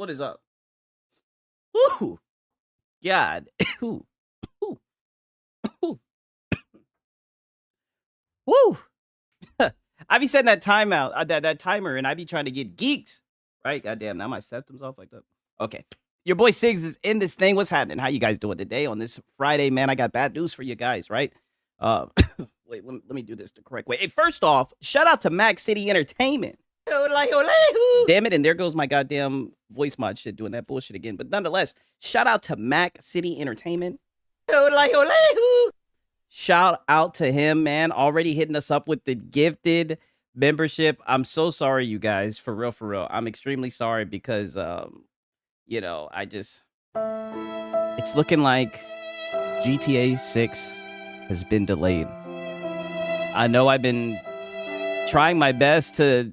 What is up? Ooh, God. Ooh, ooh, ooh, woo. I be setting that timeout, that timer, and I be trying to get geeked. Right? Goddamn, now my septum's off like that. Okay. Your boy Siggs is in this thing. What's happening? How you guys doing today on this Friday, man? I got bad news for you guys, right? Uh, wait, let me do this the correct way. Hey, first off, shout out to Mac City Entertainment. Damn it, and there goes my goddamn voice mod shit doing that bullshit again. But nonetheless, shout out to Mac City Entertainment. Shout out to him, man. Already hitting us up with the gifted membership. I'm so sorry, you guys. For real, for real. I'm extremely sorry because I just it's looking like GTA 6 has been delayed. I know I've been trying my best to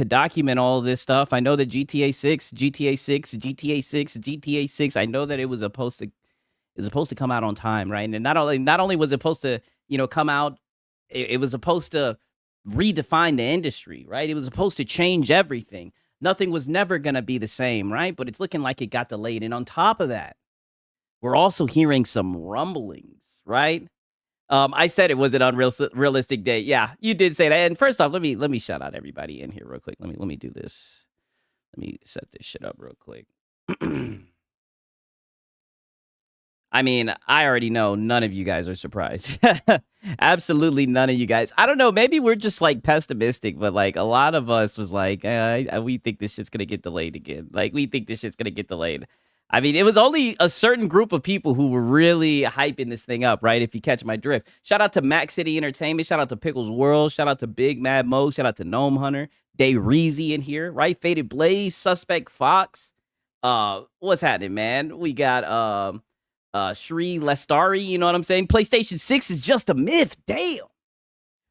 document all this stuff. I know that GTA 6, GTA 6, GTA 6, GTA 6. I know that it was supposed to come out on time, right? And not only was it supposed to, come out, it was supposed to redefine the industry, right? It was supposed to change everything. Nothing was never going to be the same, right? But it's looking like it got delayed. And on top of that, we're also hearing some rumblings, right? I said it was an unrealistic date. Yeah, you did say that. And first off, let me shout out everybody in here real quick. Let me do this. Let me set this shit up real quick. I mean, I already know none of you guys are surprised. Absolutely none of you guys. I don't know. Maybe we're just like pessimistic, but like a lot of us was like, we think this shit's gonna get delayed again. Like we think this shit's gonna get delayed. I mean, it was only a certain group of people who were really hyping this thing up, right? If you catch my drift. Shout out to Mac City Entertainment. Shout out to Pickles World. Shout out to Big Mad Mo. Shout out to Gnome Hunter. Day Reezy in here, right? Faded Blaze, Suspect Fox. What's happening, man? We got Shri Lestari, you know what I'm saying? PlayStation 6 is just a myth. Damn.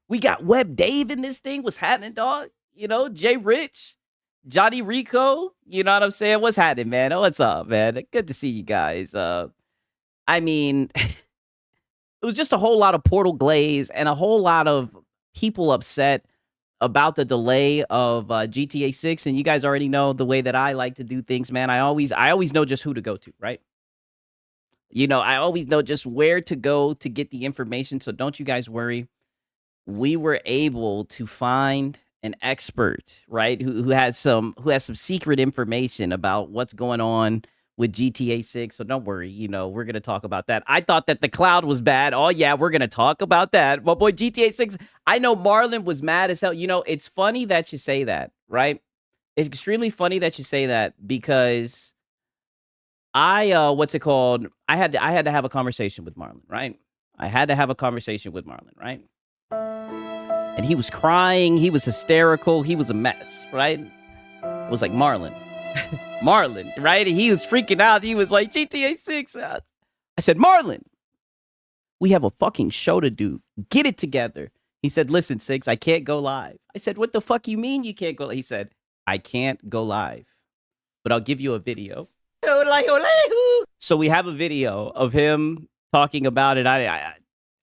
We got Web Dave in this thing. What's happening, dog? Jay Rich. Johnny Rico, you know what I'm saying? What's happening, man? Oh, what's up, man? Good to see you guys. I mean, it was just a whole lot of Portal Glaze and a whole lot of people upset about the delay of GTA 6. And you guys already know the way that I like to do things, man. I always know just who to go to, right? I always know just where to go to get the information. So don't you guys worry. We were able to find an expert, right, who has some secret information about what's going on with GTA 6. So don't worry, we're gonna talk about that. I thought that the cloud was bad. Oh yeah, we're gonna talk about that. But boy, GTA 6. I know Marlon was mad as hell. It's funny that you say that, right? It's extremely funny that you say that because what's it called? I had to have a conversation with Marlon, right? I had to have a conversation with Marlon, right? And he was crying. He was hysterical. He was a mess, right? It was like Marlon. Marlon, right? He was freaking out. He was like, GTA 6. I said, Marlon, we have a fucking show to do. Get it together. He said, listen, Six, I can't go live. I said, what the fuck you mean you can't go live? He said, I can't go live, but I'll give you a video. So we have a video of him talking about it.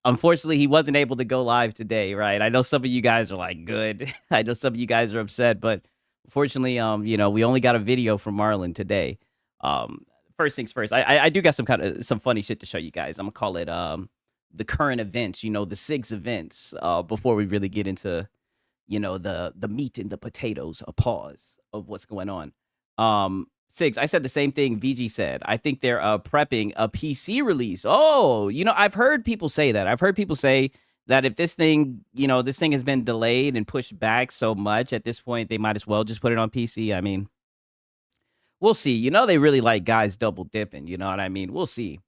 Unfortunately, he wasn't able to go live today, right? I know some of you guys are like, good. I know some of you guys are upset, but unfortunately, we only got a video from Marlon today. First things first, I do got some funny shit to show you guys. I'm gonna call it the current events, the 6 events, before we really get into, the meat and the potatoes, a pause of what's going on. 6, I said the same thing VG said. I think they're prepping a PC release. Oh, I've heard people say that. I've heard people say that if this thing has been delayed and pushed back so much at this point, they might as well just put it on PC. I mean, we'll see. They really like guys double dipping. You know what I mean? We'll see.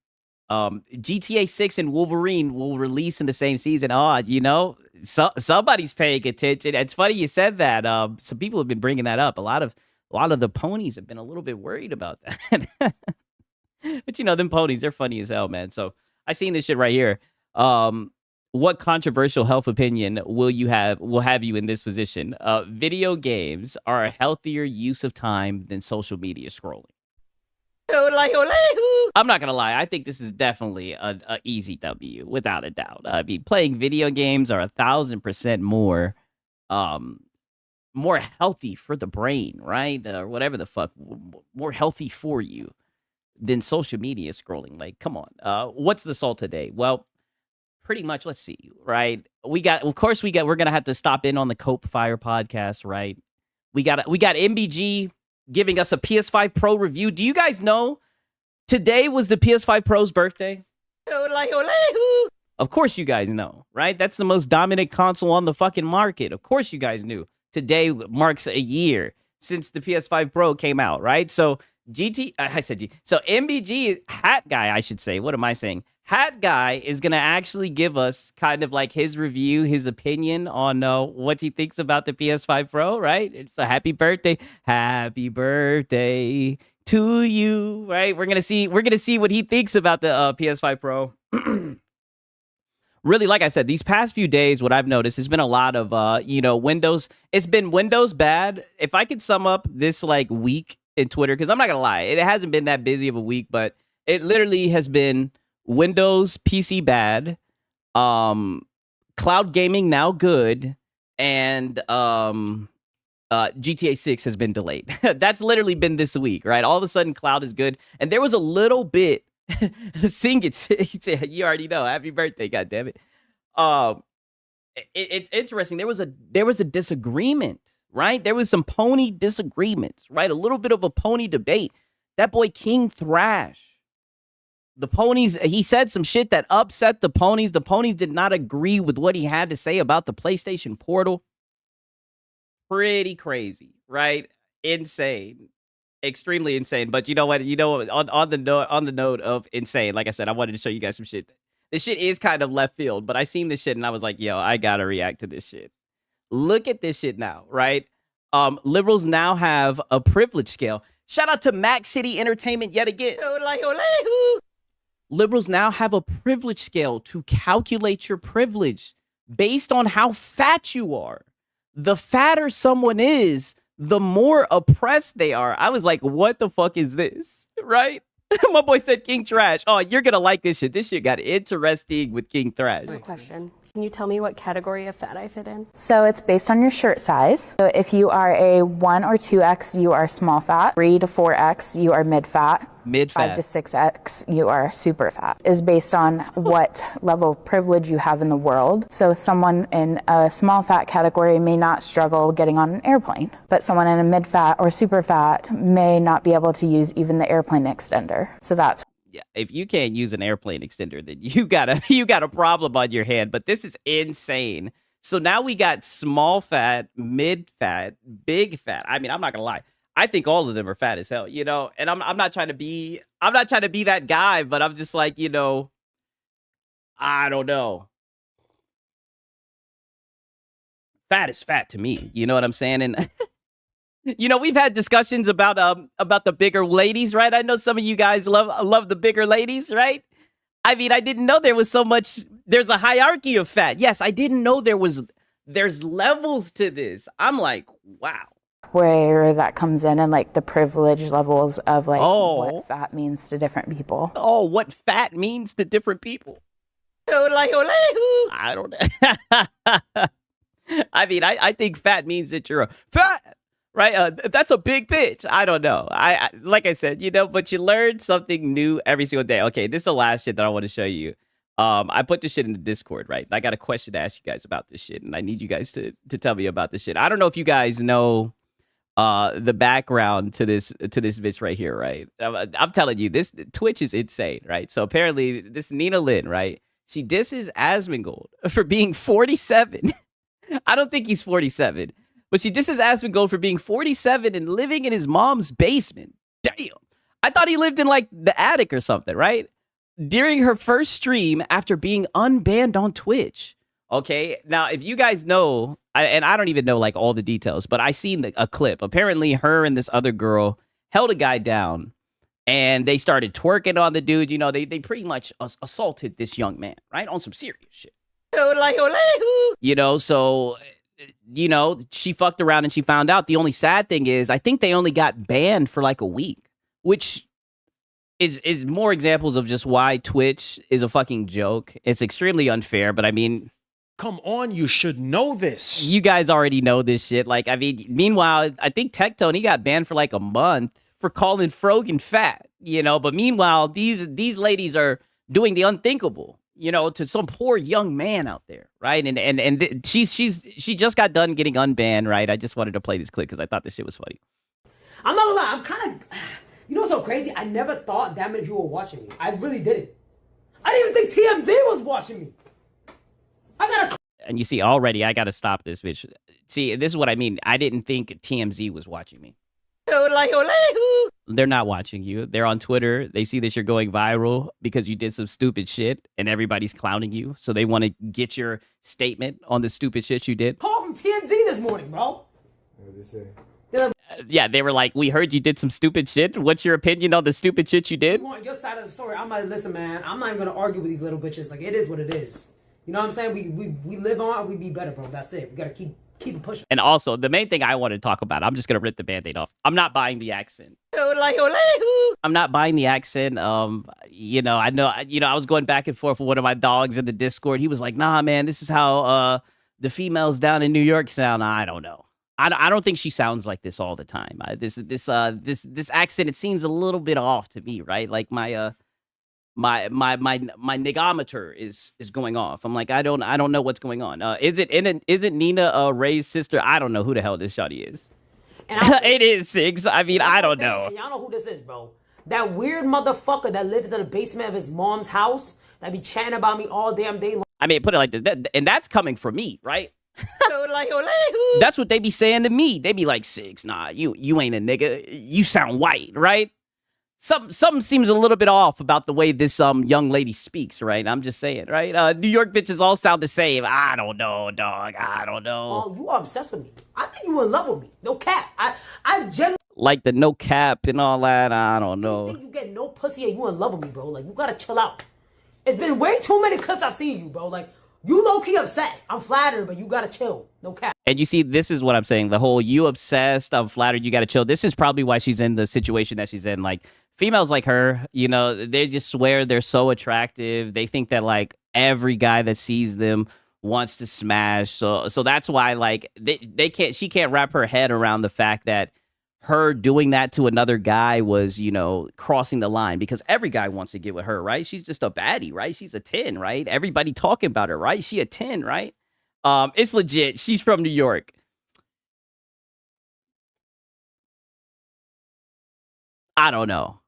GTA 6 and Wolverine will release in the same season. Oh, somebody's paying attention. It's funny you said that. Some people have been bringing that up. A lot of the ponies have been a little bit worried about that. But them ponies, they're funny as hell, man. So I seen this shit right here. What controversial health opinion will have you in this position? Video games are a healthier use of time than social media scrolling. I'm not gonna lie. I think this is definitely a easy W, without a doubt. I mean, playing video games are 1,000% more more healthy for the brain, right? Or whatever the fuck, more healthy for you than social media scrolling. Like, come on. What's the salt today? Well, pretty much. Let's see, right? We're gonna have to stop in on the Cope Fire podcast, right? We got MBG giving us a PS5 Pro review. Do you guys know today was the PS5 Pro's birthday? Of course you guys know, right? That's the most dominant console on the fucking market. Of course you guys knew. Today marks a year since the PS5 Pro came out, right? So so MBG Hat Guy, I should say. What am I saying? Hat Guy is gonna actually give us kind of like his review, his opinion on what he thinks about the PS5 Pro, right? It's a happy birthday to you, right? We're gonna see what he thinks about the PS5 Pro. Really, like I said, these past few days, what I've noticed has been a lot of, Windows. It's been Windows bad. If I could sum up this like week in Twitter, because I'm not gonna lie, it hasn't been that busy of a week, but it literally has been Windows PC bad, cloud gaming now good, and GTA 6 has been delayed. That's literally been this week, right? All of a sudden, cloud is good, and there was a little bit. Sing it. You already know. Happy birthday, goddammit. It's interesting. There was a disagreement, right? There was some pony disagreements, right? A little bit of a pony debate. That boy King Thrash, the ponies. He said some shit that upset the ponies. The ponies did not agree with what he had to say about the PlayStation Portal. Pretty crazy, right? Insane. Extremely insane. But you know what? On the note of insane, like I said, I wanted to show you guys some shit. This shit is kind of left field, but I seen this shit and I was like, yo, I gotta react to this shit. Look at this shit now, right? Liberals now have a privilege scale. Shout out to Mac City Entertainment yet again. Liberals now have a privilege scale to calculate your privilege based on how fat you are. The fatter someone is, the more oppressed they are. I was like, what the fuck is this? Right? My boy said King Thrash. Oh, you're going to like this shit. This shit got interesting with King Thrash. Quick question. Can you tell me what category of fat I fit in? So it's based on your shirt size. So if you are a 1 or 2X, you are small fat. 3 to 4X, you are mid fat. 5 to 6X, you are super fat. Is based on what level of privilege you have in the world. So someone in a small fat category may not struggle getting on an airplane, but someone in a mid fat or super fat may not be able to use even the airplane extender. So that's yeah, if you can't use an airplane extender, then you got a problem on your hand. But this is insane. So now we got small fat, mid fat, big fat. I mean, I'm not gonna lie. I think all of them are fat as hell, and I'm not trying to be that guy, but I'm just like, I don't know. Fat is fat to me. You know what I'm saying? And we've had discussions about the bigger ladies, right? I know some of you guys love the bigger ladies, right? I mean, I didn't know there was so much. There's a hierarchy of fat. Yes, I didn't know there's levels to this. I'm like, wow. Where that comes in and like the privilege levels of like what fat means to different people. Oh, what fat means to different people. I don't know. I mean, I think fat means that you're a fat, right? That's a big bitch. I don't know. I like I said, but you learn something new every single day. Okay, this is the last shit that I want to show you. I put this shit in the Discord, right? I got a question to ask you guys about this shit, and I need you guys to tell me about this shit. I don't know if you guys know the background to this bitch right here, right? I'm telling you, this Twitch is insane, right? So apparently, this Nina Lynn, right? She disses Asmongold for being 47. I don't think he's 47, but she disses Asmongold for being 47 and living in his mom's basement. Damn, I thought he lived in like the attic or something, right? During her first stream after being unbanned on Twitch. Okay, now if you guys know, and I don't even know like all the details, but I seen a clip. Apparently, her and this other girl held a guy down, and they started twerking on the dude. They pretty much assaulted this young man, right, on some serious shit. So she fucked around and she found out. The only sad thing is, I think they only got banned for like a week, which is more examples of just why Twitch is a fucking joke. It's extremely unfair, but I mean, Come on, you should know this. You guys already know this shit. Like, I mean, meanwhile, I think Tectone, he got banned for like a month for calling Frogan fat, you know. But meanwhile, these ladies are doing the unthinkable, you know, to some poor young man out there, right? And she just got done getting unbanned, right? I just wanted to play this clip because I thought this shit was funny. I'm not gonna lie, I'm kind of, you know what's so crazy? I never thought that many people were watching me. I really didn't. I didn't even think TMZ was watching me. And you see, already, I got to stop this bitch. See, this is what I mean. I didn't think TMZ was watching me. They're not watching you. They're on Twitter. They see that you're going viral because you did some stupid shit and everybody's clowning you. So they want to get your statement on the stupid shit you did. Call from TMZ this morning, bro. What did they say? Yeah, they were like, we heard you did some stupid shit. What's your opinion on the stupid shit you did? You want your side of the story? I'm like, listen, man, I'm not even going to argue with these little bitches. Like, it is what it is. You know what I'm saying? We live on, we be better, bro. That's it. We got to keep it pushing. And also, the main thing I want to talk about, I'm just going to rip the Band-Aid off. I'm not buying the accent. I'm not buying the accent. You know, I was going back and forth with one of my dogs in the Discord. He was like, nah, man, this is how the females down in New York sound. I don't know. I don't think she sounds like this all the time. This accent, it seems a little bit off to me, right? Like my nigometer is going off. I'm like, I don't know what's going on. Is it Nina Ray's sister? I don't know who the hell this shawty is. It is Six. I mean, I don't know. Y'all know who this is, bro. That weird motherfucker that lives in the basement of his mom's house that be chatting about me all damn day long. I mean, put it like this, and that's coming from me, right? That's what they be saying to me. They be like, Six, nah, you ain't a nigga. You sound white, right? Something seems a little bit off about the way this young lady speaks, right? I'm just saying, right? New York bitches all sound the same. I don't know, dog. I don't know. Oh, you are obsessed with me. I think you in love with me. No cap. I genuinely like the no cap and all that. I don't know. I think you get no pussy and you in love with me, bro. Like, you gotta chill out. It's been way too many clips I've seen you, bro. Like, you low-key obsessed. I'm flattered, but you gotta chill. No cap. And you see, this is what I'm saying. The whole you obsessed, I'm flattered, you gotta chill. This is probably why she's in the situation that she's in. Like, females like her, you know, they just swear they're so attractive. They think that, like, every guy that sees them wants to smash. So that's why, like, she can't wrap her head around the fact that her doing that to another guy was, you know, crossing the line, because every guy wants to get with her, right? She's just a baddie, right? She's a 10, right? Everybody talking about her, right? She a 10, right? It's legit. She's from New York. I don't know.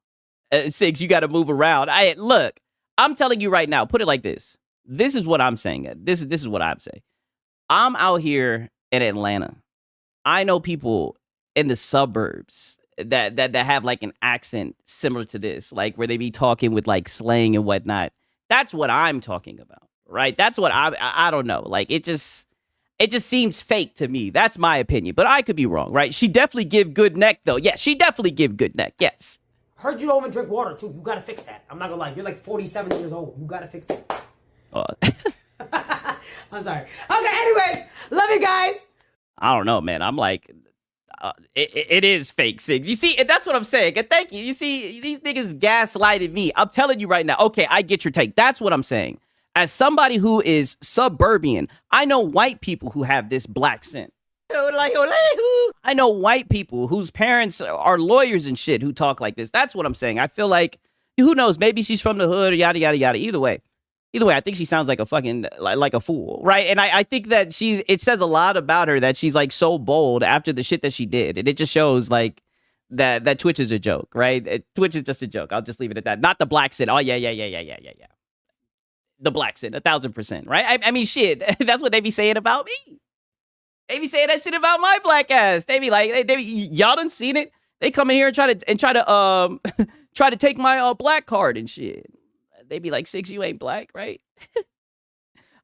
Six, you got to move around. Look, I'm telling you right now, put it like this. This is what I'm saying. This is what I'm saying. I'm out here in Atlanta. I know people in the suburbs that have like an accent similar to this, like where they be talking with like slang and whatnot. That's what I'm talking about, right? That's what I don't know. Like, it just seems fake to me. That's my opinion, but I could be wrong, right? She definitely give good neck though. Yeah, she definitely give good neck. Yes. Heard you over drink water too. You gotta fix that. I'm not gonna lie. You're like 47 years old. You gotta fix that. I'm sorry. Okay, anyways, love you guys. I don't know, man. I'm like, it is fake, Six. You see, and that's what I'm saying. And thank you. You see, these niggas gaslighted me. I'm telling you right now. Okay, I get your take. That's what I'm saying. As somebody who is suburban, I know white people who have this black scent. I know white people whose parents are lawyers and shit who talk like this. That's what I'm saying. I feel like, who knows, maybe she's from the hood or yada, yada, yada. Either way, I think she sounds like a fucking, like a fool, right? And I think that it says a lot about her that she's like so bold after the shit that she did. And it just shows like that Twitch is a joke, right? Twitch is just a joke. I'll just leave it at that. Not the black sin. Oh, yeah. The black sin, 1,000%, right? I mean, shit, that's what they be saying about me. They be saying that shit about my black ass. They be like, y'all done seen it. They come in here and try to take my black card and shit. They be like, Six, you ain't black, right?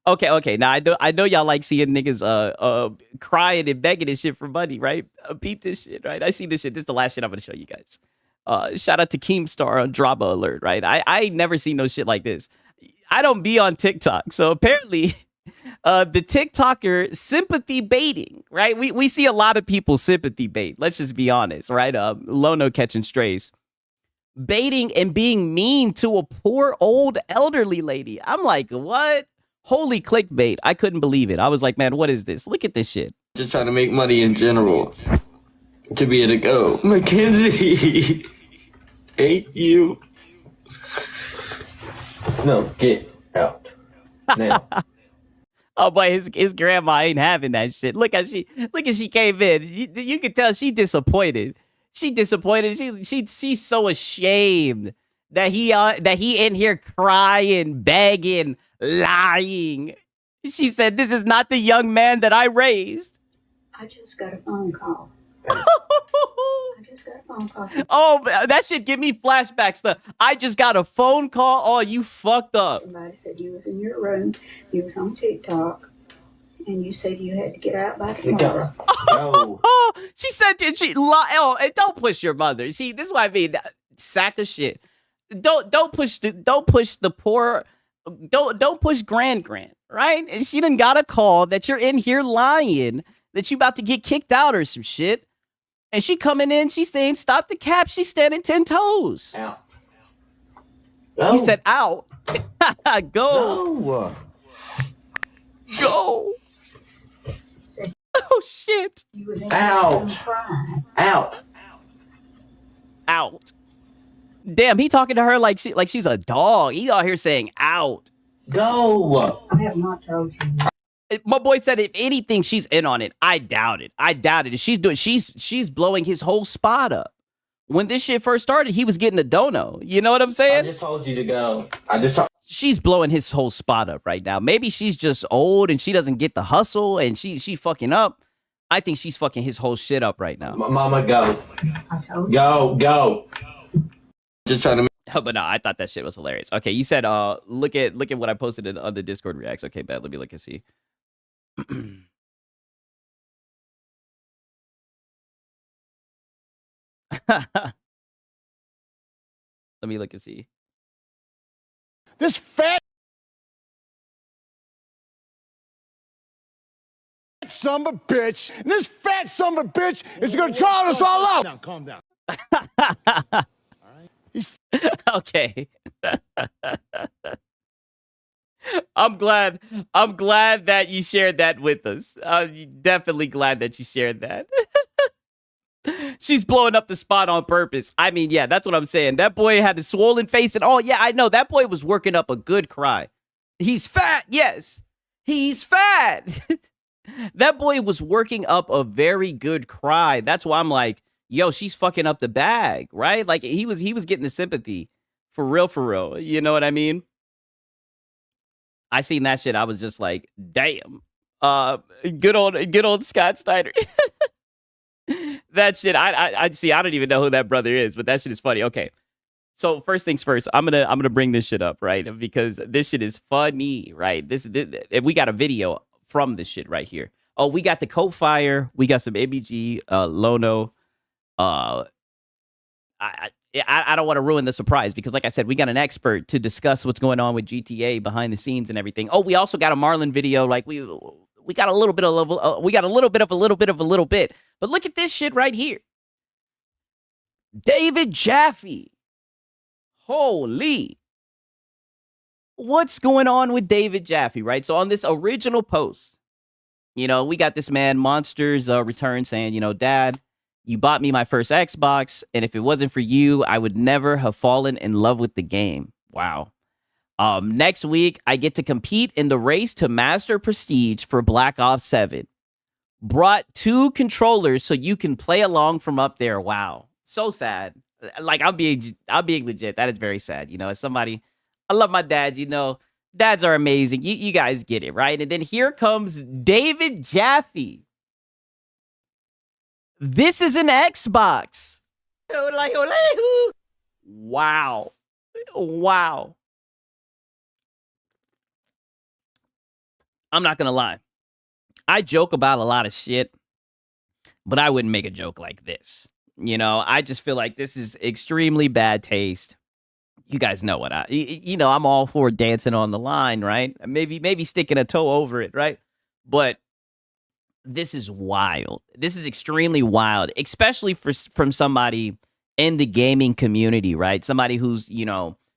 Okay. Now I know y'all like seeing niggas crying and begging and shit for money, right? Peep this shit, right? I see this shit. This is the last shit I'm gonna show you guys. Shout out to Keemstar on Drama Alert, right? I ain't never seen no shit like this. I don't be on TikTok, so apparently the TikToker sympathy baiting, right? We see a lot of people sympathy bait. Let's just be honest, right? Lono catching strays. Baiting and being mean to a poor old elderly lady. I'm like, what? Holy clickbait. I couldn't believe it. I was like, man, what is this? Look at this shit. Just trying to make money in general. To be able to go. Mackenzie. Hate you. No, get out. Now. Oh, but his grandma ain't having that shit. Look as she came in. You can tell she disappointed. She disappointed. She's so ashamed that he in here crying, begging, lying. She said, "This is not the young man that I raised." I just got a phone call. I just got a phone call. Oh, that shit give me flashbacks. I just got a phone call. Oh, you fucked up. Somebody said you was in your room, you was on TikTok, and you said you had to get out by tomorrow. No. Oh, she said, did she lie? Oh, and don't push your mother. See, this is what I mean. Sack of shit. Don't push the poor. Don't push Grand, right? And she done got a call that you're in here lying, that you about to get kicked out or some shit. And she coming in, she's saying, stop the cap. She's standing 10 toes. Out. He said, out. Go. No. Go. Oh, shit. You was in Out. your room crying. Out. Out. Damn, he talking to her like she's a dog. He out here saying out. Go. I have not told you. My boy said, if anything, she's in on it. I doubt it. She's blowing his whole spot up. When this shit first started, he was getting a dono. You know what I'm I saying? just told you to go. She's blowing his whole spot up right now. Maybe she's just old and she doesn't get the hustle and she fucking up. I think she's fucking his whole shit up right now. Mama, go. I told you. Go. Just trying to Oh, but no, I thought that shit was hilarious. Okay, you said look at what I posted on the Discord reacts. Okay, bad. Let me look and see. Let me look and see. This fat son of a bitch, and this fat son of a bitch is gonna try us all out. Calm down. Okay. I'm glad that you shared that with us. Definitely glad that you shared that. She's blowing up the spot on purpose. I mean, yeah, that's what I'm saying. That boy had the swollen face and yeah, I know. That boy was working up a good cry. He's fat. Yes, he's fat. That boy was working up a very good cry. That's why I'm like, yo, she's fucking up the bag, right? Like he was getting the sympathy. For real. You know what I mean? I seen that shit. I was just like, damn. Good old Scott Steiner. That shit. I see. I don't even know who that brother is, but that shit is funny. Okay. So first things first, I'm gonna bring this shit up, right? Because this shit is funny, right? This we got a video from this shit right here. Oh, we got the Coat Fire. We got some ABG, Lono. I don't want to ruin the surprise because, like I said, we got an expert to discuss what's going on with GTA behind the scenes and everything. Oh, we also got a Marlon video. Like we got a little bit of we got a little bit of a little bit. But look at this shit right here. David Jaffe. Holy. What's going on with David Jaffe, right? So on this original post, we got this man, Monsters Return, saying, Dad, you bought me my first Xbox, and if it wasn't for you, I would never have fallen in love with the game. Wow. Next week, I get to compete in the race to master prestige for Black Ops 7. Brought 2 controllers so you can play along from up there. Wow. So sad. Like, I'm being legit. That is very sad. As somebody, I love my dad, dads are amazing. You guys get it, right? And then here comes David Jaffe. This is an Xbox. Wow. I'm not going to lie. I joke about a lot of shit, but I wouldn't make a joke like this. I just feel like this is extremely bad taste. You guys know what I'm all for dancing on the line, right? Maybe sticking a toe over it, right? But this is wild. This is extremely wild, especially from somebody in the gaming community, right? Somebody who's,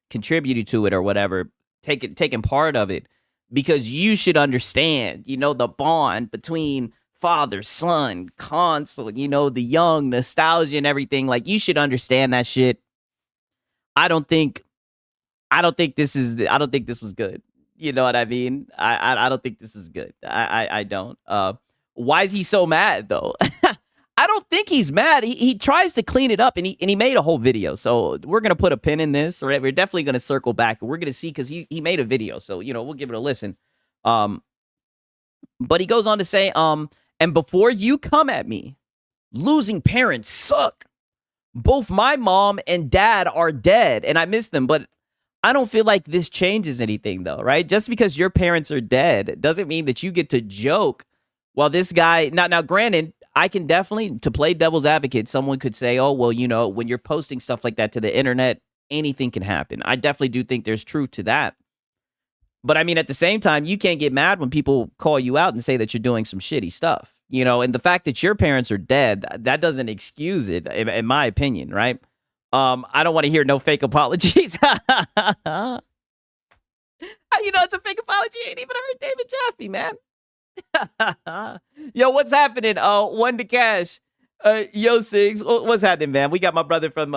contributed to it or whatever, taking part of it. because you should understand, the bond between father, son, console, the young nostalgia and everything. Like, you should understand that shit. I don't think this was good. You know what I mean? I don't think this is good. I don't. Why is he so mad though? I don't think he's mad. He tries to clean it up, and he made a whole video. So we're gonna put a pin in this. Right? We're definitely gonna circle back, and we're gonna see, because he made a video. So we'll give it a listen. But he goes on to say, and before you come at me, losing parents suck. Both my mom and dad are dead, and I miss them, but I don't feel like this changes anything, though, right? Just because your parents are dead doesn't mean that you get to joke while this guy... Now, granted, I can definitely, to play devil's advocate, someone could say, oh, well, when you're posting stuff like that to the internet, anything can happen. I definitely do think there's truth to that. But, I mean, at the same time, you can't get mad when people call you out and say that you're doing some shitty stuff. And the fact that your parents are dead, that doesn't excuse it, in my opinion, right? I don't want to hear no fake apologies. It's a fake apology. Ain't even heard David Jaffe, man. Yo, what's happening? One to cash. Yo, Sigs, what's happening, man? We got my brother from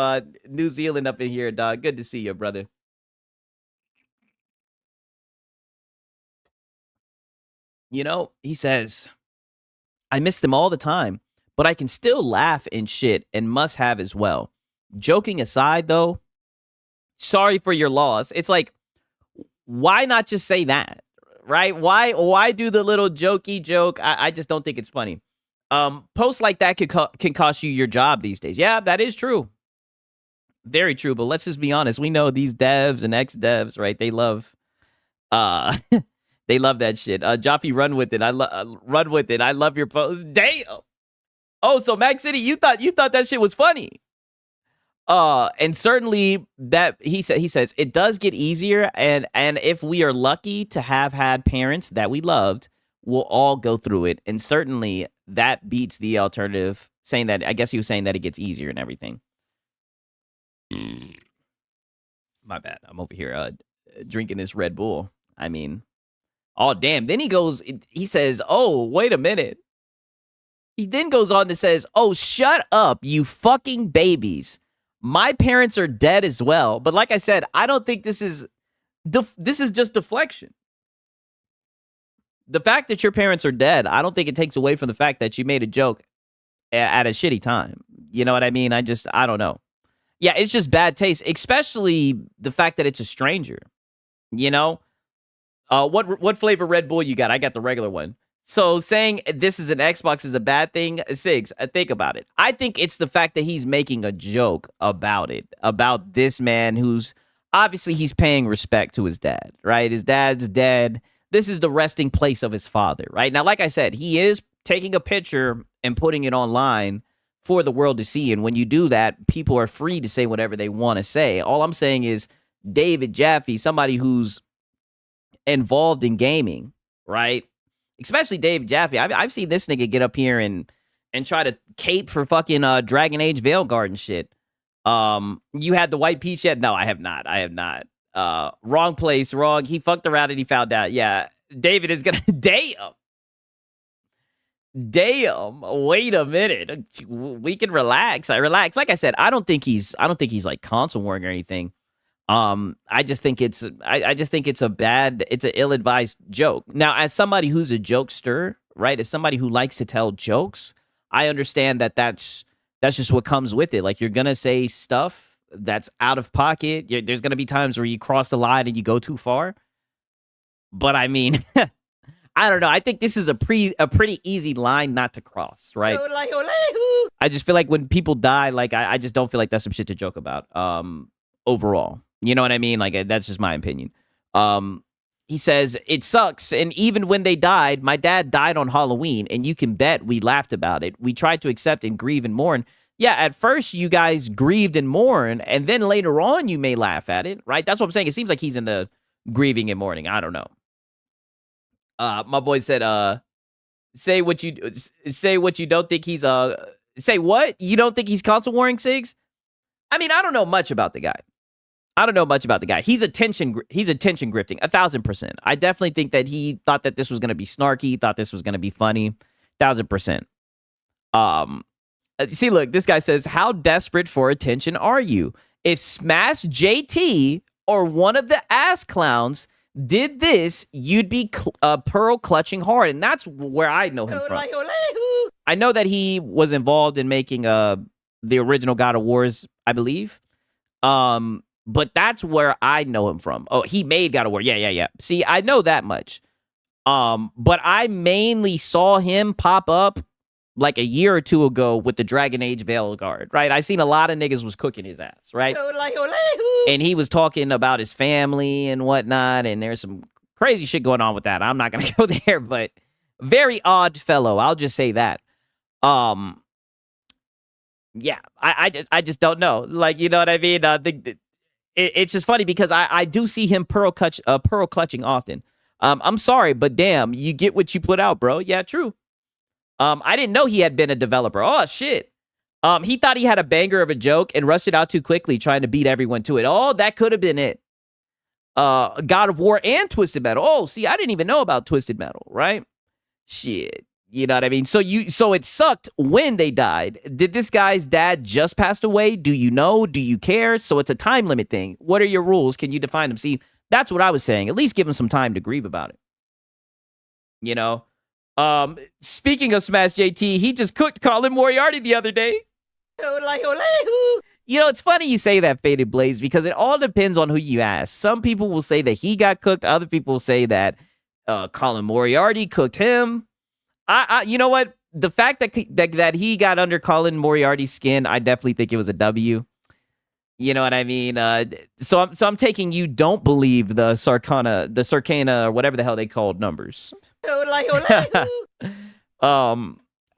New Zealand up in here, dog. Good to see you, brother. He says, I miss them all the time, but I can still laugh and shit and must have as well. Joking aside, though, sorry for your loss. It's like, why not just say that, right? Why do the little jokey joke? I just don't think it's funny. Posts like that can cost you your job these days. Yeah, that is true. Very true. But let's just be honest. We know these devs and ex-devs, right? They love, they love that shit. Jaffe, run with it. Run with it. I love your post. Damn. Oh, so Mac City, you thought that shit was funny. And certainly that he says it does get easier, and if we are lucky to have had parents that we loved, we'll all go through it. And certainly that beats the alternative, saying that, I guess he was saying that it gets easier and everything. My bad. I'm over here drinking this Red Bull. I mean, oh damn. Then he says, oh, wait a minute. He then goes on to says, oh, shut up, you fucking babies. My parents are dead as well. But like I said, I don't think this is just deflection. The fact that your parents are dead, I don't think it takes away from the fact that you made a joke at a shitty time. You know what I mean? I don't know. Yeah, it's just bad taste, especially the fact that it's a stranger. What flavor Red Bull you got? I got the regular one. So saying this is an Xbox is a bad thing, Sigs, think about it. I think it's the fact that he's making a joke about it, about this man who's obviously he's paying respect to his dad, right? His dad's dead. This is the resting place of his father, right? Now, like I said, he is taking a picture and putting it online for the world to see. And when you do that, people are free to say whatever they want to say. All I'm saying is David Jaffe, somebody who's involved in gaming, right? Especially David Jaffe. I've seen this nigga get up here and try to cape for fucking Dragon Age Veilguard shit. You had the white peach yet? No, I have not. Wrong place, wrong. He fucked around and he found out. Yeah, David is gonna damn. Wait a minute. We can relax. Like I said, I don't think he's like console warring or anything. I just think it's an ill-advised joke. Now, as somebody who's a jokester, right? As somebody who likes to tell jokes, I understand that that's just what comes with it. Like, you're gonna say stuff that's out of pocket. There's gonna be times where you cross the line and you go too far. But I mean, I don't know. I think this is a pretty easy line not to cross, right? I just feel like when people die, like I just don't feel like that's some shit to joke about. Overall. You know what I mean? Like, that's just my opinion. He says, it sucks. And even when they died, my dad died on Halloween, and you can bet we laughed about it. We tried to accept and grieve and mourn. Yeah, at first you guys grieved and mourned, and then later on you may laugh at it, right? That's what I'm saying. It seems like he's in the grieving and mourning. I don't know. My boy said, say what you don't think he's, say what? You don't think he's console warring, Sigs? I mean, I don't know much about the guy. I don't know much about the guy. He's attention grifting, 1,000%. I definitely think that he thought that this was going to be snarky, thought this was going to be funny, 1,000%. See, look, this guy says, how desperate for attention are you? If Smash JT or one of the ass clowns did this, you'd be pearl clutching hard. And that's where I know him from. I know that he was involved in making the original God of Wars, I believe. But that's where I know him from. Oh, he made God of War. Yeah. See, I know that much. But I mainly saw him pop up like a year or two ago with the Dragon Age Veilguard, right? I seen a lot of niggas was cooking his ass, right? And he was talking about his family and whatnot, and there's some crazy shit going on with that. I'm not gonna go there, but very odd fellow. I'll just say that. Yeah, I just don't know. Like, you know what I mean? It's just funny because I do see him pearl clutching often. I'm sorry, but damn, you get what you put out, bro. Yeah, true. I didn't know he had been a developer. Oh, shit. He thought he had a banger of a joke and rushed it out too quickly, trying to beat everyone to it. Oh, that could have been it. God of War and Twisted Metal. Oh, see, I didn't even know about Twisted Metal, right? Shit. You know what I mean? So it sucked when they died. Did this guy's dad just passed away? Do you know? Do you care? So it's a time limit thing. What are your rules? Can you define them? See, that's what I was saying. At least give him some time to grieve about it. You know? Speaking of Smash JT, he just cooked Colin Moriarty the other day. You know, it's funny you say that, Faded Blaze, because it all depends on who you ask. Some people will say that he got cooked. Other people will say that Colin Moriarty cooked him. You know what? The fact that he got under Colin Moriarty's skin, I definitely think it was a W. You know what I mean? So I'm taking you don't believe the Circana, or whatever the hell they called numbers.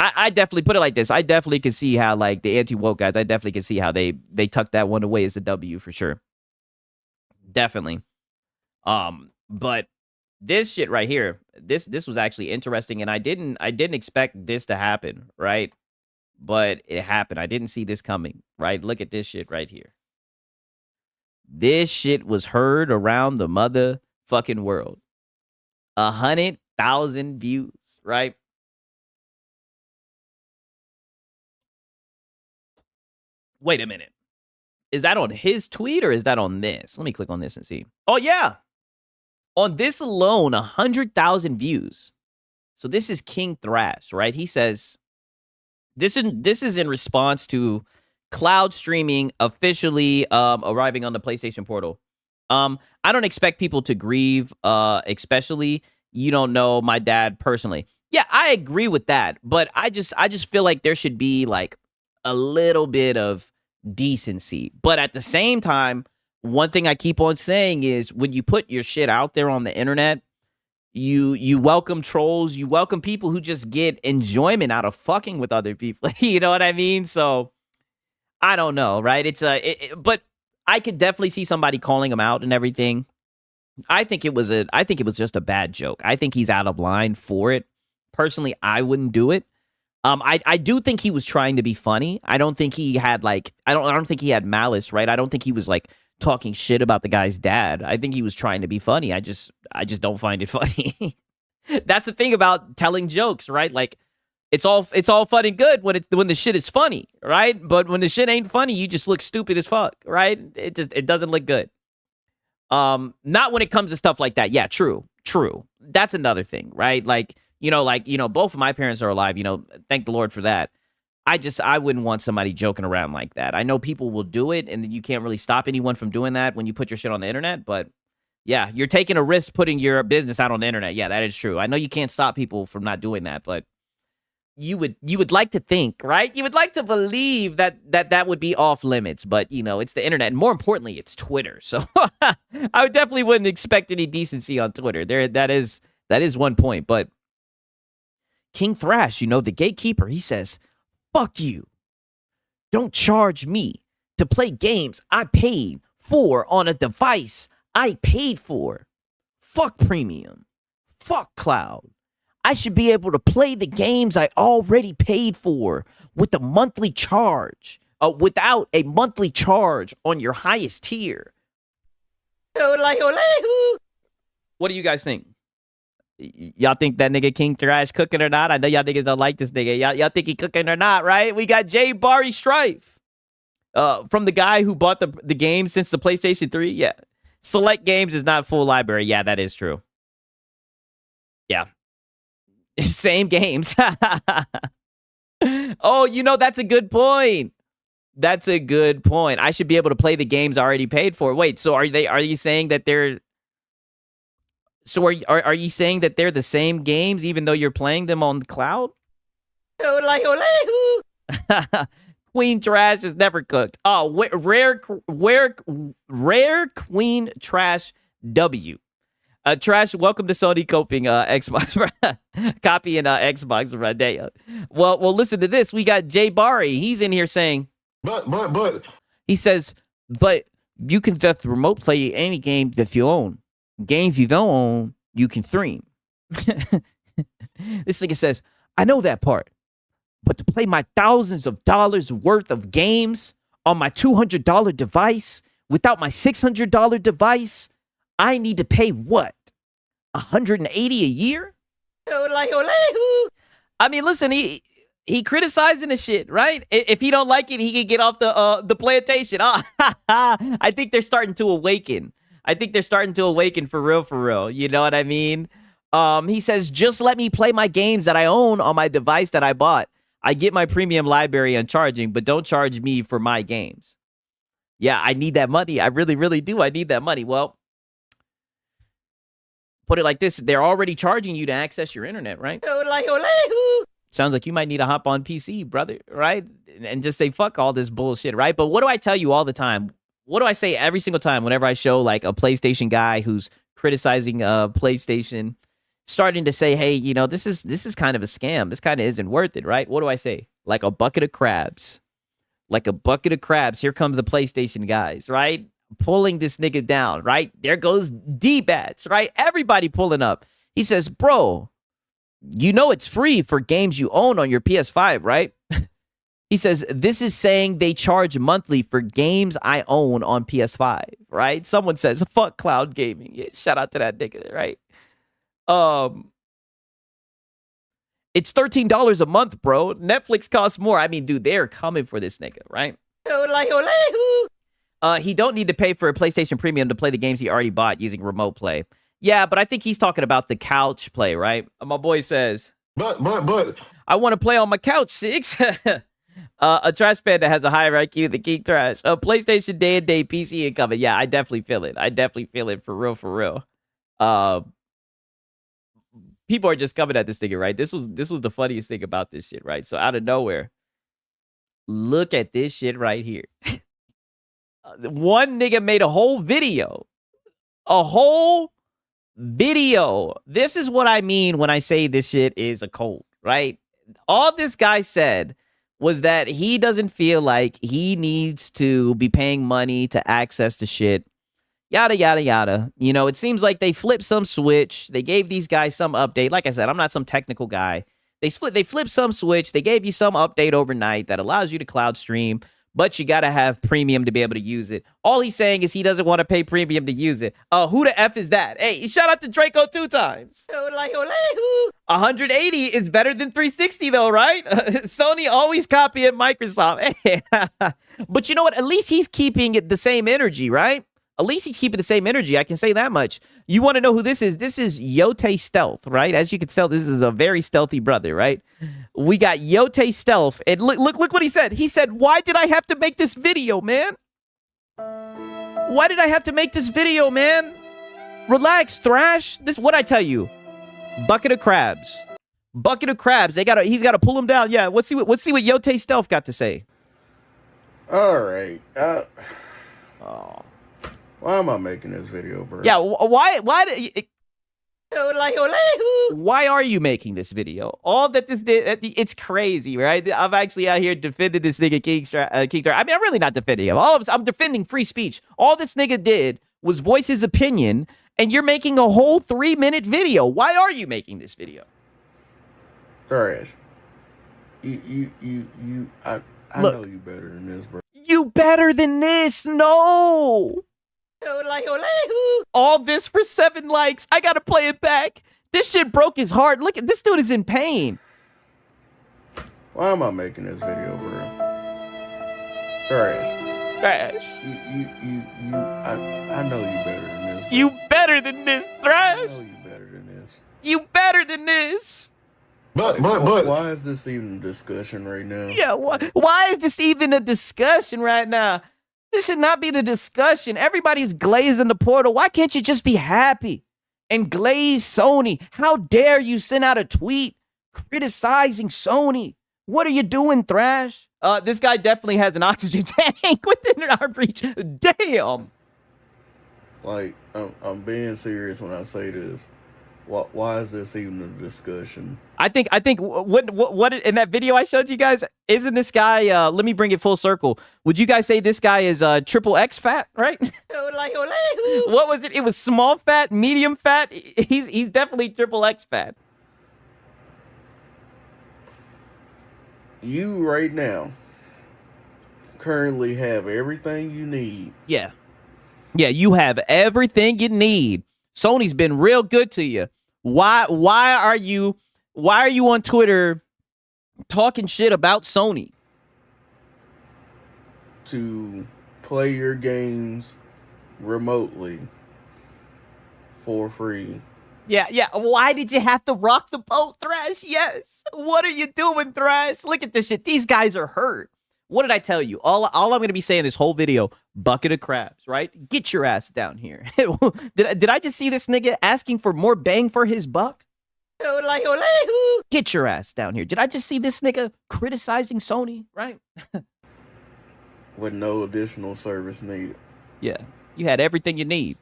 I definitely put it like this. I definitely can see how, like, the anti-woke guys, I definitely can see how they tucked that one away as a W for sure. Definitely. But this shit right here, this was actually interesting, and I didn't expect this to happen, right? But it happened. I didn't see this coming, right? Look at this shit right here. This shit was heard around the motherfucking world. 100,000 views, right? Wait a minute. Is that on his tweet or is that on this? Let me click on this and see. Oh, yeah. On this alone, 100,000 views. So this is King Thrash, right? He says, this is in response to cloud streaming officially arriving on the PlayStation Portal. I don't expect people to grieve, especially you don't know my dad personally. Yeah, I agree with that, but I just feel like there should be like a little bit of decency. But at the same time, one thing I keep on saying is when you put your shit out there on the internet, you welcome trolls, you welcome people who just get enjoyment out of fucking with other people. You know what I mean? So I don't know, right? But I could definitely see somebody calling him out and everything. I think it was just a bad joke. I think he's out of line for it. Personally, I wouldn't do it. I do think he was trying to be funny. I don't think he had I don't think he had malice, right? I don't think he was like talking shit about the guy's dad. I think he was trying to be funny. I just don't find it funny. That's the thing about telling jokes, right? Like it's all fun and good when the shit is funny, right? But when the shit ain't funny, you just look stupid as fuck, right? It doesn't look good. Not when it comes to stuff like that. Yeah, true. That's another thing, right? Like, both of my parents are alive, thank the Lord for that. I wouldn't want somebody joking around like that. I know people will do it and you can't really stop anyone from doing that when you put your shit on the internet, but yeah, you're taking a risk putting your business out on the internet. Yeah, that is true. I know you can't stop people from not doing that, but you would like to think, right? You would like to believe that would be off limits, but it's the internet, and more importantly, it's Twitter. So I definitely wouldn't expect any decency on Twitter. That is one point. But King Thrash, the gatekeeper, he says, "Fuck you. Don't charge me to play games I paid for on a device I paid for. Fuck premium. Fuck cloud. I should be able to play the games I already paid for with a monthly charge, without a monthly charge on your highest tier. What do you guys think? Y'all think that nigga King Trash cooking or not? I know y'all niggas don't like this nigga. Y'all think he cooking or not, right? We got Jay Barry Strife. From the guy who bought the game since the PlayStation 3. Yeah. Select games is not full library. Yeah, that is true. Yeah. Same games. Oh, you know, that's a good point. That's a good point. I should be able to play the games I already paid for. Wait, so are you saying that they're are you saying that they're the same games even though you're playing them on the cloud? Queen Trash is never cooked. Oh, rare Queen Trash W. Trash, welcome to Sony coping Xbox. Copying Xbox right there. Well, listen to this. We got Jay Barry. He's in here saying, but. He says, but you can just remote play any game that you own. Games you don't own, you can stream. This nigga says, I know that part. But to play my thousands of dollars worth of games on my $200 device without my $600 device, I need to pay what? $180 a year? I mean, listen, he criticizing the shit, right? If he don't like it, he can get off the plantation. I think they're starting to awaken. For real. You know what I mean? He says, just let me play my games that I own on my device that I bought. I get my premium library on charging, but don't charge me for my games. Yeah, I need that money. I really, really do. I need that money. Well, put it like this. They're already charging you to access your internet, right? Sounds like you might need to hop on PC, brother, right? And just say, fuck all this bullshit, right? But what do I tell you all the time? What do I say every single time whenever I show like a PlayStation guy who's criticizing PlayStation, starting to say, hey, you know, this is kind of a scam. This kind of isn't worth it, right? What do I say? Like a bucket of crabs. Like a bucket of crabs. Here comes the PlayStation guys, right? Pulling this nigga down, right? There goes D-Bats, right? Everybody pulling up. He says, bro, you know it's free for games you own on your PS5, right? He says, this is saying they charge monthly for games I own on PS5, right? Someone says, fuck cloud gaming. Yeah, shout out to that nigga, right? It's $13 a month, bro. Netflix costs more. I mean, dude, they're coming for this nigga, right? He don't need to pay for a PlayStation Premium to play the games he already bought using remote play. Yeah, but I think he's talking about the couch play, right? My boy says, but I want to play on my couch, Six. A trash panda has a higher IQ than King Trash. A PlayStation day and day PC incoming. Yeah, I definitely feel it. For real. People are just coming at this nigga, right? This was the funniest thing about this shit, right? So out of nowhere, look at this shit right here. One nigga made a whole video. This is what I mean when I say this shit is a cult, right? All this guy said was that he doesn't feel like he needs to be paying money to access the shit. Yada, yada, yada. You know, it seems like they flipped some switch. They gave these guys some update. Like I said, I'm not some technical guy. They flipped some switch. They gave you some update overnight that allows you to cloud stream, but you got to have premium to be able to use it. All he's saying is he doesn't want to pay premium to use it. Who the F is that? Hey, shout out to Draco 2 times. 180 is better than 360 though, right? Sony always copying Microsoft. But you know what? At least he's keeping it the same energy, right? At least he's keeping the same energy. I can say that much. You want to know who this is? This is Yote Stealth, right? As you can tell, this is a very stealthy brother, right? We got Yote Stealth. And look what he said. He said, why did I have to make this video, man? Why did I have to make this video, man? Relax, Thrash. This is what I tell you. Bucket of crabs. He's got to pull them down. Yeah, let's see what Yote Stealth got to say. All right. Oh. Why am I making this video, bro? Yeah, why are you making this video? All that this did, it's crazy, right? I'm actually out here defending this nigga King Trash. I mean, I'm really not defending him. I'm defending free speech. All this nigga did was voice his opinion, and you're making a whole 3-minute video. Why are you making this video? Trash. I Look, know you better than this, bro. You better than this? No. All this for 7 likes. I gotta play it back. This shit broke his heart. Look at this dude is in pain. Why am I making this video, bro? Thrash. I know you better than this. You better than this, Thrash. I know you better than this. You better than this. But. Why is this even a discussion right now? Yeah, why is this even a discussion right now? This should not be the discussion. Everybody's glazing the portal. Why can't you just be happy and glaze Sony? How dare you send out a tweet criticizing Sony? What are you doing, Thrash? This guy definitely has an oxygen tank within our reach. Damn. Like, I'm being serious when I say this. Why is this even a discussion? I think what in that video I showed you guys, isn't this guy, let me bring it full circle. Would you guys say this guy is triple X fat, right? What was it? It was small fat, medium fat. He's definitely triple X fat. You right now currently have everything you need. Yeah. Yeah, you have everything you need. Sony's been real good to you. Why are you on Twitter talking shit about Sony? To play your games remotely for free. Yeah. Why did you have to rock the boat, Thrash? Yes. What are you doing, Thrash? Look at this shit. These guys are hurt. What did I tell you? All I'm going to be saying this whole video, bucket of crabs, right? Get your ass down here. Did I just see this nigga asking for more bang for his buck? Get your ass down here. Did I just see this nigga criticizing Sony, right? With no additional service needed. Yeah. You had everything you need.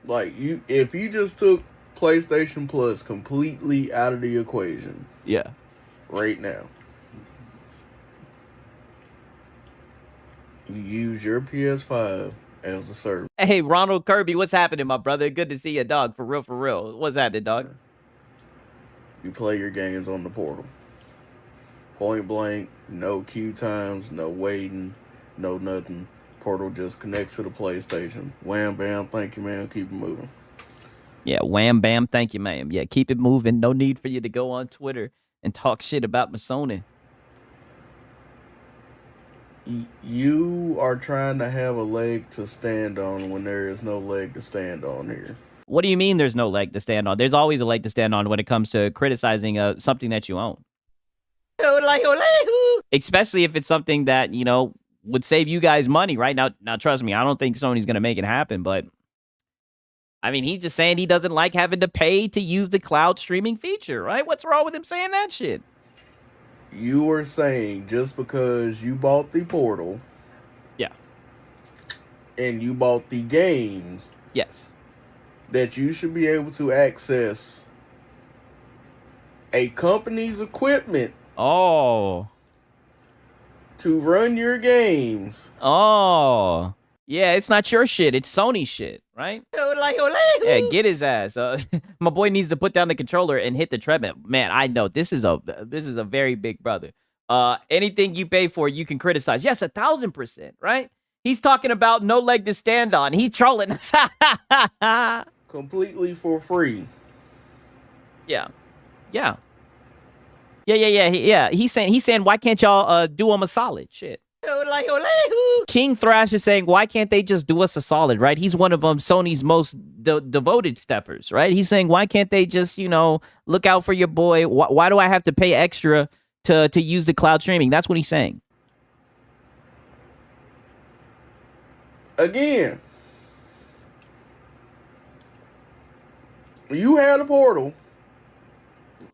Like, if you just took PlayStation Plus completely out of the equation. Yeah. Right now. You use your PS5 as a service. Hey, Ronald Kirby, what's happening, my brother? Good to see you, dog. For real. What's happening, dog? You play your games on the portal. Point blank, no queue times, no waiting, no nothing. Portal just connects to the PlayStation. Wham, bam, thank you, man. Keep it moving. Yeah, wham, bam, thank you, ma'am. Yeah, keep it moving. No need for you to go on Twitter and talk shit about Sony. You are trying to have a leg to stand on when there is no leg to stand on here. What do you mean there's no leg to stand on? There's always a leg to stand on when it comes to criticizing something that you own. Especially if it's something that, you know, would save you guys money, right? Now, trust me, I don't think Sony's going to make it happen, but I mean, he's just saying he doesn't like having to pay to use the cloud streaming feature, right? What's wrong with him saying that shit? You were saying just because you bought the portal. Yeah. And you bought the games. Yes. That you should be able to access a company's equipment. Oh. To run your games. Oh. Yeah, it's not your shit. It's Sony shit, right? Yeah, get his ass. My boy needs to put down the controller and hit the treadmill. Man, I know this is a very big brother. Anything you pay for, you can criticize. Yes, 1,000%, right? He's talking about no leg to stand on. He's trolling us. Completely for free. Yeah. He's saying, why can't y'all do him a solid? Shit. King Thrash is saying, why can't they just do us a solid, right? He's one of Sony's most devoted steppers, right? He's saying, why can't they just, you know, look out for your boy? Why do I have to pay extra to use the cloud streaming? That's what he's saying. Again, you had a portal.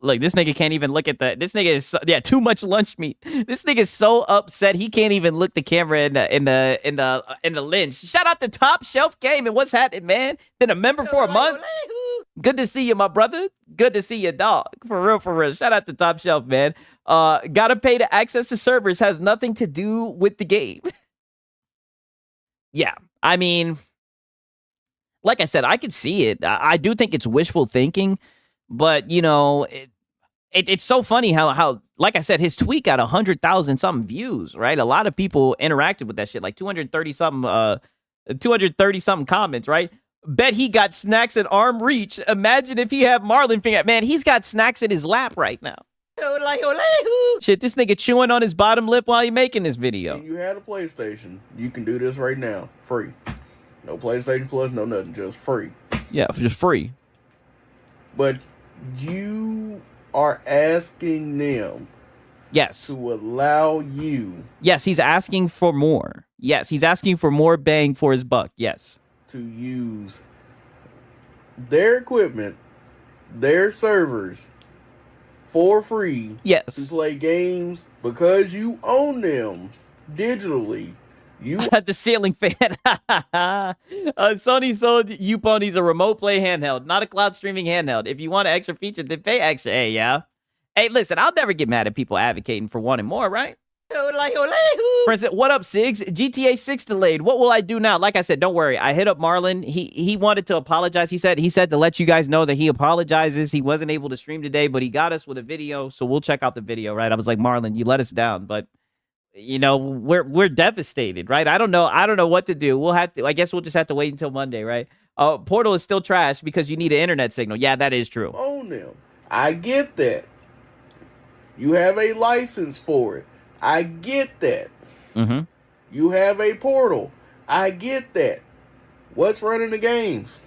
Look, this nigga can't even look at the. This nigga is too much lunch meat. This nigga is so upset he can't even look the camera in the lens. Shout out to Top Shelf Game and what's happening, man? Been a member for a month. Good to see you, my brother. Good to see you, dog. For real. Shout out to Top Shelf, man. Gotta pay to access the servers has nothing to do with the game. Yeah, I mean, like I said, I could see it. I do think it's wishful thinking, but you know. It's so funny how, like I said, his tweet got 100,000 something views, right? A lot of people interacted with that shit, like 230 something 230 something comments, right? Bet he got snacks at arm reach. Imagine if he had Marlon finger. Man, he's got snacks in his lap right now. Shit, this nigga chewing on his bottom lip while he making this video. When you had a PlayStation, you can do this right now, free. No PlayStation Plus, no nothing, just free. Yeah, just free. But you are asking them, yes, to allow you. Yes, he's asking for more. Yes, he's asking for more bang for his buck. Yes. To use their equipment, their servers, for free. Yes. To play games because you own them digitally. You the ceiling fan. Sony sold you ponies a remote play handheld, not a cloud streaming handheld. If you want an extra feature, then pay extra. Hey, yeah. Hey, listen, I'll never get mad at people advocating for wanting more, right? For instance, what up, Sigs? GTA 6 delayed. What will I do now? Like I said, don't worry. I hit up Marlon. He wanted to apologize. He said to let you guys know that he apologizes. He wasn't able to stream today, but he got us with a video, so we'll check out the video, right? I was like, Marlon, you let us down, but you know, we're devastated, right? I don't know what to do. I guess we'll just have to wait until Monday, right? Portal is still trash because you need an internet signal. Yeah, that is true. Own them. I get that. You have a license for it. I get that. Mm-hmm. You have a portal. I get that. What's running the games?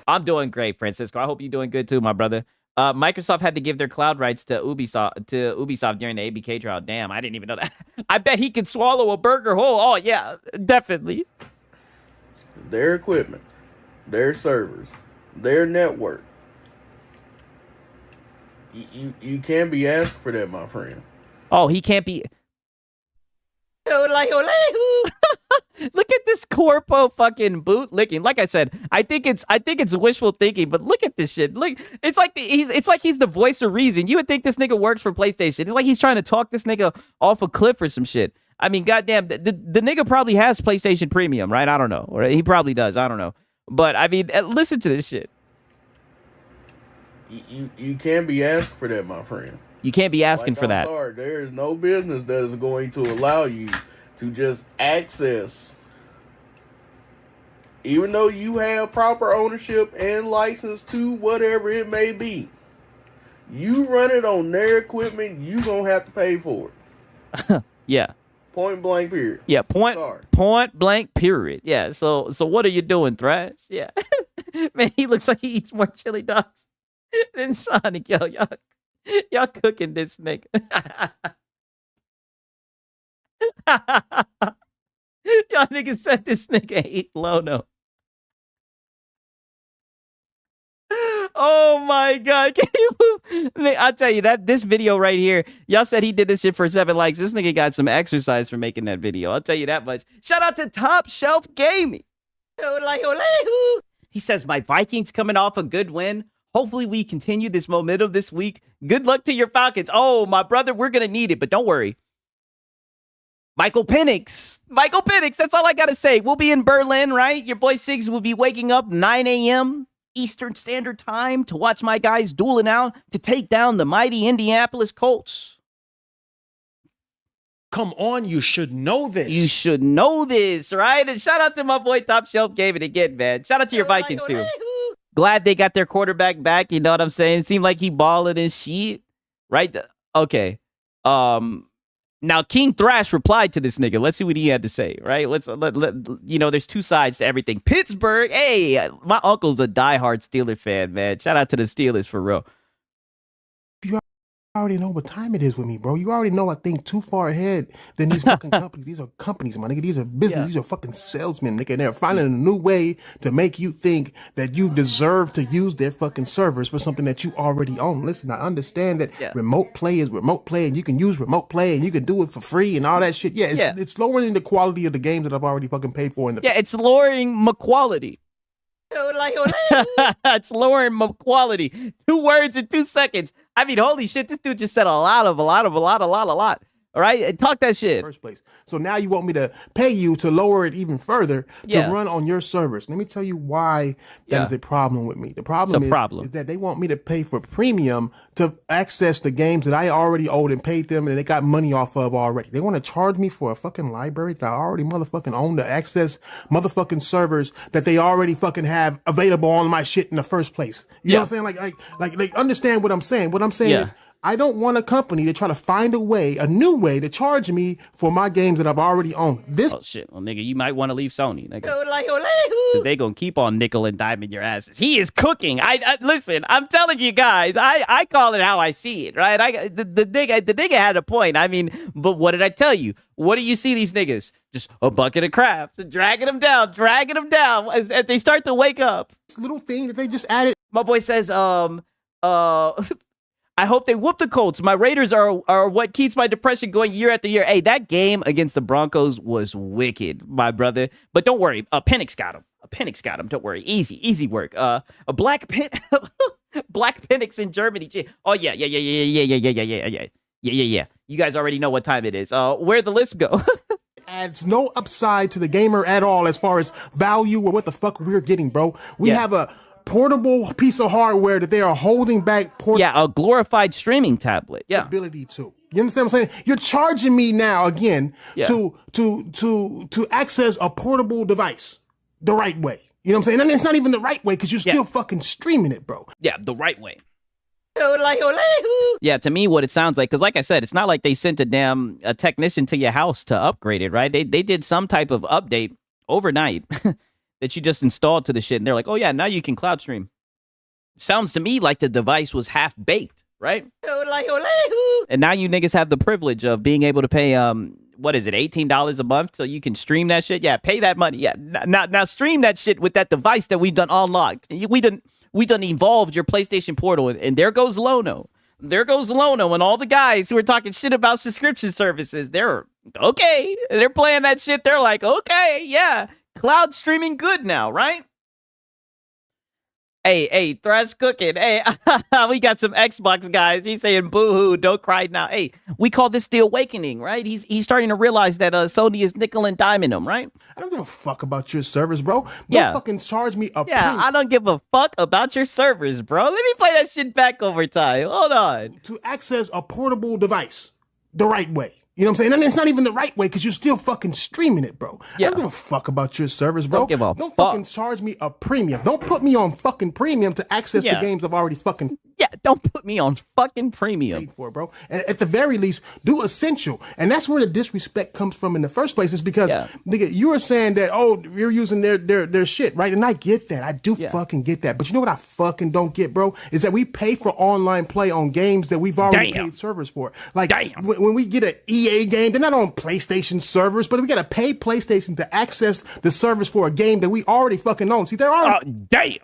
I'm doing great, Francisco. I hope you're doing good too, my brother. Microsoft had to give their cloud rights to Ubisoft during the ABK trial. Damn, I didn't even know that. I bet he could swallow a burger whole. Oh yeah, definitely. Their equipment, their servers, their network. You can't be asked for that, my friend. Oh, he can't be. Look at this corpo fucking boot licking. Like I said, I think it's wishful thinking, but look at this shit. Look, it's like he's the voice of reason. You would think this nigga works for PlayStation. It's like he's trying to talk this nigga off a cliff or some shit. I mean, goddamn, the nigga probably has PlayStation Premium, right? I don't know. Or he probably does. I don't know. But I mean, listen to this shit. You can't be asked for that, my friend. You can't be asking for that. Sorry, there is no business that is going to allow you to just access, even though you have proper ownership and license to whatever it may be. You run it on their equipment, you gonna have to pay for it. Yeah. Point blank period. Yeah, point blank period. Yeah. So what are you doing, Thrash? Yeah. Man, he looks like he eats more chili dogs than Sonic. Yo, y'all cooking this nigga. Y'all niggas said this nigga ate Lono. Oh my God. Can you move? I'll tell you that this video right here, y'all said he did this shit for 7 likes. This nigga got some exercise for making that video. I'll tell you that much. Shout out to Top Shelf Gaming. He says, my Vikings coming off a good win. Hopefully we continue this momentum this week. Good luck to your Falcons. Oh, my brother, we're going to need it, but don't worry. Michael Penix, that's all I got to say. We'll be in Berlin, right? Your boy Siggs will be waking up 9 a.m. Eastern Standard Time to watch my guys dueling out to take down the mighty Indianapolis Colts. Come on, you should know this. You should know this, right? And shout out to my boy Top Shelf Gaming again, man. Shout out to your Vikings, too. Glad they got their quarterback back. You know what I'm saying? It seemed like he balling and shit. Right? Okay. Now, King Thrash replied to this nigga. Let's see what he had to say, right? You know, there's two sides to everything. Pittsburgh, hey, my uncle's a diehard Steeler fan, man. Shout out to the Steelers for real. You already know what time it is with me, bro. You already know I think too far ahead than these fucking companies. These are companies, my nigga. These are business. Yeah. These are fucking salesmen, nigga. And they're finding a new way to make you think that you deserve to use their fucking servers for something that you already own. Listen, I understand that remote play is remote play, and you can use remote play, and you can do it for free and all that shit. Yeah, it's lowering the quality of the games that I've already fucking paid for. It's lowering my quality. It's lowering my quality. 2 words in 2 seconds. I mean, holy shit, this dude just said a lot. All right, talk that shit. First place. So now you want me to pay you to lower it even further to run on your servers. Let me tell you why that is a problem with me. The problem is that they want me to pay for premium to access the games that I already owed and paid them and they got money off of already. They want to charge me for a fucking library that I already motherfucking own to access motherfucking servers that they already fucking have available on my shit in the first place. You know what I'm saying? Like understand what I'm saying. What I'm saying is I don't want a company to try to find a new way to charge me for my games that I've already owned. Oh shit, well nigga, you might want to leave Sony, nigga. Cause they gonna keep on nickel and diming your asses. He is cooking. I listen. I'm telling you guys. I call it how I see it. Right. The nigga had a point. I mean, but what did I tell you? What do you see these niggas? Just a bucket of crabs, dragging them down as they start to wake up. This little thing that they just added. My boy says, I hope they whoop the Colts. My Raiders are what keeps my depression going year after year. Hey, that game against the Broncos was wicked, my brother. But don't worry, Penix got him. Don't worry, easy work. A black Penix in Germany. Oh yeah. You guys already know what time it is. Where'd the list go? Adds no upside to the gamer at all as far as value or what the fuck we're getting, bro. We have a portable piece of hardware that they are holding back. A glorified streaming tablet. Yeah, ability to. You understand what I'm saying? You're charging me now again to access a portable device the right way. You know what I'm saying? And it's not even the right way because you're still fucking streaming it, bro. Yeah, the right way. Yeah, to me, what it sounds like, because like I said, it's not like they sent a technician to your house to upgrade it, right? They did some type of update overnight that you just installed to the shit, and they're like, oh yeah, now you can cloud stream. Sounds to me like the device was half baked, right? And now you niggas have the privilege of being able to pay what is it, $18 a month so you can stream that shit? Yeah, pay that money. Yeah, now stream that shit with that device that we've done unlocked. We done evolved your PlayStation Portal, and there goes Lono. There goes Lono and all the guys who are talking shit about subscription services. They're okay. They're playing that shit. They're like, okay, yeah. Cloud streaming good now, right? Hey, Thrash cooking. Hey, we got some Xbox guys. He's saying, boo-hoo, don't cry now. Hey, we call this the awakening, right? He's starting to realize that Sony is nickel and diming him, right? I don't give a fuck about your servers, bro. Don't fucking charge me a penny. I don't give a fuck about your servers, bro. Let me play that shit back over time. Hold on. To access a portable device the right way. You know what I'm saying? And it's not even the right way because you're still fucking streaming it, bro. I don't give a fuck about your servers, bro. Don't fucking charge me a premium. Don't put me on fucking premium to access the games I've already fucking... Yeah, don't put me on fucking premium. ...paid for, bro. And at the very least, do essential. And that's where the disrespect comes from in the first place is because, nigga, you were saying that, oh, you're using their shit, right? And I get that. I do fucking get that. But you know what I fucking don't get, bro? Is that we pay for online play on games that we've already paid servers for. Like, when we get an EA game, they're not on PlayStation servers, but we got to pay PlayStation to access the servers for a game that we already fucking own. See, there are... damn.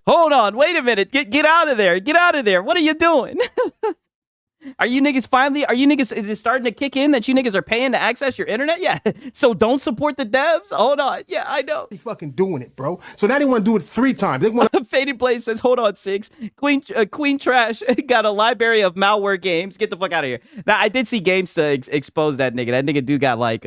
Hold on, wait a minute. Get out of there. Get out of there. What are you doing? Are you niggas, is it starting to kick in that you niggas are paying to access your internet? Yeah. So don't support the devs? Hold on. Yeah, I know. They fucking doing it, bro. So now they want to do it 3 times. They want Faded Blaze says, hold on, Six. Queen Trash got a library of malware games. Get the fuck out of here. Now, I did see games to expose that nigga. That nigga do got like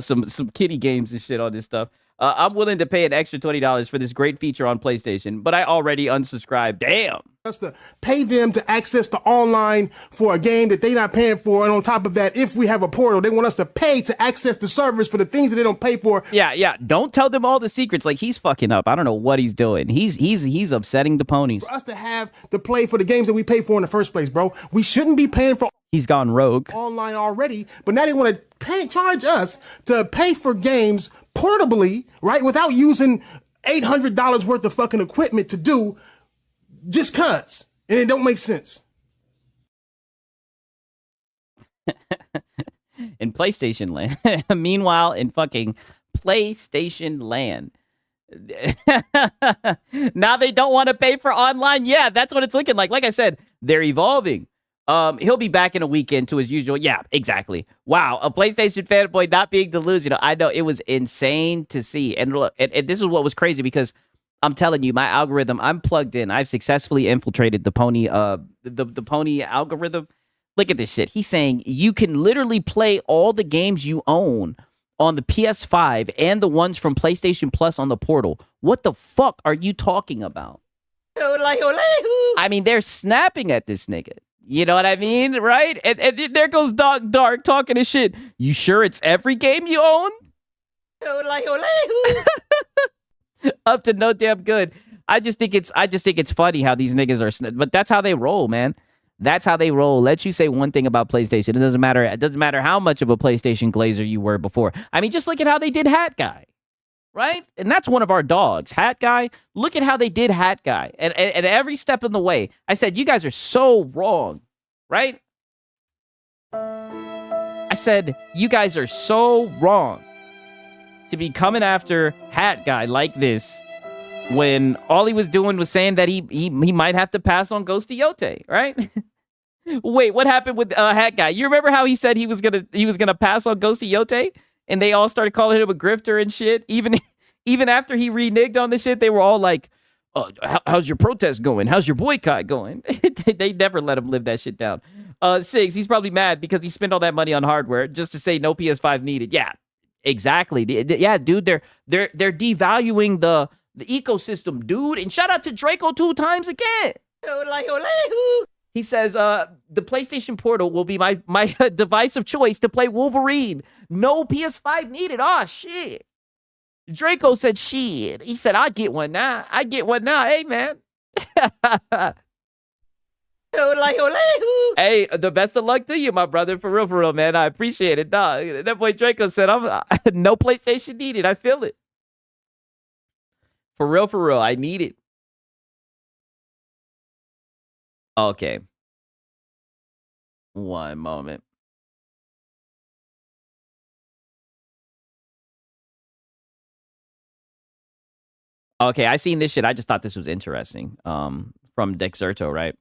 some kiddie games and shit on this stuff. I'm willing to pay an extra $20 for this great feature on PlayStation, but I already unsubscribed. Damn. Us to pay them to access the online for a game that they're not paying for. And on top of that, if we have a portal, they want us to pay to access the servers for the things that they don't pay for. Yeah. Don't tell them all the secrets. Like, he's fucking up. I don't know what he's doing. He's upsetting the ponies. For us to have to play for the games that we pay for in the first place, bro. We shouldn't be paying for... He's gone rogue. ...online already, but now they want to charge us to pay for games portably, right, without using $800 worth of fucking equipment to do just cuz. And it don't make sense. In PlayStation land. Meanwhile, in fucking PlayStation land. Now they don't want to pay for online. Yeah, that's what it's looking like. Like I said, they're evolving. He'll be back in a weekend to his usual. Yeah, exactly. Wow, a PlayStation fanboy not being delusional. I know, it was insane to see. And look, and this is what was crazy because I'm telling you, my algorithm, I'm plugged in. I've successfully infiltrated the pony, the pony algorithm. Look at this shit. He's saying you can literally play all the games you own on the PS5 and the ones from PlayStation Plus on the portal. What the fuck are you talking about? I mean, they're snapping at this nigga. You know what I mean? Right? And there goes Dark talking his shit. You sure it's every game you own? Up to no damn good. I just think it's funny how these niggas are, but that's how they roll, man. That's how they roll. Let you say one thing about PlayStation. It doesn't matter how much of a PlayStation glazer you were before. I mean, just look at how they did Hat Guy, right? And that's one of our dogs, Hat Guy. Look at how they did Hat Guy. And every step in the way, I said, you guys are so wrong, right? I said, you guys are so wrong to be coming after Hat Guy like this when all he was doing was saying that he might have to pass on Ghost Yote, right? Wait, what happened with Hat Guy? You remember how he said he was gonna pass on Ghost Yote, and they all started calling him a grifter and shit. Even after he reneged on the shit, they were all like, "How's your protest going? How's your boycott going?" They never let him live that shit down. Six, he's probably mad because he spent all that money on hardware just to say no PS5 needed. Yeah, exactly. Yeah, dude, they're devaluing the ecosystem, dude. And shout out to Draco 2 times again. He says, the PlayStation Portal will be my device of choice to play Wolverine. No PS5 needed. Oh, shit. Draco said, shit. He said, I get one now. Hey, man. Hey, the best of luck to you, my brother. For real, man. I appreciate it, dog. That boy Draco said, no PlayStation needed. I feel it. For real, I need it. Okay. One moment. Okay, I seen this shit. I just thought this was interesting. From Dexerto, right?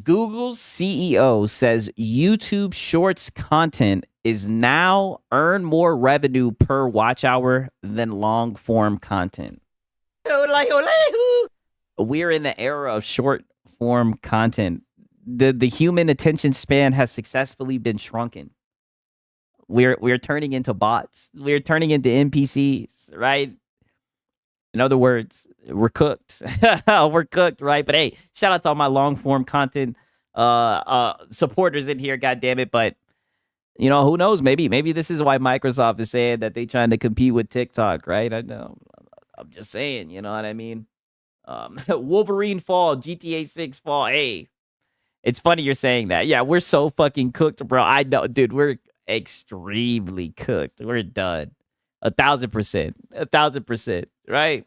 Google's CEO says YouTube Shorts content is now earn more revenue per watch hour than long form content. We're in the era of short form content. The human attention span has successfully been shrunken. We're turning into bots. We're turning into NPCs, right? In other words, we're cooked. We're cooked, right? But hey, shout out to all my long form content supporters in here, God damn it. But you know, who knows? Maybe this is why Microsoft is saying that they're trying to compete with TikTok, right? I know. I'm just saying, you know what I mean? Wolverine fall, GTA 6 fall. Hey, it's funny you're saying that. Yeah, we're so fucking cooked, bro. I know, dude, we're extremely cooked. We're done. 1,000%. 1,000%, right?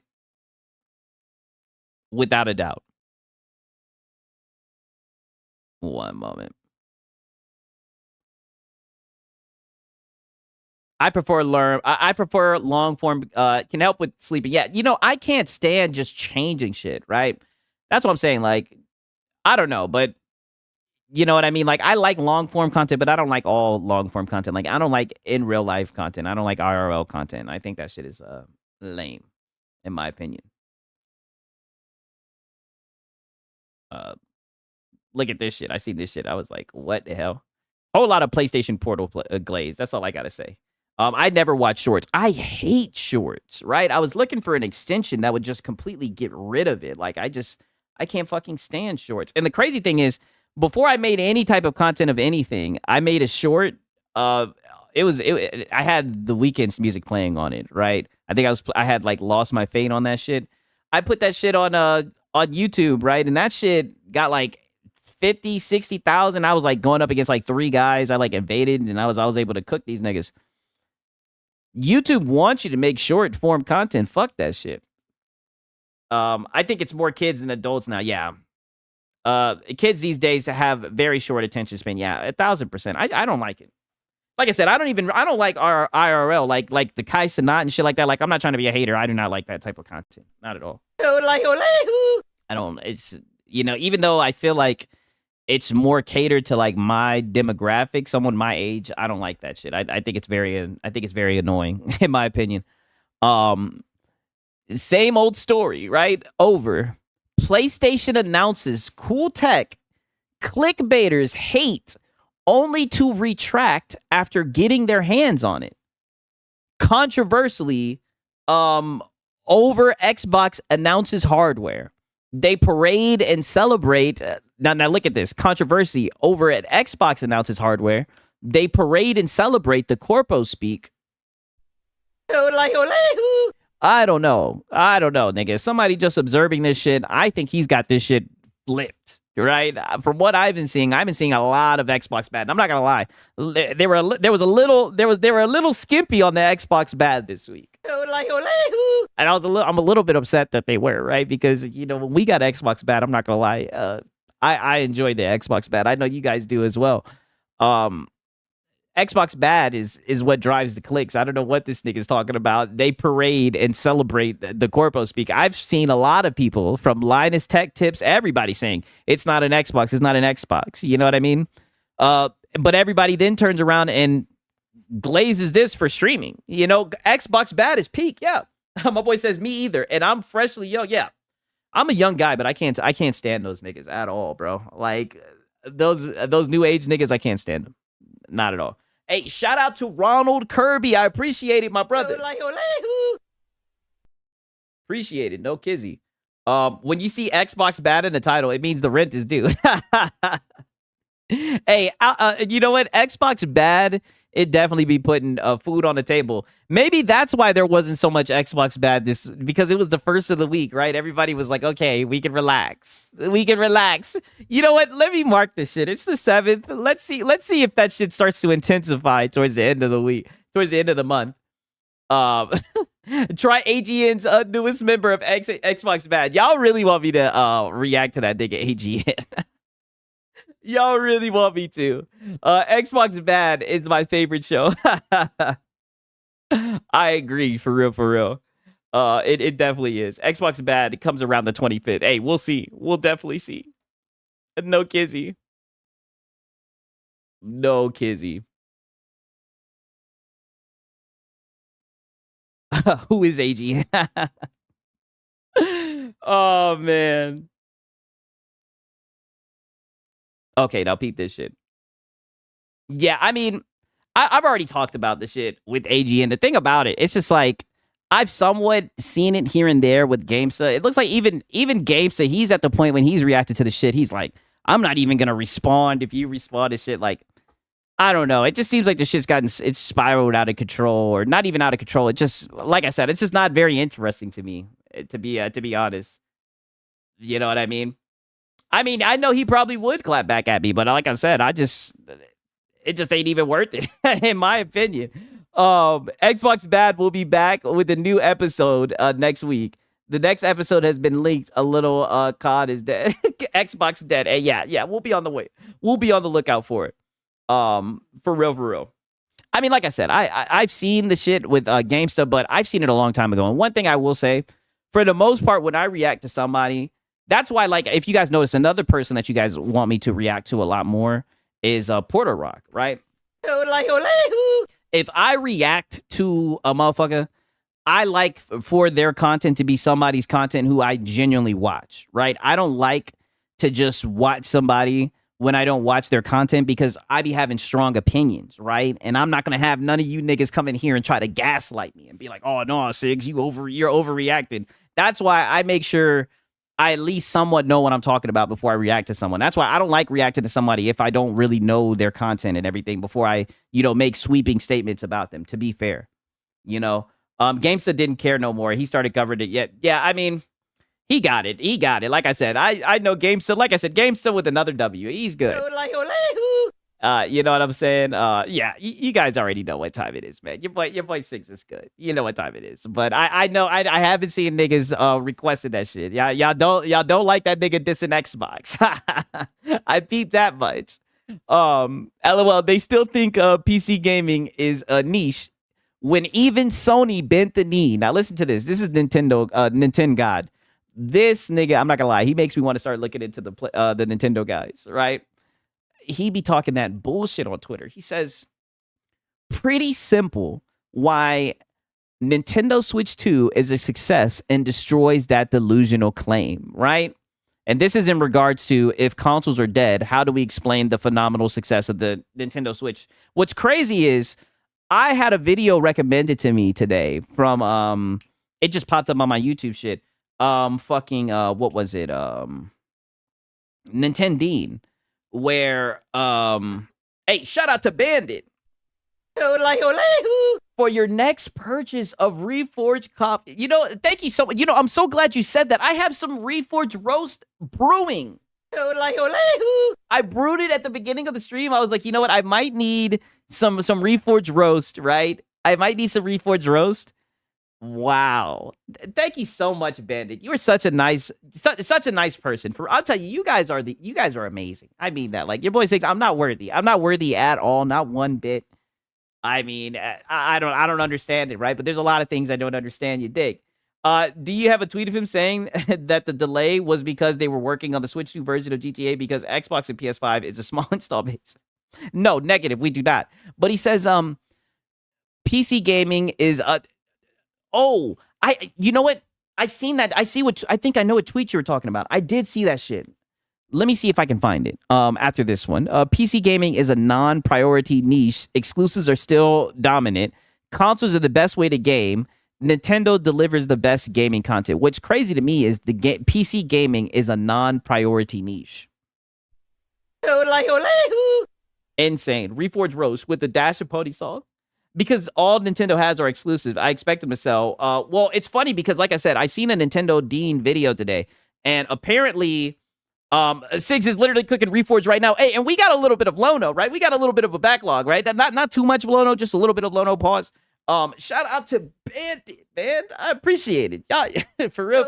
Without a doubt. One moment. I prefer long form, can help with sleeping. Yeah, you know, I can't stand just changing shit, right? That's what I'm saying. Like, I don't know, but you know what I mean? Like, I like long form content, but I don't like all long form content. Like, I don't like in real life content. I don't like IRL content. I think that shit is lame, in my opinion. Look at this shit. I see this shit. I was like, what the hell? Whole lot of PlayStation Portal glaze. That's all I gotta say. I never watch shorts. I hate shorts, right? I was looking for an extension that would just completely get rid of it. Like, I can't fucking stand shorts. And the crazy thing is, before I made any type of content of anything, I made a short. I had The Weeknd's music playing on it, right? I think I had like Lost My Fate on that shit. I put that shit on YouTube, right? And that shit got like 50, 60,000. I was like going up against like 3 guys. I like invaded and I was able to cook these niggas. YouTube wants you to make short form content. Fuck that shit. I think it's more kids than adults now. Yeah. Kids these days have very short attention span. Yeah, 1,000%. I don't like it. Like I said, I don't like our IRL, like the Kai Sanat and shit like that. Like, I'm not trying to be a hater. I do not like that type of content. Not at all. I don't, it's, you know, even though I feel like it's more catered to like my demographic, someone my age, I don't like that shit. I think it's very annoying in my opinion. Same old story, right? Over. PlayStation announces cool tech Clickbaiters hate only to retract after getting their hands on it. Controversially, over Xbox announces hardware. They parade and celebrate. Now look at this. Controversy over at Xbox announces hardware. They parade and celebrate the corpo speak. I don't know, nigga. Somebody just observing this shit. I think he's got this shit flipped, right? From what I've been seeing a lot of Xbox bad. And I'm not gonna lie, they were a little skimpy on the Xbox bad this week. And I'm a little bit upset that they were, right? Because when we got Xbox bad, I'm not gonna lie, I enjoyed the Xbox bad. I know you guys do as well. Xbox bad is what drives the clicks. I don't know what this nigga's talking about. They parade and celebrate the corpo speak. I've seen a lot of people from Linus Tech Tips, everybody saying it's not an Xbox. It's not an Xbox. You know what I mean? But everybody then turns around and glazes this for streaming. Xbox bad is peak. Yeah. My boy says me either. And I'm freshly young. Yeah. I'm a young guy, but I can't stand those niggas at all, bro. Like those new age niggas, I can't stand them. Not at all. Hey, shout out to Ronald Kirby. I appreciate it, my brother. Appreciate it. No kizzy. When you see Xbox bad in the title, it means the rent is due. Hey, you know what? Xbox bad, it definitely be putting food on the table. Maybe that's why there wasn't so much Xbox bad because it was the first of the week, right? Everybody was like, okay, we can relax. We can relax. You know what? Let me mark this shit. It's the 7th. Let's see if that shit starts to intensify towards the end of the week, towards the end of the month. Try AGN's newest member of Xbox bad. Y'all really want me to react to that nigga AGN. Y'all really want me to. Xbox bad is my favorite show. I agree, for real. It definitely is. Xbox bad, it comes around the 25th. Hey, we'll see. We'll definitely see. No kizzy. No kizzy. Who is AG? Oh, man. Okay, now peep this shit. Yeah, I mean, I've already talked about the shit with AG, and the thing about it, it's just like, I've somewhat seen it here and there with GameStop. It looks like even GameStop, he's at the point when he's reacted to the shit, he's like, I'm not even gonna respond if you respond to shit. Like, I don't know. It just seems like the shit's it's spiraled out of control, or not even out of control. It just, like I said, it's just not very interesting to me, to be honest. You know what I mean? I know he probably would clap back at me, but like I said, it just ain't even worth it, in my opinion. Xbox Bad will be back with a new episode next week. The next episode has been leaked. A little COD is dead. Xbox dead. And yeah, we'll be on the way. We'll be on the lookout for it. For real. I mean, like I said, I've seen the shit with GameStop, but I've seen it a long time ago. And one thing I will say, for the most part, when I react to somebody, that's why, like, if you guys notice, another person that you guys want me to react to a lot more is Porter Rock, right? If I react to a motherfucker, I like for their content to be somebody's content who I genuinely watch, right? I don't like to just watch somebody when I don't watch their content, because I be having strong opinions, right? And I'm not gonna have none of you niggas come in here and try to gaslight me and be like, oh no, Sigs, you're overreacting. That's why I make sure I at least somewhat know what I'm talking about before I react to someone. That's why I don't like reacting to somebody if I don't really know their content and everything before I, make sweeping statements about them, to be fair. GameStop didn't care no more. He started covering it yet. Yeah, I mean, he got it. Like I said, I know GameStop. Like I said, GameStop with another W. He's good. You know what I'm saying? Yeah, you guys already know what time it is, man. Your boy Six is good. You know what time it is. But I know I haven't seen niggas requesting that shit. Y'all don't like that nigga dissing Xbox. I peeped that much. LOL, they still think PC gaming is a niche when even Sony bent the knee. Now listen to this. This is Nintendo God. This nigga, I'm not gonna lie, he makes me want to start looking into the Nintendo guys, right? He be talking that bullshit on Twitter. He says, pretty simple why Nintendo Switch 2 is a success and destroys that delusional claim, right? And this is in regards to if consoles are dead, how do we explain the phenomenal success of the Nintendo Switch? What's crazy is I had a video recommended to me today from it just popped up on my YouTube shit. What was it? Nintendine, where hey, shout out to Bandit. For your next purchase of Reforged coffee. You know, thank you so much. You know, I'm so glad you said that. I have some Reforged roast brewing. I brewed it at the beginning of the stream. I was like, you know what? I might need some Reforged roast, right? I might need some Reforged roast. Wow. Thank you so much, Bandit. You are such a nice person. I'll tell you, you guys are amazing. I mean that. Like your boy says, I'm not worthy. I'm not worthy at all, not one bit. I mean, I don't understand it, right? But there's a lot of things I don't understand. You dig? Do you have a tweet of him saying that the delay was because they were working on the Switch 2 version of GTA because Xbox and PS5 is a small install base? No, negative. We do not. But he says, PC gaming is you know what? I seen that. I think I know what tweet you were talking about. I did see that shit. Let me see if I can find it after this one. PC gaming is a non-priority niche. Exclusives are still dominant. Consoles are the best way to game. Nintendo delivers the best gaming content. What's crazy to me is PC gaming is a non-priority niche. Insane. Reforged roast with the dash of pony salt. Because all Nintendo has are exclusive. I expect them to sell. Well, it's funny because, like I said, I seen a Nintendo Dean video today, and apparently Sigs is literally cooking Reforged right now. Hey, and we got a little bit of Lono, right? We got a little bit of a backlog, right? Not too much Lono, just a little bit of Lono. Pause. Shout out to Bandit, man. I appreciate it. Yeah, for real.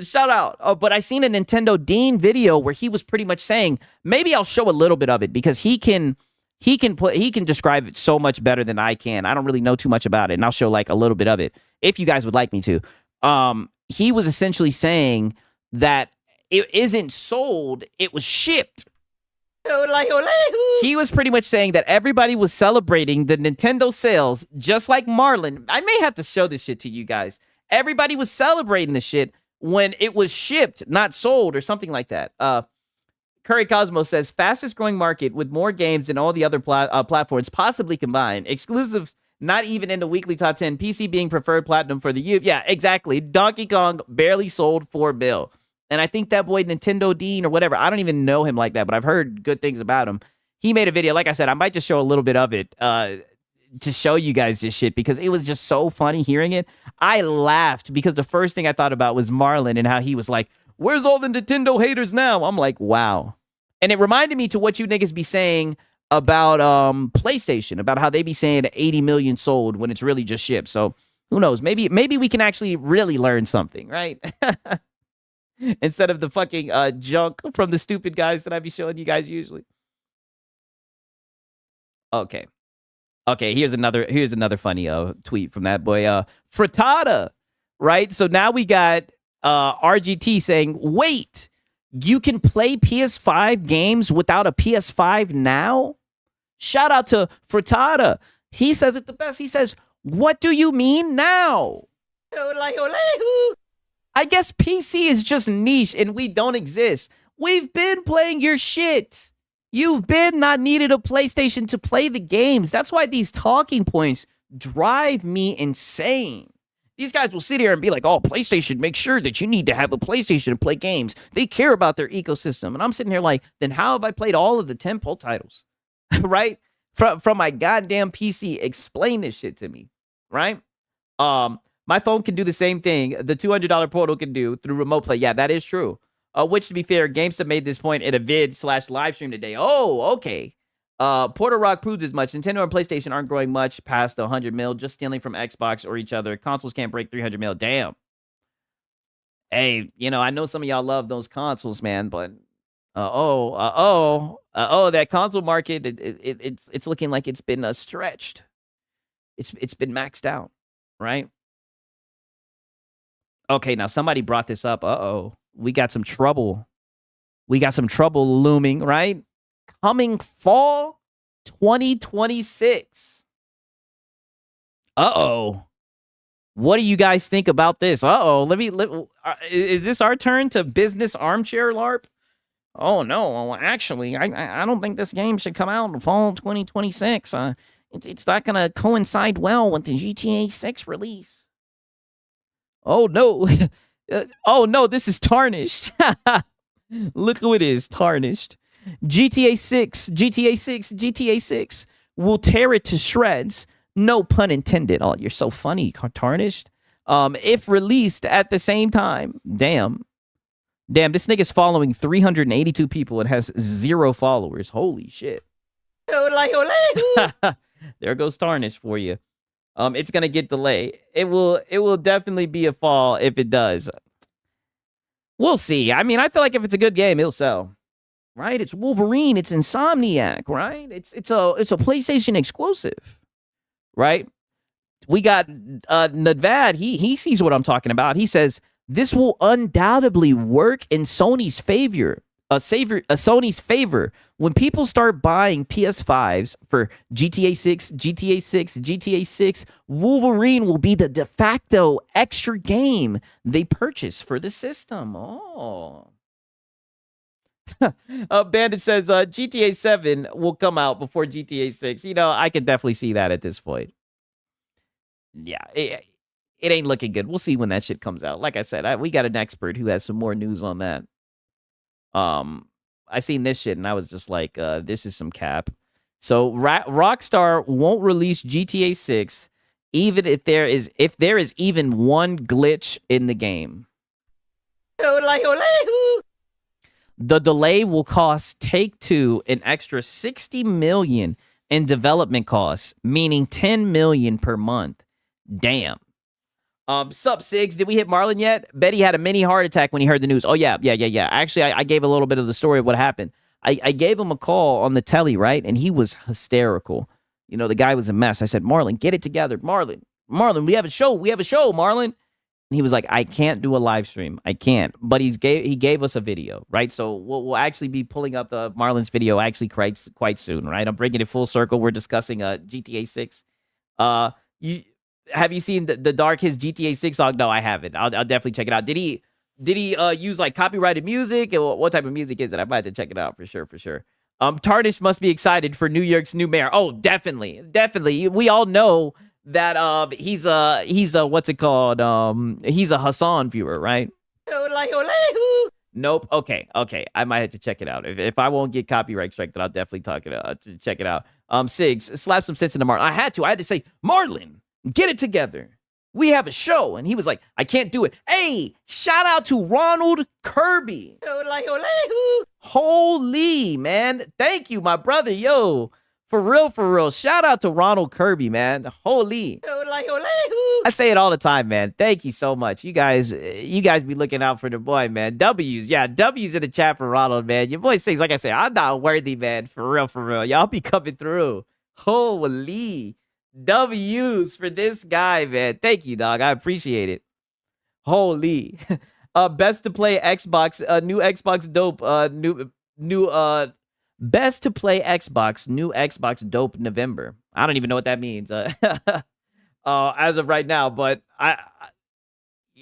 Shout out. But I seen a Nintendo Dean video where he was pretty much saying, maybe I'll show a little bit of it because he can describe it so much better than I can. I don't really know too much about it, and I'll show like a little bit of it if you guys would like me to. He was essentially saying that it isn't sold, it was shipped. He was pretty much saying that everybody was celebrating the Nintendo sales, just like Marlon. I may have to show this shit to you guys. Everybody was celebrating the shit when it was shipped, not sold, or something like that. Curry Cosmos says, fastest growing market with more games than all the other platforms possibly combined. Exclusives not even in the weekly top 10. PC being preferred platinum for the youth. Yeah, exactly. Donkey Kong barely sold $4 billion. And I think that boy Nintendo Dean or whatever, I don't even know him like that, but I've heard good things about him. He made a video. Like I said, I might just show a little bit of it to show you guys this shit because it was just so funny hearing it. I laughed because the first thing I thought about was Marlon and how he was like, where's all the Nintendo haters now? I'm like, wow. And it reminded me to what you niggas be saying about PlayStation, about how they be saying 80 million sold when it's really just shipped. So who knows? Maybe we can actually really learn something, right? Instead of the fucking junk from the stupid guys that I be showing you guys usually. Okay. Here's another funny tweet from that boy Frittata, right? So now we got RGT saying, wait, you can play PS5 games without a PS5 now? Shout out to Frittata. He says it the best. He says, what do you mean now? I guess PC is just niche and we don't exist. We've been playing your shit. You've been not needed a PlayStation to play the games. That's why these talking points drive me insane. These guys will sit here and be like, oh, PlayStation, make sure that you need to have a PlayStation to play games. They care about their ecosystem. And I'm sitting here like, then how have I played all of the tentpole titles? Right? From my goddamn PC. Explain this shit to me. Right? My phone can do the same thing the $200 Portal can do through remote play. Yeah, that is true. Which, to be fair, GameStop made this point in a vid/live stream today. Oh, okay. Portal Rock proves as much. Nintendo and PlayStation aren't growing much past 100 mil, just stealing from Xbox or each other. Consoles can't break 300 mil. Damn. Hey, you know, I know some of y'all love those consoles, man, but that console market, it's looking like it's been stretched. It's been maxed out, right? Okay, now somebody brought this up. We got some trouble. We got some trouble looming, right? Coming fall 2026. What do you guys think about this? Uh-oh, is this our turn to business armchair LARP? Oh, no. Well, actually, I don't think this game should come out in fall 2026. It's not going to coincide well with the GTA 6 release. Oh, no. Oh, no, this is tarnished. Look who it is, tarnished. GTA 6 will tear it to shreds. No pun intended. Oh, you're so funny, tarnished. If released at the same time. Damn, this nigga's following 382 people and has 0 followers. Holy shit. There goes tarnished for you. It's gonna get delayed. It will definitely be a fall if it does. We'll see. I mean, I feel like if it's a good game, it'll sell. Right? It's Wolverine. It's Insomniac. Right? It's a PlayStation exclusive. Right? We got Nadvad. He sees what I'm talking about. He says this will undoubtedly work in Sony's favor. Sony's favor when people start buying PS5s for GTA 6, Wolverine will be the de facto extra game they purchase for the system. Oh. Bandit says GTA 7 will come out before GTA 6. You know, I can definitely see that at this point. Yeah, it ain't looking good. We'll see when that shit comes out. Like I said, we got an expert who has some more news on that. I seen this shit and I was just like, this is some cap. So Rockstar won't release GTA 6 even if there is even one glitch in the game. The delay will cost Take-Two an extra $60 million in development costs, meaning $10 million per month. Damn. Sup, Sigs? Did we hit Marlon yet? Bet he had a mini heart attack when he heard the news. Oh, yeah. Actually, I gave a little bit of the story of what happened. I gave him a call on the telly, right? And he was hysterical. You know, the guy was a mess. I said, Marlon, get it together. Marlon, we have a show, Marlon. And he was like, I can't do a live stream. I can't. But he gave us a video, right? So we'll actually be pulling up the Marlon's video actually quite soon, right? I'm bringing it full circle. We're discussing GTA 6. Have you seen the Dark His GTA 6 song? No, I haven't. I'll definitely check it out. Did he use like copyrighted music? What type of music is it? I might have to check it out for sure. Tarnish must be excited for New York's new mayor. Oh, definitely. We all know that he's a what's it called? He's a Hassan viewer, right? Nope. Okay. I might have to check it out. If I won't get copyright strike, then I'll definitely check it out. Sigs, slap some sense into Marlon. I had to say, Marlon, get it together. We have a show. And he was like, I can't do it. Hey, shout out to Ronald Kirby. Holy, man. Thank you, my brother. Yo, for real. Shout out to Ronald Kirby, man. Holy. I say it all the time, man. Thank you so much. You guys be looking out for the boy, man. W's. Yeah, W's in the chat for Ronald, man. Your boy says, like I say, I'm not worthy, man. For real. Y'all be coming through. Holy. W's for this guy, man. Thank you, dog. I appreciate it. Holy. Best to play Xbox, new Xbox dope, best to play Xbox, new Xbox dope November. I don't even know what that means as of right now, but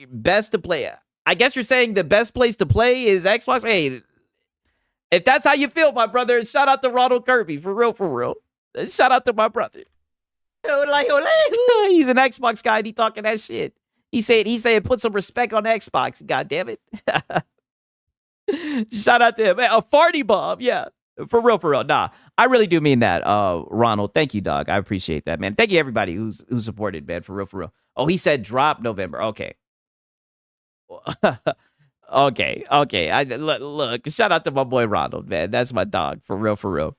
best to play. I guess you're saying the best place to play is Xbox. Hey, if that's how you feel, my brother, shout out to Ronald Kirby. For real. Shout out to my brother. He's an Xbox guy and he talking that shit. He said put some respect on Xbox. God damn it. Shout out to him. A farty bomb. Yeah. For real. Nah, I really do mean that, Ronald. Thank you, dog. I appreciate that, man. Thank you, everybody who supported, man. For real. Oh, he said drop November. Okay. Okay. Look, shout out to my boy Ronald, man. That's my dog. For real.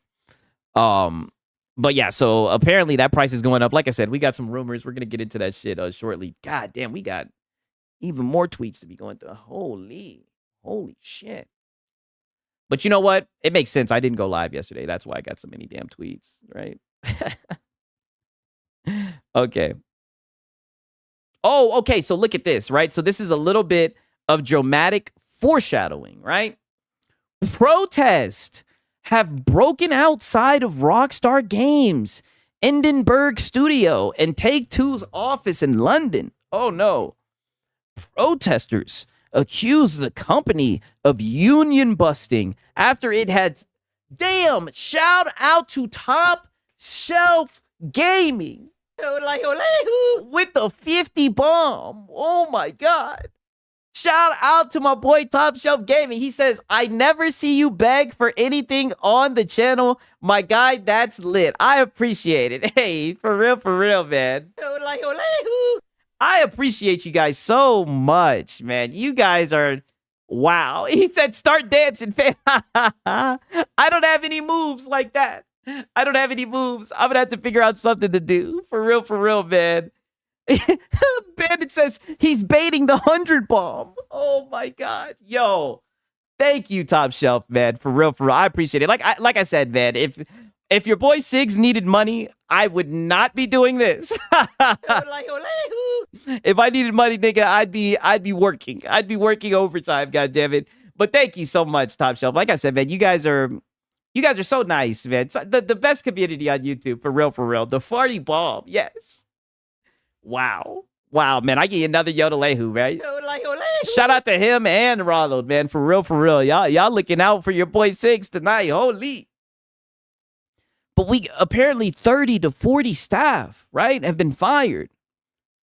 But yeah, so apparently that price is going up. Like I said, we got some rumors. We're going to get into that shit shortly. God damn, we got even more tweets to be going through. Holy shit. But you know what? It makes sense. I didn't go live yesterday. That's why I got so many damn tweets, right? Okay. Oh, okay. So look at this, right? So this is a little bit of dramatic foreshadowing, right? Protest have broken outside of Rockstar Games, Edinburgh studio, and Take-Two's office in London Oh no. Protesters accused the company of union busting after it had. Damn, shout out to Top Shelf Gaming with the 50 bomb. Oh my God. Shout out to my boy Top Shelf Gaming. He says, I never see you beg for anything on the channel. My guy, that's lit. I appreciate it. Hey, for real, man. I appreciate you guys so much, man. You guys are, wow. He said, start dancing, fam. I don't have any moves like that. I don't have any moves. I'm going to have to figure out something to do. For real, man. Bandit says he's baiting the 100 bomb. Oh my God. Yo, thank you, Top Shelf, man. For real. I appreciate it. Like I said, man, if your boy Siggs needed money, I would not be doing this. If I needed money, nigga, I'd be working. I'd be working overtime, God damn it. But thank you so much, Top Shelf. Like I said, man, you guys are so nice, man. It's the best community on YouTube, for real. The Farty Bomb, yes. Wow, man. I get you another Yodelehu, right? Shout out to him and Ronald, man. For real. Y'all looking out for your boy Siggs tonight. Holy. But we apparently 30 to 40 staff, right, have been fired.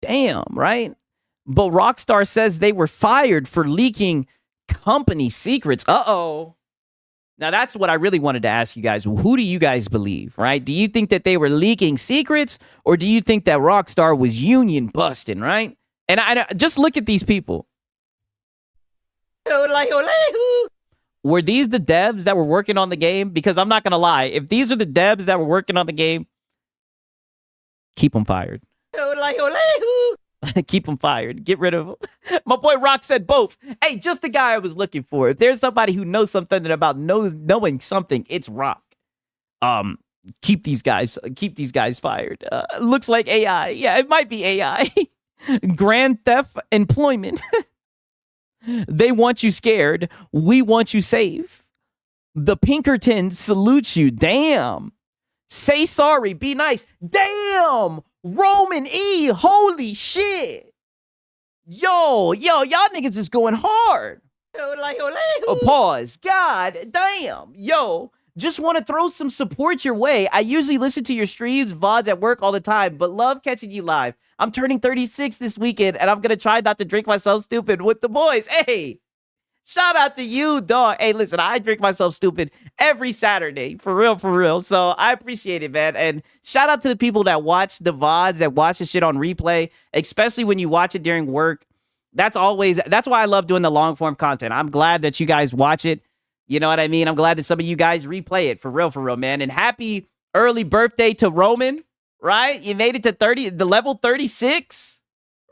Damn, right? But Rockstar says they were fired for leaking company secrets. Uh-oh. Now, that's what I really wanted to ask you guys. Who do you guys believe, right? Do you think that they were leaking secrets, or do you think that Rockstar was union busting, right? And I just look at these people. Were these the devs that were working on the game? Because I'm not going to lie. If these are the devs that were working on the game, keep them fired. Keep them fired. Get rid of them. My boy Rock said both. Hey, just the guy I was looking for. If there's somebody who knows something about knowing something, it's Rock. Keep these guys fired. Looks like AI. Yeah, it might be AI. Grand theft employment. They want you scared. We want you safe. The Pinkertons salute you. Damn. Say sorry. Be nice. Damn. Roman E. Holy shit. Yo, y'all niggas is going hard. Pause. God damn. Yo, just want to throw some support your way. I usually listen to your streams, VODs at work all the time, but love catching you live. I'm turning 36 this weekend, and I'm going to try not to drink myself stupid with the boys. Hey, shout out to you, dog. Hey, listen, I drink myself stupid every Saturday. For real. So I appreciate it, man. And shout out to the people that watch the VODs, that watch the shit on replay, especially when you watch it during work. That's why I love doing the long form content. I'm glad that you guys watch it. You know what I mean? I'm glad that some of you guys replay it. For real, man. And happy early birthday to Roman, right? You made it to the level 36,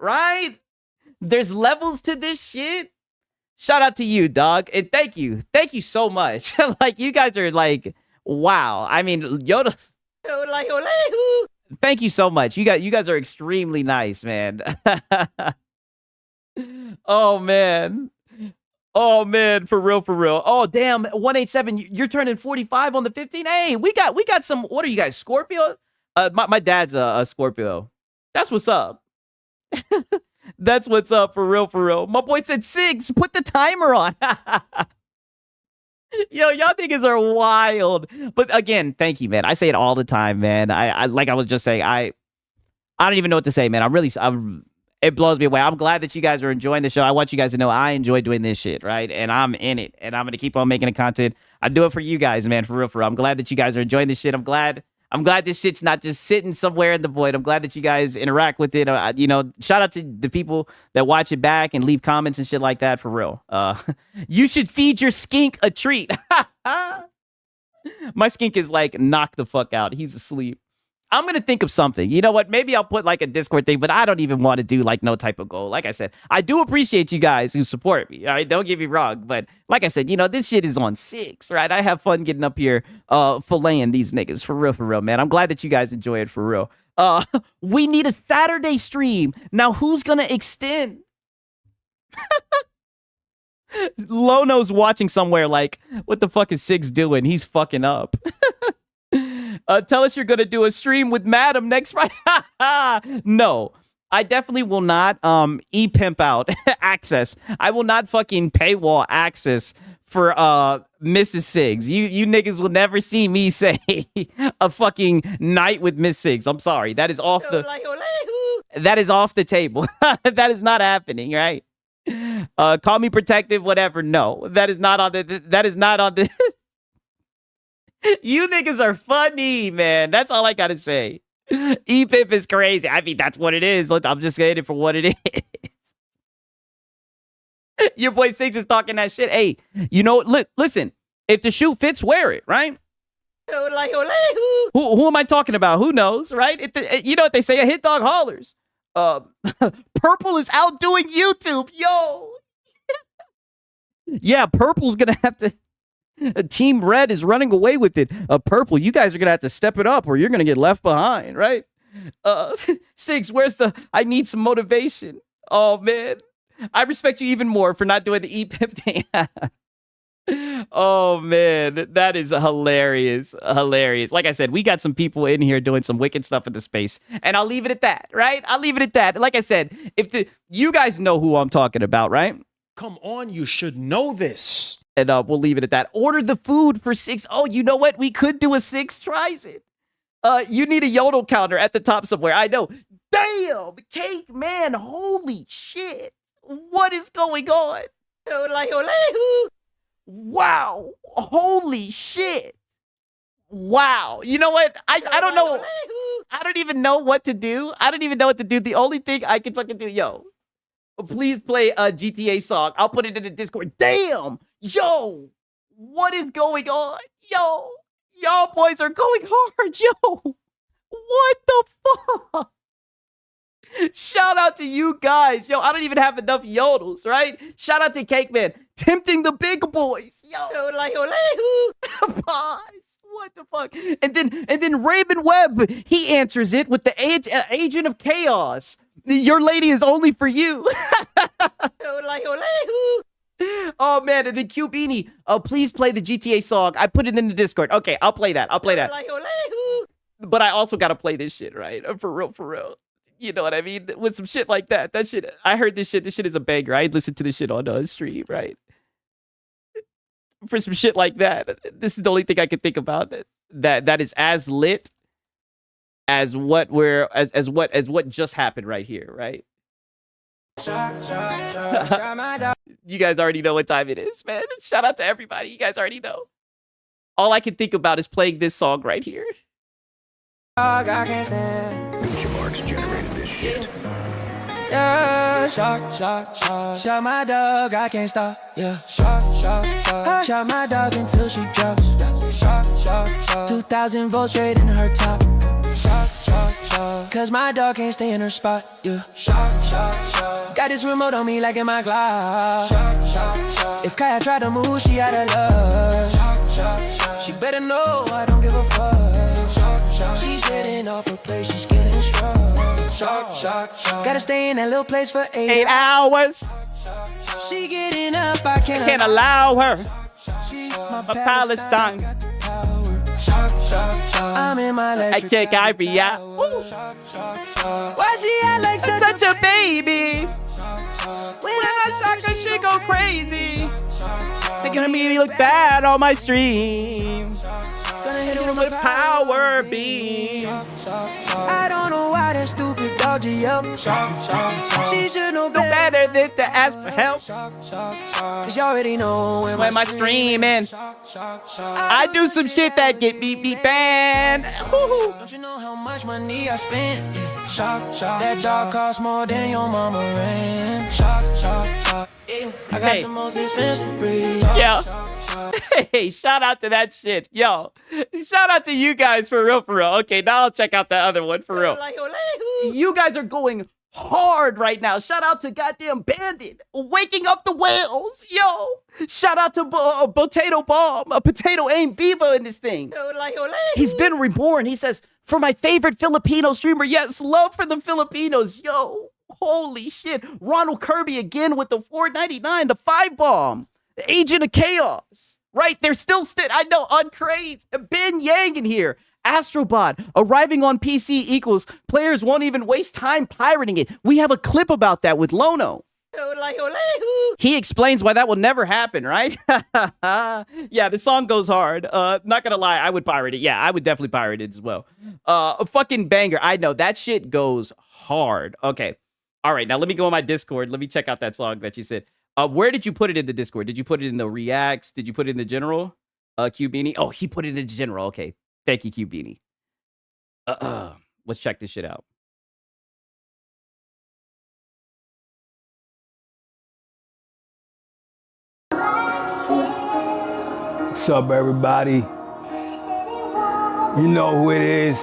right? There's levels to this shit. Shout out to you, dog. And thank you so much. Like, you guys are like, wow. I mean, Yoda. Thank you so much. You guys are extremely nice, man. Oh man, for real. Oh damn, 187. You're turning 45 on the 15. Hey, we got some. What are you guys, Scorpio? My dad's a Scorpio. That's what's up. That's what's up, for real. My boy said, Siggs, put the timer on. Yo, y'all niggas are wild. But again, thank you, man. I say it all the time, man. I like I was just saying, I don't even know what to say, man. It blows me away. I'm glad that you guys are enjoying the show. I want you guys to know I enjoy doing this shit, right? And I'm in it. And I'm going to keep on making the content. I do it for you guys, man, for real. I'm glad that you guys are enjoying this shit. I'm glad this shit's not just sitting somewhere in the void. I'm glad that you guys interact with it. Shout out to the people that watch it back and leave comments and shit like that, for real. You should feed your skink a treat. My skink is like, knock the fuck out. He's asleep. I'm going to think of something. You know what? Maybe I'll put like a Discord thing, but I don't even want to do like no type of goal. Like I said, I do appreciate you guys who support me. All right? Don't get me wrong. But like I said, this shit is on 6, right? I have fun getting up here filleting these niggas. For real, man. I'm glad that you guys enjoy it, for real. We need a Saturday stream. Now, who's going to extend? Lono's watching somewhere like, what the fuck is Siggs doing? He's fucking up. Tell us you're going to do a stream with Madam next Friday. No, I definitely will not e-pimp out access. I will not fucking paywall access for Mrs. Siggs. You niggas will never see me say a fucking night with Miss Siggs. I'm sorry. That is off the table. That is not happening, right? Call me protective, whatever. No, that is not on the You niggas are funny, man. That's all I gotta say. E-pimp is crazy. I mean, that's what it is. Look, I'm just saying it for what it is. Your boy Six is talking that shit. Hey, you know, listen. If the shoe fits, wear it, right? Who am I talking about? Who knows, right? You know what they say? A hit dog hollers. Purple is outdoing YouTube, yo. Yeah, Purple's gonna have to. Team Red is running away with it. Purple, you guys are gonna have to step it up, or you're gonna get left behind, right? Six, where's the? I need some motivation. Oh man, I respect you even more for not doing the e-pimp thing. Oh man, that is hilarious. Hilarious. Like I said, we got some people in here doing some wicked stuff in the space, and I'll leave it at that, right? I'll leave it at that. Like I said, you guys know who I'm talking about, right? Come on, you should know this. And we'll leave it at that. Order the food for Six. Oh, you know what? We could do a Six tries it. You need a yodel counter at the top somewhere. I know. Damn, Cake Man, holy shit. What is going on? Wow. Holy shit. Wow. You know what? I don't know. I don't even know what to do. I don't even know what to do. The only thing I can fucking do, yo, please play a GTA song. I'll put it in the Discord. Damn. Yo, what is going on? Yo, y'all boys are going hard. Yo, what the fuck? Shout out to you guys. Yo, I don't even have enough yodels, right? Shout out to Cake Man, tempting the big boys. Yo, pause. What the fuck? And then Raymond Webb, he answers it with the agent of chaos. Your lady is only for you. Oh man, and then Q Beanie, please play the GTA song. I put it in the Discord. Okay, I'll play that. But I also gotta play this shit, right? For real. You know what I mean? With some shit like that. That shit, I heard this shit. This shit is a banger. I listened to this shit on the stream, right? For some shit like that. This is the only thing I can think about that is as lit as what what just happened right here, right? You guys already know what time it is, man. Shout out to everybody. You guys already know. All I can think about is playing this song right here. Gucci Marks generated this shit. Yeah, shot my dog, I can't stop. Yeah, shot my dog until she drops. 2,000 volts straight in her top. Cause my dog can't stay in her spot. Yeah, got this remote on me like in my Glock. If Kaya try to move, she out of love. She better know I don't give a fuck. She's getting off her place, she's getting strong. Gotta stay in that little place for 8 hours. She getting up, I can't allow her. She's my Palestine. I'm in my I take Ivory out. Why she act like such a baby? When I shock her, she go crazy. Making me look bad on my stream. Gonna hit him with power beam. I don't know why that stupid dodgy up. She should know better than to ask for help. Cause you already know when my streaming. I do some shit that get me banned. Don't you know how much money I spent? That dog costs more than your mama rent. I got the most expensive breed. Yeah. Hey, shout out to that shit. Yo, shout out to you guys for real. Okay, now I'll check out the other one for real. You guys are going hard right now. Shout out to goddamn Bandit, waking up the whales. Yo, shout out to Potato Bomb, a potato aim Viva in this thing. He's been reborn. He says, for my favorite Filipino streamer. Yes, love for the Filipinos. Yo, holy shit. Ronald Kirby again with the 499, the 5 bomb. The agent of chaos. Right, they're still I know, uncrazed. Ben Yang in here. Astrobot arriving on PC equals players won't even waste time pirating it. We have a clip about that with Lono. He explains why that will never happen, right? Yeah, the song goes hard. Not gonna lie, I would pirate it. Yeah, I would definitely pirate it as well. A fucking banger. I know that shit goes hard. Okay. All right, now let me go on my Discord. Let me check out that song that you said. Where did you put it in the Discord? Did you put it in the reacts? Did you put it in the general? Q Beanie. Oh, he put it in the general. Okay. Thank you, Q Beanie. Let's check this shit out. What's up, everybody? You know who it is.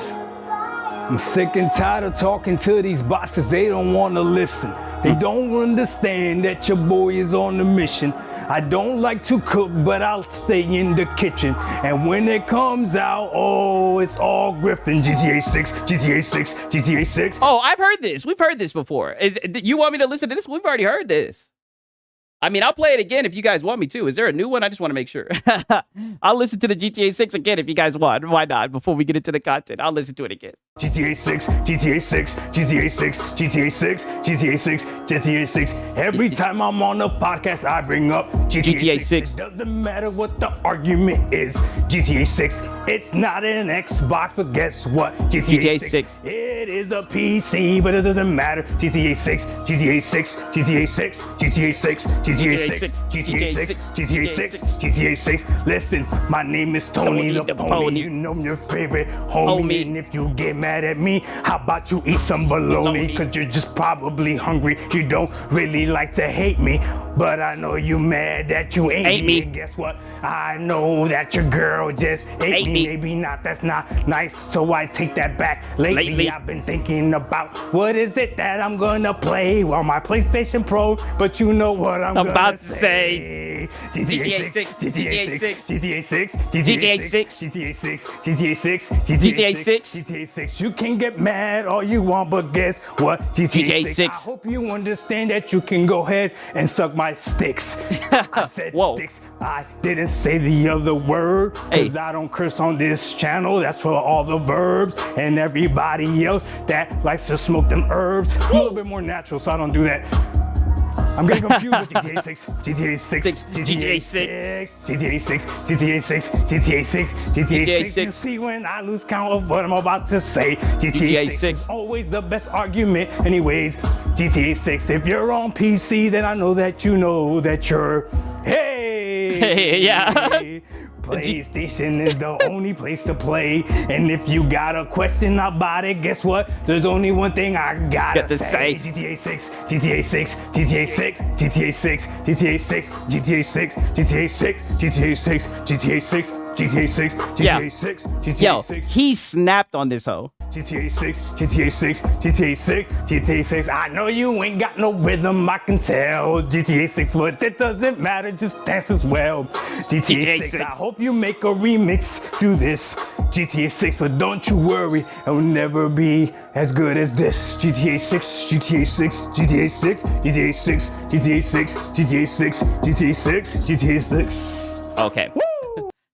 I'm sick and tired of talking to these bots because they don't want to listen. They don't understand that your boy is on the mission. I don't like to cook, but I'll stay in the kitchen. And when it comes out, oh, it's all grifting. GTA 6, GTA 6, GTA 6. Oh, I've heard this. We've heard this before. You want me to listen to this? We've already heard this. I mean, I'll play it again if you guys want me to. Is there a new one? I just want to make sure. I'll listen to the GTA 6 again if you guys want. Why not? Before we get into the content, I'll listen to it again. GTA 6, GTA 6, GTA 6, GTA 6, GTA 6, GTA 6. Every time I'm on a podcast, I bring up GTA 6. It doesn't matter what the argument is. GTA 6, it's not an Xbox, but guess what? GTA 6. It is a PC, but it doesn't matter. GTA 6, GTA 6, GTA 6, GTA 6, GTA 6, GTA 6, GTA 6, GTA 6. Listen, my name is Tony the Pony. You know your favorite homie. And if you get mad at me, how about you eat some bologna? Cause you're just probably hungry. You don't really like to hate me, but I know you mad that you ain't me. And guess what? I know that your girl just ate me. Maybe not, that's not nice, so I take that back. Lately I've been thinking about what is it that I'm gonna play on my PlayStation Pro, but you know what I'm about to say. GTA 6, GTA 6, GTA 6, GTA 6, GTA 6, GTA 6, GTA 6, GTA 6. You can get mad all you want, but guess what? GTA 6. I hope you understand that you can go ahead and suck my sticks. I said sticks. I didn't say the other word, cause I don't curse on this channel. That's for all the verbs and everybody else that likes to smoke them herbs. I'm a little bit more natural, so I don't do that. I'm getting confused with GTA 6, GTA 6, GTA 6, GTA 6, GTA 6, GTA 6, GTA 6. You see when I lose count of what I'm about to say. GTA 6 is always the best argument. Anyways, GTA 6. If you're on PC, then I know that you know that you're, hey, yeah. PlayStation is the only place to play. And if you got a question about it, guess what? There's only one thing I gotta say. GTA 6, GTA 6, GTA 6, GTA 6, GTA 6, GTA 6, GTA 6, GTA 6, GTA 6, GTA 6, GTA 6, GTA 6. He snapped on this hoe. GTA 6, GTA 6, GTA 6, GTA 6. I know you ain't got no rhythm, I can tell. GTA 6, but it doesn't matter, just dance as well. GTA 6, I hope you make a remix to this. GTA 6, but don't you worry, it'll never be as good as this. GTA 6, GTA 6, GTA 6, GTA 6, GTA 6, GTA 6, GTA 6, GTA 6. Okay.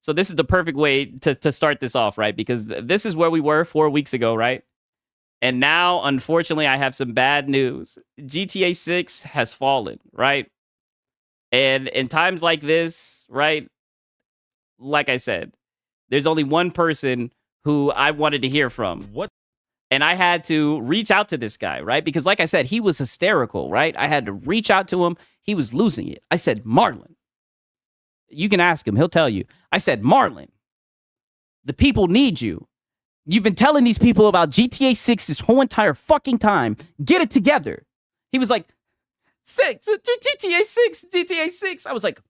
So this is the perfect way to start this off, right? Because this is where we were 4 weeks ago, right? And now, unfortunately, I have some bad news. GTA 6 has fallen, right? And in times like this, right? Like I said, there's only one person who I wanted to hear from. What? And I had to reach out to this guy, right? Because like I said, he was hysterical, right? I had to reach out to him. He was losing it. I said, Marlon. You can ask him. He'll tell you. I said, Marlon, the people need you. You've been telling these people about GTA 6 this whole entire fucking time. Get it together. He was like, GTA 6, GTA 6. I was like,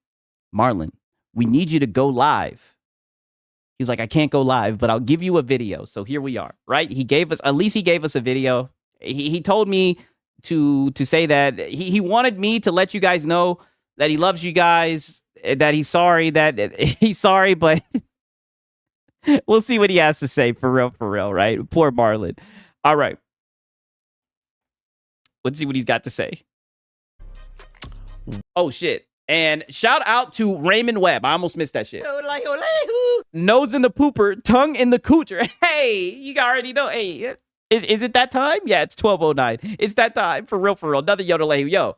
Marlon, we need you to go live. He's like, I can't go live, but I'll give you a video. So here we are, right? He gave us a video. He told me to say that he wanted me to let you guys know that he loves you guys, that he's sorry, but we'll see what he has to say for real, right? Poor Marlon. All right. Let's see what he's got to say. Oh, shit. And shout out to Raymond Webb. I almost missed that shit. Nose in the pooper, tongue in the coocher. Hey, you already know. Hey, is it that time? Yeah, it's 12:09. It's that time. For real, for real. Another Yodelahu. Yo.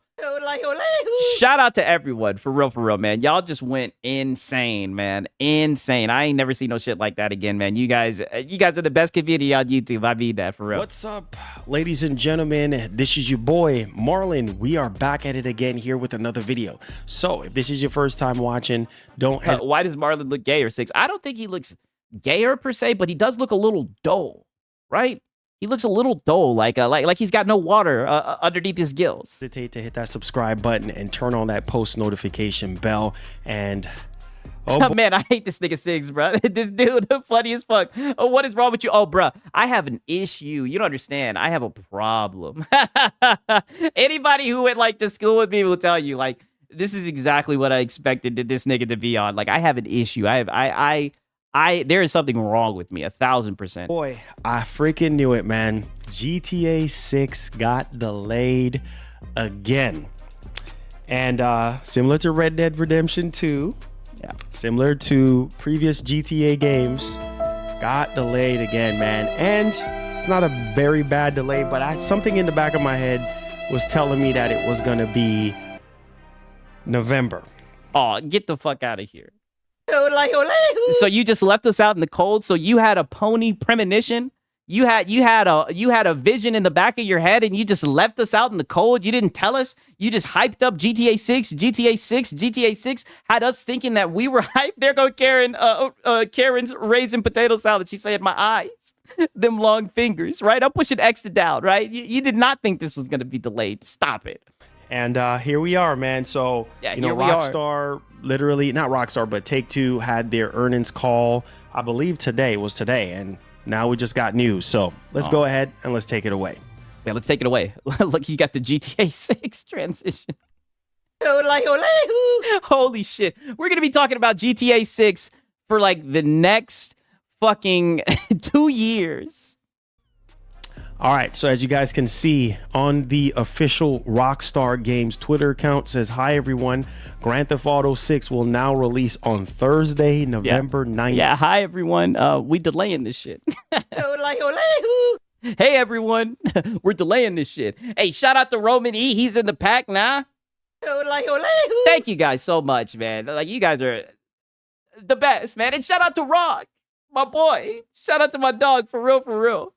Shout out to everyone. For real, man. Y'all just went insane, man. Insane. I ain't never seen no shit like that again, man. You guys are the best community on YouTube. I mean that, for real. What's up, ladies and gentlemen? This is your boy, Marlon. We are back at it again here with another video. So if this is your first time watching, don't hesitate. Why does Marlon look gayer, Six? I don't think he looks gayer per se, but he does look a little dull, right? He looks a little dull, like he's got no water underneath his gills. Hesitate to hit that subscribe button and turn on that post notification bell. And oh man, I hate this nigga Sigs, bro. This dude, funny as fuck. Oh, what is wrong with you? Oh, bro, I have an issue. You don't understand. I have a problem. Anybody who went like to school with me will tell you, like, this is exactly what I expected this nigga to be on. Like, I have an issue. There is something wrong with me, 1000%. Boy, I freaking knew it, man. GTA 6 got delayed again. And similar to Red Dead Redemption 2, yeah, similar to previous GTA games, got delayed again, man. And it's not a very bad delay, but something in the back of my head was telling me that it was going to be November. Oh, get the fuck out of here. So you just left us out in the cold. So you had a pony premonition. You had a vision in the back of your head, and you just left us out in the cold. You didn't tell us. You just hyped up GTA 6, GTA 6, GTA 6. Had us thinking that we were hyped. There go Karen. Karen's raisin potato salad. She said, "My eyes, them long fingers." Right? I'm pushing extra down. Right? You did not think this was gonna be delayed. Stop it. And here we are, man. So, yeah, you know, Rockstar, literally, not Rockstar, but Take-Two had their earnings call, I believe today was today. And now we just got news. So let's go ahead and let's take it away. Yeah, let's take it away. Look, you got the GTA 6 transition. Holy shit. We're going to be talking about GTA 6 for like the next fucking 2 years. All right, so as you guys can see on the official Rockstar Games Twitter account, says, "Hi everyone, Grand Theft Auto 6 will now release on Thursday, November 9th. Yeah, hi everyone. We delaying this shit. Hey everyone, we're delaying this shit. Hey, shout out to Roman E. He's in the pack now. Thank you guys so much, man. Like, you guys are the best, man. And shout out to Rock, my boy. Shout out to my dog, for real, for real.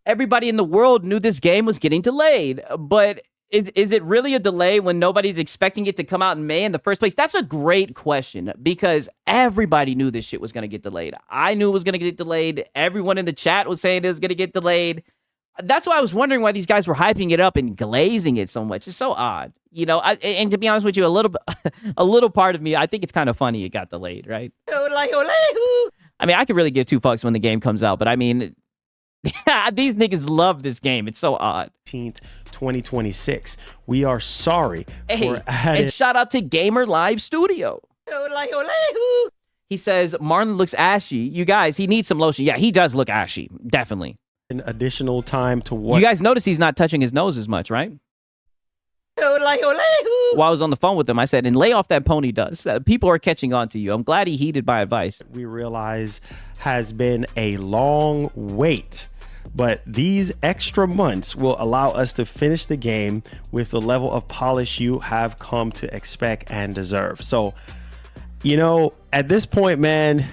Everybody in the world knew this game was getting delayed, but is it really a delay when nobody's expecting it to come out in May in the first place? That's a great question, because everybody knew this shit was going to get delayed. I knew it was going to get delayed. Everyone in the chat was saying it was going to get delayed. That's why I was wondering why these guys were hyping it up and glazing it so much. It's so odd, you know. And to be honest with you, a little part of me, I think it's kind of funny it got delayed, right? I mean, I could really give two fucks when the game comes out, but I mean, these niggas love this game. It's so odd. 2026. We are sorry. Hey, and shout out to Gamer Live Studio. He says Marlon looks ashy. You guys, he needs some lotion. Yeah, he does look ashy. Definitely. An additional time to what? You guys notice he's not touching his nose as much, right? While I was on the phone with him, I said, and lay off that pony dust. People are catching on to you. I'm glad he heeded my advice. We realize has been a long wait, but these extra months will allow us to finish the game with the level of polish you have come to expect and deserve. So, you know, at this point, man,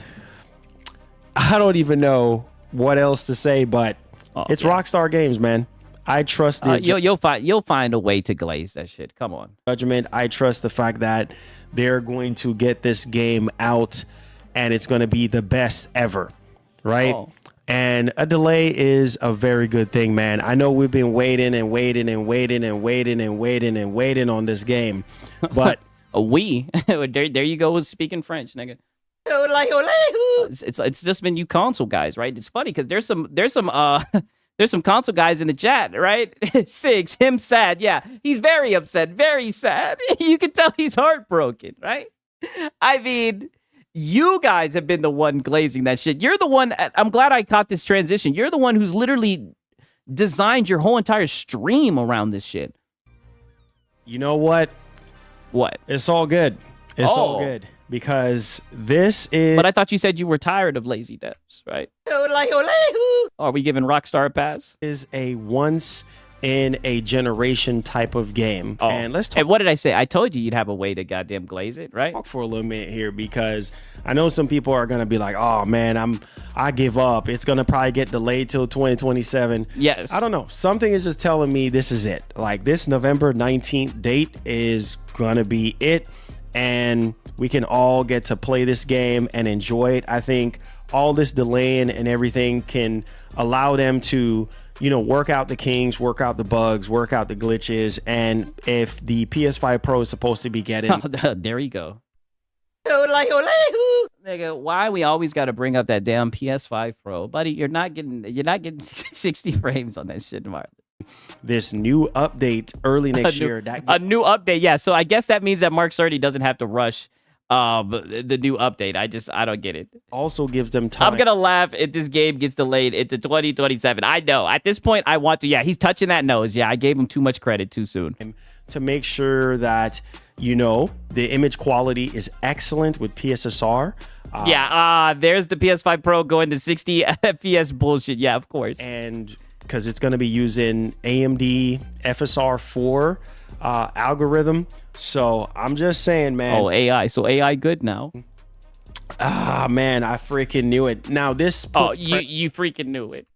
I don't even know what else to say, but it's Rockstar Games, man. I trust the you'll find a way to glaze that shit. Come on. Judgment. I trust the fact that they're going to get this game out and it's going to be the best ever, right? And a delay is a very good thing, man. I know we've been waiting and waiting and waiting and waiting and waiting and waiting on this game, but there you go, speaking French, nigga. It's just been you console guys, right? It's funny because there's some console guys in the chat, right? Six, him sad. Yeah, he's very upset, very sad. You can tell he's heartbroken, right? I mean, you guys have been the one glazing that shit. You're the one. I'm glad I caught this transition. You're the one who's literally designed your whole entire stream around this shit. You know what? What? It's all good. It's all good. because this is. But I thought you said you were tired of lazy devs, right? Are we giving Rockstar a pass? Is a once in a generation type of game. Oh. And let's talk. And what did I say? I told you you'd have a way to goddamn glaze it, right? Talk for a little minute here, because I know some people are gonna be like, "Oh man, I give up. It's gonna probably get delayed till 2027." Yes. I don't know. Something is just telling me this is it. Like, this November 19th date is gonna be it, and we can all get to play this game and enjoy it. I think all this delaying and everything can allow them to, you know, work out the kinks, work out the bugs, work out the glitches. And if the PS5 Pro is supposed to be getting... There you go. Nigga, why we always got to bring up that damn PS5 Pro? Buddy, you're not getting 60 frames on that shit, Marlon. This new update early next year. A new update, yeah. So I guess that means that Mark Cerny doesn't have to rush the new update. I don't get it. Also gives them time. I'm gonna laugh if this game gets delayed into 2027. I know at this point I want to. Yeah, he's touching that nose. Yeah, I gave him too much credit too soon. To make sure that, you know, the image quality is excellent with PSSR. There's the PS5 Pro going to 60 FPS bullshit. Yeah, of course. And because it's going to be using AMD FSR4 algorithm. So I'm just saying, man. Oh, AI. So AI good now. Man, I freaking knew it. Now this. You freaking knew it.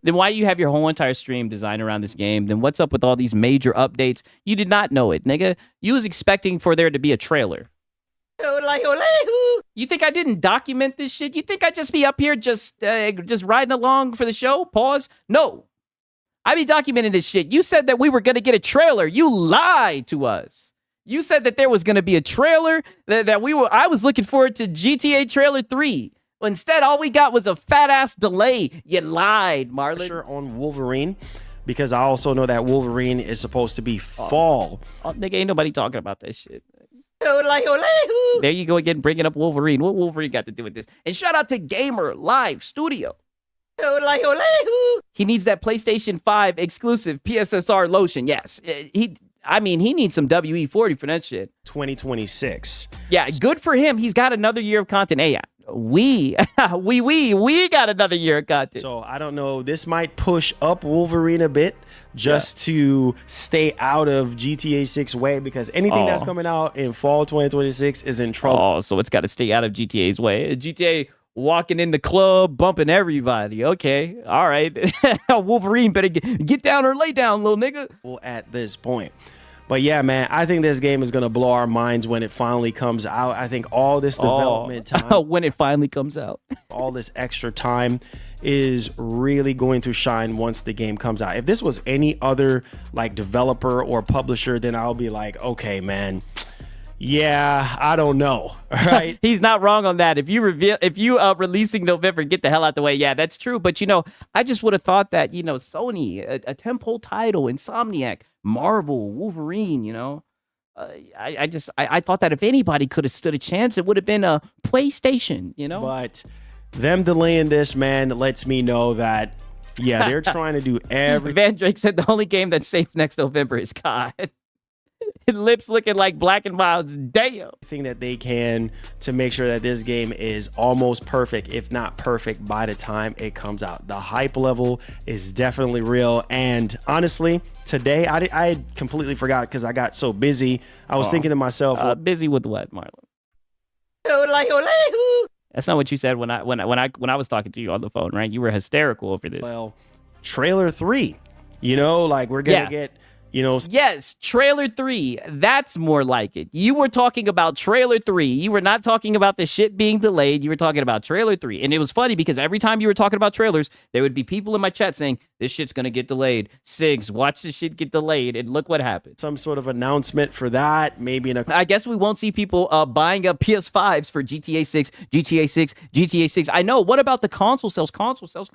Then why do you have your whole entire stream designed around this game? Then what's up with all these major updates? You did not know it, nigga. You was expecting for there to be a trailer. You think I didn't document this shit? You think I just be up here just riding along for the show? Pause. No. I be documenting this shit. You said that we were going to get a trailer. You lied to us. You said that there was going to be a trailer, I was looking forward to GTA trailer 3. Well, instead, all we got was a fat-ass delay. You lied, Marlon. Sure, on Wolverine, because I also know that Wolverine is supposed to be fall. Nigga, ain't nobody talking about that shit. There you go again, bringing up Wolverine. What Wolverine got to do with this? And shout out to Gamer Live Studio. He needs that PlayStation 5 exclusive PSSR lotion. Yes, he needs some WE-40 for that shit. 2026. Yeah, good for him. He's got another year of content. Hey, we got another year of content. So I don't know. This might push up Wolverine a bit just to stay out of GTA 6 way, because anything that's coming out in fall 2026 is in trouble. Oh, so it's got to stay out of GTA's way. GTA walking in the club, bumping everybody. Okay, all right. Wolverine better get down or lay down, little nigga. At this point. But yeah, man, I think this game is going to blow our minds when it finally comes out. I think all this development time... when it finally comes out. all this extra time is really going to shine once the game comes out. If this was any other like developer or publisher, then I'll be like, okay, man. Yeah, I don't know. Right? He's not wrong on that. If you releasing November, get the hell out the way. Yeah, that's true. But I just would have thought that Sony, a tentpole title, Insomniac, Marvel, Wolverine. I thought that if anybody could have stood a chance, it would have been a PlayStation. But them delaying this, man, lets me know that they're trying to do everything. Van Drake said the only game that's safe next November is COD. Lips looking like Black and Wild's. Damn. Thing that they can to make sure that this game is almost perfect, if not perfect, by the time it comes out. The hype level is definitely real. And honestly, today I completely forgot because I got so busy. I was thinking to myself, busy with what, Marlon? That's not what you said when I was talking to you on the phone, right? You were hysterical over this. Well, trailer 3. Like we're gonna get. Yes, trailer 3. That's more like it. You were talking about trailer 3. You were not talking about the shit being delayed. You were talking about trailer 3. And it was funny because every time you were talking about trailers, there would be people in my chat saying, this shit's going to get delayed. Sigs, watch this shit get delayed. And look what happened. Some sort of announcement for that. Maybe I guess we won't see people buying up PS5s for GTA 6, GTA 6, GTA 6. I know. What about the console sales? Console sales.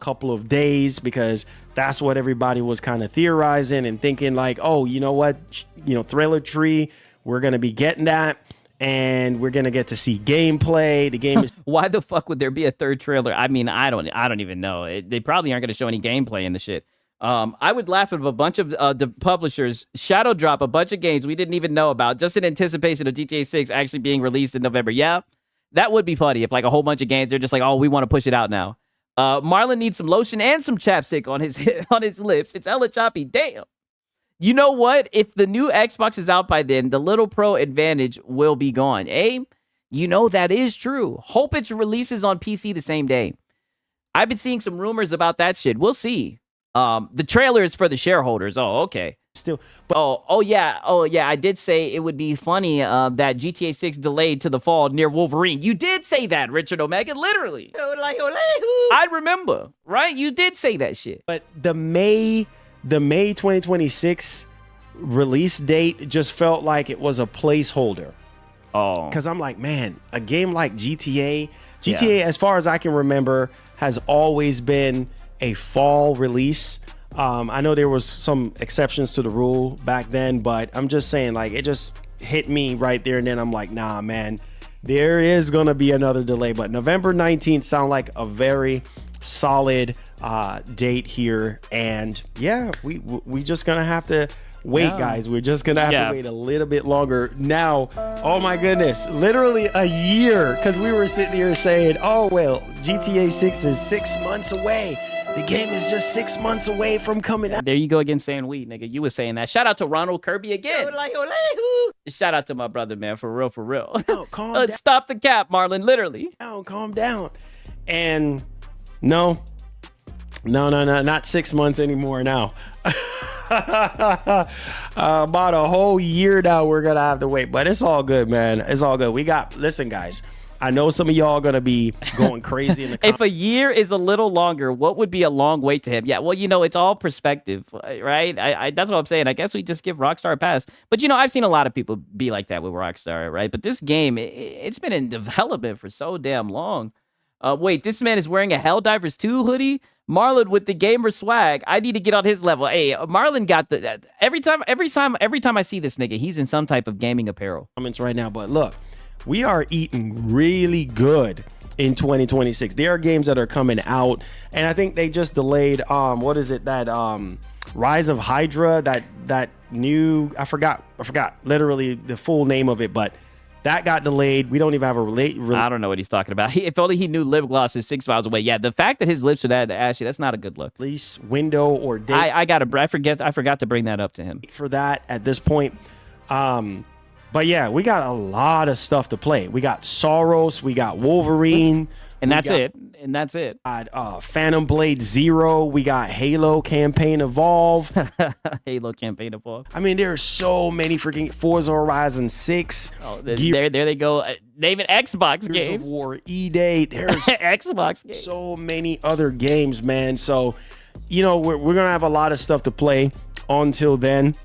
Couple of days, because that's what everybody was kind of theorizing and thinking like, oh, you know what, trailer 3, we're gonna be getting that, and we're gonna get to see gameplay. The game is why the fuck would there be a third trailer? I mean, I don't even know. They probably aren't gonna show any gameplay in the shit. I would laugh if a bunch of the publishers shadow drop a bunch of games we didn't even know about just in anticipation of GTA 6 actually being released in November. Yeah, that would be funny if like a whole bunch of games, they're just like, oh, we want to push it out now. Marlon needs some lotion and some chapstick on his on his lips. It's hella choppy. Damn. You know what? If the new Xbox is out by then, the little pro advantage will be gone. You know that is true. Hope it releases on PC the same day. I've been seeing some rumors about that shit. We'll see. The trailer is for the shareholders. Oh, okay. Still, but oh yeah. I did say it would be funny that GTA 6 delayed to the fall near Wolverine. You did say that, Richard Omega, literally. I remember, right? You did say that shit. But the May 2026 release date just felt like it was a placeholder. Oh, because I'm like, man, a game like GTA, as far as I can remember, has always been a fall release. I know there was some exceptions to the rule back then, but I'm just saying, like, it just hit me right there and then. I'm like, nah, man, there is gonna be another delay. But November 19th sound like a very solid date here, and yeah, we just gonna have to wait, guys. We're just gonna have to wait a little bit longer now. Oh my goodness, literally a year, because we were sitting here saying, oh well, GTA 6 is 6 months away. The game is just 6 months away from coming out. There you go again, saying we, nigga. You was saying that. Shout out to Ronald Kirby again. Shout out to my brother, man. For real, for real. No, calm down. Stop the cap, Marlon. Literally. Calm down. And no, not 6 months anymore now. About a whole year now we're gonna have to wait, but it's all good, man. It's all good. Listen, guys, I know some of y'all are gonna be going crazy in the if a year is a little longer, what would be a long wait to him? Yeah, well, it's all perspective, right? I that's what I'm saying. I guess we just give Rockstar a pass. But I've seen a lot of people be like that with Rockstar, right? But this game, it's been in development for so damn long. Wait, this man is wearing a Helldivers 2 hoodie? Marlon with the gamer swag. I need to get on his level. Hey, Marlon got the every time I see this nigga, he's in some type of gaming apparel. Comments right now, but look, we are eating really good in 2026. There are games that are coming out, and I think they just delayed what is it, that Rise of Hydra, that new, I forgot literally the full name of it, but that got delayed. We don't even have a I don't know what he's talking about. If only he knew lip gloss is 6 miles away. Yeah, the fact that his lips are that ashy, that's not a good look. Release window or date. I forgot to bring that up to him. For that at this point. But yeah, we got a lot of stuff to play. We got Soros, we got Wolverine. And that's it. Phantom Blade Zero. We got Halo Campaign Evolve. Halo Campaign Evolve. I mean, there are so many freaking Forza Horizon 6. Oh, there they go. Naming Xbox games. Gears of War, E-Day. There's Xbox games. So many other games, man. So, we're going to have a lot of stuff to play until then.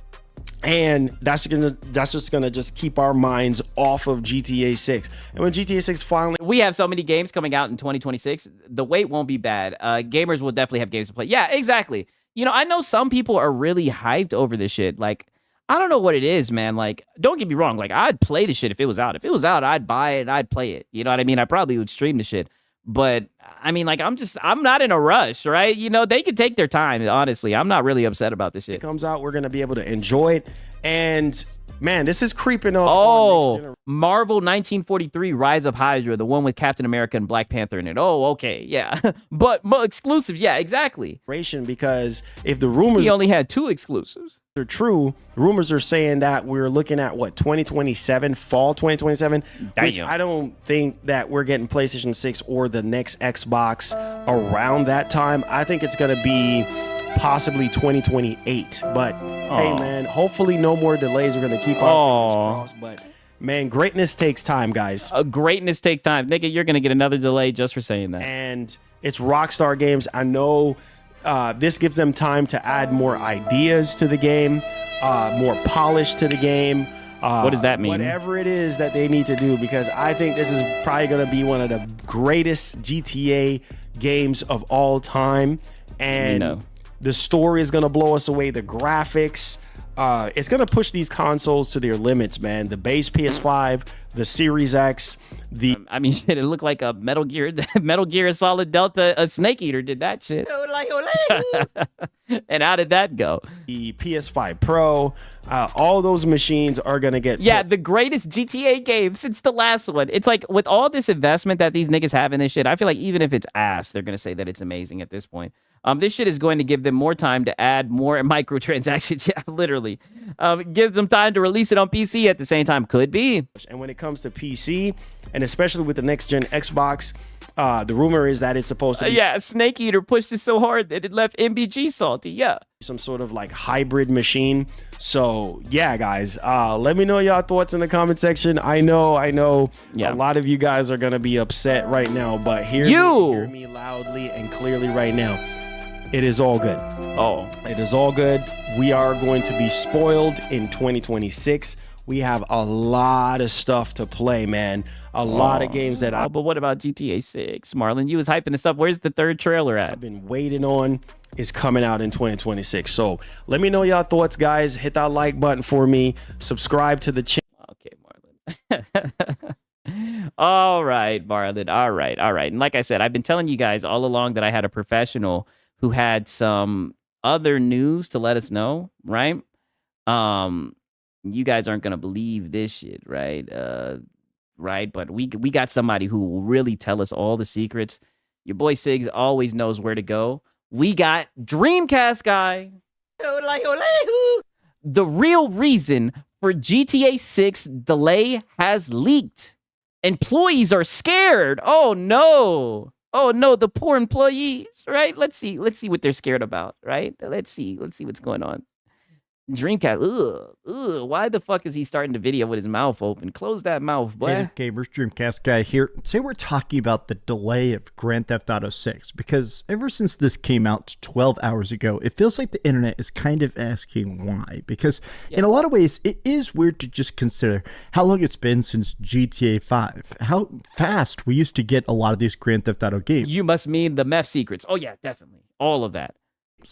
And that's just gonna keep our minds off of GTA 6. And when GTA 6 finally, we have so many games coming out in 2026, the wait won't be bad. Gamers will definitely have games to play. Yeah, exactly. I know some people are really hyped over this shit. Like, I don't know what it is, man. Like, don't get me wrong. Like, I'd play the shit if it was out. If it was out, I'd buy it and I'd play it. You know what I mean? I probably would stream the shit. But I mean, like, I'm not in a rush, right? They can take their time. Honestly, I'm not really upset about this shit. It comes out, we're gonna be able to enjoy it. And man, this is creeping up. Oh, Marvel 1943 Rise of Hydra, the one with Captain America and Black Panther in it. Oh, okay, yeah. But exclusives, yeah, exactly. Because if the rumors, he only had 2 exclusives. They're true. Rumors are saying that we're looking at 2027, fall 2027. Which I don't think that we're getting PlayStation 6 or the next Xbox around that time. I think it's gonna be possibly 2028. But hey, man, hopefully no more delays. We're gonna keep our fingers crossed. But man, greatness takes time, guys. Greatness takes time, nigga. You're gonna get another delay just for saying that. And it's Rockstar Games. I know. This gives them time to add more ideas to the game, more polish to the game. What does that mean? Whatever it is that they need to do, because I think this is probably going to be one of the greatest GTA games of all time. And the story is going to blow us away. The graphics. It's going to push these consoles to their limits, man. The base PS5, the Series X, I mean, shit, it looked like a Metal Gear Solid Delta, a Snake Eater did that shit. And how did that go? The PS5 Pro, all those machines are gonna get the greatest GTA game since the last one. It's like with all this investment that these niggas have in this shit, I feel like even if it's ass, they're gonna say that it's amazing at this point. This shit is going to give them more time to add more microtransactions. Yeah, literally. It gives them time to release it on PC at the same time. Could be. And when it comes to PC, and especially with the next gen Xbox, the rumor is that it's supposed to be Snake Eater pushed it so hard that it left MBG salty. Yeah. Some sort of like hybrid machine. So yeah, guys, let me know y'all thoughts in the comment section. I know a lot of you guys are gonna be upset right now, but hear me loudly and clearly right now. It is all good. It is all good. We are going to be spoiled in 2026. We have a lot of stuff to play, man. A lot of games that But what about GTA 6? Marlon, you was hyping this up. Where's the third trailer at? I've been waiting on is coming out in 2026. So let me know y'all thoughts, guys. Hit that like button for me. Subscribe to the channel. Okay, Marlon. All right, Marlon. All right. And like I said, I've been telling you guys all along that I had a professional who had some other news to let us know, right? You guys aren't gonna believe this shit, right? Right, but we got somebody who will really tell us all the secrets. Your boy Siggs always knows where to go. We got Dreamcast guy. The real reason for GTA 6 delay has leaked. Employees are scared. Oh no, the poor employees, right? Let's see what they're scared about, right? Let's see what's going on. Dreamcast, why the fuck is he starting the video with his mouth open? Close that mouth, boy. Hey, gamers, Dreamcast guy here. Today we're talking about the delay of Grand Theft Auto 6, because ever since this came out 12 hours ago, it feels like the internet is kind of asking why. Because in a lot of ways, it is weird to just consider how long it's been since GTA 5. How fast we used to get a lot of these Grand Theft Auto games. You must mean the meth secrets. Oh yeah, definitely. All of that.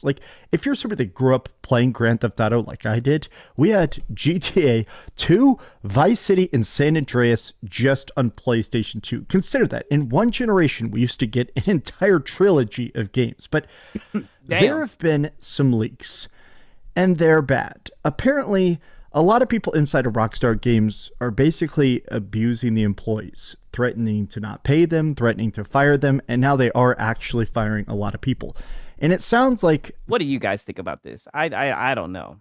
Like, if you're somebody that grew up playing Grand Theft Auto like I did, we had GTA 2, Vice City, and San Andreas just on PlayStation 2. Consider that. In one generation, we used to get an entire trilogy of games. But there have been some leaks, and they're bad. Apparently, a lot of people inside of Rockstar Games are basically abusing the employees, threatening to not pay them, threatening to fire them, and now they are actually firing a lot of people. And it sounds like... What do you guys think about this? I don't know.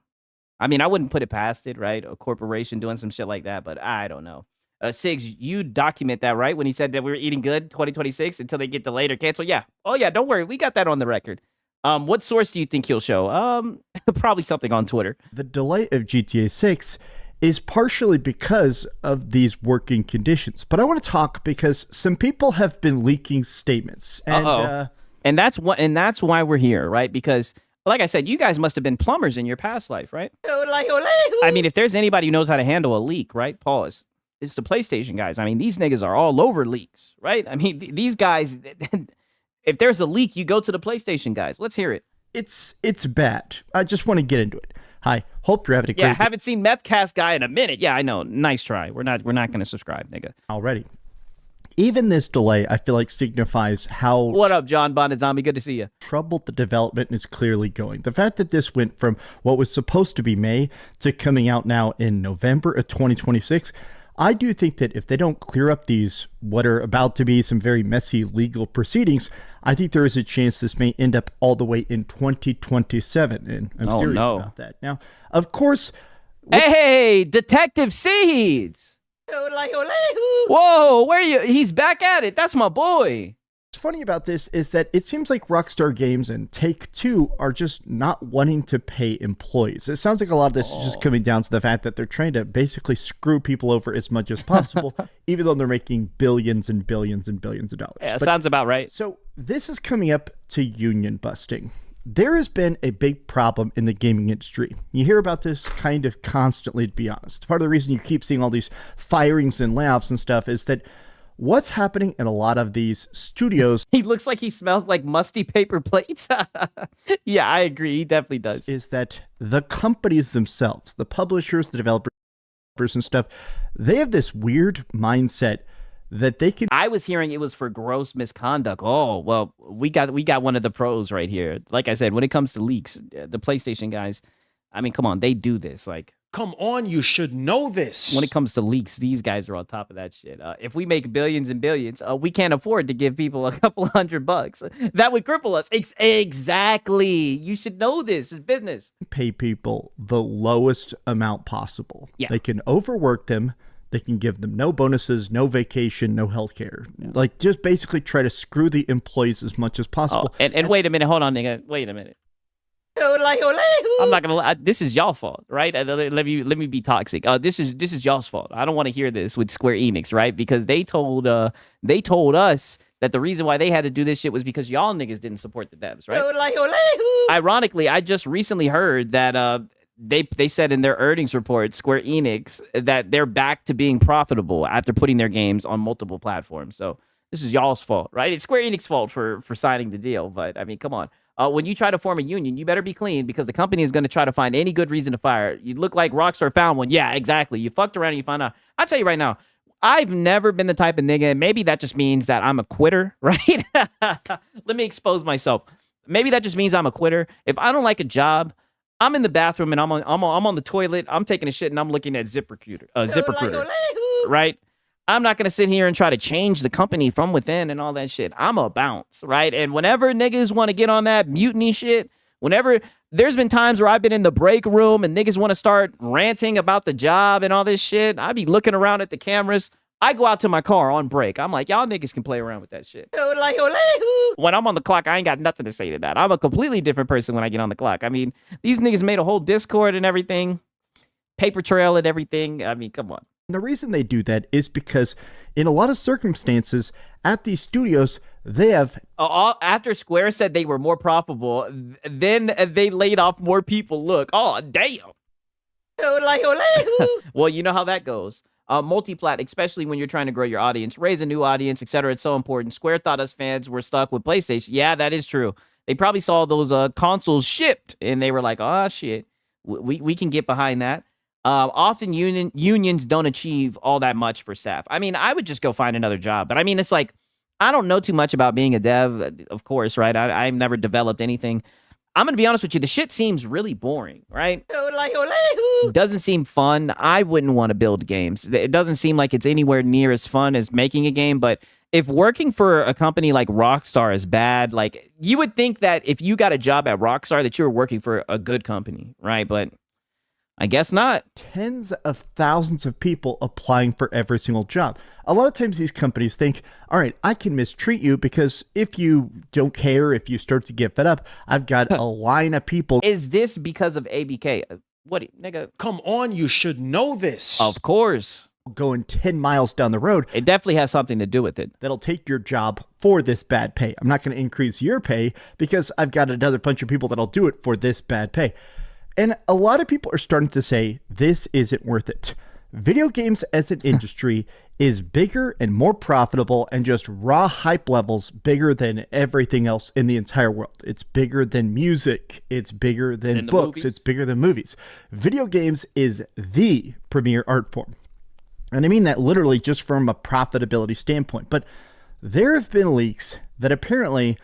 I mean, I wouldn't put it past it, right? A corporation doing some shit like that, but I don't know. Siggs, you document that, right? When he said that we were eating good 2026 until they get delayed or canceled. Yeah. Oh, yeah, don't worry. We got that on the record. What source do you think he'll show? Probably something on Twitter. The delay of GTA 6 is partially because of these working conditions. But I want to talk because some people have been leaking statements. And that's why we're here, right? Because, like I said, you guys must have been plumbers in your past life, right? I mean, if there's anybody who knows how to handle a leak, right? Pause. It's the PlayStation guys. I mean, these niggas are all over leaks, right? I mean, these guys, if there's a leak, you go to the PlayStation guys. Let's hear it. It's bad. I just want to get into it. Hi, hope you're having a great day. Haven't seen Methcast guy in a minute. Yeah, I know. Nice try. We're not going to subscribe, nigga. Already. Even this delay, I feel like, signifies how... What up, John Bonded Zombie? Good to see you. ...troubled the development is clearly going. The fact that this went from what was supposed to be May to coming out now in November of 2026, I do think that if they don't clear up these, what are about to be some very messy legal proceedings, I think there is a chance this may end up all the way in 2027. And I'm serious about that. Now, of course... Hey, Detective Seeds! Whoa, where are you? He's back at it. That's my boy. What's funny about this is that it seems like Rockstar Games and Take-Two are just not wanting to pay employees. It sounds like a lot of this is just coming down to the fact that they're trying to basically screw people over as much as possible, even though they're making billions and billions and billions of dollars. Yeah, sounds about right. So this is coming up to union busting. There has been a big problem in the gaming industry. You hear about this kind of constantly, to be honest. Part of the reason you keep seeing all these firings and layoffs and stuff is that what's happening in a lot of these studios... He looks like he smells like musty paper plates. Yeah, I agree. He definitely does. ...is that the companies themselves, the publishers, the developers and stuff, they have this weird mindset that they can. I was hearing it was for gross misconduct. Oh, well, we got one of the pros right here. Like I said, when it comes to leaks, the PlayStation guys, I mean, come on, they do this. Like, come on, you should know this. When it comes to leaks, these guys are on top of that shit. If we make billions and billions, we can't afford to give people a couple $100. That would cripple us. Exactly. You should know this. It's business. Pay people the lowest amount possible. Yeah. They can overwork them. They can give them no bonuses, no vacation, no health care. Like, just basically try to screw the employees as much as possible. Oh, and wait a minute. Hold on, nigga. Wait a minute. I'm not gonna lie. This is y'all fault, right? Let me be toxic. This is y'all's fault. I don't want to hear this with Square Enix, right? Because they told us that the reason why they had to do this shit was because y'all niggas didn't support the devs, right? Ironically, I just recently heard that they said in their earnings report, Square Enix, that they're back to being profitable after putting their games on multiple platforms. So this is y'all's fault, right? It's Square Enix's fault for signing the deal. But I mean, come on. When you try to form a union, you better be clean because the company is going to try to find any good reason to fire. You look like Rockstar found one. Yeah, exactly. You fucked around and you found out. I'll tell you right now, I've never been the type of nigga, and maybe that just means that I'm a quitter, right? Let me expose myself. Maybe that just means I'm a quitter. If I don't like a job, I'm in the bathroom and I'm on the toilet. I'm taking a shit and I'm looking at ZipRecruiter, right? I'm not going to sit here and try to change the company from within and all that shit. I'm a bounce, right? And whenever niggas want to get on that mutiny shit, whenever there's been times where I've been in the break room and niggas want to start ranting about the job and all this shit, I be looking around at the cameras. I go out to my car on break. I'm like, y'all niggas can play around with that shit. When I'm on the clock, I ain't got nothing to say to that. I'm a completely different person when I get on the clock. I mean, these niggas made a whole Discord and everything, paper trail and everything. I mean, come on. The reason they do that is because in a lot of circumstances at these studios, they have... after Square said they were more profitable, then they laid off more people. Look, oh, damn. Well, you know how that goes. Multiplat, especially when you're trying to grow your audience, raise a new audience, etc. It's so important. Square thought us fans were stuck with PlayStation. Yeah, that is true. They probably saw those consoles shipped, and they were like, oh, shit, we can get behind that. Often unions don't achieve all that much for staff. I mean, I would just go find another job. But I mean, it's like, I don't know too much about being a dev, of course, right? I've never developed anything. I'm going to be honest with you. The shit seems really boring, right? Doesn't seem fun. I wouldn't want to build games. It doesn't seem like it's anywhere near as fun as making a game. But if working for a company like Rockstar is bad, like, you would think that if you got a job at Rockstar that you were working for a good company, right? But I guess not. Tens of thousands of people applying for every single job. A lot of times these companies think, all right, I can mistreat you because if you don't care, if you start to get fed up, I've got a line of people. Is this because of ABK? What, nigga? Come on, you should know this. Of course. Going 10 miles down the road. It definitely has something to do with it. That'll take your job for this bad pay. I'm not going to increase your pay because I've got another bunch of people that'll do it for this bad pay. And a lot of people are starting to say, this isn't worth it. Video games as an industry is bigger and more profitable and just raw hype levels bigger than everything else in the entire world. It's bigger than music. It's bigger than books. It's bigger than movies. Video games is the premier art form. And I mean that literally just from a profitability standpoint. But there have been leaks that apparently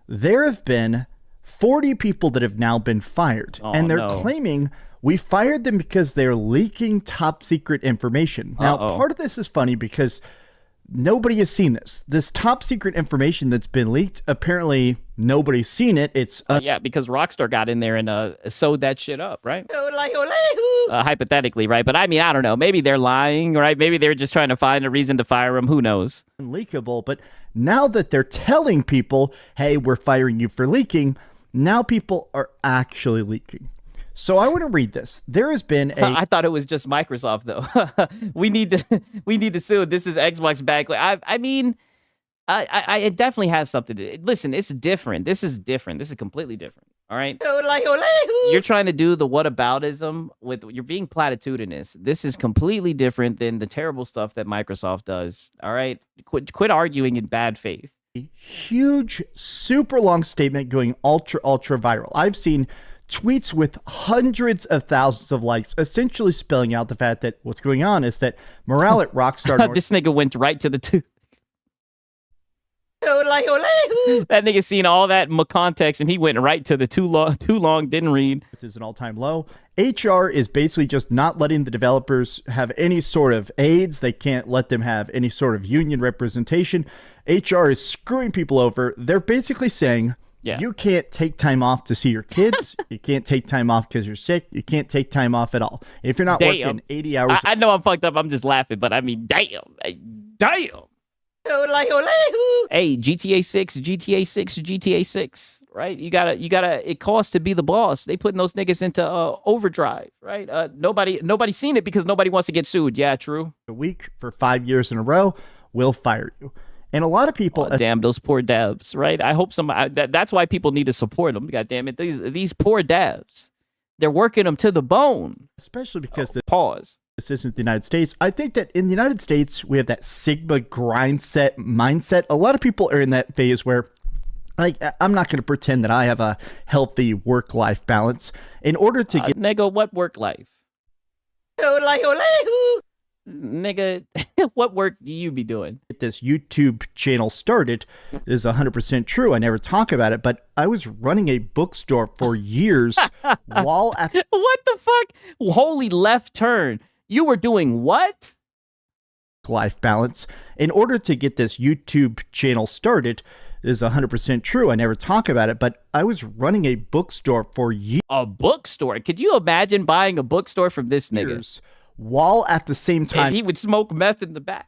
there have been 40 people that have now been fired. And they're claiming we fired them because they're leaking top secret information. Now, part of this is funny because nobody has seen this. This top secret information that's been leaked, apparently nobody's seen it. It's yeah, because Rockstar got in there and sewed that shit up, right? Hypothetically, right? But I mean, I don't know. Maybe they're lying, right? Maybe they're just trying to find a reason to fire him. Who knows? Leakable, but now that they're telling people, hey, we're firing you for leaking, now people are actually leaking. So I want to read this. There has been a... I thought it was just Microsoft, though. we need to sue. This is Xbox back. I mean, it definitely has something to... Listen, it's different. This is different. This is completely different. All right? You're trying to do the whataboutism with... You're being platitudinous. This is completely different than the terrible stuff that Microsoft does. All right? Quit arguing in bad faith. Huge, super long statement going ultra viral. I've seen tweets with hundreds of thousands of likes, essentially spelling out the fact that what's going on is that morale at Rockstar... This nigga went right to the That nigga seen all that in context and he went right to the too long, didn't read. This is an all-time low. HR is basically just not letting the developers have any sort of aids. They can't let them have any sort of union representation. HR is screwing people over. They're basically saying, you can't take time off to see your kids. You can't take time off because you're sick. You can't take time off at all. If you're not working 80 hours. I know I'm fucked up. I'm just laughing, but I mean, damn. Hey, GTA 6, GTA 6, GTA 6, right? You gotta, it costs to be the boss. They putting those niggas into overdrive, right? Nobody seen it because nobody wants to get sued. Yeah, true. A week for 5 years in a row, we'll fire you. And a lot of people, damn those poor devs, right? I hope that's why people need to support them. God damn it, these poor devs, they're working them to the bone. Especially because this isn't the United States. I think that in the United States we have that Sigma grind set mindset. A lot of people are in that phase where, like, I'm not going to pretend that I have a healthy work-life balance. In order to get nigga, what work life? Nigga, what work do you be doing? This YouTube channel started is 100% true. I never talk about it, but I was running a bookstore for years while at what the fuck? Holy left turn. You were doing what? Life balance. In order to get this YouTube channel started is 100% true. I never talk about it, but I was running a bookstore for years. A bookstore? Could you imagine buying a bookstore from this nigga? While at the same time, and he would smoke meth in the back.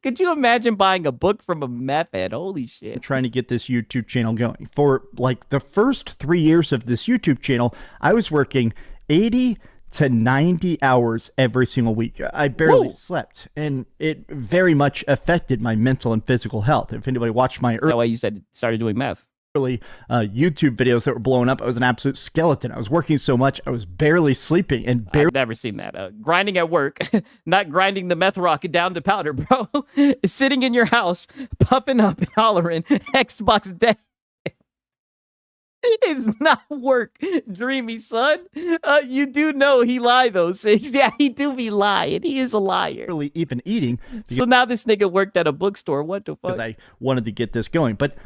Could you imagine buying a book from a meth head? Holy shit. Trying to get this YouTube channel going. For like the first 3 years of this YouTube channel, I was working 80 to 90 hours every single week. I barely slept, and it very much affected my mental and physical health. If anybody watched my early... That's why you started doing meth. YouTube videos that were blowing up, I was an absolute skeleton. I was working so much, I was barely sleeping and I've never seen that. Grinding at work, not grinding the meth rock down to powder, bro. Sitting in your house, puffing up and hollering, Xbox dead. It's not work, dreamy son. You do know he lie those things. Yeah, he do be lying. He is a liar. Really even eating. So now this nigga worked at a bookstore. What the fuck? Because I wanted to get this going, but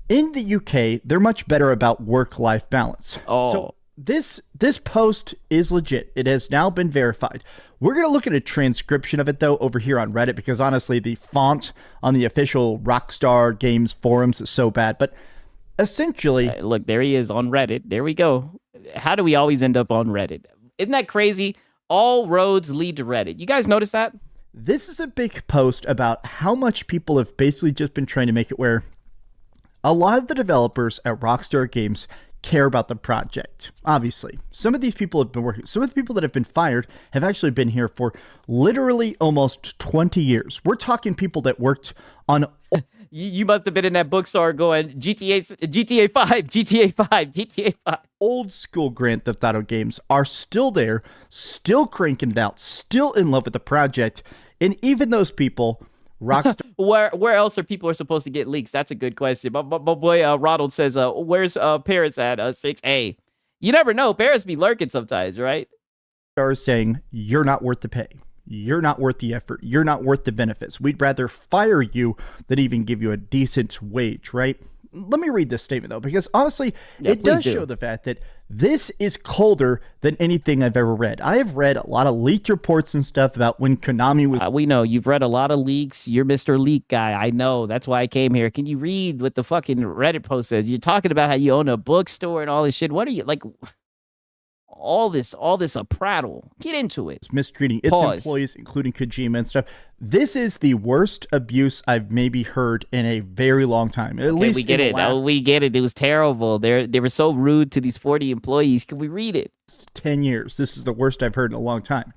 in the UK, they're much better about work-life balance. So this post is legit. It has now been verified. We're going to look at a transcription of it, though, over here on Reddit, because honestly, the font on the official Rockstar Games forums is so bad. But essentially... look, there he is on Reddit. There we go. How do we always end up on Reddit? Isn't that crazy? All roads lead to Reddit. You guys notice that? This is a big post about how much people have basically just been trying to make it where a lot of the developers at Rockstar Games care about the project. Obviously, some of these people have been working. Some of the people that have been fired have actually been here for literally almost 20 years. We're talking people that worked on... You must have been in that bookstore going, GTA 5, GTA 5, GTA 5. Old school Grand Theft Auto games are still there, still cranking it out, still in love with the project. And even those people... Rockstar. Where else are people supposed to get leaks? That's a good question. But boy, Ronald says, where's Paris at 6A? You never know. Paris be lurking sometimes, right? Are saying you're not worth the pay. You're not worth the effort. You're not worth the benefits. We'd rather fire you than even give you a decent wage, right? Let me read this statement, though, because honestly, it does show the fact that this is colder than anything I've ever read. I have read a lot of leaked reports and stuff about when Konami was... we know. You've read a lot of leaks. You're Mr. Leak guy. I know. That's why I came here. Can you read what the fucking Reddit post says? You're talking about how you own a bookstore and all this shit. What are you, like... All this a prattle. Get into it. It's mistreating its employees, including Kojima and stuff. This is the worst abuse I've maybe heard in a very long time. At least we get it. We get it. It was terrible. They were so rude to these 40 employees. Can we read it? 10 years. This is the worst I've heard in a long time.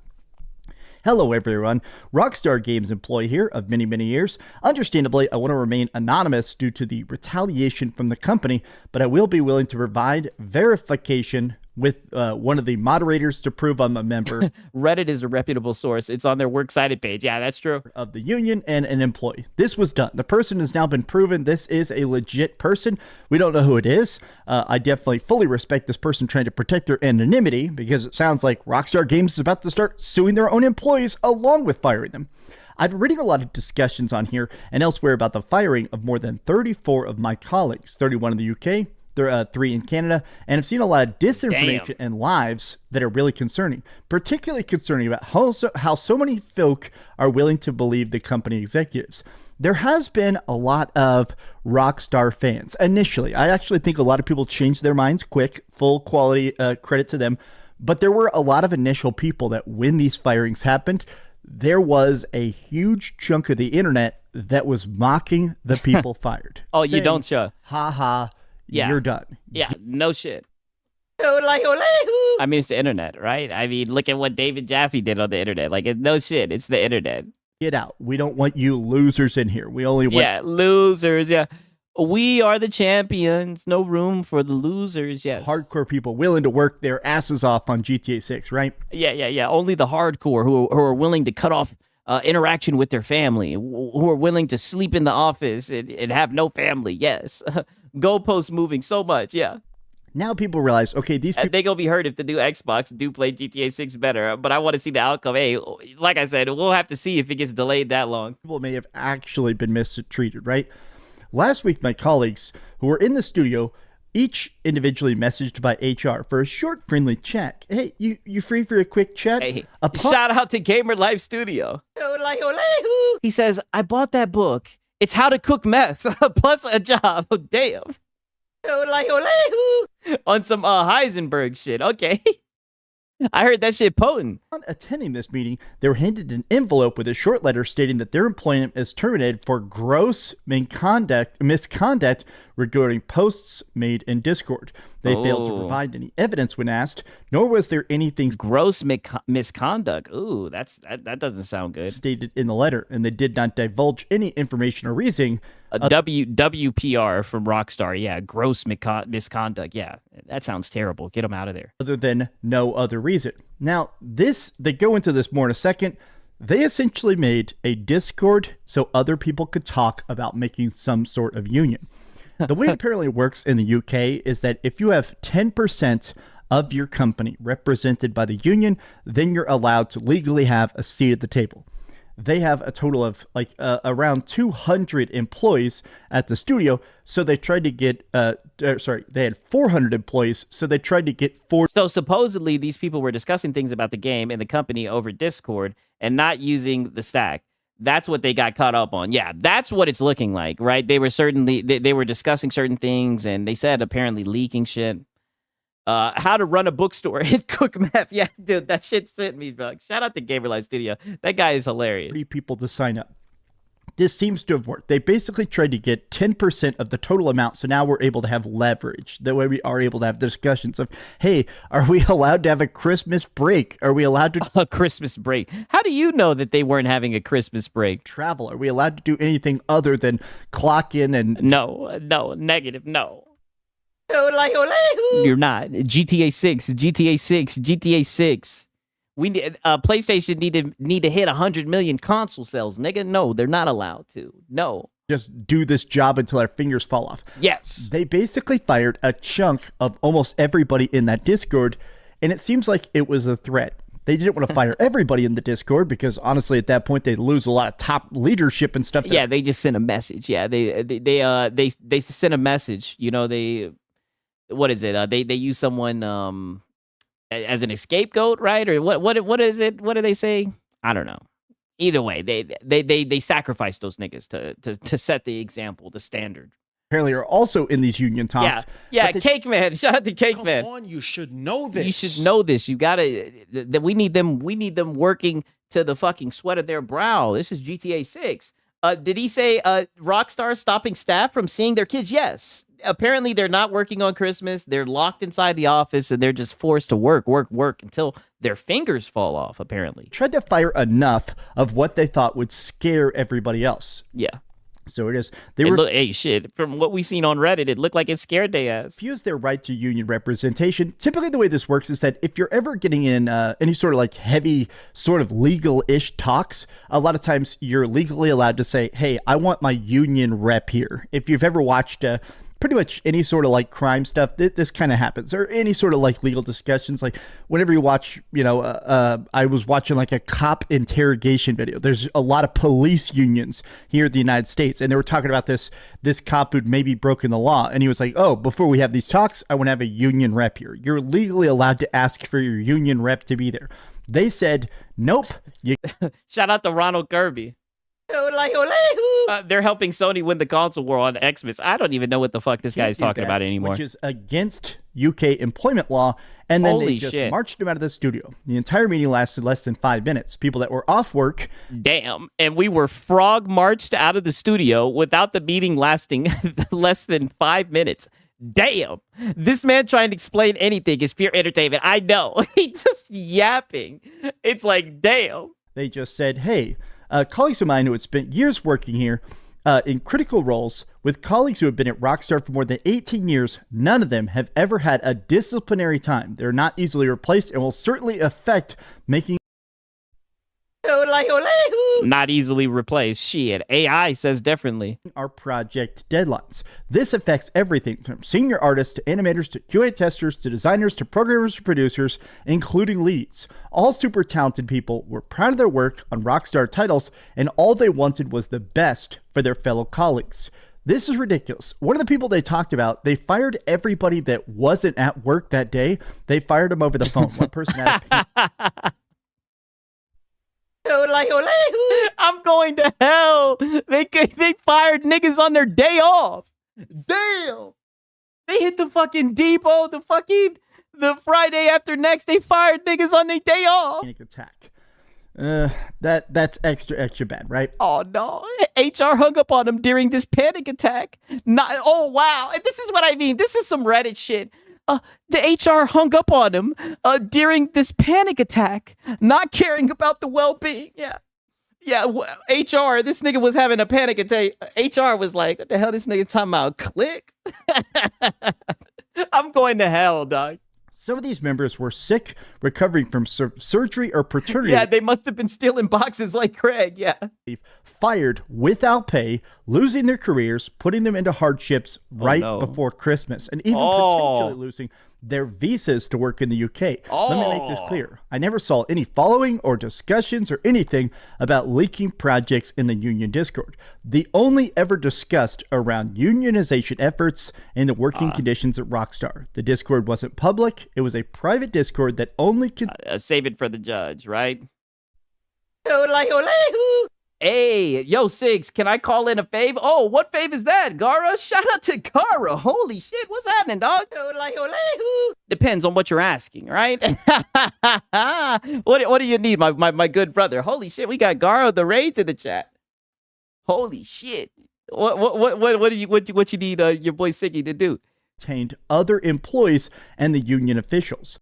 Hello, everyone. Rockstar Games employee here of many, many years. Understandably, I want to remain anonymous due to the retaliation from the company, but I will be willing to provide verification with one of the moderators to prove I'm a member. Reddit is a reputable source. It's on their works cited page. Yeah, that's true. Of the union and an employee. This was done. The person has now been proven. This is a legit person. We don't know who it is. I definitely fully respect this person trying to protect their anonymity because it sounds like Rockstar Games is about to start suing their own employees along with firing them. I've been reading a lot of discussions on here and elsewhere about the firing of more than 34 of my colleagues, 31 in the UK, 3 in Canada, and I've seen a lot of disinformation and lies that are really concerning, particularly concerning about how so many folk are willing to believe the company executives. There has been a lot of Rockstar fans. Initially, I actually think a lot of people changed their minds quick, full quality credit to them. But there were a lot of initial people that when these firings happened, there was a huge chunk of the internet that was mocking the people fired. Oh, saying, you don't show. Ha ha, you're done. Yeah, no shit. I mean, it's the internet, right? I mean, look at what David Jaffe did on the internet. Like, no shit, it's the internet. Get out. We don't want you losers in here. We only want... Yeah, losers, yeah. We are the champions. No room for the losers, yes. Hardcore people willing to work their asses off on GTA 6, right? Yeah. Only the hardcore who are willing to cut off interaction with their family, who are willing to sleep in the office and have no family, yes. Goalposts moving so much, yeah. Now people realize, okay, these people... They gonna be hurt if the new Xbox do play GTA 6 better, but I want to see the outcome. Hey, like I said, we'll have to see if it gets delayed that long. People may have actually been mistreated, right? Last week, my colleagues who were in the studio, each individually messaged by HR for a short, friendly chat. Hey, you free for a quick chat? Hey, shout out to Gamer Life Studio. He says, I bought that book. It's how to cook meth plus a job. Oh, damn. On some Heisenberg shit. Okay. I heard that shit potent. On attending this meeting, they were handed an envelope with a short letter stating that their employment is terminated for gross misconduct regarding posts made in Discord. They failed to provide any evidence when asked, nor was there anything gross misconduct. Ooh, that doesn't sound good. Stated in the letter, and they did not divulge any information or reasoning. WPR from Rockstar, yeah, gross misconduct, yeah, that sounds terrible. Get them out of there. Other than no other reason. Now, they go into this more in a second. They essentially made a Discord so other people could talk about making some sort of union. The way it apparently works in the UK is that if you have 10% of your company represented by the union, then you're allowed to legally have a seat at the table. They have a total of around 200 employees at the studio, so they tried to get, they had 400 employees, so they tried to get 4. So supposedly these people were discussing things about the game and the company over Discord and not using the stack. That's what they got caught up on. Yeah, that's what it's looking like, right? They were they were discussing certain things, and they said apparently leaking shit. How to run a bookstore and cook meth. Yeah, dude, that shit sent me, bro. Shout out to Gamer Life Studio. That guy is hilarious. 3 people to sign up. This seems to have worked. They basically tried to get 10% of the total amount, so now we're able to have leverage. That way we are able to have discussions of, hey, are we allowed to have a Christmas break? Are we allowed to... A Christmas break? How do you know that they weren't having a Christmas break? Travel. Are we allowed to do anything other than clock in and... No, negative, no. You're not. GTA 6. We need PlayStation need to hit 100 million console sales, nigga. No, they're not allowed to. No. Just do this job until our fingers fall off. Yes. They basically fired a chunk of almost everybody in that Discord, and it seems like it was a threat. They didn't want to fire everybody in the Discord because honestly, at that point, they'd lose a lot of top leadership and stuff. Yeah, they just sent a message. Yeah, they sent a message. You know, what is it? They use someone as an scapegoat, right? Or what is it? What do they say? I don't know. Either way, they sacrificed those niggas to set the example, the standard. Apparently are also in these union talks. Yeah, Cake Man. Shout out to Cake Man. Come on, you should know this. You should know this. You gotta. We need them working to the fucking sweat of their brow. This is GTA 6. Did he say Rockstar stopping staff from seeing their kids? Yes. Apparently, they're not working on Christmas. They're locked inside the office, and they're just forced to work until their fingers fall off, apparently. Tried to fire enough of what they thought would scare everybody else. Yeah. So it is. Hey, shit. From what we seen on Reddit, it looked like it scared they ass. Refuse their right to union representation. Typically, the way this works is that if you're ever getting in any sort of like heavy, sort of legal-ish talks, a lot of times you're legally allowed to say, hey, I want my union rep here. If you've ever watched pretty much any sort of like crime stuff, this kind of happens, or any sort of like legal discussions. Like whenever you watch, I was watching like a cop interrogation video. There's a lot of police unions here in the United States, and they were talking about this cop who'd maybe broken the law, and he was like, oh, before we have these talks, I want to have a union rep here. You're legally allowed to ask for your union rep to be there. They said, nope. Shout out to Ronald Kirby. They're helping Sony win the console war on Xmas. I don't even know what the fuck this guy is talking about anymore. Which is against UK employment law. And then they just marched him out of the studio. The entire meeting lasted less than 5 minutes. People that were off work. Damn. And we were frog marched out of the studio without the meeting lasting less than 5 minutes. Damn. This man trying to explain anything is pure entertainment. I know. He's just yapping. It's like, damn. They just said, hey, colleagues of mine who had spent years working here in critical roles with colleagues who have been at Rockstar for more than 18 years, none of them have ever had a disciplinary time. They're not easily replaced and will certainly affect making... Not easily replaced. Shit. AI says differently. Our project deadlines. This affects everything from senior artists to animators to QA testers to designers to programmers to producers, including leads. All super talented people were proud of their work on Rockstar titles, and all they wanted was the best for their fellow colleagues. This is ridiculous. One of the people they talked about, they fired everybody that wasn't at work that day. They fired them over the phone. One person had I'm going to hell. They fired niggas on their day off. Damn. They hit the fucking depot, the Friday after next. They fired niggas on their day off. Panic attack. That's extra bad, right? Oh no. HR hung up on him during this panic attack. Oh wow. This is what I mean. This is some Reddit shit. The HR hung up on him during this panic attack, not caring about the well-being. Yeah. HR, this nigga was having a panic attack. HR was like, what the hell this nigga talking about? Click? I'm going to hell, dog. Some of these members were sick, recovering from surgery or paternity. Yeah, they must have been stealing boxes like Craig, yeah. Fired without pay, losing their careers, putting them into hardships before Christmas, and even potentially losing their visas to work in the UK. Let me make this clear. I never saw any following or discussions or anything about leaking projects in the union Discord. The only ever discussed around unionization efforts and the working conditions at Rockstar. The Discord wasn't public. It was a private Discord that only could... save it for the judge, right? Hey, yo, Sigs, can I call in a fave? Oh, what fave is that, Gara? Shout out to Gara. Holy shit, what's happening, dog? Depends on what you're asking, right? What do you need, my good brother? Holy shit, we got Gara the Raids in the chat. Holy shit. What do you need your boy Siggy to do? Retained other employees and the union officials.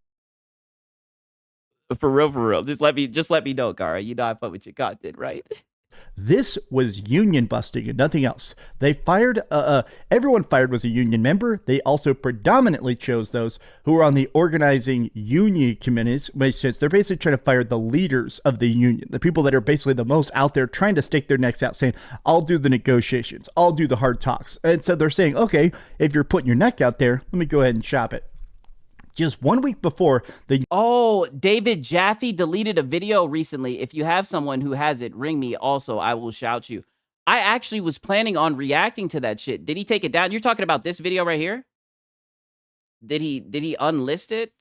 For real. Just let me know, Gara. You know I fuck with your content, right? This was union busting and nothing else. They fired, everyone fired was a union member. They also predominantly chose those who were on the organizing union committees, which is they're basically trying to fire the leaders of the union, the people that are basically the most out there trying to stake their necks out, saying, I'll do the negotiations, I'll do the hard talks. And so they're saying, okay, if you're putting your neck out there, let me go ahead and chop it. Just 1 week before the... Oh, David Jaffe deleted a video recently. If you have someone who has it, ring me also. I will shout you. I actually was planning on reacting to that shit. Did he take it down? You're talking about this video right here? Did he unlist it?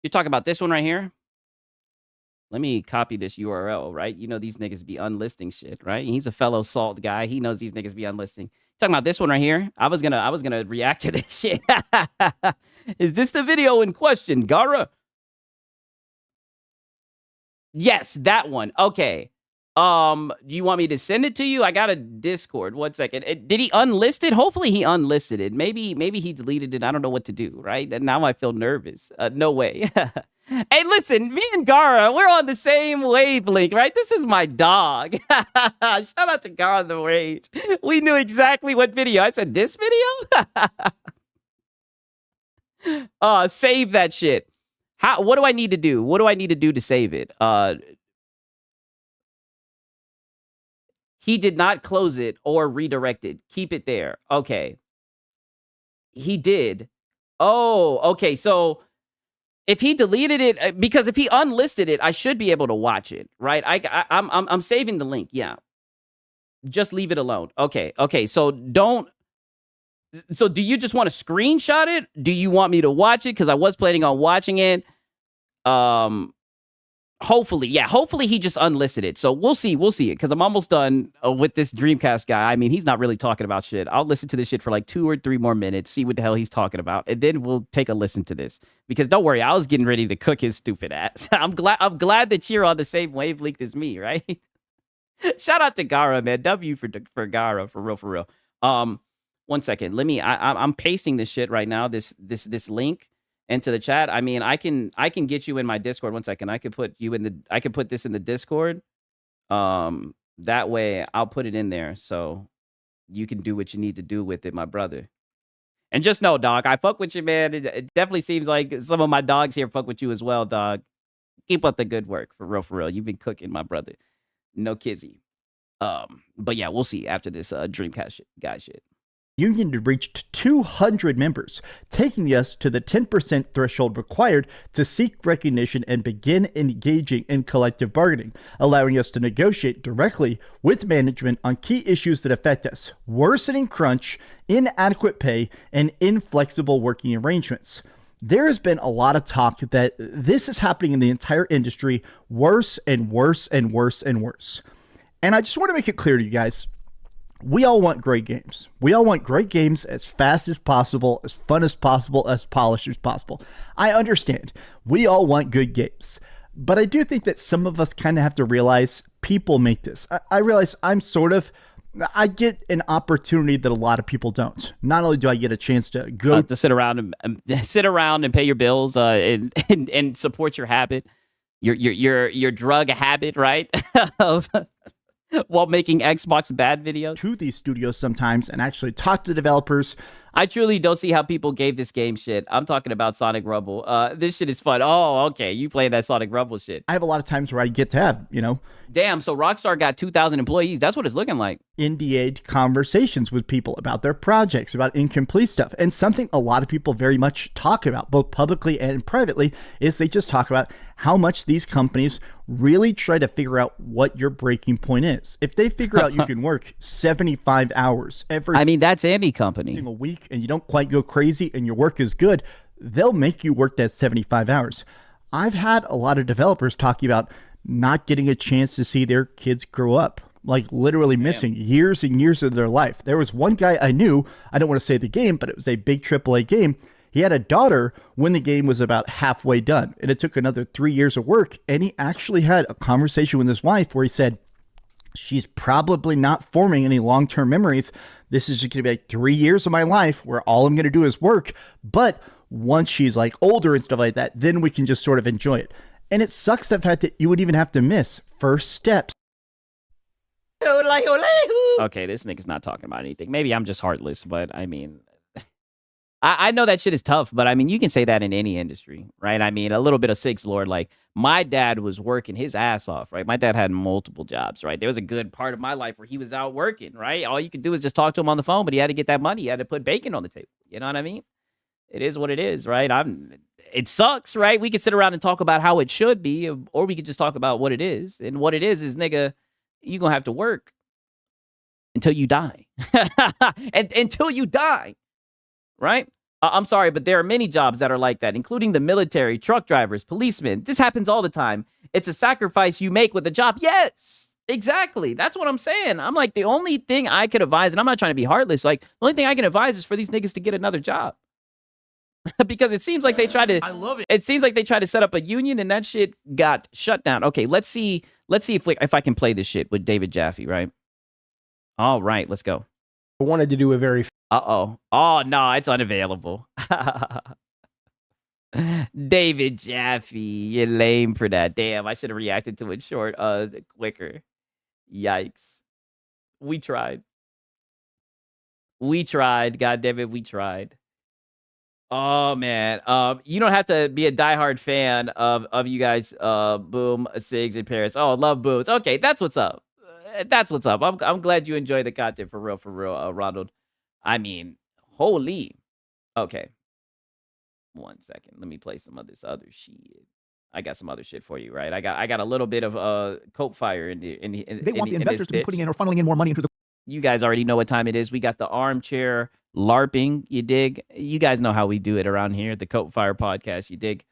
You're talking about this one right here? Let me copy this URL, right? You know these niggas be unlisting shit, right? He's a fellow Salt guy. He knows these niggas be unlisting. Talking about this one right here. I was gonna react to this shit. Is this the video in question, Gara? Yes, that one. Okay. Do you want me to send it to you? I got a Discord. 1 second. Did he unlist it? Hopefully he unlisted it. Maybe he deleted it. I don't know what to do, right? And now I feel nervous. No way. Hey, listen, me and Gara, we're on the same wavelength, right? This is my dog. Shout out to Gara the Rage. We knew exactly what video. I said, this video? Save that shit. What do I need to do? What do I need to do to save it? He did not close it or redirect it. Keep it there. Okay. He did. Oh, okay. So if he deleted it, because if he unlisted it, I should be able to watch it, right? I'm saving the link. Yeah. Just leave it alone. Okay. Okay. So do you just want to screenshot it? Do you want me to watch it? Because I was planning on watching it. Hopefully he just unlisted it. So we'll see it, because I'm almost done with this Dreamcast guy. I mean, he's not really talking about shit. I'll listen to this shit for like 2 or 3 more minutes, see what the hell he's talking about, and then we'll take a listen to this. Because don't worry, I was getting ready to cook his stupid ass. I'm glad that you're on the same wavelength as me, right? Shout out to Gara, man. W for Gara, for real. 1 second. I'm pasting this shit right now. This link into the chat. I mean, I can get you in my Discord. 1 second. I could put this in the Discord. That way I'll put it in there so you can do what you need to do with it, my brother. And just know, dog, I fuck with you, man. It definitely seems like some of my dogs here fuck with you as well, dog. Keep up the good work, for real. You've been cooking, my brother. No kizzy. But yeah, we'll see after this Dreamcast guy shit. Union reached 200 members, taking us to the 10% threshold required to seek recognition and begin engaging in collective bargaining, allowing us to negotiate directly with management on key issues that affect us: worsening crunch, inadequate pay, and inflexible working arrangements. There has been a lot of talk that this is happening in the entire industry, worse and worse and worse and worse. And I just want to make it clear to you guys, we all want great games. We all want great games as fast as possible, as fun as possible, as polished as possible. I understand. We all want good games. But I do think that some of us kind of have to realize people make this. I realize I get an opportunity that a lot of people don't. Not only do I get a chance to go to sit around and pay your bills and support your habit, your drug habit, right? While making Xbox bad videos to these studios sometimes and actually talk to developers. I truly don't see how people gave this game shit. I'm talking about Sonic Rumble. This shit is fun. Oh, okay. You playing that Sonic Rumble shit. I have a lot of times where I get to have, Damn, so Rockstar got 2,000 employees. That's what it's looking like. NDA'd conversations with people about their projects, about incomplete stuff. And something a lot of people very much talk about, both publicly and privately, is they just talk about how much these companies really try to figure out what your breaking point is. If they figure out you can work 75 hours that's any company. A week and you don't quite go crazy and your work is good, they'll make you work that 75 hours. I've had a lot of developers talking about not getting a chance to see their kids grow up, like literally missing years and years of their life. There was one guy I knew, I don't want to say the game, but it was a big AAA game. He had a daughter when the game was about halfway done, and it took another 3 years of work. And he actually had a conversation with his wife where he said, she's probably not forming any long-term memories. This is just going to be like 3 years of my life where all I'm going to do is work. But once she's like older and stuff like that, then we can just sort of enjoy it. And it sucks the fact that you would even have to miss first steps. Okay, this nigga's not talking about anything. Maybe I'm just heartless, but I mean, I know that shit is tough, but I mean, you can say that in any industry, right? I mean, a little bit of Six Lord, like my dad was working his ass off, right? My dad had multiple jobs, right? There was a good part of my life where he was out working, right? All you could do is just talk to him on the phone, but he had to get that money. He had to put bacon on the table. You know what I mean? It is what it is, right? It sucks, right? We could sit around and talk about how it should be, or we could just talk about what it is. And what it is, nigga, you're going to have to work until you die. And until you die, right? I'm sorry, but there are many jobs that are like that, including the military, truck drivers, policemen. This happens all the time. It's a sacrifice you make with a job. Yes, exactly. That's what I'm saying. I'm like, the only thing I could advise, and I'm not trying to be heartless, like, the only thing I can advise is for these niggas to get another job. Because it seems like they tried to. I love it. It seems like they tried to set up a union, and that shit got shut down. Okay, let's see if I can play this shit with David Jaffe, right? All right, let's go. I wanted to do a very. Oh no, it's unavailable. David Jaffe, you're lame for that. Damn, I should have reacted to it quicker. Yikes. We tried. God damn it, we tried. Oh man. You don't have to be a diehard fan of you guys, Boom, Sigs, and Paris. Oh, love Booms. Okay, that's what's up. I'm glad you enjoy the content for real, Ronald. I mean, holy. Okay. 1 second. Let me play some of this other shit. I got some other shit for you, right? I got a little bit of coke fire in the They want the investors to be putting in or funneling in more money into the. You guys already know what time it is. We got the armchair LARPing. You dig? You guys know how we do it around here, the Coke Fire Podcast. You dig?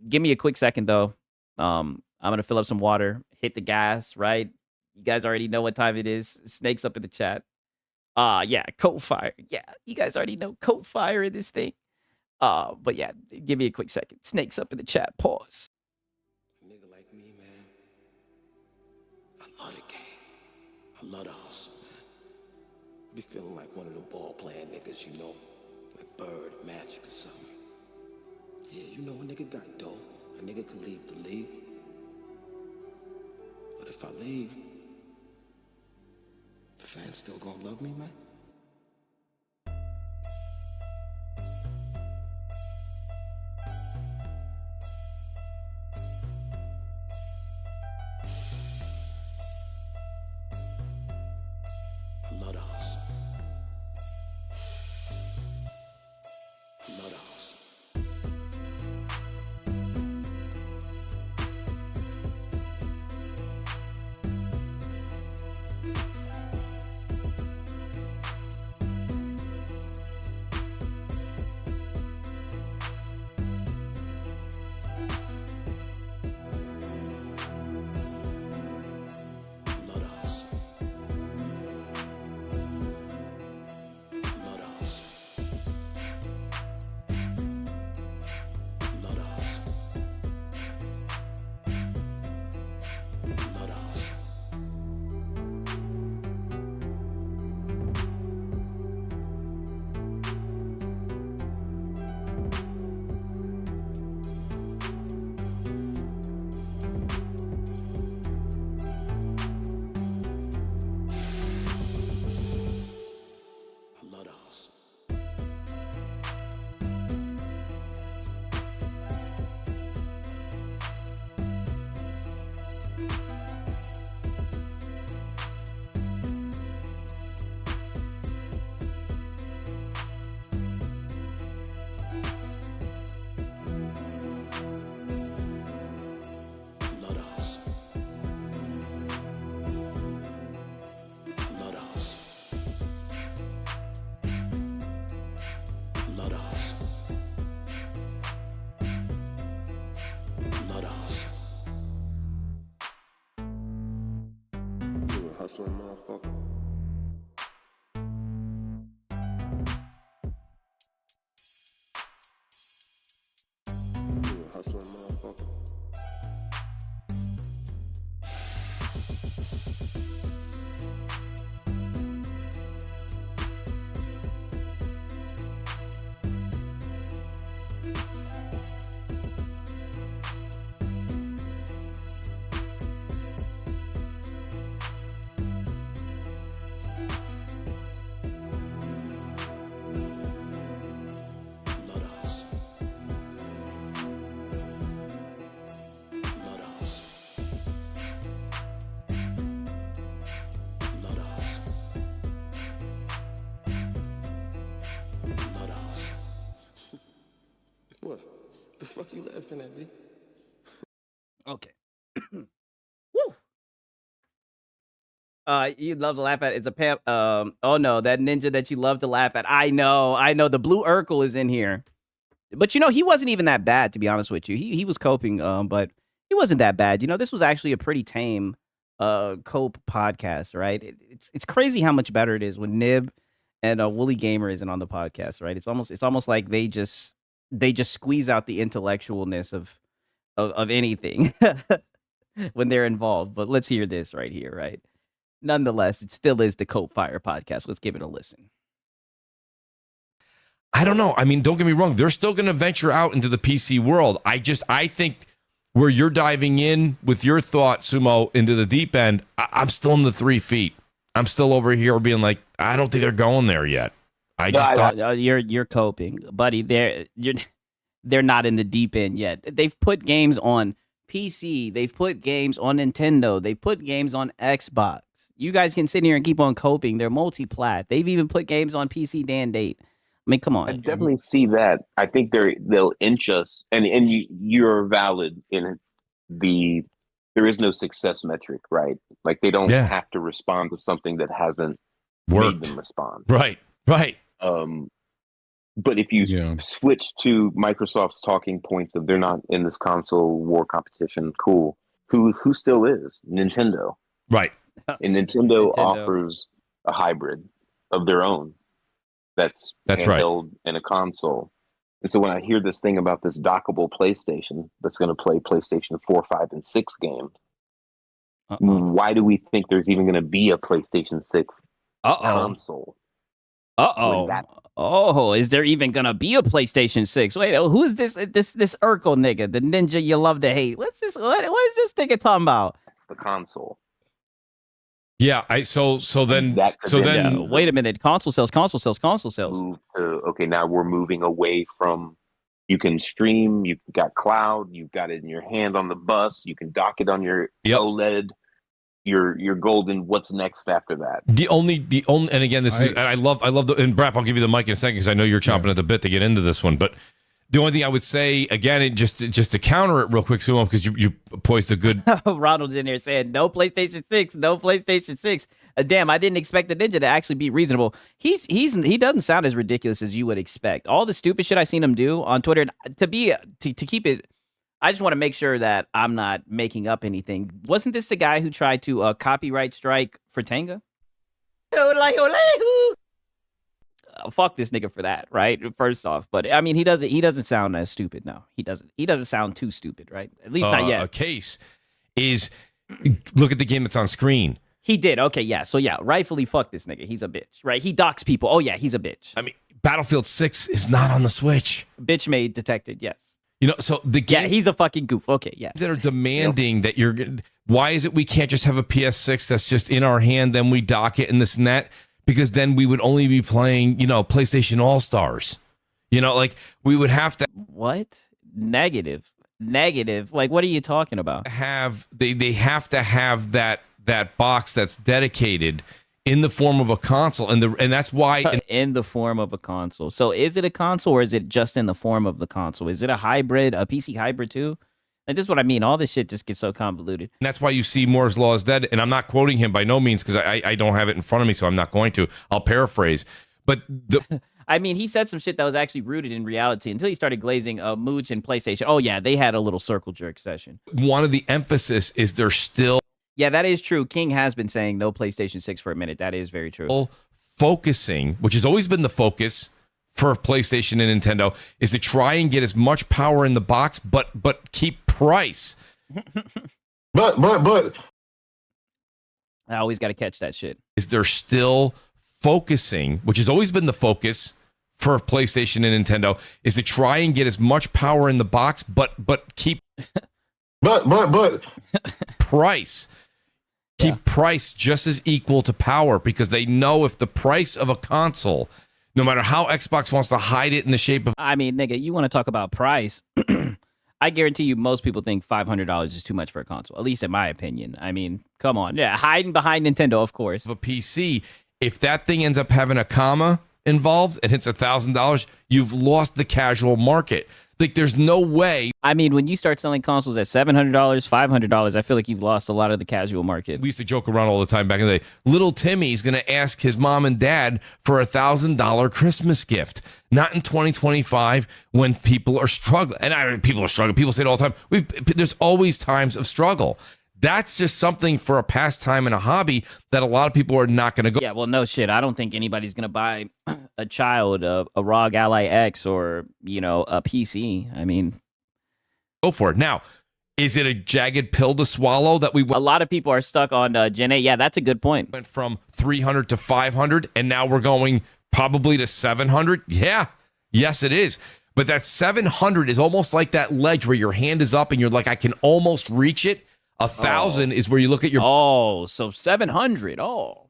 Give me a quick second though. I'm gonna fill up some water. Hit the gas, right? You guys already know what time it is. Snakes up in the chat. Yeah, Coke Fire. Yeah, you guys already know Coke Fire in this thing. But yeah, give me a quick second. Snakes up in the chat. Pause. A nigga like me, man, I love the game. I love the hustle, man. Be feeling like one of them ball playing niggas, you know, like Bird, Magic, or something. Yeah, you know, a nigga got dough. A nigga can leave the league. But if I leave, the fans still gonna love me, man? I love the hustle. I love the hustle. Hustling motherfucker. You a hustling motherfucker. What? The fuck you laughing at me? Okay. Woo. You love to laugh at. It's a Pam. Oh no, that ninja that you love to laugh at. I know. The blue Urkel is in here, but you know he wasn't even that bad, to be honest with you. He was coping, but he wasn't that bad. You know, this was actually a pretty tame cope podcast, right? It's crazy how much better it is when Nib and Wooly Gamer isn't on the podcast, right? It's almost like they just squeeze out the intellectualness of anything when they're involved. But let's hear this right here, right? Nonetheless, it still is the Cope Fire Podcast. Let's give it a listen. I don't know. I mean, don't get me wrong. They're still going to venture out into the PC world. I think where you're diving in with your thought, Sumo, into the deep end, I'm still in the 3 feet. I'm still over here being like, I don't think they're going there yet. You're coping, buddy. They're not in the deep end yet. They've put games on PC. They've put games on Nintendo. They put games on Xbox. You guys can sit here and keep on coping. They're multi-plat. They've even put games on PC day and date. I mean, come on. I definitely see that. I think they'll inch us, and you're valid in there is no success metric, right? Like they don't have to respond to something that hasn't made them respond. Right. But if you switch to Microsoft's talking points of they're not in this console war competition, cool. Who still is? Nintendo. Right. And Nintendo offers a hybrid of their own. That's handheld and a console. And so when I hear this thing about this dockable PlayStation that's going to play PlayStation 4, 5, and 6 games, why do we think there's even going to be a PlayStation 6 console? Oh, is there even going to be a PlayStation 6? Wait, who is this Urkel nigga, the ninja you love to hate? What's this? What is this nigga talking about? It's the console. Yeah, so then wait a minute. Console sales. Move to, okay, now we're moving away from you can stream, you've got cloud, you've got it in your hand on the bus, you can dock it on your OLED, your golden. What's next after that? The only, and again, I love and Brap, I'll give you the mic in a second because I know you're chomping at the bit to get into this one, but. The only thing I would say, again, just to counter it real quick, Sumo, because you poised a good... Ronald's in there saying, no PlayStation 6, no PlayStation 6. Damn, I didn't expect the Ninja to actually be reasonable. He doesn't sound as ridiculous as you would expect. All the stupid shit I seen him do on Twitter, to keep it... I just want to make sure that I'm not making up anything. Wasn't this the guy who tried to copyright strike for Tenga? Fuck this nigga for that, right? First off, but I mean, he doesn't sound as stupid. No, he doesn't sound too stupid, right? At least not yet. A case is look at the game that's on screen. He did. Okay, yeah. So yeah, rightfully fuck this nigga. He's a bitch, right? He docks people. Oh yeah, he's a bitch. I mean, Battlefield 6 is not on the Switch. Bitch made detected. Yes. You know, so the game. Yeah, he's a fucking goof. Okay, yeah. That are demanding that you're. Why is it we can't just have a PS6 that's just in our hand, then we dock it and this and that? Because then we would only be playing, PlayStation All-Stars. Like we would have to... What? Negative. Like, what are you talking about? They have to have that box that's dedicated in the form of a console. And that's why... In the form of a console. So is it a console or is it just in the form of the console? Is it a hybrid, a PC hybrid too? And this is what I mean. All this shit just gets so convoluted. And that's why you see Moore's Law is dead. And I'm not quoting him by no means because I don't have it in front of me, so I'm not going to. I'll paraphrase. But I mean, he said some shit that was actually rooted in reality until he started glazing Mooch and PlayStation. Oh, yeah, they had a little circle jerk session. One of the emphasis is they're still... Yeah, that is true. King has been saying no PlayStation 6 for a minute. That is very true. Focusing, which has always been the focus for PlayStation and Nintendo, is to try and get as much power in the box, but keep price. But I always got to catch that shit. Is they're still focusing, which has always been the focus for PlayStation and Nintendo, is to try and get as much power in the box, but keep price. Keep price just as equal to power, because they know if the price of a console, no matter how Xbox wants to hide it in the shape of... I mean, nigga, you want to talk about price. I guarantee you most people think $500 is too much for a console, at least in my opinion. I mean, come on. Yeah, hiding behind Nintendo, of course. A PC, if that thing ends up having a comma involved and hits $1,000, you've lost the casual market. Like, there's no way. I mean, when you start selling consoles at $700, $500, I feel like you've lost a lot of the casual market. We used to joke around all the time back in the day. Little Timmy's going to ask his mom and dad for $1,000 Christmas gift. Not in 2025 when people are struggling. And people are struggling. People say it all the time. There's always times of struggle. That's just something for a pastime and a hobby that a lot of people are not going to go. Yeah, well, no shit. I don't think anybody's going to buy a child a ROG Ally X or, a PC. I mean, go for it. Now, is it a jagged pill to swallow that we... A lot of people are stuck on Gen 8. Yeah, that's a good point. Went from 300 to 500, and now we're going probably to 700. Yeah, yes, it is. But that 700 is almost like that ledge where your hand is up and you're like, I can almost reach it. 1,000 is where you look at your... Oh, so 700. Oh.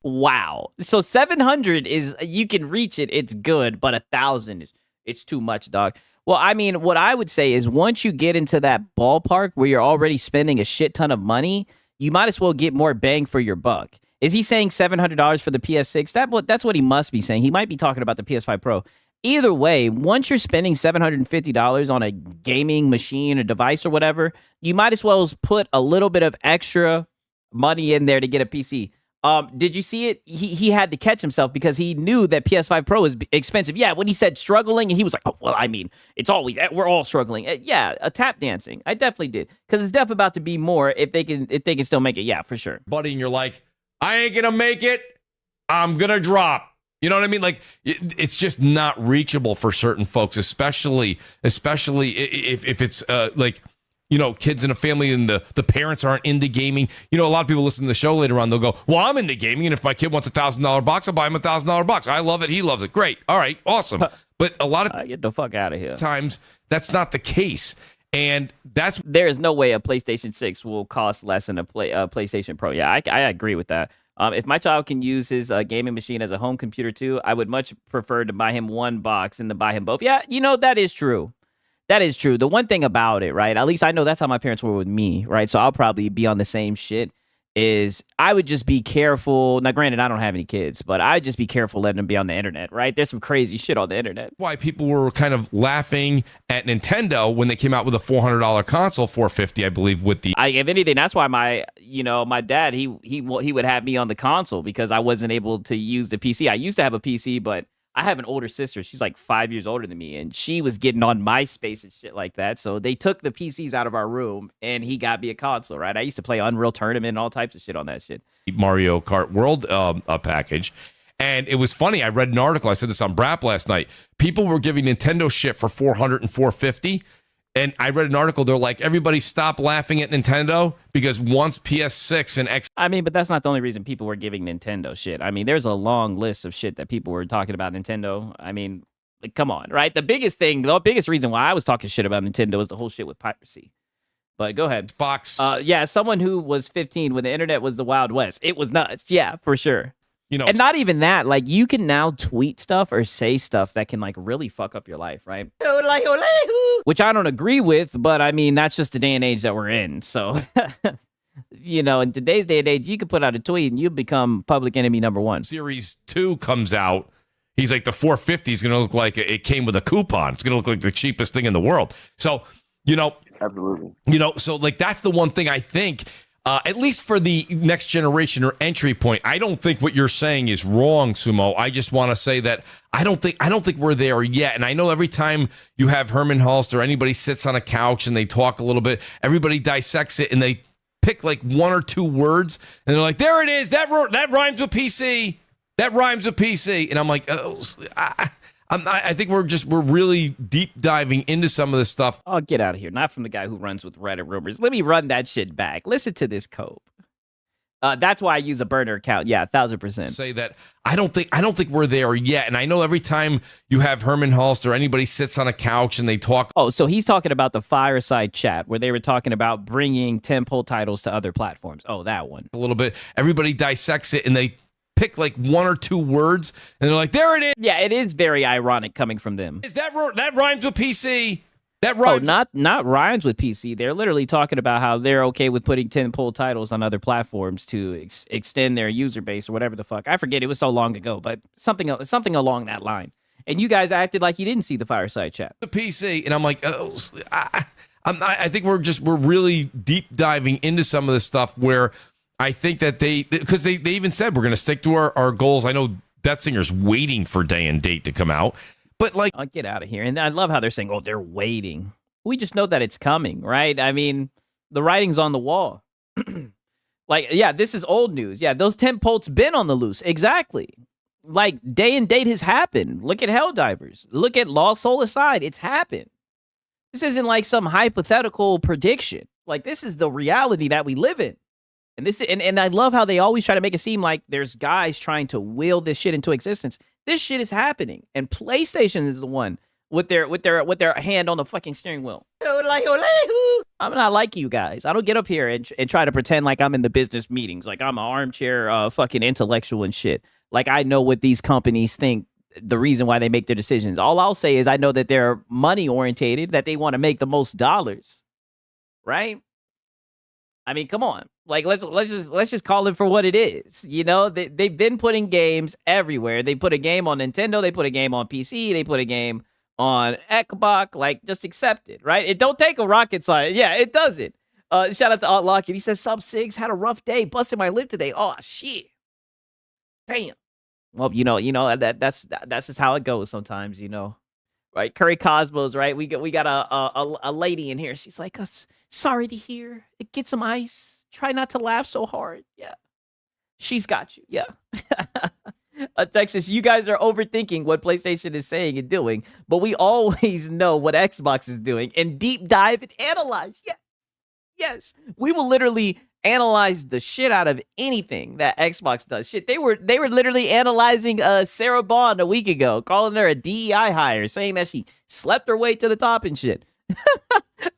Wow. So 700 is, you can reach it. It's good. But 1,000 it's too much, dog. Well, I mean, what I would say is once you get into that ballpark where you're already spending a shit ton of money, you might as well get more bang for your buck. Is he saying $700 for the PS6? That's what he must be saying. He might be talking about the PS5 Pro. Either way, once you're spending $750 on a gaming machine or device or whatever, you might as well put a little bit of extra money in there to get a PC. Did you see it? He had to catch himself because he knew that PS5 Pro is expensive. Yeah, when he said struggling, and he was like, "Oh, well, I mean, we're all struggling." Yeah, a tap dancing. I definitely did because it's definitely about to be more if they can still make it. Yeah, for sure. Buddy, and you're like, I ain't gonna make it. I'm gonna drop. You know what I mean? Like, it's just not reachable for certain folks, especially if it's like, you know, kids in a family and the parents aren't into gaming. You know, a lot of people listen to the show later on. They'll go, well, I'm into gaming, and if my kid wants a $1,000 box, I'll buy him a $1,000 box. I love it. He loves it. Great. All right. Awesome. But a lot of get the fuck out of here. Times that's not the case. And there is no way a PlayStation 6 will cost less than a PlayStation Pro. Yeah, I agree with that. If my child can use his gaming machine as a home computer too, I would much prefer to buy him one box than to buy him both. Yeah, you know, that is true. That is true. The one thing about it, right? At least I know that's how my parents were with me, right? So I'll probably be on the same shit. Is I would just be careful. Now, granted, I don't have any kids, but I'd just be careful letting them be on the internet, right? There's some crazy shit on the internet. Why people were kind of laughing at Nintendo when they came out with a $400 console, $450, I believe, with the. If anything, that's why my dad he would have me on the console because I wasn't able to use the PC. I used to have a PC, but I have an older sister. She's like 5 years older than me, and she was getting on MySpace and shit like that. So they took the PCs out of our room, and he got me a console, right? I used to play Unreal Tournament and all types of shit on that shit. Mario Kart World package. And it was funny. I read an article. I said this on Brap last night. People were giving Nintendo shit for $400 and $450. And I read an article. They're like, everybody stop laughing at Nintendo because once PS6 and X. I mean, but that's not the only reason people were giving Nintendo shit. I mean, there's a long list of shit that people were talking about Nintendo. I mean, like, come on, right? The biggest reason why I was talking shit about Nintendo was the whole shit with piracy. But go ahead. Box. Yeah, someone who was 15 when the internet was the Wild West. It was nuts. Yeah, for sure. You know, and not even that. Like, you can now tweet stuff or say stuff that can like really fuck up your life, right? Which I don't agree with, but I mean, that's just the day and age that we're in. So, you know, in today's day and age, you can put out a tweet and you become public enemy number one. Series 2 comes out. He's like, the 450 is going to look like it came with a coupon. It's going to look like the cheapest thing in the world. So, you know, absolutely. You know, so like that's the one thing I think. At least for the next generation or entry point, I don't think what you're saying is wrong, Sumo. I just want to say that I don't think we're there yet. And I know every time you have Herman Hulst or anybody sits on a couch and they talk a little bit, everybody dissects it and they pick like one or two words and they're like, there it is. That rhymes with PC. That rhymes with PC. And I'm like, I think we're really deep diving into some of this stuff. Oh, get out of here. Not from the guy who runs with Reddit rumors. Let me run that shit back. Listen to this code. That's why I use a burner account. Yeah, 1,000%. Say that I don't think we're there yet. And I know every time you have Herman Hulst or anybody sits on a couch and they talk. Oh, so he's talking about the fireside chat where they were talking about bringing tentpole titles to other platforms. Oh, that one. A little bit. Everybody dissects it and they pick like one or two words and they're like, there it is. Yeah, it is very ironic coming from them. Is that rhymes with PC? That rhymes. Oh, not rhymes with PC. They're literally talking about how they're okay with putting tentpole titles on other platforms to extend their user base or whatever the fuck. I forget. It was so long ago, but something along that line. And you guys acted like you didn't see the fireside chat. The PC, and I'm like, I think we're really deep diving into some of this stuff where I think that because they even said we're going to stick to our goals. I know Death Singer's waiting for day and date to come out. But like, I'll get out of here. And I love how they're saying, oh, they're waiting. We just know that it's coming, right? I mean, the writing's on the wall. Like, yeah, this is old news. Yeah, those tentpoles been on the loose. Exactly. Like, day and date has happened. Look at Helldivers. Look at Lost Soul Aside. It's happened. This isn't like some hypothetical prediction. Like, this is the reality that we live in. And this and I love how they always try to make it seem like there's guys trying to will this shit into existence. This shit is happening, and PlayStation is the one with their hand on the fucking steering wheel. I'm not like you guys. I don't get up here and try to pretend like I'm in the business meetings, like I'm an armchair fucking intellectual and shit. Like I know what these companies think, the reason why they make their decisions. All I'll say is I know that they're money orientated, that they want to make the most dollars, right? I mean, come on. Like, let's just call it for what it is. You know, they've been putting games everywhere. They put a game on Nintendo. They put a game on PC. They put a game on Xbox. Like, just accept it, right? It don't take a rocket science. Yeah, it doesn't. Shout out to Aunt Lockett. He says, Sub Sigs had a rough day. Busted my lip today. Oh, shit. Damn. Well, you know that's just how it goes sometimes, you know. Right? Curry Cosmos, right? We got a lady in here. She's like, sorry to hear. Get some ice. Try not to laugh so hard. Yeah. She's got you. Yeah. Texas, you guys are overthinking what PlayStation is saying and doing, but we always know what Xbox is doing and deep dive and analyze. Yeah. Yes. We will literally analyze the shit out of anything that Xbox does. Shit, they were literally analyzing Sarah Bond a week ago, calling her a DEI hire, saying that she slept her way to the top and shit.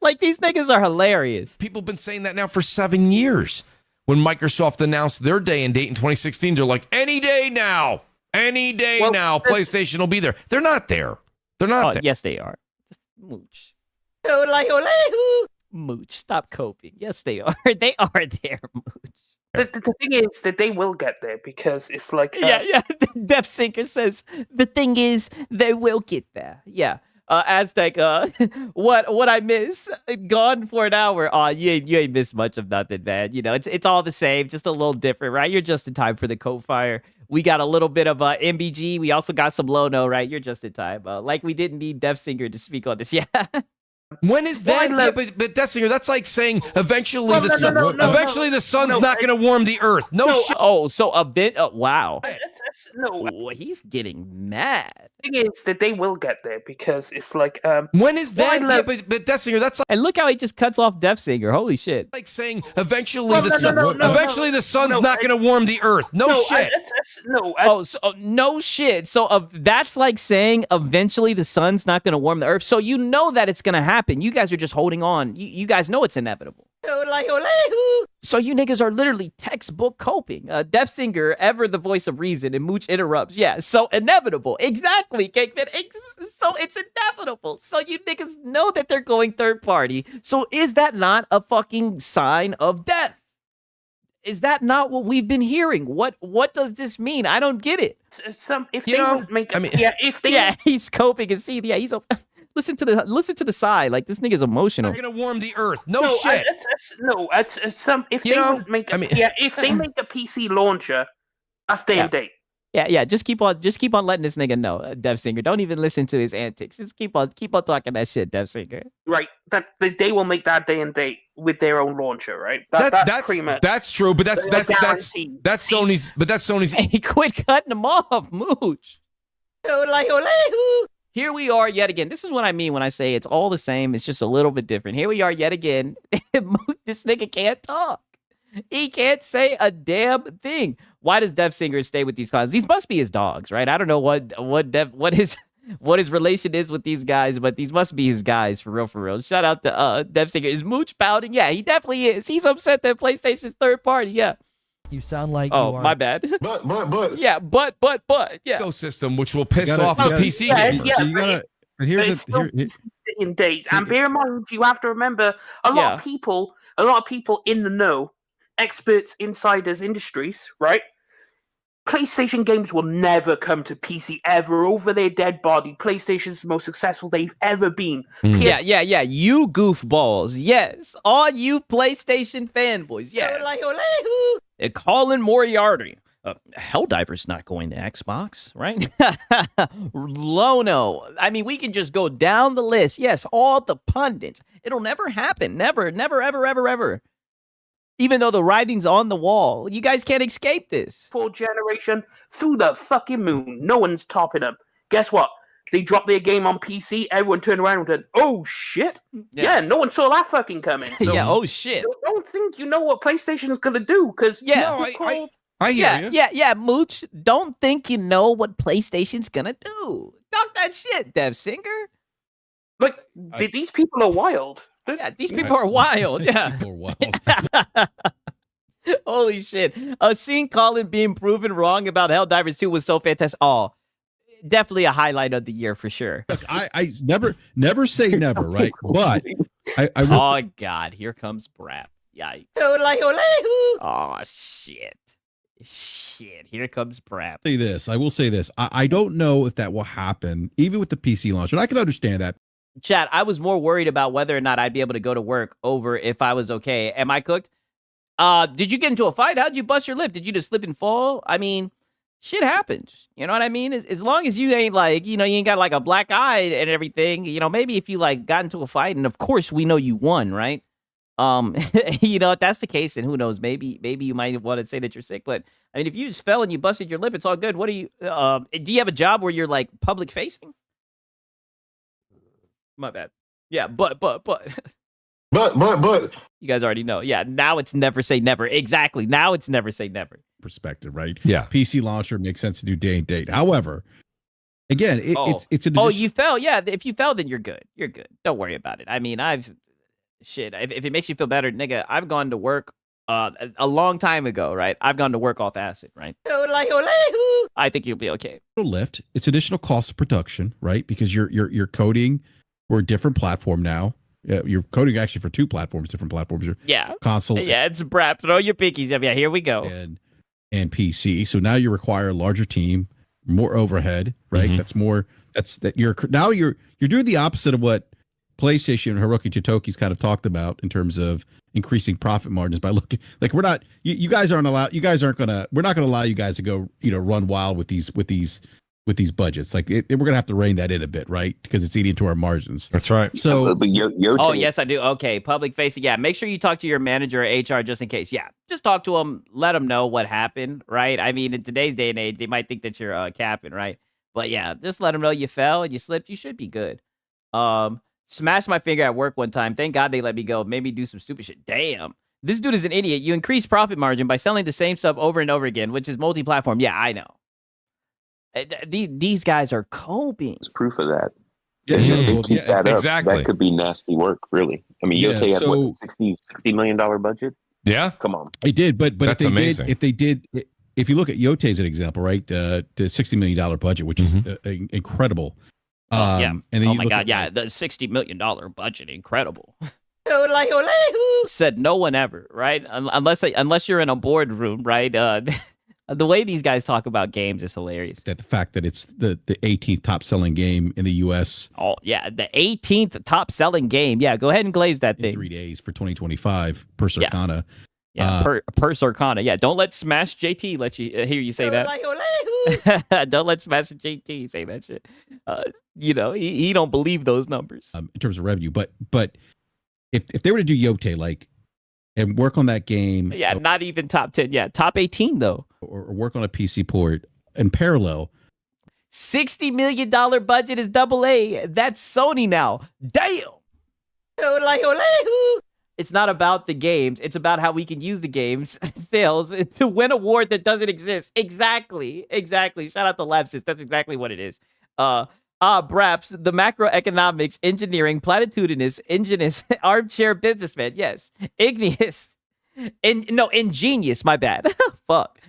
Like, these niggas are hilarious. People have been saying that now for 7 years. When Microsoft announced their day and date in 2016, they're like, any day now, PlayStation will be there. They're not there. They're not there. Yes, they are. Just mooch. Mooch, stop coping. Yes, they are. They are there, Mooch. The thing is that they will get there because it's like... Yeah. Def Sinker says, the thing is, they will get there. Yeah. Aztec, what I miss? Gone for an hour. Oh, you ain't missed much of nothing, man. You know, it's all the same, just a little different, right? You're just in time for the Coat Fire. We got a little bit of MBG. We also got some Lono, right? You're just in time. Like we didn't need Def Singer to speak on this. Yeah. When is that? Yeah, but Def Singer, that's like saying eventually the sun's not going to warm the earth. No shit. Oh, so a bit. Wow. No, he's getting mad. The thing is that they will get there because it's like when is that? Yeah, but Def Singer, that's like, and look how he just cuts off Def Singer. Holy shit! Like saying eventually the sun's not going to warm the earth. No shit. No shit. So that's like saying eventually the sun's not going to warm the earth. So you know that it's going to happen. You guys are just holding on. You guys know it's inevitable. So you niggas are literally textbook coping. Def Singer, ever the voice of reason, and Mooch interrupts. Yeah, so inevitable. Exactly, Cakeman. So it's inevitable. So you niggas know that they're going third party. So is that not a fucking sign of death? Is that not what we've been hearing? What does this mean? I don't get it. He's coping and see. Yeah, he's a... Listen to the sigh. Like, this nigga's emotional. Not gonna warm the earth. No shit. If they make a PC launcher, that's day and date. Yeah. Just keep on letting this nigga know, Def Singer. Don't even listen to his antics. Just keep on talking that shit, Def Singer. Right. That they will make that day and date with their own launcher, right? That's pretty much. That's true, but that's Sony's. But that's Sony's. Hey, quit cutting them off, Mooch. Here we are yet again. This is what I mean when I say it's all the same. It's just a little bit different. Here we are yet again. This nigga can't talk. He can't say a damn thing. Why does Def Singer stay with these guys? These must be his dogs, right? I don't know what his relation is with these guys, but these must be his guys for real. Shout out to Def Singer. Is Mooch pouting? Yeah, he definitely is. He's upset that PlayStation's third party. Yeah. You sound like you are. My bad. But. Yeah, but. Yeah. Ecosystem, which will piss off the PC gamers. Yeah, so you gotta. But here's in date, and bear in mind, you have to remember a lot of people in the know, experts, insiders, industries, right? PlayStation games will never come to PC ever over their dead body. PlayStation's the most successful they've ever been. Yeah. You goofballs. Yes. All you PlayStation fanboys. Yes. They're calling Moriarty. Helldiver's not going to Xbox, right? Lono. I mean, we can just go down the list. Yes, all the pundits. It'll never happen. Never, ever. Even though the writing's on the wall, you guys can't escape this. Full generation through the fucking moon. No one's topping them. Guess what? They dropped their game on PC. Everyone turned around and said, "Oh shit!" Yeah, no one saw that fucking coming. So oh shit! Don't think you know what PlayStation is gonna do because I hear you. Yeah, Mooch. Don't think you know what PlayStation's gonna do. Talk that shit, Def Singer. Like these people are wild. Yeah, these people are wild. Yeah. People are wild. Holy shit. Seeing Colin being proven wrong about Helldivers 2 was so fantastic. Oh, definitely a highlight of the year for sure. Look, I never say never, right? But I will oh, God. Here comes Brap. Yikes. Oh, shit. Shit. Here comes Brap. Say this. I will say this. I don't know if that will happen, even with the PC launch. And I can understand that. Chat, I was more worried about whether or not I'd be able to go to work over if I was okay. Am I cooked? Did you get into a fight? How'd you bust your lip? Did you just slip and fall? I mean, shit happens. You know what I mean? As long as you ain't like, you ain't got like a black eye and everything, maybe if you like got into a fight and of course we know you won, right? If that's the case, then who knows? Maybe you might want to say that you're sick, but I mean, if you just fell and you busted your lip, it's all good. What do you have a job where you're like public facing? My bad. Yeah, but you guys already know. Yeah, now it's never say never. Exactly. Now it's never say never. Perspective, right? Yeah. PC launcher makes sense to do day and date. However, again, it's a you fell. Yeah, if you fell, then you're good. You're good. Don't worry about it. I mean, if it makes you feel better, nigga, I've gone to work a long time ago, right? I've gone to work off acid, right? I think you'll be okay. Lift. It's additional cost of production, right? Because you're coding for a different platform now. You're coding actually for two platforms, different platforms. Yeah. Console. Yeah, it's Brap. Throw your pinkies up. Yeah, here we go. And PC. So now you require a larger team, more overhead, right? Mm-hmm. You're doing the opposite of what PlayStation and Hiroki Totoki's kind of talked about in terms of increasing profit margins by looking like we're not going to allow you guys to go, run wild with these budgets. Like we're going to have to rein that in a bit, right? Because it's eating into our margins. That's right. So, yes, I do. Okay. Public facing. Yeah. Make sure you talk to your manager or HR just in case. Yeah. Just talk to them. Let them know what happened. Right. I mean, in today's day and age, they might think that you're capping. Right. But yeah, just let them know you fell and you slipped. You should be good. Smashed my finger at work one time. Thank God they let me go. Made me do some stupid shit. Damn. This dude is an idiot. You increase profit margin by selling the same stuff over and over again, which is multi-platform. Yeah, I know. These guys are coping. There's proof of that. Keep that up. Exactly. That could be nasty work, really. I mean, Yote had what, $60 million budget? Yeah. Come on. It did, but that's amazing. If you look at Yote as an example, right, the $60 million budget, which is incredible. And then oh my God, the $60 million budget, incredible. Said no one ever, right? Unless you're in a boardroom, right? The way these guys talk about games is hilarious. That the fact that it's the 18th top selling game in the U.S. Oh yeah, the 18th top selling game. Yeah, go ahead and glaze that thing. 3 days for 2025 per Circana. Yeah, per Circana. Yeah, don't let Smash JT let you hear you say that. Don't let Smash JT say that shit. He don't believe those numbers in terms of revenue. But if they were to do Yote and work on that game, not even top 10. Yeah, top 18 though, or work on a PC port in parallel. $60 million budget is AA. That's Sony now. Damn. It's not about the games. It's about how we can use the games sales to win an award that doesn't exist. Exactly. Shout out to Lapsus. That's exactly what it is. Braps, the macroeconomics, engineering, platitudinous, ingenious, armchair businessman. Yes. Igneous. Ingenious. My bad. Fuck.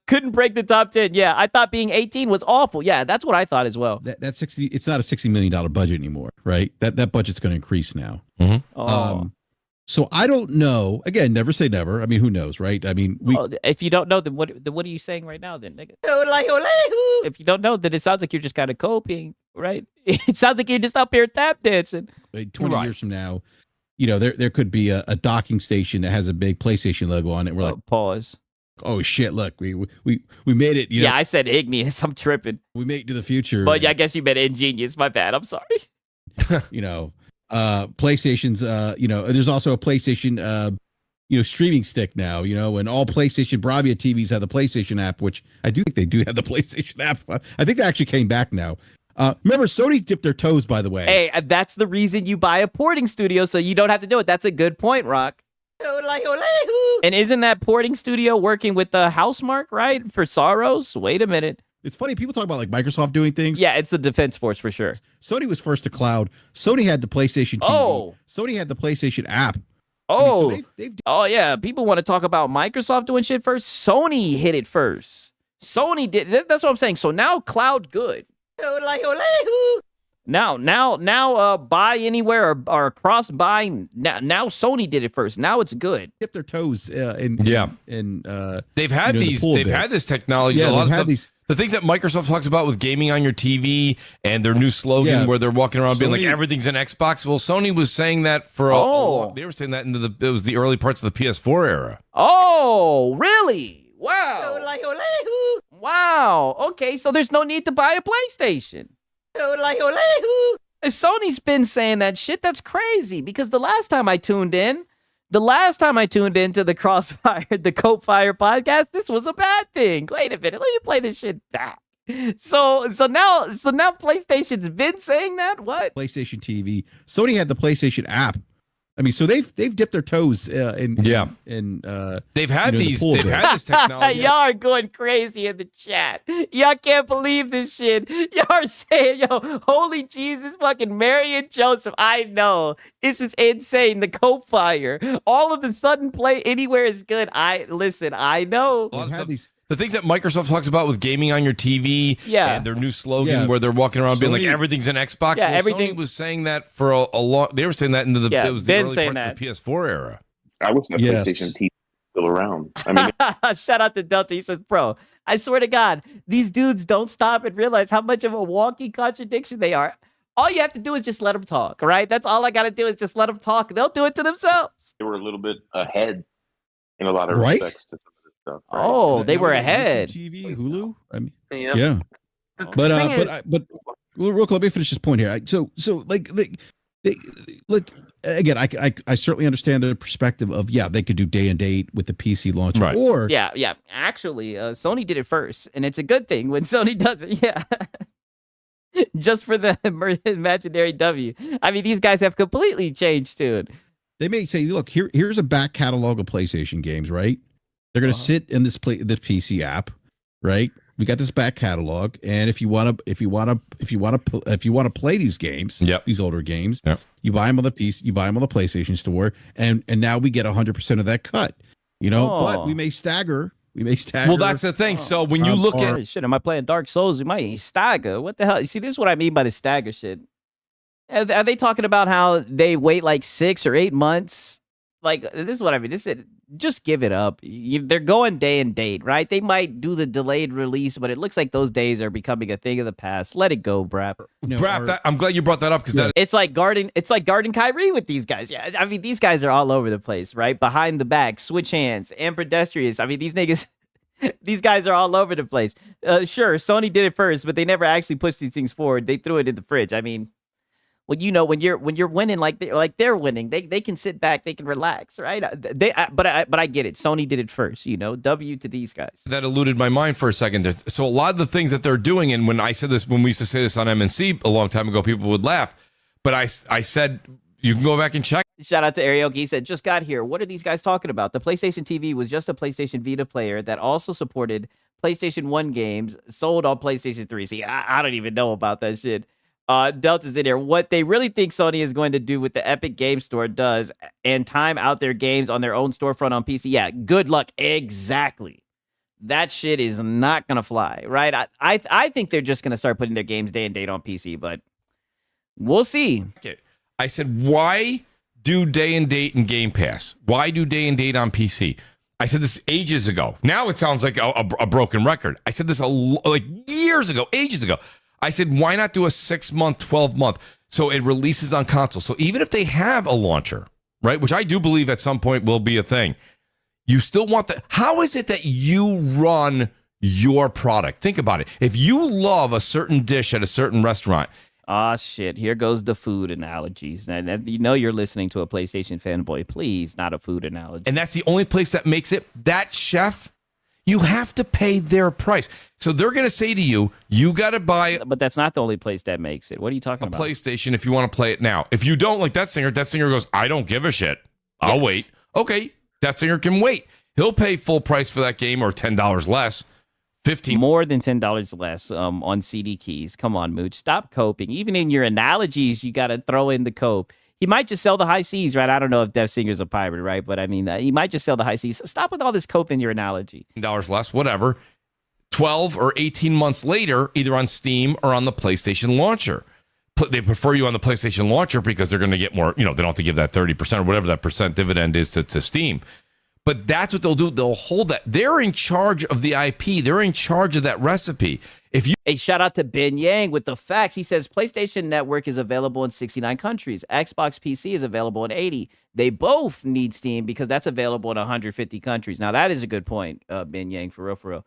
Couldn't break the top 10. Yeah. I thought being 18 was awful. Yeah. That's what I thought as well. That 60. It's not a $60 million budget anymore, right? That budget's going to increase now. Mm-hmm. So I don't know. Again, never say never. I mean, who knows, right? I mean, if you don't know, then what are you saying right now, then, nigga? If you don't know, then it sounds like you're just kind of coping, right? It sounds like you're just up here tap dancing. 20 years from now, there could be a docking station that has a big PlayStation logo on it. We're like, pause. Oh shit! Look, we made it. Yeah, I said igneous. I'm tripping. We made it to the future. But I guess you meant ingenious. My bad. I'm sorry. PlayStation's there's also a PlayStation streaming stick now, and all PlayStation Bravia TVs have the PlayStation app, which I do think they do have the PlayStation app. I think that actually came back now. Remember, Sony dipped their toes, by the way. Hey, that's the reason you buy a porting studio, so you don't have to do it. That's a good point, Rock. And isn't that porting studio working with the Housemark, right? For Soros? Wait a minute. It's funny, people talk about like Microsoft doing things. Yeah, it's the Defense Force for sure. Sony was first to cloud. Sony had the PlayStation TV. Oh. Sony had the PlayStation app. Oh. I mean, so they've oh, yeah. People want to talk about Microsoft doing shit first. Sony hit it first. Sony did. That's what I'm saying. So now cloud good. Now, buy anywhere or cross buy. Now Sony did it first. Now it's good. Dip their toes they've had they've had this technology. Yeah, a lot of had stuff. these. The things that Microsoft talks about with gaming on your TV and their new slogan where they're walking around being like everything's an Xbox. Well, Sony was saying that for they were saying that it was the early parts of the PS4 era. Oh, really? Wow. Wow. Okay, so there's no need to buy a PlayStation. If Sony's been saying that shit, that's crazy. Because the last time I tuned into the Crossfire, the Cope Fire podcast, this was a bad thing. Wait a minute, let me play this shit back. So now PlayStation's been saying that? What? PlayStation TV. Sony had the PlayStation app. I mean, so they've dipped their toes in they've had they've had this technology. Y'all are going crazy in the chat. Y'all can't believe this shit. Y'all are saying, yo, holy Jesus, fucking Mary and Joseph. I know. This is insane. The Cope Fire. All of a sudden, play anywhere is good. I know. The things that Microsoft talks about with gaming on your TV and their new slogan where they're walking around being like everything's an Xbox. Yeah, well, everything Sony was saying that for a long. They were saying that into it was the early parts of the PS4 era. I wish that PlayStation TV was still around. I mean, shout out to Delta. He says, bro, I swear to God, these dudes don't stop and realize how much of a walking contradiction they are. All you have to do is just let them talk, right? That's all I got to do is just let them talk. They'll do it to themselves. They were a little bit ahead in a lot of respects to some of this stuff. Right? Oh, they were ahead. TV, Hulu. I mean, yeah. But real quick, let me finish this point here. So again, I certainly understand the perspective of they could do day and date with the PC launcher, right? Or yeah. Actually, Sony did it first, and it's a good thing when Sony does it. Yeah. Just for the imaginary W. I mean, these guys have completely changed tune. They may say, "Look, here's a back catalog of PlayStation games, right? They're going to sit in this PC app, right? We got this back catalog, and if you want to play these games, these older games, you buy them on the PC, you buy them on the PlayStation Store, and now we get 100% of that cut, But we may stagger." Well, that's the thing. So when you look at shit, am I playing Dark Souls? We might stagger. What the hell? You see, this is what I mean by the stagger shit. Are they talking about how they wait like 6 or 8 months? Like, this is what I mean. Just give it up. They're going day and date, right? They might do the delayed release, but it looks like those days are becoming a thing of the past. Let it go, Brap. I'm glad you brought that up because it's like guarding Kyrie with these guys. Yeah, I mean, these guys are all over the place, right? Behind the back, switch hands, and pedestrians. I mean, these niggas. These guys are all over the place. Sure, Sony did it first, but they never actually pushed these things forward. They threw it in the fridge. I mean, when you're winning like they're winning, they can sit back, they can relax, right? But I get it. Sony did it first, W to these guys. That eluded my mind for a second. So a lot of the things that they're doing, and when we used to say this on MNC a long time ago, people would laugh. But I said you can go back and check. Shout out to Ariel. He said, just got here. What are these guys talking about? The PlayStation TV was just a PlayStation Vita player that also supported PlayStation 1 games, sold on PlayStation 3. See, I don't even know about that shit. Delta's in there. What they really think Sony is going to do with the Epic Game Store does and time out their games on their own storefront on PC. Yeah, good luck. Exactly. That shit is not going to fly, right? I think they're just going to start putting their games day and date on PC, but we'll see. Okay. I said, why do day and date in Game Pass? Why do day and date on PC? I said this ages ago. Now it sounds like a broken record. I said this like years ago, ages ago. I said, why not do a 6-month, 12-month? So it releases on console. So even if they have a launcher, right, which I do believe at some point will be a thing, you still want that. How is it that you run your product? Think about it. If you love a certain dish at a certain restaurant, shit. Here goes the food analogies. And you're listening to a PlayStation fanboy. Please, not a food analogy. And that's the only place that makes it. That chef, you have to pay their price. So they're going to say to you, you got to buy. But that's not the only place that makes it. What are you talking about? PlayStation if you want to play it now. If you don't like that singer goes, I don't give a shit. I'll wait. Okay, that singer can wait. He'll pay full price for that game or $10 less. More than $10 less on CD keys. Come on, Mooch. Stop coping. Even in your analogies, you got to throw in the cope. He might just sell the high C's, right? I don't know if Def Singer's a pirate, right? But I mean, he might just sell the high C's. Stop with all this cope in your analogy. $10 less, whatever. 12 or 18 months later, either on Steam or on the PlayStation launcher. they prefer you on the PlayStation launcher because they're going to get more, they don't have to give that 30% or whatever that percent dividend is to Steam. But that's what they'll do. They'll hold that. They're in charge of the IP. They're in charge of that recipe. Hey, shout out to Ben Yang with the facts. He says PlayStation Network is available in 69 countries. Xbox PC is available in 80. They both need Steam because that's available in 150 countries. Now, that is a good point, Ben Yang, for real.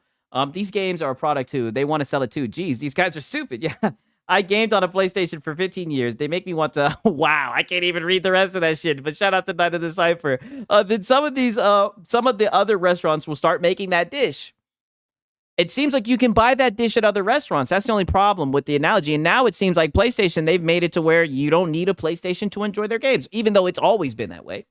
These games are a product too. They want to sell it too. Geez, these guys are stupid. Yeah. I gamed on a PlayStation for 15 years. They make me want to, wow, I can't even read the rest of that shit. But shout out to Night of the Cypher. Then some of the other restaurants will start making that dish. It seems like you can buy that dish at other restaurants. That's the only problem with the analogy. And now it seems like PlayStation, they've made it to where you don't need a PlayStation to enjoy their games, even though it's always been that way.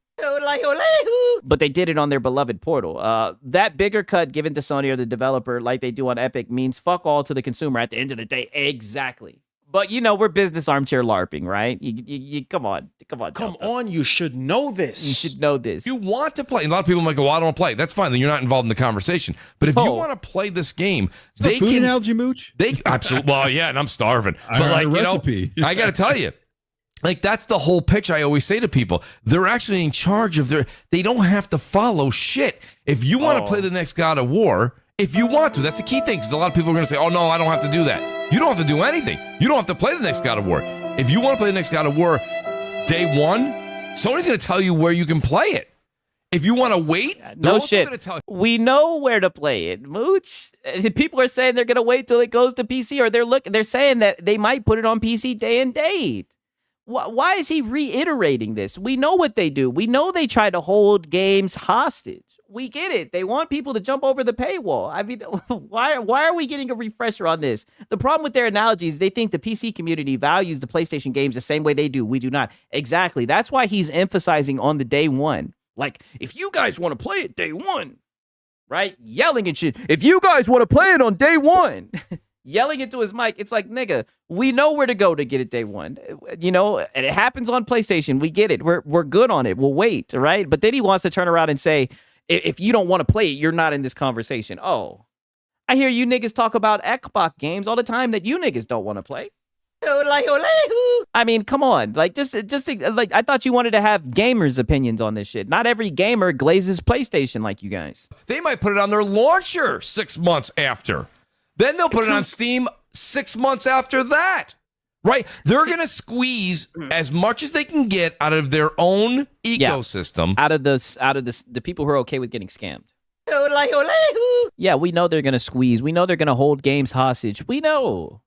But they did it on their beloved Portal. That bigger cut given to Sony or the developer, like they do on Epic, means fuck all to the consumer at the end of the day. Exactly. But, we're business armchair LARPing, right? You come on. Come on. You should know this. You should know this. You want to play. A lot of people might go, well, I don't play. That's fine. Then you're not involved in the conversation. But if you want to play this game, they food can. Analogy, Mooch? They absolutely. Well, yeah, and I'm starving. But recipe. I got to tell you. That's the whole pitch I always say to people. They're actually in charge of they don't have to follow shit. If you want to play the next God of War, if you want to, that's the key thing. Because a lot of people are going to say, oh, no, I don't have to do that. You don't have to do anything. You don't have to play the next God of War. If you want to play the next God of War day one, Sony's going to tell you where you can play it. If you want to wait, no shit. We know where to play it, Mooch. People are saying they're going to wait till it goes to PC, or they're saying that they might put it on PC day and date. Why is he reiterating this? We know what they do. We know they try to hold games hostage. We get it. They want people to jump over the paywall. I mean, why are we getting a refresher on this? The problem with their analogies, they think the PC community values the PlayStation games the same way they do. We do not. Exactly. That's why he's emphasizing on the day one. Like, if you guys want to play it day one, right? Yelling and shit. If you guys want to play it on day one, yelling into his mic. It's like, nigga, we know where to go to get it day one. And it happens on PlayStation. We get it. We're good on it. We'll wait, right? But then he wants to turn around and say, if you don't want to play it, you're not in this conversation. Oh, I hear you niggas talk about Xbox games all the time that you niggas don't want to play. I mean, come on. Like, just like, I thought you wanted to have gamers' opinions on this shit. Not every gamer glazes PlayStation like you guys. They might put it on their launcher 6 months after. Then they'll put it on Steam 6 months after that. Right? They're going to squeeze as much as they can get out of their own ecosystem. Yeah, out of the people who are okay with getting scammed. Yeah, we know they're going to squeeze. We know they're going to hold games hostage. We know.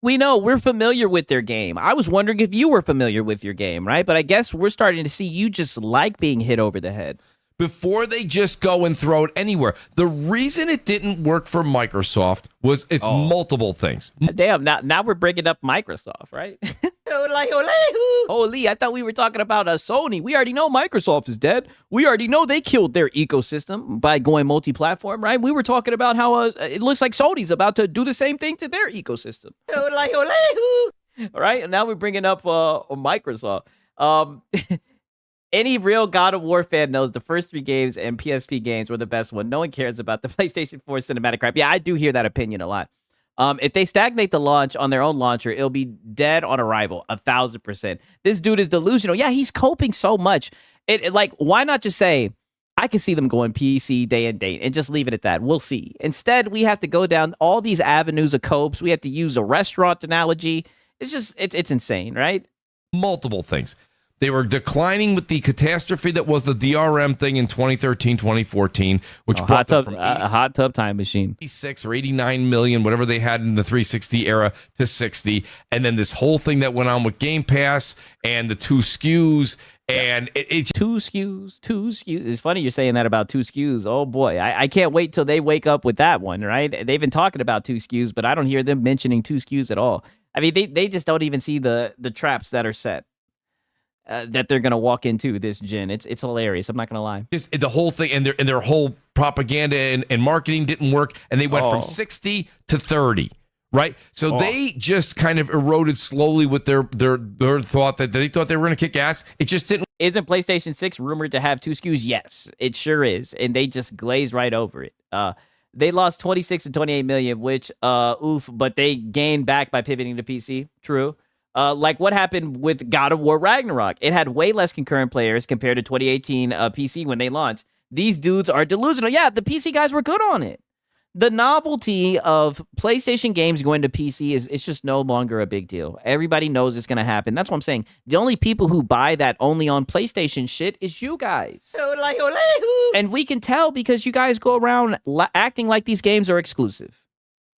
We're familiar with their game. I was wondering if you were familiar with your game, right? But I guess we're starting to see you just like being hit over the head. Before they just go and throw it anywhere. The reason it didn't work for Microsoft was it's multiple things. Damn, now we're bringing up Microsoft, right? Holy, I thought we were talking about Sony. We already know Microsoft is dead. We already know they killed their ecosystem by going multi-platform, right? We were talking about how it looks like Sony's about to do the same thing to their ecosystem. All right, and now we're bringing up Microsoft. Any real God of War fan knows the first 3 games and PSP games were the best one. No one cares about the PlayStation 4 cinematic crap. Yeah, I do hear that opinion a lot. If they stagnate the launch on their own launcher, it'll be dead on arrival, 1,000%. This dude is delusional. Yeah, he's coping so much. Why not just say, I can see them going PC day and date and just leave it at that. We'll see. Instead, we have to go down all these avenues of copes. We have to use a restaurant analogy. It's insane, right? Multiple things. They were declining with the catastrophe that was the DRM thing in 2013, 2014, which brought them from a hot tub time machine. 86 or 89 million, whatever they had in the 360 era, to 60. And then this whole thing that went on with Game Pass and the 2 SKUs. And it's 2 SKUs. It's funny you're saying that about 2 SKUs. Oh boy, I can't wait till they wake up with that one, right? They've been talking about 2 SKUs, but I don't hear them mentioning 2 SKUs at all. I mean, they just don't even see the traps that are set. That they're gonna walk into this gen. It's hilarious. I'm not gonna lie. Just the whole thing and their whole propaganda and marketing didn't work, and they went from 60 to 30. Right, so they just kind of eroded slowly with their thought that they thought they were gonna kick ass. It just didn't. Isn't PlayStation 6 rumored to have 2 SKUs? Yes, it sure is, and they just glazed right over it. They lost 26 and 28 million, which oof, but they gained back by pivoting to PC. True. Like what happened with God of War Ragnarok. It had way less concurrent players compared to 2018 PC when they launched. These dudes are delusional. Yeah, the PC guys were good on it. The novelty of PlayStation games going to PC it's just no longer a big deal. Everybody knows it's going to happen. That's what I'm saying. The only people who buy that only on PlayStation shit is you guys. And we can tell because you guys go around acting like these games are exclusive.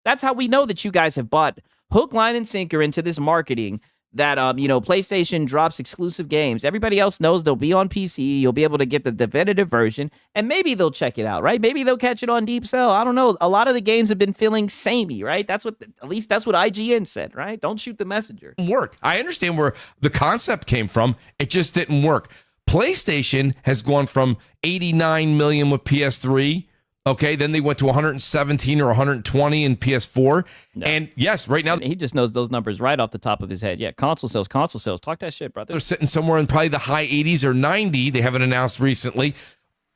That's how we know that you guys have bought hook, line, and sinker into this marketing that, PlayStation drops exclusive games. Everybody else knows they'll be on PC. You'll be able to get the definitive version, and maybe they'll check it out, right? Maybe they'll catch it on Deep Cell. I don't know. A lot of the games have been feeling samey, right? At least that's what IGN said, right? Don't shoot the messenger. Work. I understand where the concept came from. It just didn't work. PlayStation has gone from 89 million with PS3. Okay, then they went to 117 or 120 in PS4. No. And yes, right now... He just knows those numbers right off the top of his head. Yeah, console sales. Talk that shit, brother. They're sitting somewhere in probably the high 80s or 90. They haven't announced recently.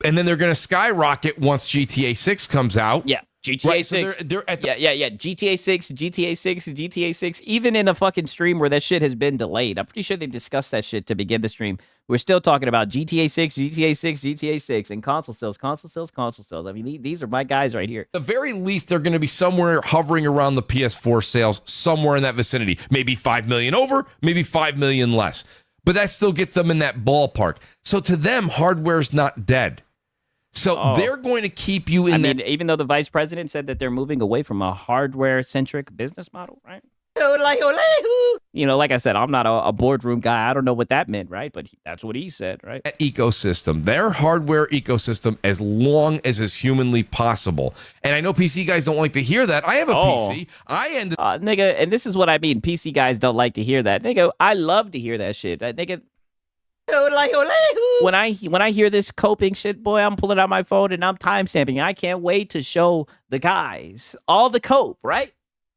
And then they're going to skyrocket once GTA 6 comes out. Yeah. GTA 6. So they're at GTA 6, GTA 6, GTA 6, even in a fucking stream where that shit has been delayed. I'm pretty sure they discussed that shit to begin the stream. We're still talking about GTA 6, GTA 6, GTA 6, and console sales. I mean, these are my guys right here. At the very least, they're going to be somewhere hovering around the PS4 sales, somewhere in that vicinity. Maybe 5 million over, maybe 5 million less. But that still gets them in that ballpark. So to them, hardware's not dead. So they're going to keep you in that. Even though the vice president said that they're moving away from a hardware-centric business model, right? Like I said, I'm not a boardroom guy. I don't know what that meant, right? But that's what he said, right? That ecosystem, their hardware ecosystem, as long as is humanly possible. And I know PC guys don't like to hear that. I have a PC. Nigga, and this is what I mean. PC guys don't like to hear that. Nigga, I love to hear that shit. Nigga. When I hear this coping shit, boy, I'm pulling out my phone and I'm timestamping. I can't wait to show the guys all the cope, right?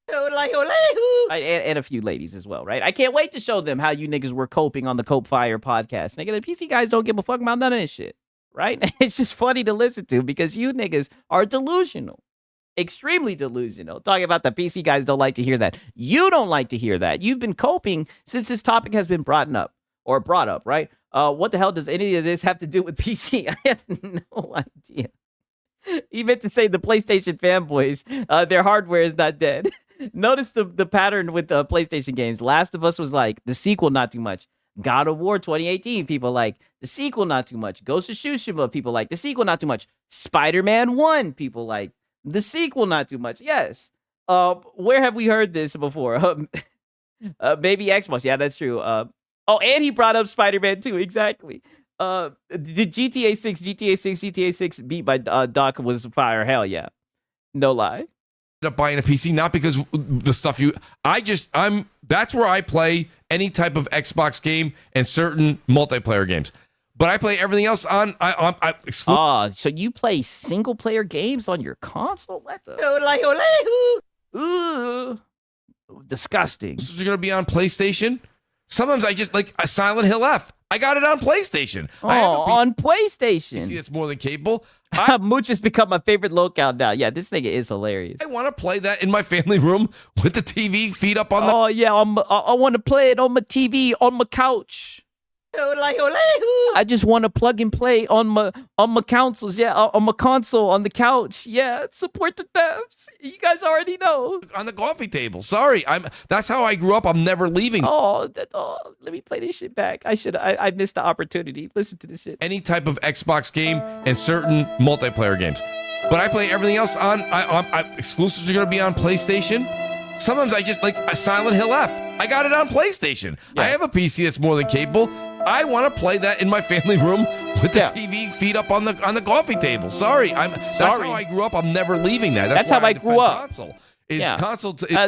And a few ladies as well, right? I can't wait to show them how you niggas were coping on the Cope Fire podcast. Nigga, the PC guys don't give a fuck about none of this shit, right? It's just funny to listen to because you niggas are delusional. Extremely delusional. Talking about the PC guys don't like to hear that. You don't like to hear that. You've been coping since this topic has been brought up, right? What the hell does any of this have to do with PC? I have no idea. He meant to say the PlayStation fanboys, their hardware is not dead. Notice the pattern with the PlayStation games. Last of Us was like, the sequel, not too much. God of War 2018, people like, the sequel, not too much. Ghost of Tsushima, people like, the sequel, not too much. Spider-Man 1, people like, the sequel, not too much. Yes. Where have we heard this before? Maybe Xbox. Yeah, that's true. And he brought up Spider-Man 2. Exactly. The GTA 6 beat by Doc was fire. Hell yeah. No lie. Up buying a PC, not because the stuff that's where I play any type of Xbox game and certain multiplayer games. But I play everything else on so you play single player games on your console? What the? Ooh. Disgusting. This is going to be on PlayStation. Sometimes I just like a Silent Hill F. I got it on PlayStation. On PlayStation. PC that's more than capable. Mooch has become my favorite locale now. Yeah, this nigga is hilarious. I want to play that in my family room with the TV feet up on the... Oh, yeah, I want to play it on my TV, on my couch. I just want to plug and play on my consoles. Yeah, on my console, on the couch. Yeah, support the devs. You guys already know. On the coffee table. Sorry, that's how I grew up. I'm never leaving. Let me play this shit back. I missed the opportunity. Listen to this shit. Any type of Xbox game and certain multiplayer games. But I play everything else on exclusives are going to be on PlayStation. Sometimes I just like a Silent Hill F. I got it on PlayStation. Yeah. I have a PC that's more than capable. I want to play that in my family room with the TV feet up on the coffee table. Sorry, that's how I grew up. I'm never leaving that. That's how I grew up. Console.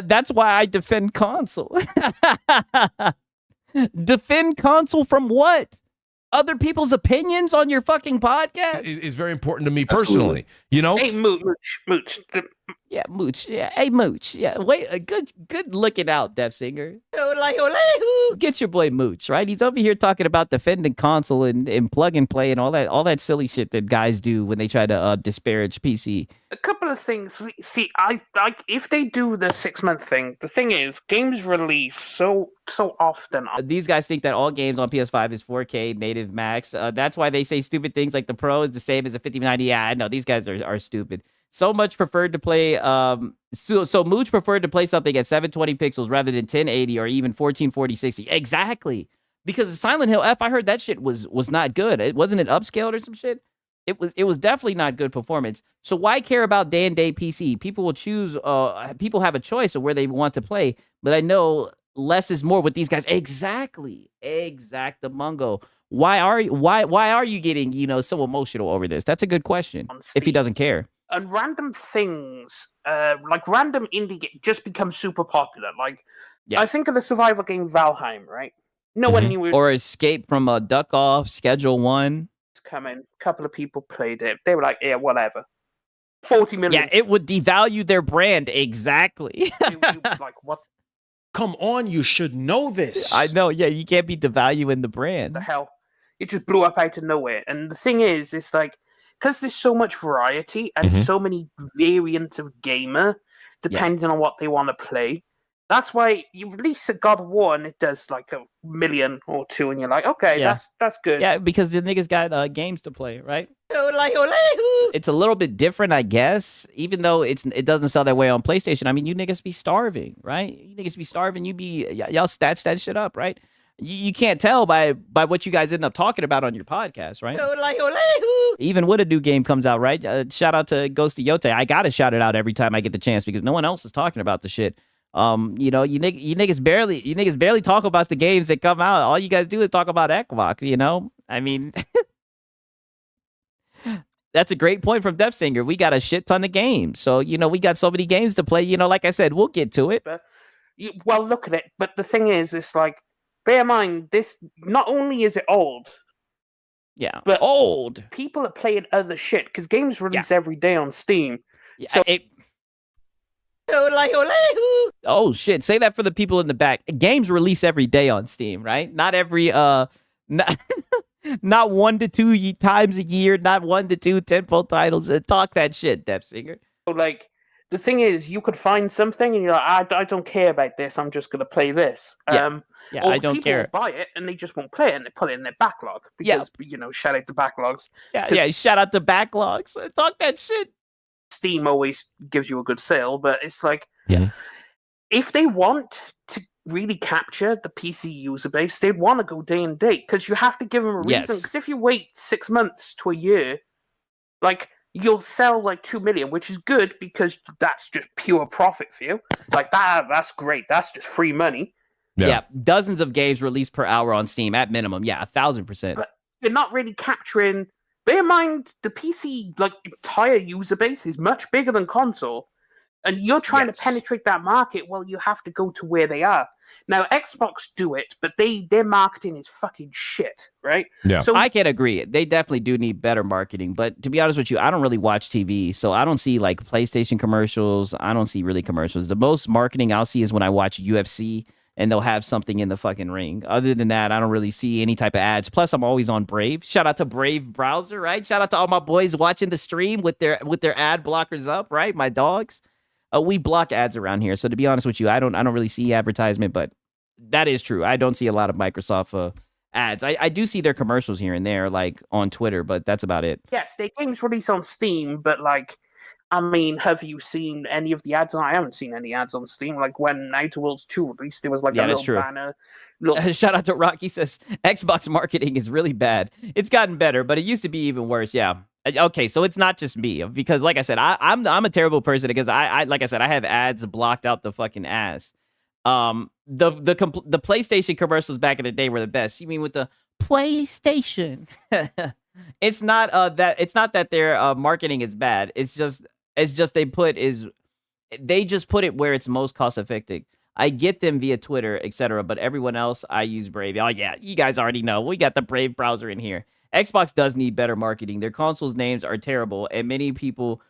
That's why I defend console. Defend console from what? Other people's opinions on your fucking podcast is very important to me personally. You know, hey, Mooch. Yeah, Mooch. Yeah, hey Mooch. Yeah, wait, good looking out, Def Singer. Get your boy Mooch, right? He's over here talking about defending console and plug and play and all that silly shit that guys do when they try to disparage PC. A couple of things. See, I like if they do the 6-month thing. The thing is, games release so often. These guys think that all games on PS5 is 4K native max. That's why they say stupid things like the Pro is the same as a 5090. Yeah, I know these guys are stupid. So much preferred to play. So Mooch preferred to play something at 720 pixels rather than 1080 or even 1440 60. Exactly, because Silent Hill F, I heard that shit was not good. It wasn't it upscaled or some shit. It was definitely not good performance. So why care about day and day PC? People will choose. People have a choice of where they want to play. But I know less is more with these guys. Exactly. Exactamungo. Why are you getting so emotional over this? That's a good question. If he doesn't care. And random things, like random indie just become super popular. Like, I think of the survival game Valheim, right? No one knew it. Or Escape from a Duck Off, Schedule 1. Coming. A couple of people played it. They were like, yeah, whatever. 40 million. Yeah, it would devalue their brand. Exactly. It was like, what Come on, you should know this. I know. Yeah, you can't be devaluing the brand. the hell? It just blew up out of nowhere. And the thing is, it's like, because there's so much variety and so many variants of gamer, depending on what they want to play. That's why you release a God of War and it does like 1 million or 2, and you're like, okay, that's good. Yeah, because the niggas got games to play, right? It's a little bit different, I guess, even though it doesn't sell that way on PlayStation. I mean, you niggas be starving, right? You niggas be starving. Y'all stats that shit up, right? You can't tell by what you guys end up talking about on your podcast, right? Even when a new game comes out, right? Shout out to Ghost of Yote. I gotta shout it out every time I get the chance because no one else is talking about the shit. You niggas barely talk about the games that come out. All you guys do is talk about Xbox, I mean, that's a great point from Def Singer. We got a shit ton of games. So, we got so many games to play. Like I said, we'll get to it. Well, look at it. But the thing is, it's like, bear in mind, this, not only is it old. Yeah. But old. People are playing other shit because games release every day on Steam. Yeah, so oh shit! Say that for the people in the back. Games release every day on Steam, right? Not every not 1 to 2 times a year. Not 1 to 2 tentpole titles. Talk that shit, Def Singer. So like the thing is, you could find something and you're like, I don't care about this. I'm just gonna play this. Yeah, or I don't care. People buy it and they just won't play it and they put it in their backlog because shout out to backlogs. Yeah. Shout out to backlogs. Talk that shit. Steam always gives you a good sale, but it's like, if they want to really capture the PC user base, they'd want to go day and date because you have to give them a reason. Because if you wait 6 months to a year, like you'll sell like 2 million, which is good because that's just pure profit for you. Like that's great. That's just free money. Yeah, dozens of games released per hour on Steam at minimum. Yeah, 1,000%. But they're not really capturing. Bear in mind, the PC entire user base is much bigger than console, and you're trying to penetrate that market. Well, you have to go to where they are. Now, Xbox do it, but their marketing is fucking shit, right? Yeah, so I can agree. They definitely do need better marketing. But to be honest with you, I don't really watch TV, so I don't see like PlayStation commercials. I don't see really commercials. The most marketing I'll see is when I watch UFC. And they'll have something in the fucking ring. Other than that, I don't really see any type of ads. Plus, I'm always on Brave. Shout out to Brave browser, right? Shout out to all my boys watching the stream with their ad blockers up, right? My dogs. We block ads around here. So to be honest with you, I don't really see advertisement, but that is true. I don't see a lot of Microsoft ads. I do see their commercials here and there, like on Twitter, but that's about it. Yes, their games release on Steam, but like, I mean, have you seen any of the ads? I haven't seen any ads on Steam. Like when Outer Worlds 2 released, there was like a little banner. Shout out to Rocky says Xbox marketing is really bad. It's gotten better, but it used to be even worse. Yeah. Okay, so it's not just me because, like I said, I'm a terrible person because I like I said, I have ads blocked out the fucking ass. The PlayStation commercials back in the day were the best. You mean with the PlayStation? It's not that their marketing is bad. It's just they just put it where it's most cost effective. I get them via Twitter, etc. But everyone else, I use Brave. Oh yeah, you guys already know. We got the Brave browser in here. Xbox does need better marketing. Their consoles names are terrible, and many people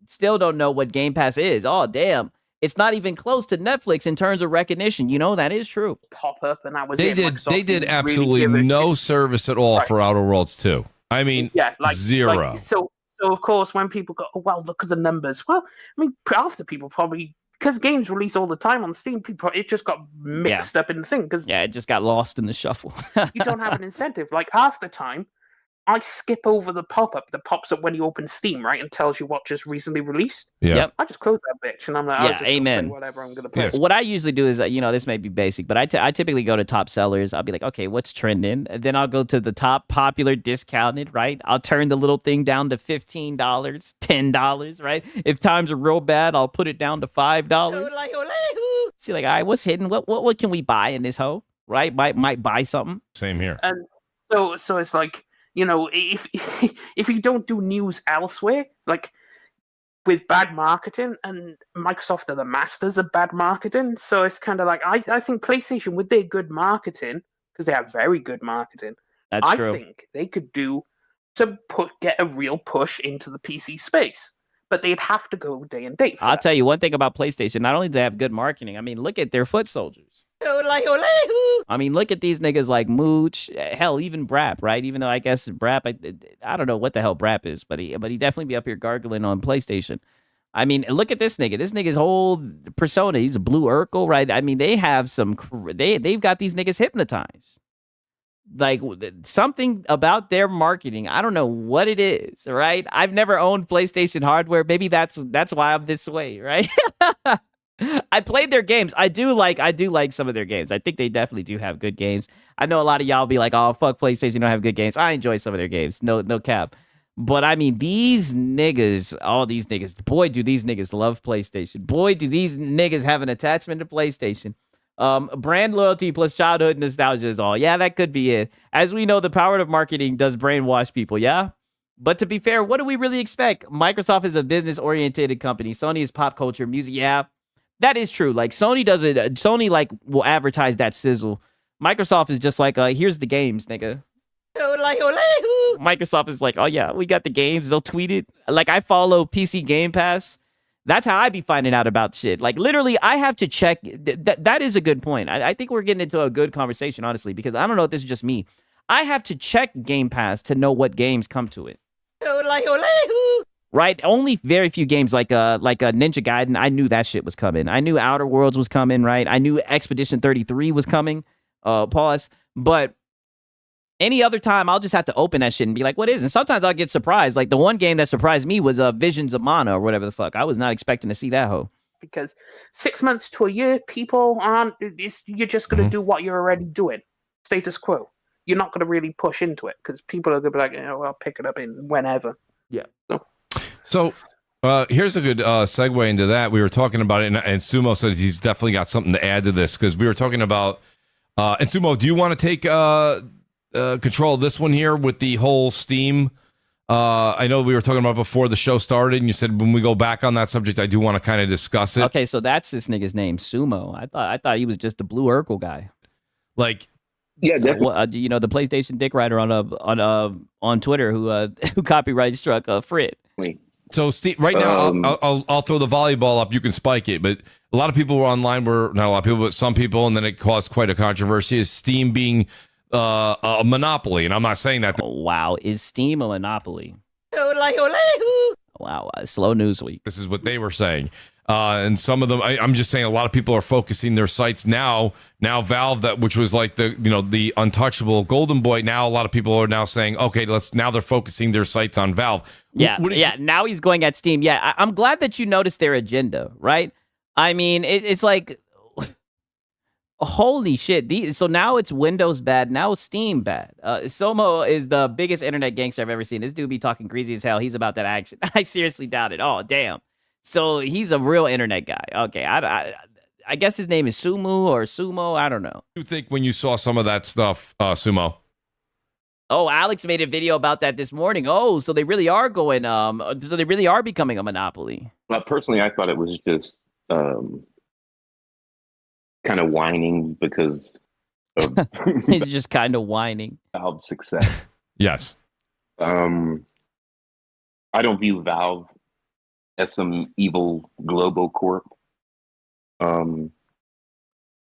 still don't know what Game Pass is. Oh, damn. It's not even close to Netflix in terms of recognition. You know, that is true. Pop up, and that was They it. did. Microsoft They did didn't absolutely really give a no shit. service at all Right. for Outer Worlds 2. I mean, zero. So of course, when people go, oh, well, look at the numbers. Well, I mean, half the people probably, because games release all the time on Steam, people, it just got mixed up in the thing. Because it just got lost in the shuffle. you don't have an incentive. Like half the time, I skip over the pop-up that pops up when you open Steam, right, and tells you what just recently released. Yeah. Yep. I just close that bitch, and I'm like, I'll just go amen. play whatever I'm gonna play. What I usually do is, this may be basic, but I typically go to top sellers. I'll be like, okay, what's trending? And then I'll go to the top popular discounted, right? I'll turn the little thing down to $15, $10, right? If times are real bad, I'll put it down to $5. See, like, all right, what's hidden? What can we buy in this hoe, right? Might buy something. Same here. And so it's like, if you don't do news elsewhere, like with bad marketing, and Microsoft are the masters of bad marketing, so it's kind of like I think PlayStation, with their good marketing, because they have very good marketing, That's I true. think they could get a real push into the PC space, but they'd have to go day and date. I'll tell you one thing about PlayStation. Not only do they have good marketing, I mean, look at their foot soldiers. I mean, look at these niggas like Mooch, hell, even Brap, right? Even though I guess Brap, I don't know what the hell Brap is, but he definitely be up here gargling on PlayStation. I mean, look at this nigga. This nigga's whole persona, he's a blue Urkel, right? I mean, they have they've got these niggas hypnotized. Like something about their marketing, I don't know what it is, right? I've never owned PlayStation hardware. Maybe that's why I'm this way, right? I played their games. I do like some of their games. I think they definitely do have good games. I know a lot of y'all be like, "Oh, fuck PlayStation, don't have good games." I enjoy some of their games. No cap. But I mean, these niggas, all these niggas, boy, do these niggas love PlayStation. Boy, do these niggas have an attachment to PlayStation. Brand loyalty plus childhood nostalgia is all. Yeah, that could be it. As we know, the power of marketing does brainwash people, yeah? But to be fair, what do we really expect? Microsoft is a business-oriented company. Sony is pop culture, music, yeah. That is true. Like, Sony does it. Sony, like, will advertise that sizzle. Microsoft is just like, here's the games, nigga. Microsoft is like, oh, yeah, we got the games. They'll tweet it. Like, I follow PC Game Pass. That's how I be finding out about shit. Like, literally, I have to check. That is a good point. I think we're getting into a good conversation, honestly, because I don't know if this is just me. I have to check Game Pass to know what games come to it. Right? Only very few games like Ninja Gaiden, I knew that shit was coming. I knew Outer Worlds was coming, right? I knew Expedition 33 was coming. Pause. But any other time, I'll just have to open that shit and be like, what is it? And sometimes I'll get surprised. Like, the one game that surprised me was Visions of Mana or whatever the fuck. I was not expecting to see that hoe. Because 6 months to a year, people aren't. You're just going to do what you're already doing. Status quo. You're not going to really push into it because people are going to be like, I'll pick it up in whenever. Yeah. So here's a good segue into that. We were talking about it, and Sumo says he's definitely got something to add to this because we were talking about. And Sumo, do you want to take control of this one here with the whole Steam? I know we were talking about before the show started, and you said when we go back on that subject, I do want to kind of discuss it. Okay, so that's this nigga's name, Sumo. I thought he was just a blue Urkel guy. Like, yeah, definitely. The PlayStation dick writer on Twitter who copyright struck Frit. So Steve, right now, I'll throw the volleyball up. You can spike it, but a lot of people were online. Were not a lot of people, but some people, and then it caused quite a controversy. Is Steam being a monopoly? And I'm not saying that. Oh, wow, is Steam a monopoly? Wow, slow news week. This is what they were saying. And some of them, I'm just saying, a lot of people are focusing their sites now. Now Valve, which was like the untouchable golden boy. Now a lot of people are now saying, okay, now they're focusing their sites on Valve. Yeah. Now he's going at Steam. Yeah, I'm glad that you noticed their agenda, right? I mean, it's like, holy shit. So now it's Windows bad. Now it's Steam bad. Somo is the biggest internet gangster I've ever seen. This dude be talking greasy as hell. He's about that action. I seriously doubt it. Oh, damn. So he's a real internet guy. Okay, I guess his name is Sumu or Sumo. I don't know. You think when you saw some of that stuff, Sumo? Oh, Alex made a video about that this morning. Oh, so they really are going. So they really are becoming a monopoly. Well, personally, I thought it was just kind of whining because of he's just kind of whining. Valve's success. Yes. I don't view Valve at some evil Globo Corp.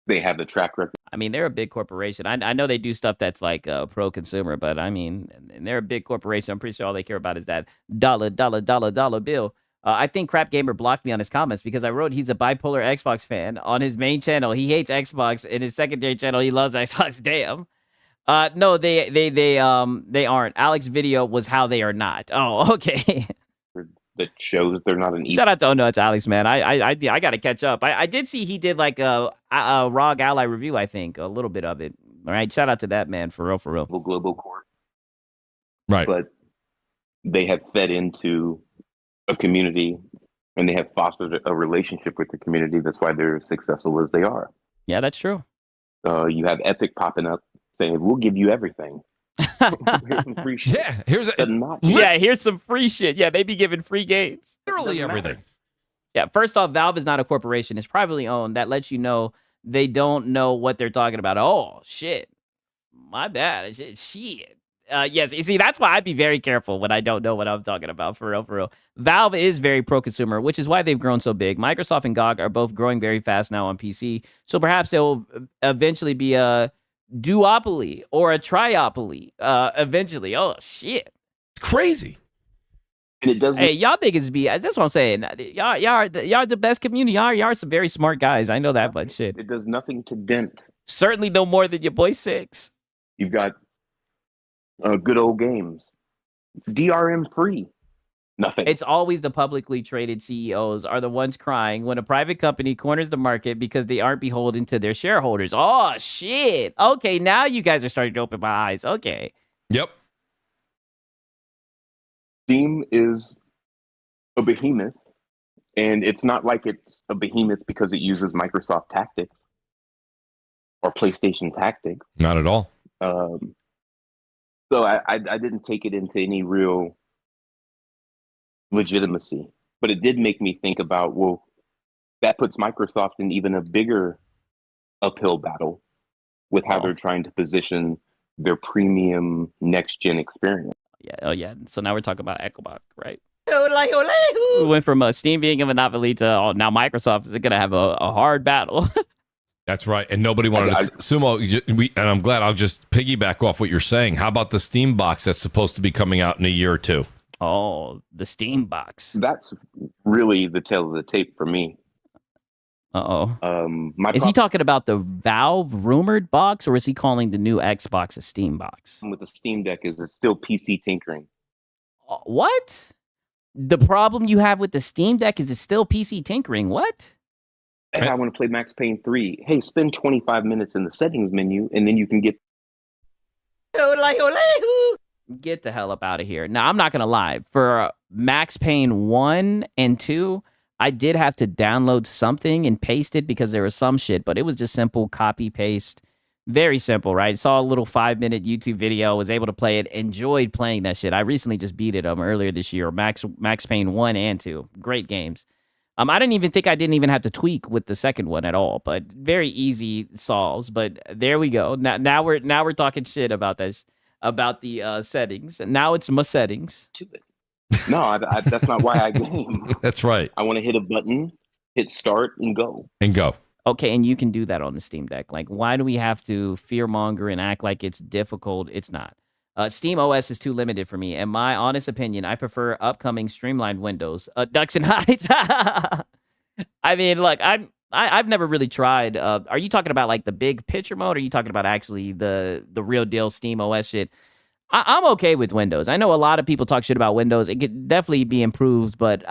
They have the track record. I mean, they're a big corporation. I know they do stuff that's like pro-consumer, but I mean, and they're a big corporation. I'm pretty sure all they care about is that dollar bill. I think Crap Gamer blocked me on his comments because I wrote he's a bipolar Xbox fan on his main channel. He hates Xbox. In his secondary channel, he loves Xbox. Damn. No, they aren't. Alex video was how they are not. Oh, okay. That shows they're not an evil. Shout out to it's Alex, man. I got to catch up. I did see he did like a ROG Ally review. I think a little bit of it. All right, shout out to that man for real. Global Corp. Right. But they have fed into a community and they have fostered a relationship with the community. That's why they're as successful as they are. Yeah, that's true. You have Epic popping up saying, "We'll give you everything." Here's some free shit. Yeah, here's some free shit. Yeah, they be giving free games. Literally everything. Yeah, first off, Valve is not a corporation. It's privately owned. That lets you know they don't know what they're talking about. Oh, shit. My bad. Shit. Yes, you see, that's why I'd be very careful when I don't know what I'm talking about, for real. Valve is very pro-consumer, which is why they've grown so big. Microsoft and GOG are both growing very fast now on PC, so perhaps they'll eventually be a duopoly or a triopoly eventually. Oh, shit. It's crazy. And it doesn't. Hey, y'all niggas be, that's what I'm saying. Y'all are the best community. Y'all are some very smart guys. I know that, but shit. It does nothing to dent. Certainly no more than your boy Six. You've got good old games. DRM free. Nothing. It's always the publicly traded CEOs are the ones crying when a private company corners the market because they aren't beholden to their shareholders. Oh, shit. Okay, now you guys are starting to open my eyes. Okay. Yep. Steam is a behemoth, and it's not like it's a behemoth because it uses Microsoft tactics or PlayStation tactics. Not at all. So I didn't take it into any real legitimacy, but it did make me think about, well, that puts Microsoft in even a bigger uphill battle with how they're trying to position their premium next-gen experience. Yeah. Oh, yeah. So now we're talking about Ecobot, right? We went from Steam being a monopoly to now Microsoft is going to have a hard battle. That's right. And nobody wanted to. Sumo, and I'm glad I'll just piggyback off what you're saying. How about the Steam box that's supposed to be coming out in a year or two? Oh, the Steam box. That's really the tail of the tape for me. Uh-oh. Is he talking about the Valve rumored box, or is he calling the new Xbox a Steam box? With the Steam Deck is it's still PC tinkering. What? The problem you have with the Steam Deck is it's still PC tinkering. What? Hey, I want to play Max Payne 3. Hey, spend 25 minutes in the settings menu, and then you can get... Get the hell up out of here. Now, I'm not going to lie. For Max Payne 1 and 2, I did have to download something and paste it because there was some shit, but it was just simple copy, paste. Very simple, right? Saw a little 5-minute YouTube video, was able to play it, enjoyed playing that shit. I recently just beat it earlier this year, Max Payne 1 and 2. Great games. I didn't even think I didn't even have to tweak with the second one at all, but very easy solves. But there we go. Now we're talking shit about this, about the settings. Now it's my settings. No, that's not why I game. That's right. I want to hit a button, hit start, and go. Okay, and you can do that on the Steam Deck. Like, why do we have to fearmonger and act like it's difficult? It's not. Steam OS is too limited for me. In my honest opinion, I prefer upcoming streamlined windows. Ducks and Hides. I mean, look, I've never really tried. Are you talking about like the big picture mode? Or are you talking about actually the real deal Steam OS shit? I'm okay with Windows. I know a lot of people talk shit about Windows. It could definitely be improved, but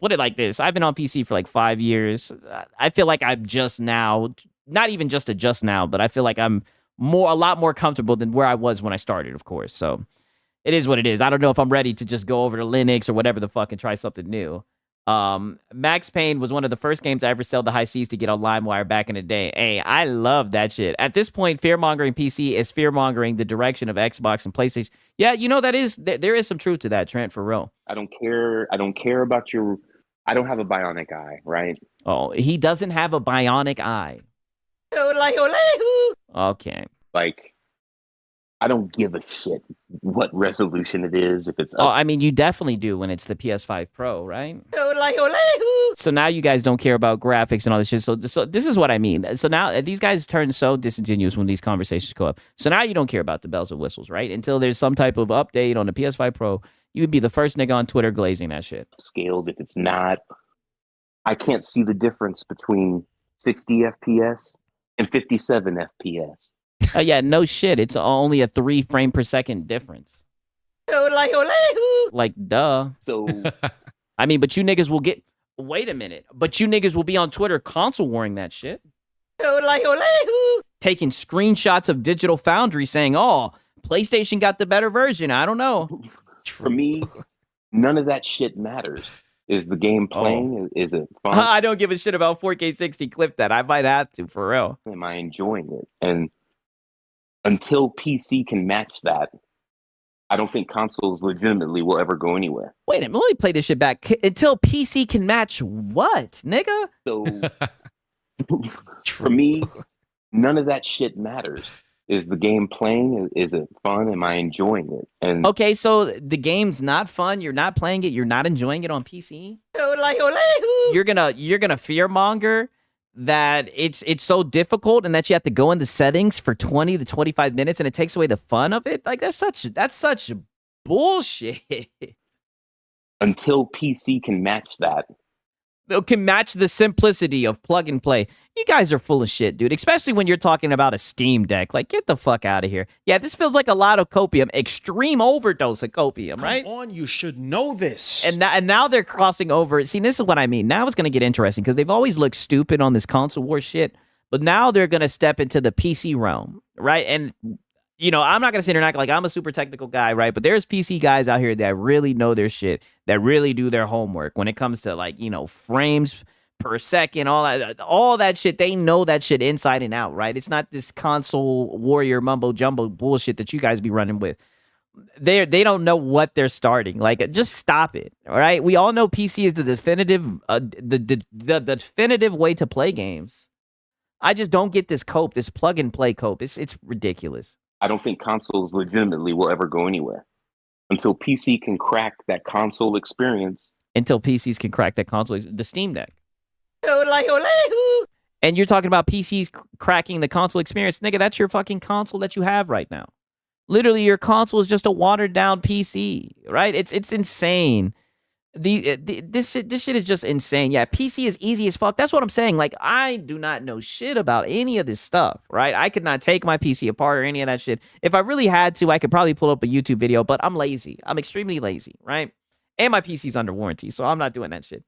put it like this. I've been on PC for like 5 years. I feel like I'm just now, not even just now, but I feel like I'm a lot more comfortable than where I was when I started, of course. So it is what it is. I don't know if I'm ready to just go over to Linux or whatever the fuck and try something new. Max Payne was one of the first games I ever sailed the high seas to get on LimeWire back in the day. Hey, I love that shit. At this point, fear-mongering PC is fear-mongering the direction of Xbox and PlayStation. Yeah, you know, there is some truth to that, Trent, for real. I don't care about your... I don't have a bionic eye, right? Oh, he doesn't have a bionic eye. Okay. Like, I don't give a shit what resolution it is. If it's Oh, I mean, you definitely do when it's the PS5 Pro, right? So now you guys don't care about graphics and all this shit. So this is what I mean. So now these guys turn so disingenuous when these conversations go up. So now you don't care about the bells and whistles, right? Until there's some type of update on the PS5 Pro, you would be the first nigga on Twitter glazing that shit. Scaled, if it's not, I can't see the difference between 60 FPS and 57 FPS. Yeah, no shit. It's only a 3 frame per second difference. Like, duh. So, I mean, but you niggas will get. Wait a minute. But you niggas will be on Twitter console warring that shit. Taking screenshots of Digital Foundry saying, oh, PlayStation got the better version. I don't know. For me, none of that shit matters. Is the game playing? Is it fun? I don't give a shit about 4K 60. Clip that. I might have to, for real. Am I enjoying it? And until PC can match that, I don't think consoles legitimately will ever go anywhere. Wait a minute, let me play this shit back. Until PC can match what, nigga? So, for me, none of that shit matters. Is the game playing? Is it fun? Am I enjoying it? And okay, so the game's not fun. You're not playing it. You're not enjoying it on PC. You're gonna fearmonger that it's so difficult and that you have to go into settings for 20 to 25 minutes and it takes away the fun of it. Like that's such bullshit. Until PC can match that. It can match the simplicity of plug and play. You guys are full of shit, dude. Especially when you're talking about a Steam Deck. Like, get the fuck out of here. Yeah, this feels like a lot of copium. Extreme overdose of copium, right? Come on, you should know this. And now they're crossing over. See, this is what I mean. Now it's going to get interesting because they've always looked stupid on this console war shit. But now they're going to step into the PC realm, right? And, you know, I'm not going to sit here and act like I'm a super technical guy, right? But there's PC guys out here that really know their shit, that really do their homework when it comes to, like, you know, frames per second, all that shit. They know that shit inside and out, right? It's not this console warrior mumbo jumbo bullshit that you guys be running with. They don't know what they're starting. Like, just stop it, all right? We all know PC is the definitive, the definitive way to play games. I just don't get this cope, this plug and play cope. It's ridiculous. I don't think consoles legitimately will ever go anywhere until PC can crack that console experience. Until PCs can crack that console, the Steam Deck. And you're talking about PCs cracking the console experience. Nigga, that's your fucking console that you have right now. Literally, your console is just a watered down PC, right? It's insane. This shit is just insane. Yeah, PC is easy as fuck. That's what I'm saying. Like, I do not know shit about any of this stuff, right? I could not take my PC apart or any of that shit. If I really had to, I could probably pull up a YouTube video, but I'm lazy. I'm extremely lazy, right? And my PC's under warranty, so I'm not doing that shit.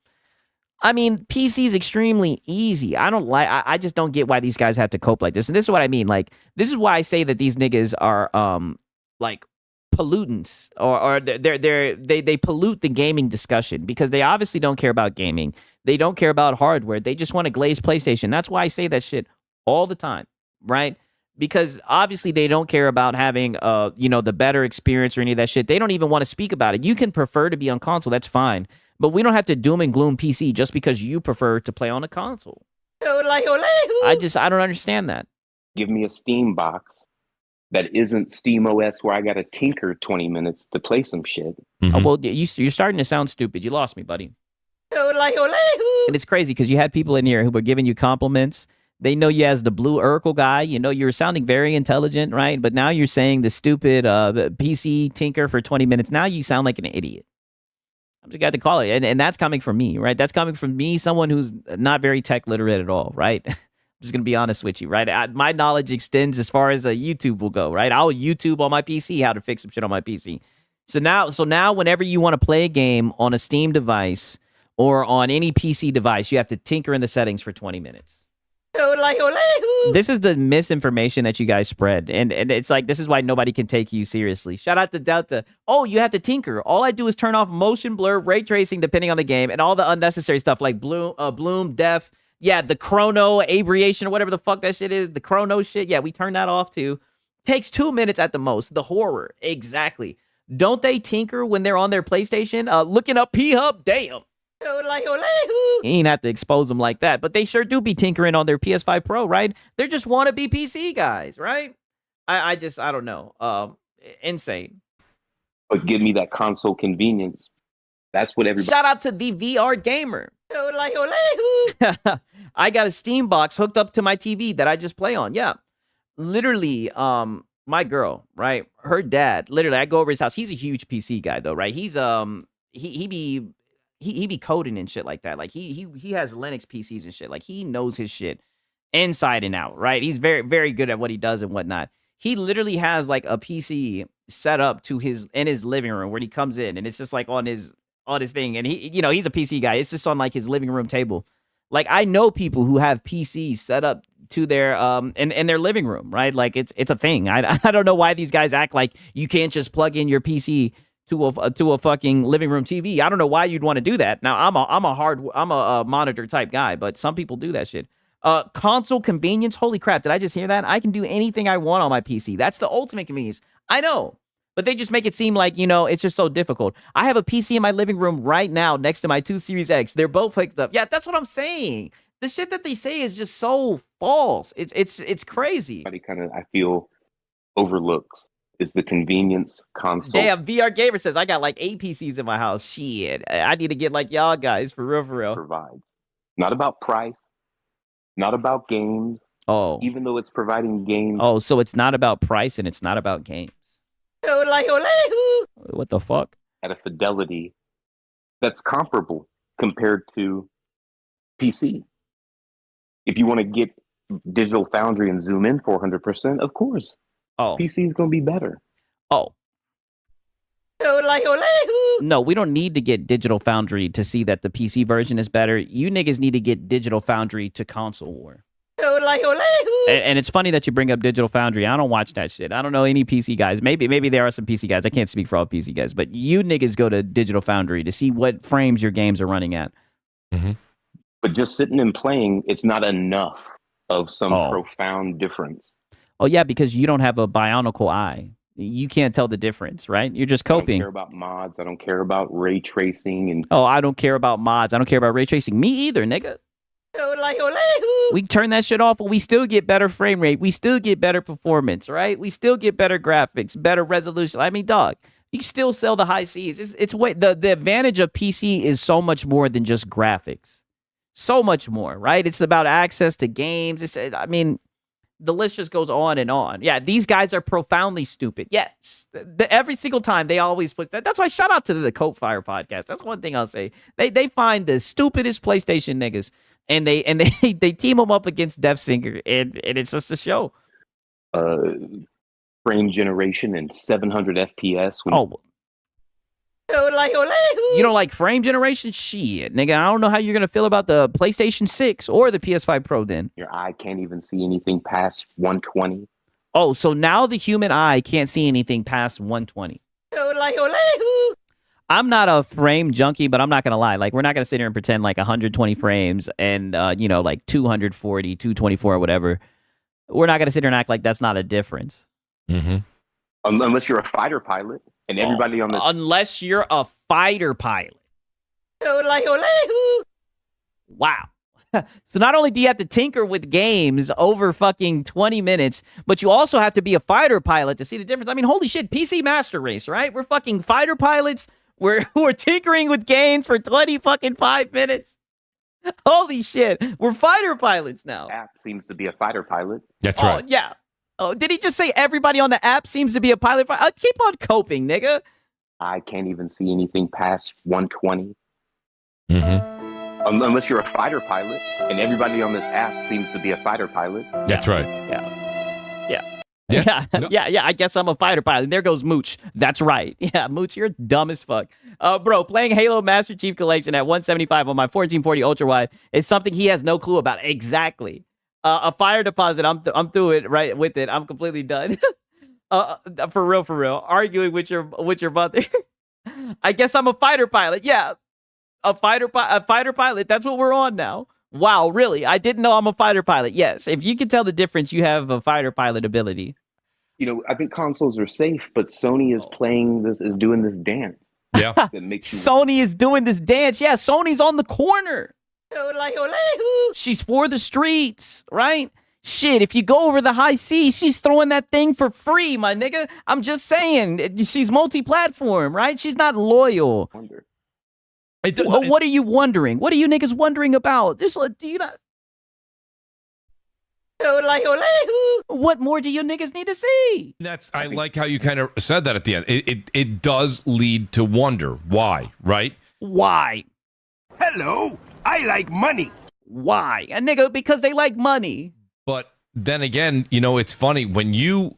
I mean, PC is extremely easy. I just don't get why these guys have to cope like this. And this is what I mean. Like, this is why I say that these niggas are, like, pollutants, or they pollute the gaming discussion because they obviously don't care about gaming. They don't care about hardware. They just want to glaze PlayStation. That's why I say that shit all the time, right? Because obviously they don't care about having you know, the better experience or any of that shit. They don't even want to speak about it. You can prefer to be on console, that's fine. But we don't have to doom and gloom PC just because you prefer to play on a console. I don't understand that. Give me a Steam box that isn't Steam OS where I got to tinker 20 minutes to play some shit. Mm-hmm. Oh, well, you're starting to sound stupid. You lost me, buddy. And it's crazy because you had people in here who were giving you compliments. They know you as the blue Urkel guy. You know, you're sounding very intelligent, right? But now you're saying the stupid PC tinker for 20 minutes. Now you sound like an idiot. I'm just got to call it. And that's coming from me, right? That's coming from me, someone who's not very tech literate at all, right? I'm just going to be honest with you, right? My knowledge extends as far as YouTube will go, right? I'll YouTube on my PC how to fix some shit on my PC. So now whenever you want to play a game on a Steam device or on any PC device, you have to tinker in the settings for 20 minutes. This is the misinformation that you guys spread. And it's like, this is why nobody can take you seriously. Shout out to Delta. Oh, you have to tinker. All I do is turn off motion blur, ray tracing, depending on the game, and all the unnecessary stuff like bloom, def. Yeah, the chrono, aviation, or whatever the fuck that shit is. The chrono shit. Yeah, we turn that off too. Takes 2 minutes at the most. The horror. Exactly. Don't they tinker when they're on their PlayStation? Looking up P-Hub? Damn. You ain't have to expose them like that, but they sure do be tinkering on their PS5 Pro, right? They're just wannabe PC guys, right? I don't know. Insane. But give me that console convenience. That's what everybody. Shout out to the VR gamer. I got a Steam box hooked up to my TV that I just play on. Yeah. Literally, my girl, right? Her dad, literally, I go over his house. He's a huge PC guy though, right? He's he be coding and shit like that. Like he has Linux PCs and shit. Like he knows his shit inside and out, right? He's very, very good at what he does and whatnot. He literally has like a PC set up to in his living room where he comes in, and it's just like on his thing. And he, he's a PC guy. It's just on like his living room table. Like I know people who have PCs set up to their in their living room, right? Like it's a thing. I don't know why these guys act like you can't just plug in your PC to a fucking living room TV. I don't know why you'd want to do that. Now I'm a monitor type guy, but some people do that shit. Console convenience. Holy crap! Did I just hear that? I can do anything I want on my PC. That's the ultimate convenience. I know, but they just make it seem like it's just so difficult. I have a PC in my living room right now next to my 2 Series X. They're both hooked up. Yeah, that's what I'm saying. The shit that they say is just so false. It's crazy. Everybody kind of, I feel, overlooks is the convenience console. Damn, VR Gamer says I got like 8 PCs in my house. Shit, I need to get like y'all guys for real, for real. Provides. Not about price. Not about games. Oh. Even though it's providing games. Oh, so it's not about price and it's not about games. What the fuck? At a fidelity that's comparable compared to PC. If you want to get Digital Foundry and zoom in 400%, of course. Oh. PC is going to be better. Oh. No, we don't need to get Digital Foundry to see that the PC version is better. You niggas need to get Digital Foundry to console war. And it's funny that you bring up Digital Foundry. I don't watch that shit. I don't know any PC guys. Maybe there are some PC guys. I can't speak for all PC guys, but you niggas go to Digital Foundry to see what frames your games are running at. Mm-hmm. But just sitting and playing, it's not enough of some profound difference. Oh yeah, because you don't have a bionicle eye. You can't tell the difference, right? You're just coping. I don't care about mods. I don't care about ray tracing. And I don't care about mods. I don't care about ray tracing. Me either, nigga. We turn that shit off and we still get better frame rate. We still get better performance, right? We still get better graphics, better resolution. I mean, dog, you can still sell the high Cs. It's way the advantage of PC is so much more than just graphics. So much more, right? It's about access to games. The list just goes on and on. Yeah, these guys are profoundly stupid. Yes, every single time they always put that. That's why shout out to the Coke Fire podcast. That's one thing I'll say. They find the stupidest PlayStation niggas and they team them up against Death Singer and it's just a show. Frame generation and 700 FPS. You don't like frame generation? Shit, nigga. I don't know how you're gonna feel about the PlayStation 6 or the PS5 Pro then. Your eye can't even see anything past 120. Oh, so now the human eye can't see anything past 120. I'm not a frame junkie, but I'm not gonna lie. Like, we're not gonna sit here and pretend like 120 frames and like 240, 224 or whatever. We're not gonna sit here and act like that's not a difference. Mm-hmm. Unless you're a fighter pilot. And everybody on this. Unless you're a fighter pilot. Wow. So not only do you have to tinker with games over fucking 20 minutes, but you also have to be a fighter pilot to see the difference. I mean, holy shit, PC Master Race, right? We're fucking fighter pilots. We're tinkering with games for 20 fucking 5 minutes. Holy shit. We're fighter pilots now. App seems to be a fighter pilot. That's right. Oh, yeah. Oh, did he just say everybody on the app seems to be a pilot? Keep on coping, nigga. I can't even see anything past 120. Mm-hmm. Unless you're a fighter pilot, and everybody on this app seems to be a fighter pilot. That's right. Yeah. I guess I'm a fighter pilot. There goes Mooch. That's right. Yeah, Mooch, you're dumb as fuck. Bro, playing Halo Master Chief Collection at 175 on my 1440 ultra wide is something he has no clue about. Exactly. A fire deposit. I'm through it. Right with it. I'm completely done. For real. Arguing with your mother. I guess I'm a fighter pilot. Yeah, a fighter pilot. That's what we're on now. Wow, really? I didn't know I'm a fighter pilot. Yes, if you can tell the difference, you have a fighter pilot ability. I think consoles are safe, but Sony is doing this dance. Yeah, that makes Sony is doing this dance. Yeah, Sony's on the corner. She's for the streets, right? Shit, if you go over the high seas, she's throwing that thing for free, my nigga. I'm just saying, she's multi-platform, right? She's not loyal. What are you wondering? What are you niggas wondering about? Do you not? What more do you niggas need to see? I like how you kind of said that at the end. It does lead to wonder. Why, right? Why? Hello, I like money. Why? A nigga, because they like money. But then again, it's funny when you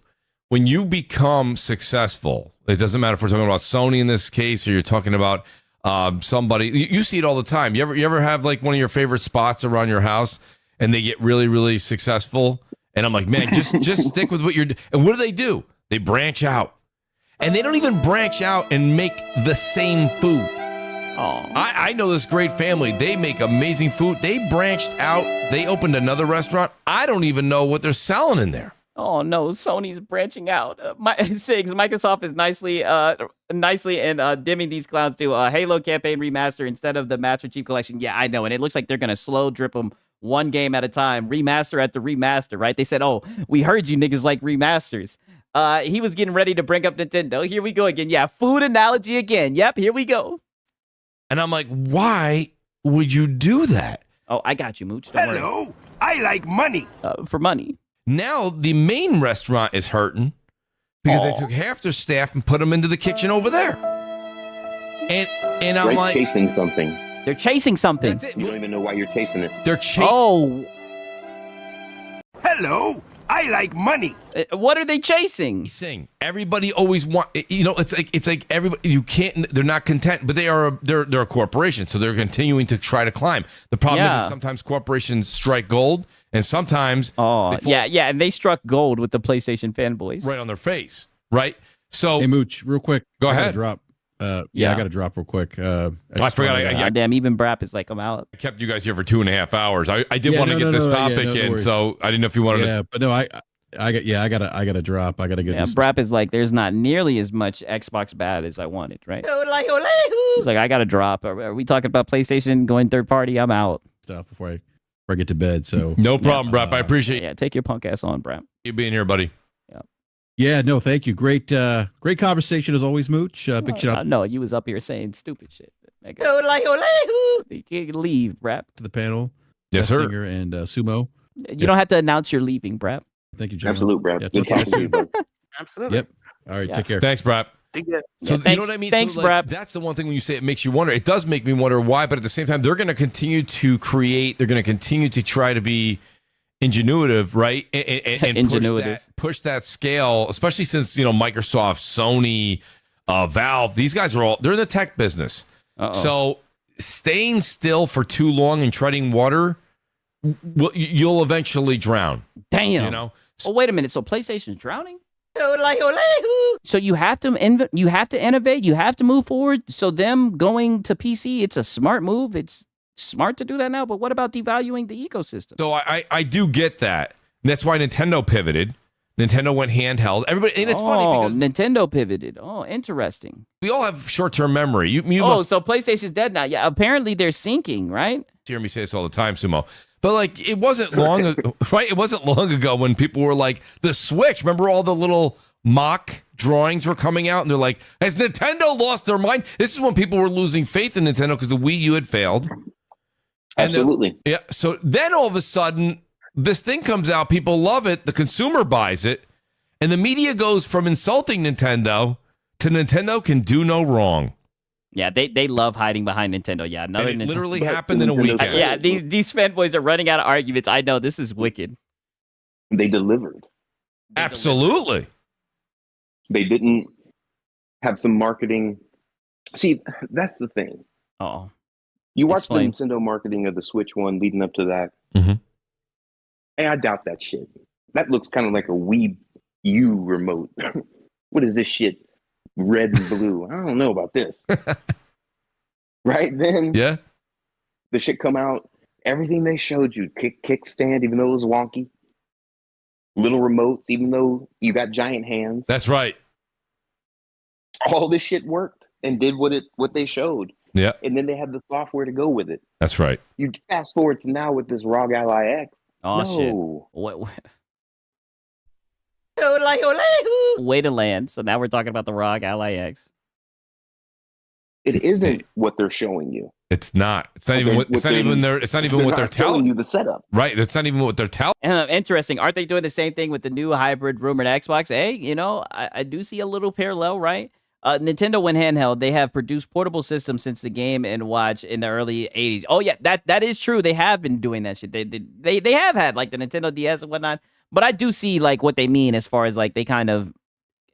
become successful. It doesn't matter if we're talking about Sony in this case, or you're talking about somebody. You see it all the time. You ever have like one of your favorite spots around your house, and they get really, really successful, and I'm like, man, just stick with what you're doing. And what do? They branch out, and they don't even branch out and make the same food. Oh, I know this great family. They make amazing food. They branched out. They opened another restaurant. I don't even know what they're selling in there. Oh no, Sony's branching out. Microsoft is nicely and dimming these clowns to a Halo campaign remaster instead of the Master Chief Collection. Yeah, I know, and it looks like they're gonna slow drip them one game at a time, remaster after remaster. Right? They said, "Oh, we heard you niggas like remasters." He was getting ready to bring up Nintendo. Here we go again. Yeah, food analogy again. Yep, here we go. And I'm like, why would you do that? Oh, I got you, Mooch. Don't worry. I like money. For money. Now the main restaurant is hurting because they took half their staff and put them into the kitchen over there. And I'm like, chasing something. They're chasing something. You don't even know why you're chasing it. They're chasing. Oh. Hello, I like money. What are they chasing? Everybody always want. It's like everybody. You can't. They're not content, but they're a corporation, so they're continuing to try to climb. The problem is sometimes corporations strike gold, and sometimes and they struck gold with the PlayStation fanboys right on their face, right? So hey, Mooch, real quick, go ahead. I gotta drop real quick. I forgot. Damn, even Brap is like, I'm out. I kept you guys here for 2.5 hours. I did want to get this topic in, so I didn't know if you wanted to. Yeah, but no, I gotta drop. I gotta go. Yeah, Brap is like, there's not nearly as much Xbox bad as I wanted, right? He's like, I gotta drop. Are we talking about PlayStation going third party? I'm out. Stuff before I get to bed. So no problem, Brap. I appreciate. Yeah, take your punk ass on, Brap. You being here, buddy. Yeah, no, thank you. Great conversation as always, Mooch. Big shout out. No, you was up here saying stupid shit. You can't leave, Brap. To the panel. Yes, sir. Singer and Sumo. You don't have to announce you're leaving, Brap. Thank you, gentlemen. Absolute, Brap. Good talking to you, bud. Absolutely. Yep. All right, take care. Thanks, Brap. So thanks, you know what I mean? Thanks, so, Brap. That's the one thing when you say it makes you wonder. It does make me wonder why, but at the same time, they're going to continue to create. They're going to continue to try to be ingenuitive, right? And push that scale, especially since Microsoft, Sony, Valve. These guys they're in the tech business. So staying still for too long and treading water, you'll eventually drown. Damn. Oh, wait a minute. So PlayStation's drowning? So you have to innovate, you have to move forward. So them going to PC, it's a smart move. It's smart to do that now, but what about devaluing the ecosystem? So I do get that. And that's why Nintendo pivoted. Nintendo went handheld. Everybody, and it's funny because Nintendo pivoted. Oh, interesting. We all have short-term memory. So PlayStation's dead now. Yeah, apparently they're sinking, right? You hear me say this all the time, Sumo. But like, it wasn't long ago, right? It wasn't long ago when people were like, the Switch. Remember all the little mock drawings were coming out, and they're like, has Nintendo lost their mind? This is when people were losing faith in Nintendo because the Wii U had failed. Absolutely. So then all of a sudden, this thing comes out, people love it, the consumer buys it, and the media goes from insulting Nintendo to Nintendo can do no wrong. Yeah, they love hiding behind Nintendo. Yeah, another and it Nintendo. literally happened in a weekend. These fanboys are running out of arguments. I know, this is wicked. They delivered. Absolutely. They didn't have some marketing. See, that's the thing. Oh. You watch the Nintendo marketing of the Switch one leading up to that. Mm-hmm. Hey, I doubt that shit. That looks kind of like a Wii U remote. What is this shit? Red and blue. I don't know about this. Right then? Yeah. The shit come out. Everything they showed you, kickstand, even though it was wonky. Little remotes, even though you got giant hands. That's right. All this shit worked and did what they showed. Yeah. And then they had the software to go with it. That's right. You fast forward to now with this ROG Ally X. Oh, shit. What? Way to land. So now we're talking about the ROG Ally X. It isn't what they're showing you. It's not. It's not even what. It's not even their. It's not even what they're telling you. The setup. Right. It's not even what they're telling. Interesting. Aren't they doing the same thing with the new hybrid rumored Xbox? Hey, I do see a little parallel, right? Nintendo went handheld. They have produced portable systems since the Game & Watch in the early 80s. Oh yeah, that is true. They have been doing that shit. They have had like the Nintendo DS and whatnot. But I do see like what they mean as far as like they kind of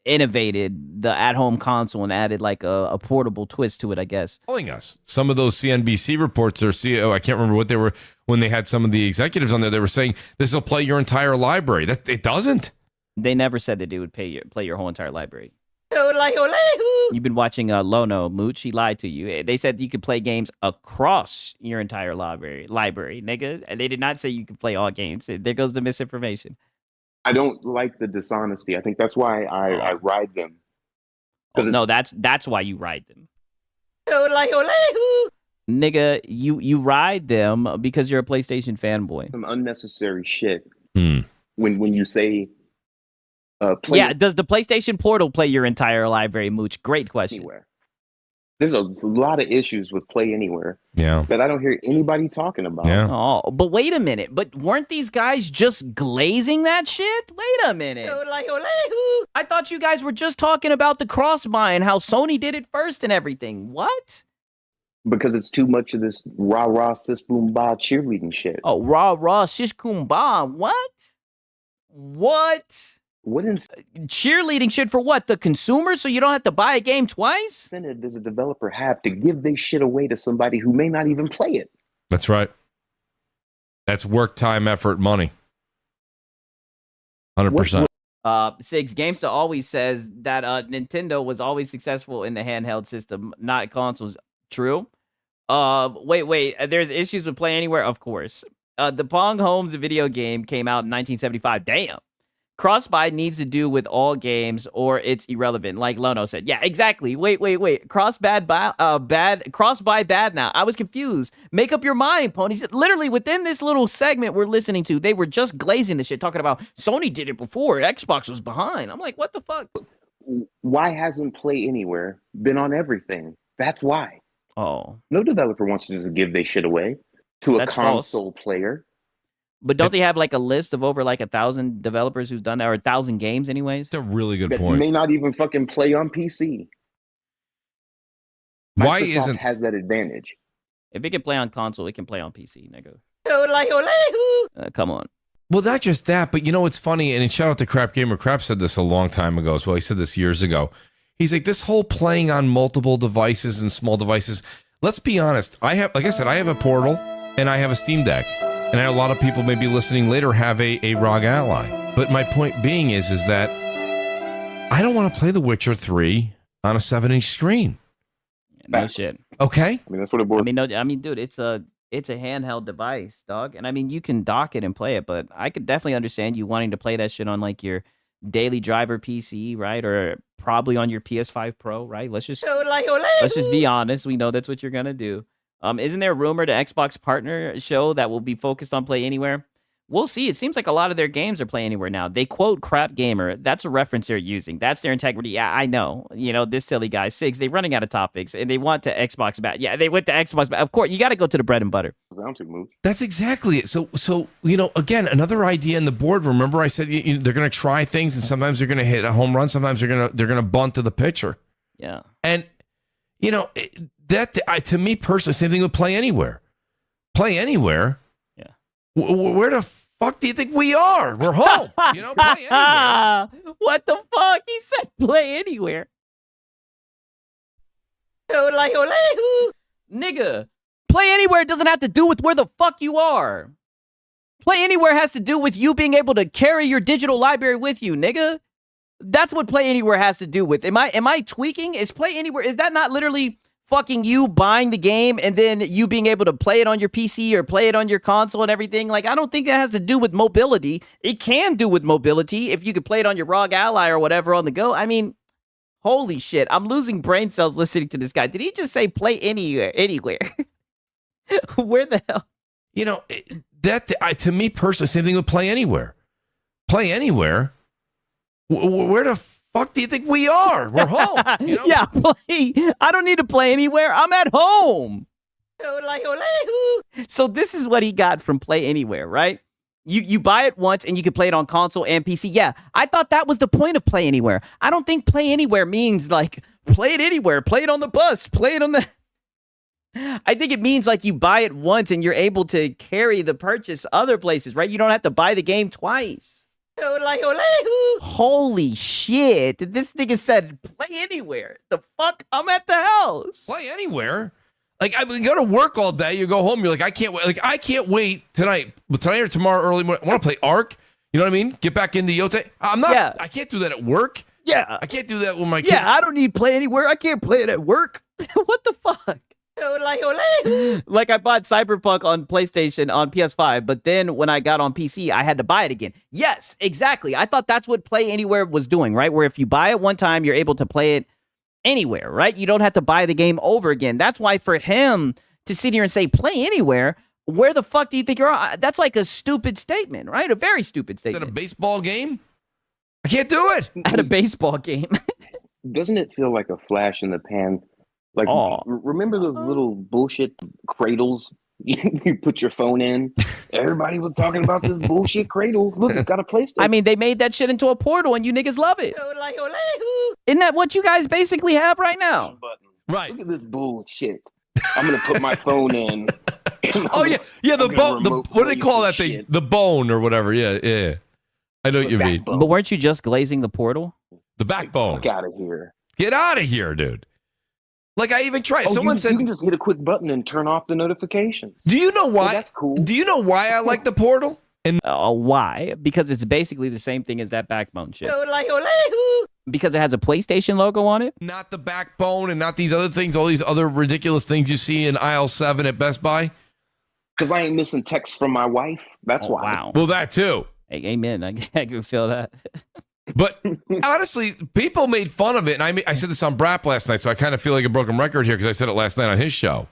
innovated the at-home console and added like a portable twist to it, I guess. Telling us some of those CNBC reports or I can't remember what they were when they had some of the executives on there. They were saying this will play your entire library. That it doesn't. They never said that it would play your whole entire library. You've been watching Lono Mooch. He lied to you. They said you could play games across your entire library, nigga. And they did not say you could play all games. There goes the misinformation. I don't like the dishonesty. I think that's why I ride them. No, that's why you ride them. Nigga, you ride them because you're a PlayStation fanboy. Some unnecessary shit. When you say does the PlayStation Portal play your entire library, Mooch? Great question. Anywhere. There's a lot of issues with Play Anywhere that I don't hear anybody talking about. Yeah. Oh, but wait a minute. But weren't these guys just glazing that shit? Wait a minute. I thought you guys were just talking about the cross-buy and how Sony did it first and everything. What? Because it's too much of this rah-rah, sis-boom-bah cheerleading shit. Oh, rah-rah, shish-boom-bah. What? What? What cheerleading shit for what? The consumer, so you don't have to buy a game twice? Incentive does a developer have to give this shit away to somebody who may not even play it? That's right. That's work, time, effort, money. 100%. Sigs Gamesta always says that Nintendo was always successful in the handheld system, not consoles. True. Wait. There's issues with Play Anywhere, of course. The Pong Homes video game came out in 1975. Damn. Cross-buy needs to do with all games or it's irrelevant, like Lono said. Yeah, exactly. Wait. Cross-buy bad now. I was confused. Make up your mind, ponies. Literally, within this little segment we're listening to, they were just glazing the shit, talking about Sony did it before. Xbox was behind. I'm like, what the fuck? Why hasn't Play Anywhere been on everything? That's why. Oh. No developer wants to just give their shit away to a console player. But don't they have like a list of over like 1,000 developers who've done that, or 1,000 games anyways? It's a really good that point. May not even fucking play on PC. Why Microsoft has that advantage? If it can play on console, it can play on PC, nigga. Come on. Well, not just that, but you know what's funny? And shout out to Crap Gamer. Crap said this a long time ago as well. He said this years ago. He's like, this whole playing on multiple devices and small devices. Let's be honest. I have a Portal and I have a Steam Deck. And a lot of people maybe listening later have a ROG Ally. But my point being is that I don't want to play The Witcher 3 on a 7-inch screen. No shit. Okay. I mean, that's what it was. Dude, it's a handheld device, dog. And I mean, you can dock it and play it, but I could definitely understand you wanting to play that shit on like your daily driver PC, right? Or probably on your PS5 Pro, right? Let's just be honest. We know that's what you're gonna do. Isn't there a rumor to Xbox partner show that will be focused on Play Anywhere? We'll see. It seems like a lot of their games are Play Anywhere now. They quote Crap Gamer. That's a reference they're using. That's their integrity. Yeah, I know. This silly guy. Sigs, they're running out of topics, and they want to Xbox back. Yeah, they went to Xbox back. Of course, you got to go to the bread and butter. That's exactly it. So again, another idea in the boardroom. Remember I said they're going to try things, and sometimes they're going to hit a home run. Sometimes they're going to bunt to the pitcher. Yeah. And, to me personally, same thing with Play Anywhere. Play Anywhere? Yeah. Where the fuck do you think we are? We're home. Play Anywhere. What the fuck? He said Play Anywhere. Nigga, Play Anywhere doesn't have to do with where the fuck you are. Play Anywhere has to do with you being able to carry your digital library with you, nigga. That's what Play Anywhere has to do with. Am I tweaking? Is Play Anywhere, is that not literally fucking you buying the game and then you being able to play it on your PC or play it on your console and everything? Like, I don't think that has to do with mobility. It can do with mobility if you could play it on your ROG Ally or whatever on the go. I mean, holy shit. I'm losing brain cells listening to this guy. Did he just say Play Anywhere? Where the hell? You know, to me personally, same thing with Play Anywhere. Play Anywhere. Where the fuck do you think we are? We're home. You know? Yeah, play. I don't need to play anywhere. I'm at home. So this is what he got from Play Anywhere, right? You buy it once and you can play it on console and PC. Yeah, I thought that was the point of Play Anywhere. I don't think Play Anywhere means like play it anywhere, play it on the bus, play it on the... I think it means like you buy it once and you're able to carry the purchase other places, right? You don't have to buy the game twice. Holy shit. This nigga said play anywhere. The fuck? I'm at the house. Play anywhere? Like, I go to work all day. You go home. You're like, I can't wait. Like, I can't wait tonight or tomorrow early morning. I want to play Ark. You know what I mean? Get back into Yote. I'm not. Yeah. I can't do that at work. Yeah. I can't do that with my kids. Yeah, I don't need play anywhere. I can't play it at work. What the fuck? Like I bought Cyberpunk on PlayStation on PS5, but then when I got on PC, I had to buy it again. Yes, exactly. I thought that's what Play Anywhere was doing, right? Where if you buy it one time, you're able to play it anywhere, right? You don't have to buy the game over again. That's why for him to sit here and say Play Anywhere, where the fuck do you think you're on? That's like a stupid statement, right? A very stupid statement. At a baseball game? I can't do it. At a baseball game. Doesn't it feel like a flash in the pan? Like, remember those little bullshit cradles you put your phone in? Everybody was talking about this bullshit cradle. Look, it's got a PlayStation. I mean, they made that shit into a portal and you niggas love it. Isn't that what you guys basically have right now? Right. Look at this bullshit. I'm going to put my phone in. Oh, yeah. Yeah, the bone. What do they call that thing? The bone or whatever. Yeah. I know what you mean. But weren't you just glazing the portal? The backbone. Get out of here. Get out of here, dude. Like, I even tried. Someone said you can just hit a quick button and turn off the notifications. Do you know why? Oh, that's cool. Do you know why I like the portal? And why? Because it's basically the same thing as that backbone shit. Because it has a PlayStation logo on it? Not the backbone and not these other things, all these other ridiculous things you see in aisle 7 at Best Buy? Because I ain't missing texts from my wife. That's why. Wow. Well, that too. Hey, amen. I can feel that. But honestly, people made fun of it. And I said this on Brap last night, so I kind of feel like a broken record here because I said it last night on his show.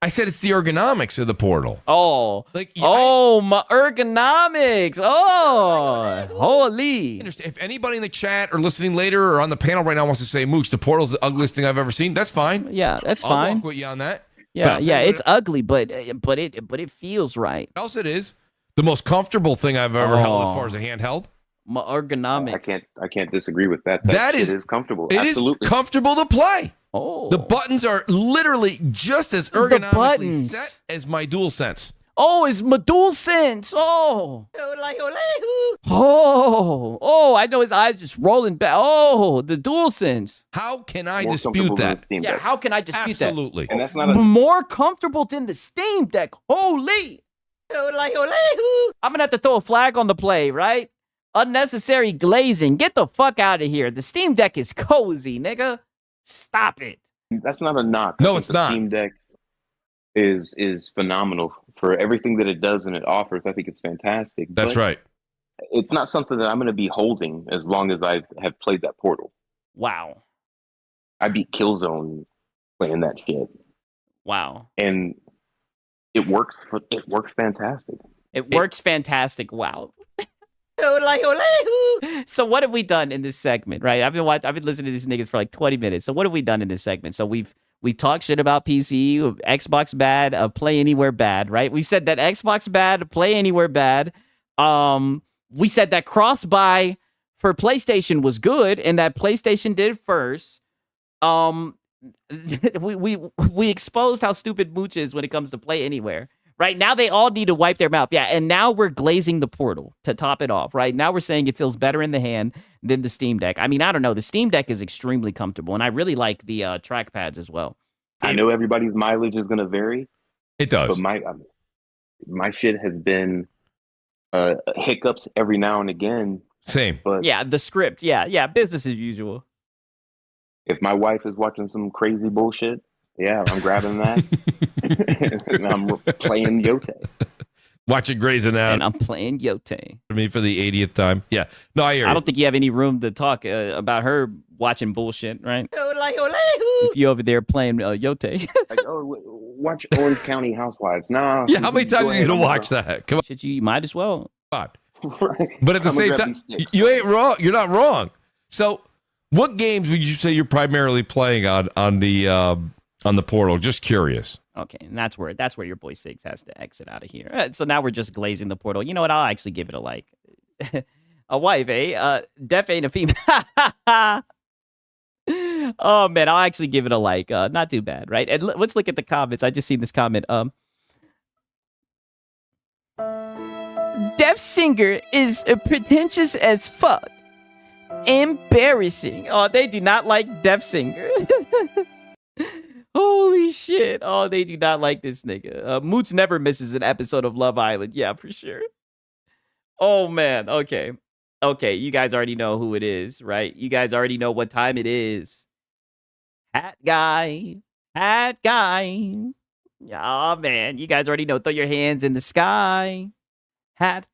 I said it's the ergonomics of the portal. Oh. My ergonomics. Oh. Holy. If anybody in the chat or listening later or on the panel right now wants to say, Mooch, the portal's the ugliest thing I've ever seen, that's fine. Yeah, that's fine. I'll walk with you on that. Yeah, it's ugly, but it feels right. What else it is? The most comfortable thing I've ever held as far as a handheld. My ergonomics. I can't disagree with that. That is comfortable. It Absolutely. is comfortable to play. Oh. The buttons are literally just as ergonomically set as my DualSense. Oh, it's my DualSense. Oh. Oh, I know his eyes just rolling back. Oh, the DualSense. How can I dispute that? Yeah, how can I dispute that? Absolutely. And that's not more comfortable than the Steam Deck. Holy. I'm gonna have to throw a flag on the play, right? Unnecessary glazing. Get the fuck out of here. The Steam Deck is cozy, nigga. Stop it. That's not a knock. No, it's not. The Steam Deck is phenomenal for everything that it does and it offers. I think it's fantastic. That's right. It's not something that I'm going to be holding as long as I have played that Portal. Wow. I beat Killzone playing that shit. Wow. And it works fantastic. It works fantastic. Wow. So what have we done in this segment, right? I've been listening to these niggas for like 20 minutes. So what have we done in this segment? So we talked shit about PC, Xbox bad, Play Anywhere bad, right? We said that Xbox bad, Play Anywhere bad. We said that cross-buy for PlayStation was good and that PlayStation did it first. We exposed how stupid Mooch is when it comes to Play Anywhere. Right now, they all need to wipe their mouth. Yeah, and now we're glazing the portal to top it off. Right now, we're saying it feels better in the hand than the Steam Deck. I mean, I don't know. The Steam Deck is extremely comfortable, and I really like the trackpads as well. I know everybody's mileage is going to vary. It does. But my shit has been hiccups every now and again. Same. But yeah, the script. Yeah, business as usual. If my wife is watching some crazy bullshit, yeah, I'm grabbing that. And I'm playing Yote. Watching Grey's Anatomy. And I'm playing Yote. For me for the 80th time. Yeah. No, I hear you. I don't think you have any room to talk about her watching bullshit, right? If you over there playing Yote. Like, watch Orange County Housewives. Nah. Yeah, how many times are you gonna watch that? Come on. Shit, you might as well. God. Right. But at the I'm same gonna grab time, these sticks, you ain't wrong. You're not wrong. So, what games would you say you're primarily playing on the portal? Just curious. Okay, and that's where your boy Siggs has to exit out of here. So now we're just glazing the portal. You know what? I'll actually give it a like. A wife, eh? Def ain't a female. Oh man, I'll actually give it a like. Not too bad, right? And let's look at the comments. I just seen this comment. Def Singer is pretentious as fuck. Embarrassing. Oh, they do not like Def Singer. Holy shit. Oh, they do not like this nigga. Moots never misses an episode of Love Island. Yeah, for sure. Oh, man. Okay. Okay, you guys already know who it is, right? You guys already know what time it is. Hat guy. Hat guy. Oh, man. You guys already know. Throw your hands in the sky. Hat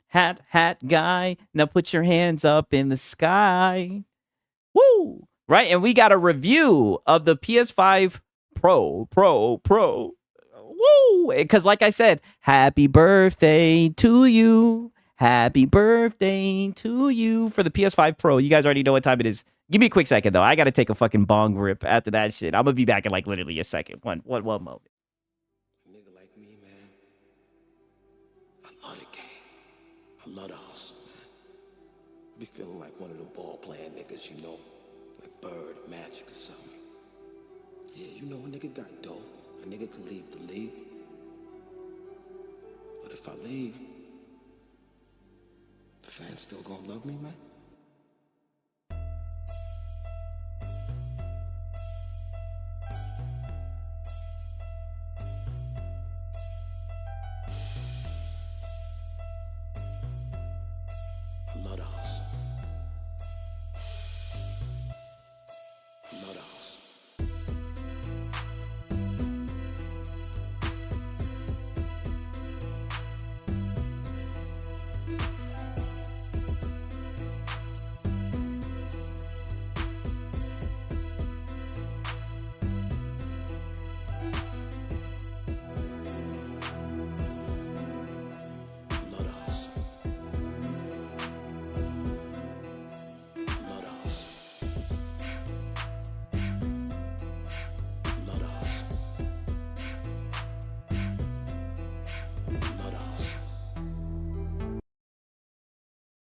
guy. Now put your hands up in the sky. Woo! Right? And we got a review of the PS5 Pro. Woo! Because like I said, happy birthday to you. Happy birthday to you for the PS5 Pro. You guys already know what time it is. Give me a quick second, though. I got to take a fucking bong rip after that shit. I'm going to be back in like literally a second. One moment. I love the hustle, man. Be feeling like one of them ball playing niggas, you know, like Bird, Magic or something. Yeah, you know a nigga got dough. A nigga could leave the league. But if I leave, the fans still gonna love me, man? I love the hustle. I love the hustle.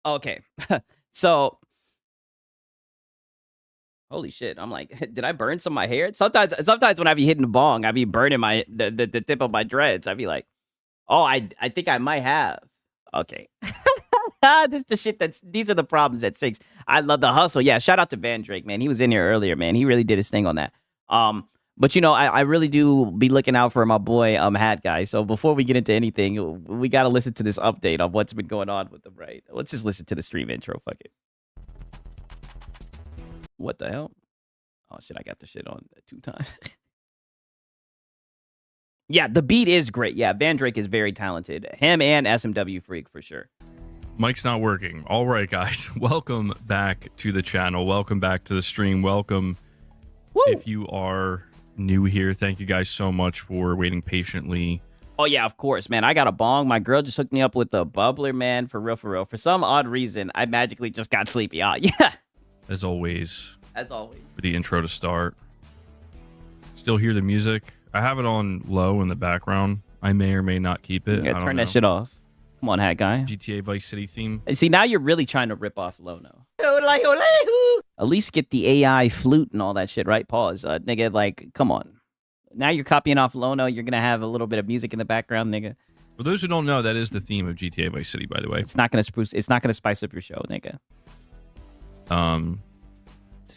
Okay. So, holy shit. I'm like, did I burn some of my hair? Sometimes when I be hitting the bong, I be burning the tip of my dreads. I be like, oh, I think I might have. Okay. This is the shit these are the problems at 6. I love the hustle. Yeah, shout out to Van Drake, man. He was in here earlier, man. He really did his thing on that. But you know, I really do be looking out for my boy Hat Guy. So before we get into anything, we got to listen to this update on what's been going on with him, right? Let's just listen to the stream intro. Fuck it. What the hell? Oh shit, I got the shit on 2 times. Yeah, the beat is great. Yeah, Van Drake is very talented. Him and SMW Freak for sure. Mic's not working. All right, guys. Welcome back to the channel. Welcome back to the stream. Welcome. Woo! If you are new here, thank you guys so much for waiting patiently. Oh yeah, of course, man. I got a bong. My girl just hooked me up with a bubbler, man. For real, for real. For some odd reason, I magically just got sleepy. Yeah. As always. As always. For the intro to start. Still hear the music. I have it on low in the background. I may or may not keep it. Yeah, turn that shit off. Come on, Hat Guy. GTA Vice City theme. See, now you're really trying to rip off Lono. At least get the AI flute and all that shit, right? Pause. Nigga, like, come on. Now you're copying off Lono. You're going to have a little bit of music in the background, nigga. For those who don't know, that is the theme of GTA Vice City, by the way. It's not going to spice up your show, nigga.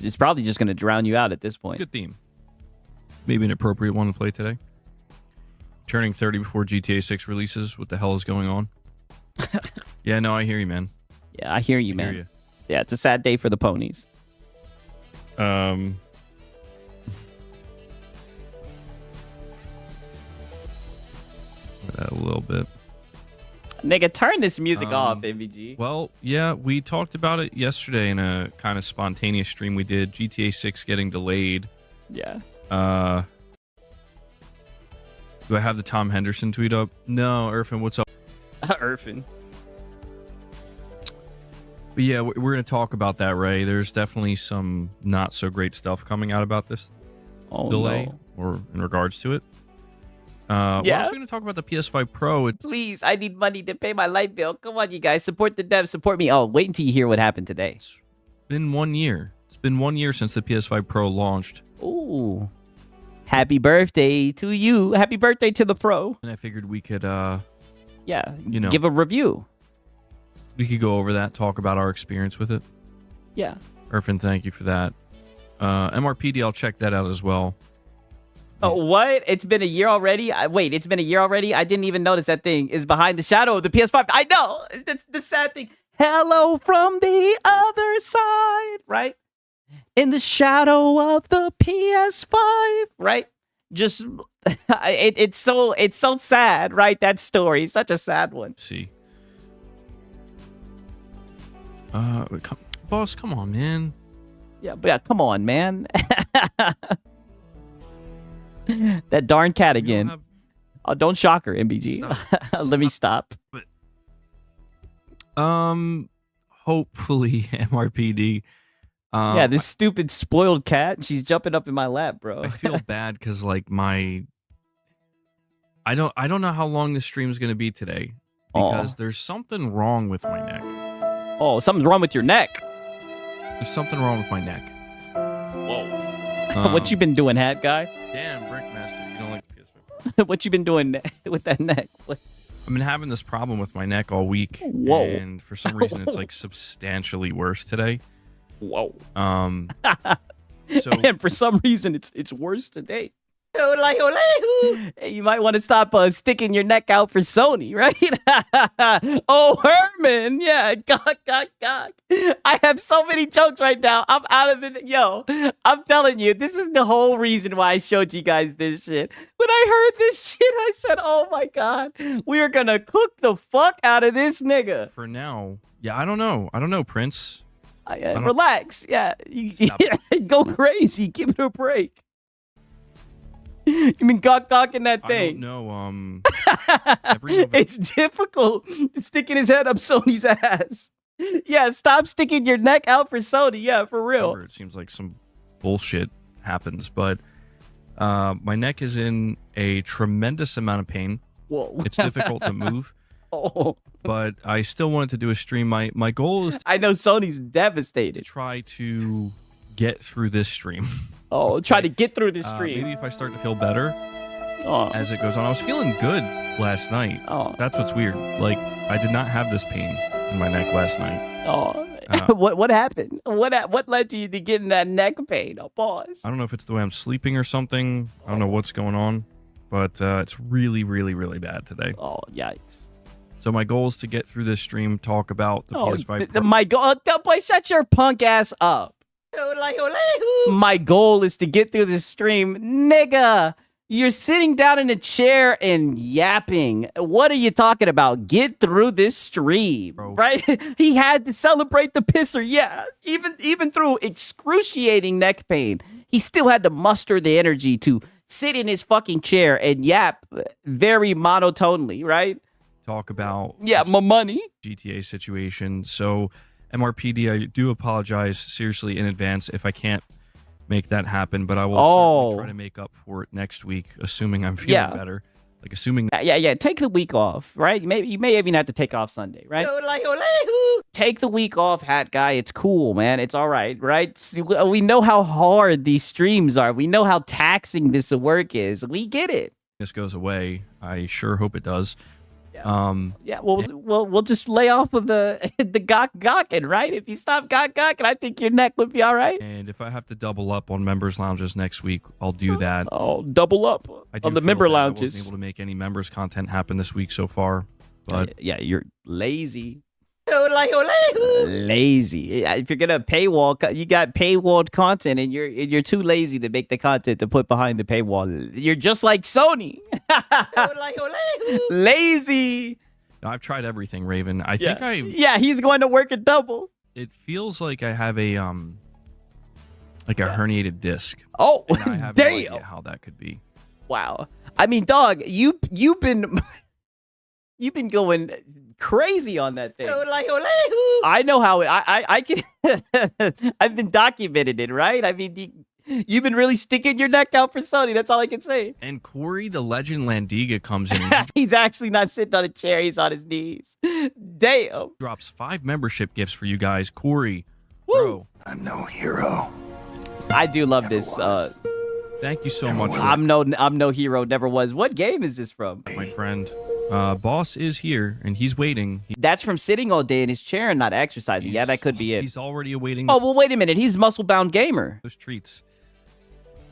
It's probably just going to drown you out at this point. Good theme. Maybe an appropriate one to play today. Turning 30 before GTA 6 releases. What the hell is going on? Yeah, no, I hear you, man. Yeah, I hear you, man. Yeah, it's a sad day for the ponies. A little bit. Nigga, turn this music off, MVG. Well, yeah, we talked about it yesterday in a kind of spontaneous stream we did. GTA 6 getting delayed. Yeah. Do I have the Tom Henderson tweet up? No, Irfan, what's up? Irfan. But yeah, we're going to talk about that, Ray. There's definitely some not so great stuff coming out about this delay or in regards to it. We're also going to talk about the PS5 Pro. Please, I need money to pay my light bill. Come on, you guys. Support the devs. Support me. Oh, wait until you hear what happened today. It's been 1 year. It's been 1 year since the PS5 Pro launched. Ooh. Happy birthday to you. Happy birthday to the Pro. And I figured we could, give a review. We could go over that, talk about our experience with it. Yeah. Irfan, thank you for that. MRPD, I'll check that out as well. Oh, what? It's been a year already? It's been a year already? I didn't even notice that thing is behind the shadow of the PS5. I know. That's the sad thing. Hello from the other side, right? In the shadow of the PS5, right? Just, it's so sad, right? That story. Such a sad one. See. Boss, come on, man. Yeah, come on, man. That darn cat again. Oh, don't shock her, MBG. Let me stop. Hopefully, MRPD. This stupid spoiled cat. She's jumping up in my lap, bro. I feel bad because like I don't know how long this stream is gonna be today because there's something wrong with my neck. Oh, something's wrong with your neck. There's something wrong with my neck. Whoa. What you been doing, hat guy? Damn, Brickmaster, you don't like the PS5. What you been doing with that neck? What? I've been having this problem with my neck all week. Whoa. And for some reason, it's like substantially worse today. Whoa. So and for some reason, it's worse today. Hey, you might want to stop sticking your neck out for Sony, right? Oh, Herman. Yeah. Gawk. I have so many jokes right now. I'm out of the... Yo, I'm telling you, this is the whole reason why I showed you guys this shit. When I heard this shit, I said, oh my God, we are going to cook the fuck out of this nigga. For now, I don't know, Prince. Relax. Yeah. Go crazy. Give it a break. You mean gawking that thing? I don't know. It's difficult sticking his head up Sony's ass. Yeah, stop sticking your neck out for Sony. Yeah, for real. It seems like some bullshit happens, but my neck is in a tremendous amount of pain. Whoa. It's difficult to move. Oh. But I still wanted to do a stream. My goal is I know Sony's devastated. To try to get through this stream. Oh, try to get through this stream. Maybe if I start to feel better as it goes on. I was feeling good last night. Oh. That's what's weird. Like, I did not have this pain in my neck last night. Oh. What happened? What led you to getting that neck pain? Oh, pause. I don't know if it's the way I'm sleeping or something. I don't know what's going on. But it's really, really, really bad today. Oh, yikes. So my goal is to get through this stream, talk about the PS5 Pro. My goal... Boy, shut your punk ass up. My goal is to get through this stream. Nigga, you're sitting down in a chair and yapping. What are you talking about? Get through this stream, right? He had to celebrate the pisser. Yeah, even through excruciating neck pain, he still had to muster the energy to sit in his fucking chair and yap very monotonely, right? Talk about my money. GTA situation. So MRPD, I do apologize seriously in advance if I can't make that happen, but I will certainly try to make up for it next week, assuming I'm feeling better. Like assuming take the week off, right? Maybe you may even have to take off Sunday, right? Take the week off, hat guy. It's cool, man. It's all right, right? We know how hard these streams are. We know how taxing this work is. We get it. This goes away. I sure hope it does. We'll just lay off with the gawking, right? If you stop gawking, I think your neck would be all right. And if I have to double up on members lounges next week, I'll do that. Oh, double up on the member lounges. I wasn't able to make any members content happen this week so far, but you're lazy. Lazy. If you're gonna paywall, you got paywalled content, and you're too lazy to make the content to put behind the paywall. You're just like Sony. Lazy. No, I've tried everything, Raven. I think he's going to work a double. It feels like I have a herniated disc. Oh, and I have no idea how that could be. Wow. I mean, dog, you've been going crazy on that thing. I know how I can. I've been documenting it, right? I mean, you've been really sticking your neck out for Sonny. That's all I can say. And Corey, the legend Landiga, comes in. He's actually not sitting on a chair. He's on his knees. Damn. Drops 5 membership gifts for you guys. Corey, bro. I'm no hero. I do love this. Thank you so much. I'm no hero. Never was. What game is this from? My friend. Boss is here and he's waiting. That's from sitting all day in his chair and not exercising. Yeah, that could be it. He's already awaiting. Oh, well, wait a minute. He's muscle-bound gamer. Those treats.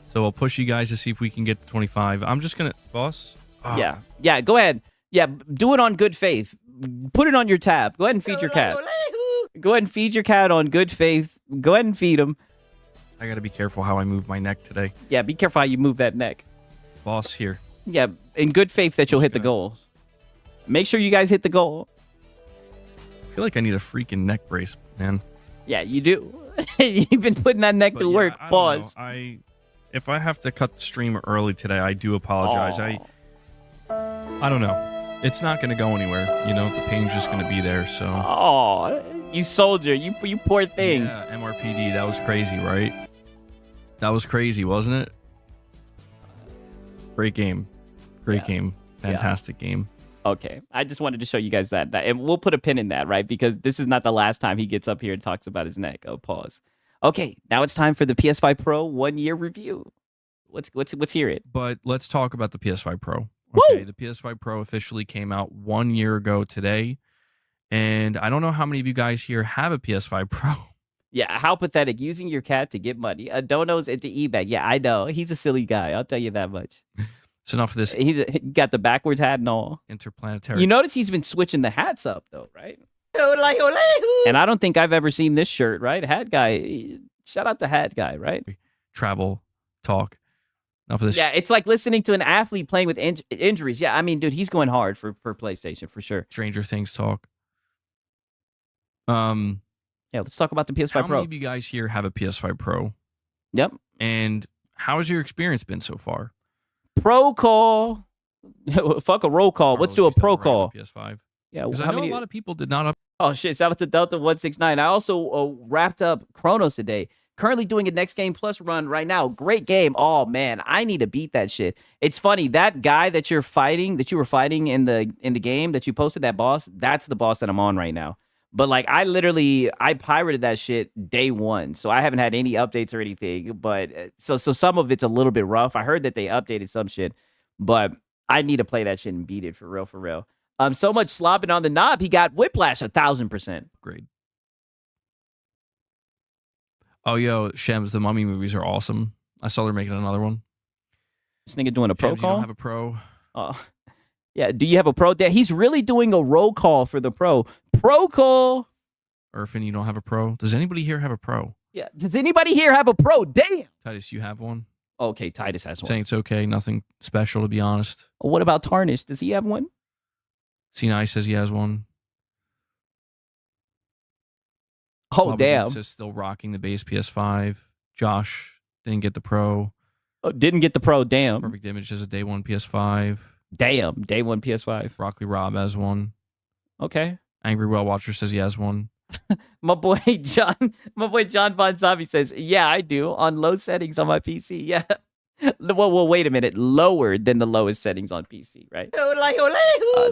So I'll push you guys to see if we can get to 25. I'm just going to... Boss? Oh. Yeah, go ahead. Yeah, do it on good faith. Put it on your tab. Go ahead and feed your cat. Go ahead and feed your cat on good faith. Go ahead and feed him. I got to be careful how I move my neck today. Yeah, be careful how you move that neck. Boss, here. Yeah, in good faith that you'll hit the goals. Make sure you guys hit the goal. I feel like I need a freaking neck brace, man. Yeah, you do. You've been putting that neck to work. Pause. If I have to cut the stream early today, I do apologize. I don't know. It's not going to go anywhere. You know, the pain's just going to be there. So. Oh, you soldier. You poor thing. Yeah, MRPD. That was crazy, right? That was crazy, wasn't it? Great game. Great game. Fantastic game. Okay, I just wanted to show you guys that, and we'll put a pin in that, right? Because this is not the last time he gets up here and talks about his neck. Oh, pause. Okay, now it's time for the PS5 Pro 1-year review. Let's hear it. But let's talk about the PS5 Pro. Okay, Woo! The PS5 Pro officially came out 1 year ago today, and I don't know how many of you guys here have a PS5 Pro. Yeah, how pathetic! Using your cat to get money. Dono's into eBay. Yeah, I know. He's a silly guy. I'll tell you that much. It's enough of this. He got the backwards hat and all. Interplanetary. You notice he's been switching the hats up, though, right? And I don't think I've ever seen this shirt, right? Hat guy. Shout out to Hat guy, right? Travel talk. Enough of this. Yeah, it's like listening to an athlete playing with injuries. Yeah, I mean, dude, he's going hard for PlayStation for sure. Stranger Things talk. Yeah, let's talk about the PS5 Pro. Pro. How many of you guys here have a PS5 Pro? Yep. And how has your experience been so far? Pro call. Fuck a roll call. Let's do a pro call. PS5. Yeah, because I know a lot of people did not. Oh shit! Shout out to Delta 169. I also wrapped up Chronos today. Currently doing a Next Game Plus run right now. Great game. Oh man, I need to beat that shit. It's funny, that guy that you were fighting in the game that you posted, that boss. That's the boss that I'm on right now. But like, I pirated that shit day one, so I haven't had any updates or anything. But so some of it's a little bit rough. I heard that they updated some shit, but I need to play that shit and beat it for real, for real. So much slopping on the knob, he got whiplash 1,000%. Great. Oh, yo, Shems, the Mummy movies are awesome. I saw they're making another one. This nigga doing a pro Shems, call? You don't have a pro? Oh, yeah. Do you have a pro? He's really doing a roll call for the pro. Pro call. Irfan, you don't have a pro? Does anybody here have a pro? Yeah. Does anybody here have a pro? Damn. Titus, you have one? Okay, Titus has one. Saying it's okay. Nothing special, to be honest. What about Tarnish? Does he have one? Sinai says he has one. Oh, Bubba damn. Says still rocking the base PS5. Josh didn't get the pro. Oh, didn't get the pro. Damn. Perfect Image has a day one PS5. Damn. Day one PS5. Broccoli Rob has one. Okay. Angry Well Watcher says he has one. My boy John Von Zombie says, yeah, I do. On low settings on my PC. Yeah. Well, wait a minute. Lower than the lowest settings on PC, right?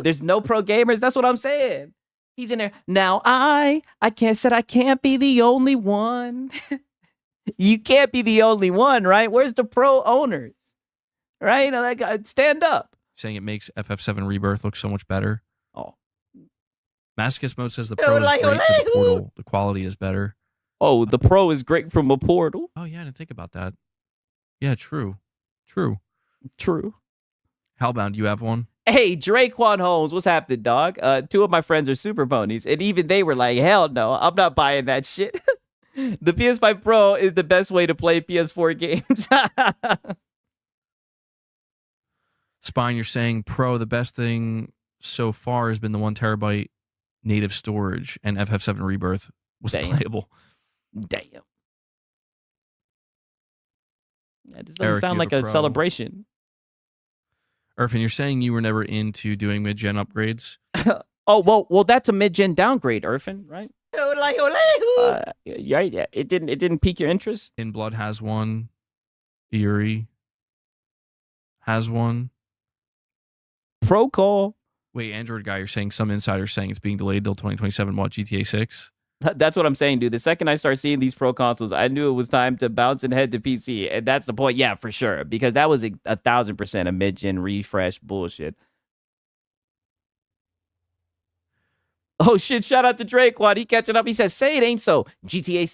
There's no pro gamers. That's what I'm saying. He's in there. Now I can't be the only one. You can't be the only one, right? Where's the pro owners? Right? Like, stand up. Saying it makes FF7 Rebirth look so much better. Oh. Masochist Mode says the pro is great for the Portal. The quality is better. Oh, the pro is great from a Portal? Oh, yeah, I didn't think about that. Yeah, true. True. Hellbound, you have one? Hey, Draquan Holmes, what's happening, dog? 2 of my friends are super ponies, and even they were like, hell no, I'm not buying that shit. The PS5 Pro is the best way to play PS4 games. Spine, you're saying Pro, the best thing so far has been the 1 terabyte native storage, and FF7 Rebirth was playable. Damn. That just doesn't sound like a celebration. Irfan, you're saying you were never into doing mid-gen upgrades? Oh, well, that's a mid-gen downgrade, Irfan, right? Yeah, it didn't pique your interest. In Blood has one. Eerie has one. Pro call. Wait, Android guy, you're saying some insiders saying it's being delayed till 2027. What, GTA 6? That's what I'm saying, dude. The second I start seeing these pro consoles, I knew it was time to bounce and head to PC. And that's the point. Yeah, for sure. Because that was 1,000% a mid-gen refresh bullshit. Oh, shit. Shout out to Drake. Quad. He catching up. He says, say it ain't so. GTA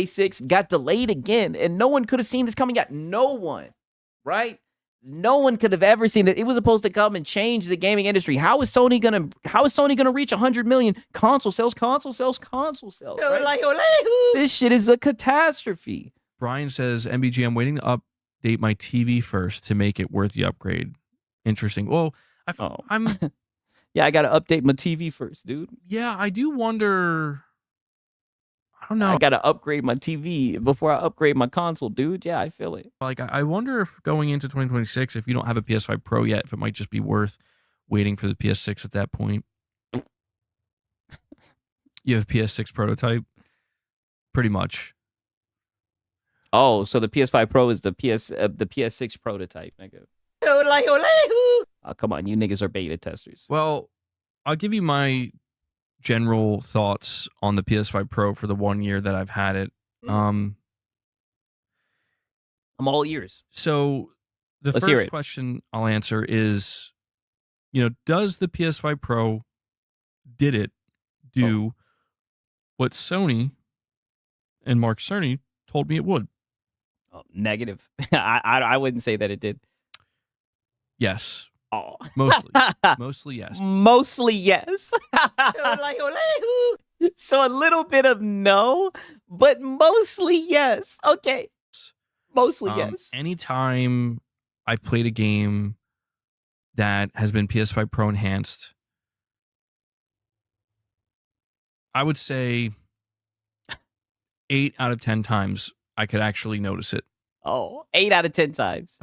6 got delayed again. And no one could have seen this coming out. No one. Right? No one could have ever seen it. It was supposed to come and change the gaming industry. How is Sony gonna reach 100 million console sales? Right? This shit is a catastrophe. Brian says, MBG, I'm waiting to update my TV first to make it worth the upgrade. Interesting. Well, I'm yeah, I gotta update my TV first, dude. Yeah, I do wonder. I don't know. I gotta upgrade my TV before I upgrade my console, dude. Yeah, I feel it. Like, I wonder if going into 2026, if you don't have a PS5 Pro yet, if it might just be worth waiting for the PS6 at that point. You have a PS6 prototype? Pretty much. Oh, so the PS5 Pro is the PS6 prototype, nigga. Oh, come on, you niggas are beta testers. Well, I'll give you my general thoughts on the PS5 Pro for the 1 year that I've had it. I'm all ears. So the Let's hear first it. question I'll answer is, does the PS5 Pro do what Sony and Mark Cerny told me it would? Oh, negative. I wouldn't say that it did. Yes. Oh. Mostly yes. Mostly yes. So a little bit of no, but mostly yes. Okay. Mostly yes. Anytime I've played a game that has been PS5 Pro enhanced, I would say 8 out of 10 times I could actually notice it. Oh, 8 out of 10 times.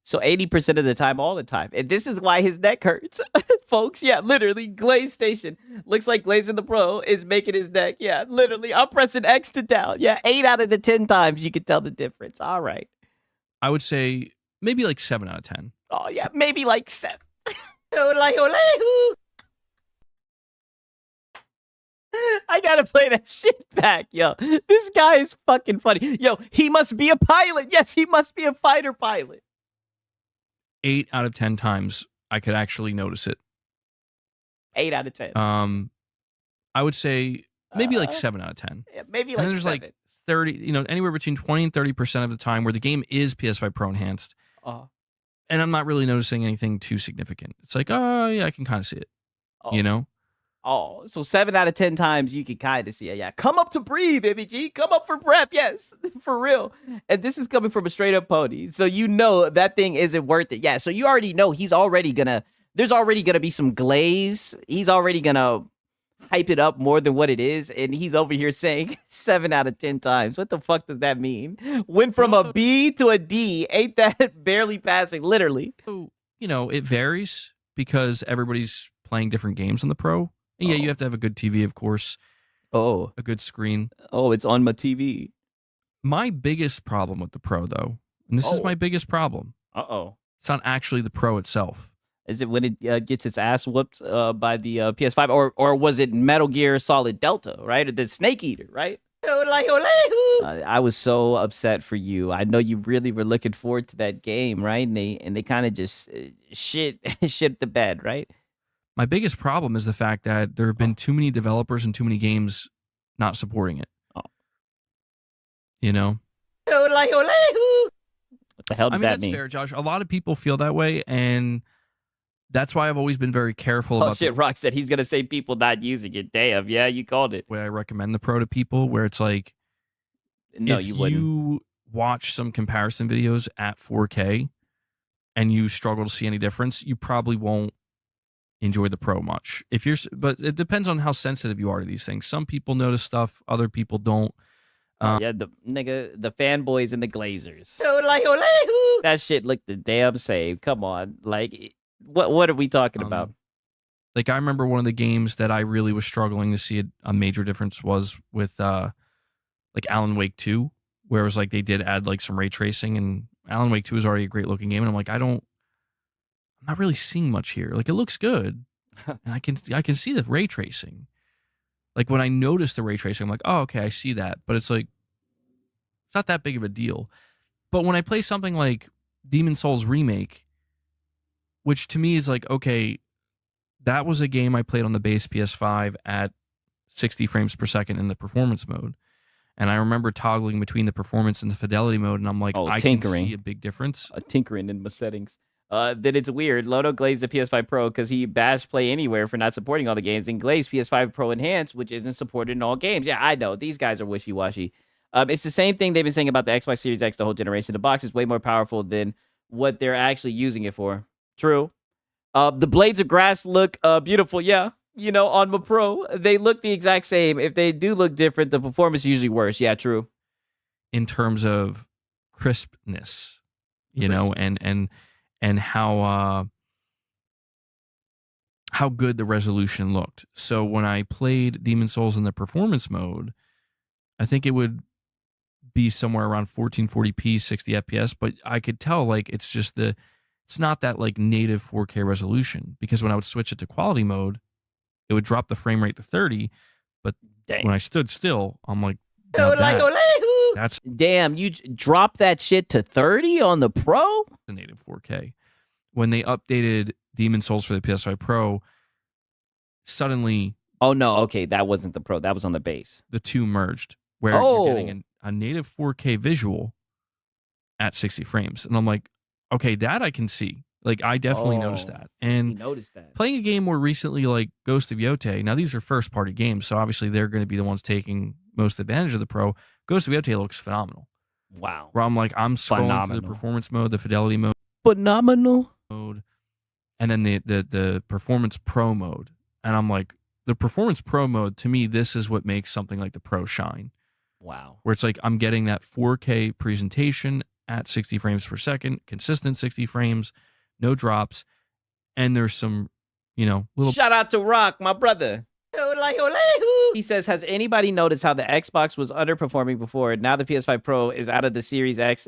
So 80% of the time, all the time. And this is why his neck hurts. Folks, yeah, literally, Glaze Station. Looks like Glaze in the Pro is making his neck. Yeah, literally, I'm pressing X to down. Yeah, 8 out of the 10 times you can tell the difference. All right. I would say maybe like 7 out of 10. Oh, yeah, maybe like 7. I gotta play that shit back, yo. This guy is fucking funny. Yo, he must be a pilot. Yes, he must be a fighter pilot. 8 out of 10 times I could actually notice it. 8 out of 10. I would say maybe like 7 out of 10. Yeah, maybe and like then there's 7. like 30, anywhere between 20 and 30% of the time where the game is PS5 Pro enhanced. And I'm not really noticing anything too significant. It's like, oh, yeah, I can kind of see it. Oh, so 7 out of 10 times you can kind of see it. Yeah, come up to breathe, MVG. Come up for breath. Yes, for real. And this is coming from a straight up pony. So that thing isn't worth it. Yeah, so you already know there's already going to be some glaze. He's already going to hype it up more than what it is. And he's over here saying 7 out of 10 times. What the fuck does that mean? Went from a B to a D. Ain't that barely passing? Literally. So, it varies because everybody's playing different games on the Pro. And yeah, you have to have a good TV, of course. Oh. A good screen. Oh, it's on my TV. My biggest problem with the Pro, though, and this is my biggest problem. It's not actually the Pro itself. Is it when it gets its ass whooped by the PS5? Or was it Metal Gear Solid Delta, right? Or the Snake Eater, right? I was so upset for you. I know you really were looking forward to that game, right? And they kind of just shit the bed, right? My biggest problem is the fact that there have been too many developers and too many games not supporting it. What the hell does that that's mean? Fair, Josh. A lot of people feel that way, and that's why I've always been very careful about Rock said he's going to say people not using it. Damn, yeah, you called it. Where I recommend the Pro to people, where it's like, no, if you wouldn't. You watch some comparison videos at 4K and you struggle to see any difference, you probably won't enjoy the Pro much. But it depends on how sensitive you are to these things. Some people notice stuff, other people don't. Yeah, the fanboys and the Glazers. That shit looked the damn same. Come on, like, what are we talking about? Like, I remember one of the games that I really was struggling to see a major difference was with like Alan Wake 2, where it was like they did add like some ray tracing, and Alan Wake 2 is already a great looking game, and I'm like, I'm not really seeing much here. Like, it looks good, and I can see the ray tracing. Like, when I notice the ray tracing, I'm like, oh, okay, I see that. But it's like, it's not that big of a deal. But when I play something like Demon Souls Remake, which to me is like, okay, that was a game I played on the base PS5 at 60 frames per second in the performance mode. And I remember toggling between the performance and the fidelity mode, and I'm like, I can see a big difference. Tinkering in my settings. Then it's weird. Loto glazed the PS5 Pro because he bashed Play Anywhere for not supporting all the games, and glazed PS5 Pro Enhanced, which isn't supported in all games. Yeah, I know. These guys are wishy-washy. It's the same thing they've been saying about the Xbox Series X the whole generation. The box is way more powerful than what they're actually using it for. True. The blades of grass look beautiful, yeah. You know, on my Pro, they look the exact same. If they do look different, the performance is usually worse. Yeah, true. In terms of crispness, you know, and how good the resolution looked. So when I played Demon Souls in the performance mode, I think it would be somewhere around 1440p, 60 FPS, but I could tell like it's not that like native 4K resolution, because when I would switch it to quality mode, it would drop the frame rate to 30, but when I stood still, I'm like, that's damn, you dropped that shit to 30 on the Pro? The native 4K. When they updated Demon Souls for the PS5 Pro, suddenly... Oh, no, okay, that wasn't the Pro. That was on the base. The two merged, where you're getting a native 4K visual at 60 frames. And I'm like, okay, that I can see. Like, I definitely noticed that. And noticed that. Playing a game more recently like Ghost of Yotei, now these are first-party games, so obviously they're going to be the ones taking most advantage of the Pro. Ghost of Yotei looks phenomenal. Wow. Where I'm like, I'm scrolling through the performance mode, the fidelity mode. Phenomenal. And then the performance Pro mode. And I'm like, the performance Pro mode, to me, this is what makes something like the Pro shine. Wow. Where it's like, I'm getting that 4K presentation at 60 frames per second, consistent 60 frames, no drops, and there's some, you know, little... Shout out to Rock, my brother. He says, has anybody noticed how the Xbox was underperforming before? Now the PS5 Pro is out of the Series X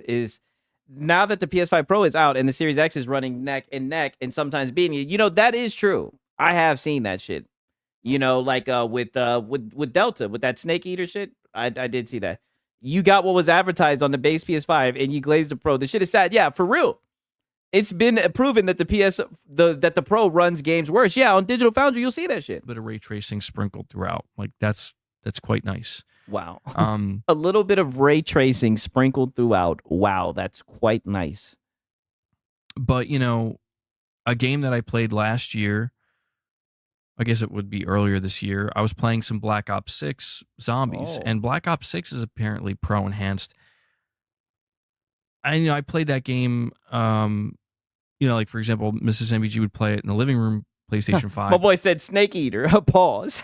now that the PS5 Pro is out and the Series X is running neck and neck and sometimes beating it. You know, that is true. I have seen that shit. You know, like with Delta, with that Snake Eater shit. I did see that. You got what was advertised on the base PS5 and you glazed the Pro. The shit is sad. Yeah, for real. It's been proven that the Pro runs games worse. Yeah, on Digital Foundry, you'll see that shit. A bit of ray tracing sprinkled throughout. Like, that's quite nice. Wow. A little bit of ray tracing sprinkled throughout. Wow, that's quite nice. But, you know, a game that I played last year, I guess it would be earlier this year, I was playing some Black Ops 6 Zombies, and Black Ops 6 is apparently Pro enhanced. I played that game, you know, like, for example, Mrs. MBG would play it in the living room, PlayStation 5. My boy said Snake Eater. Pause.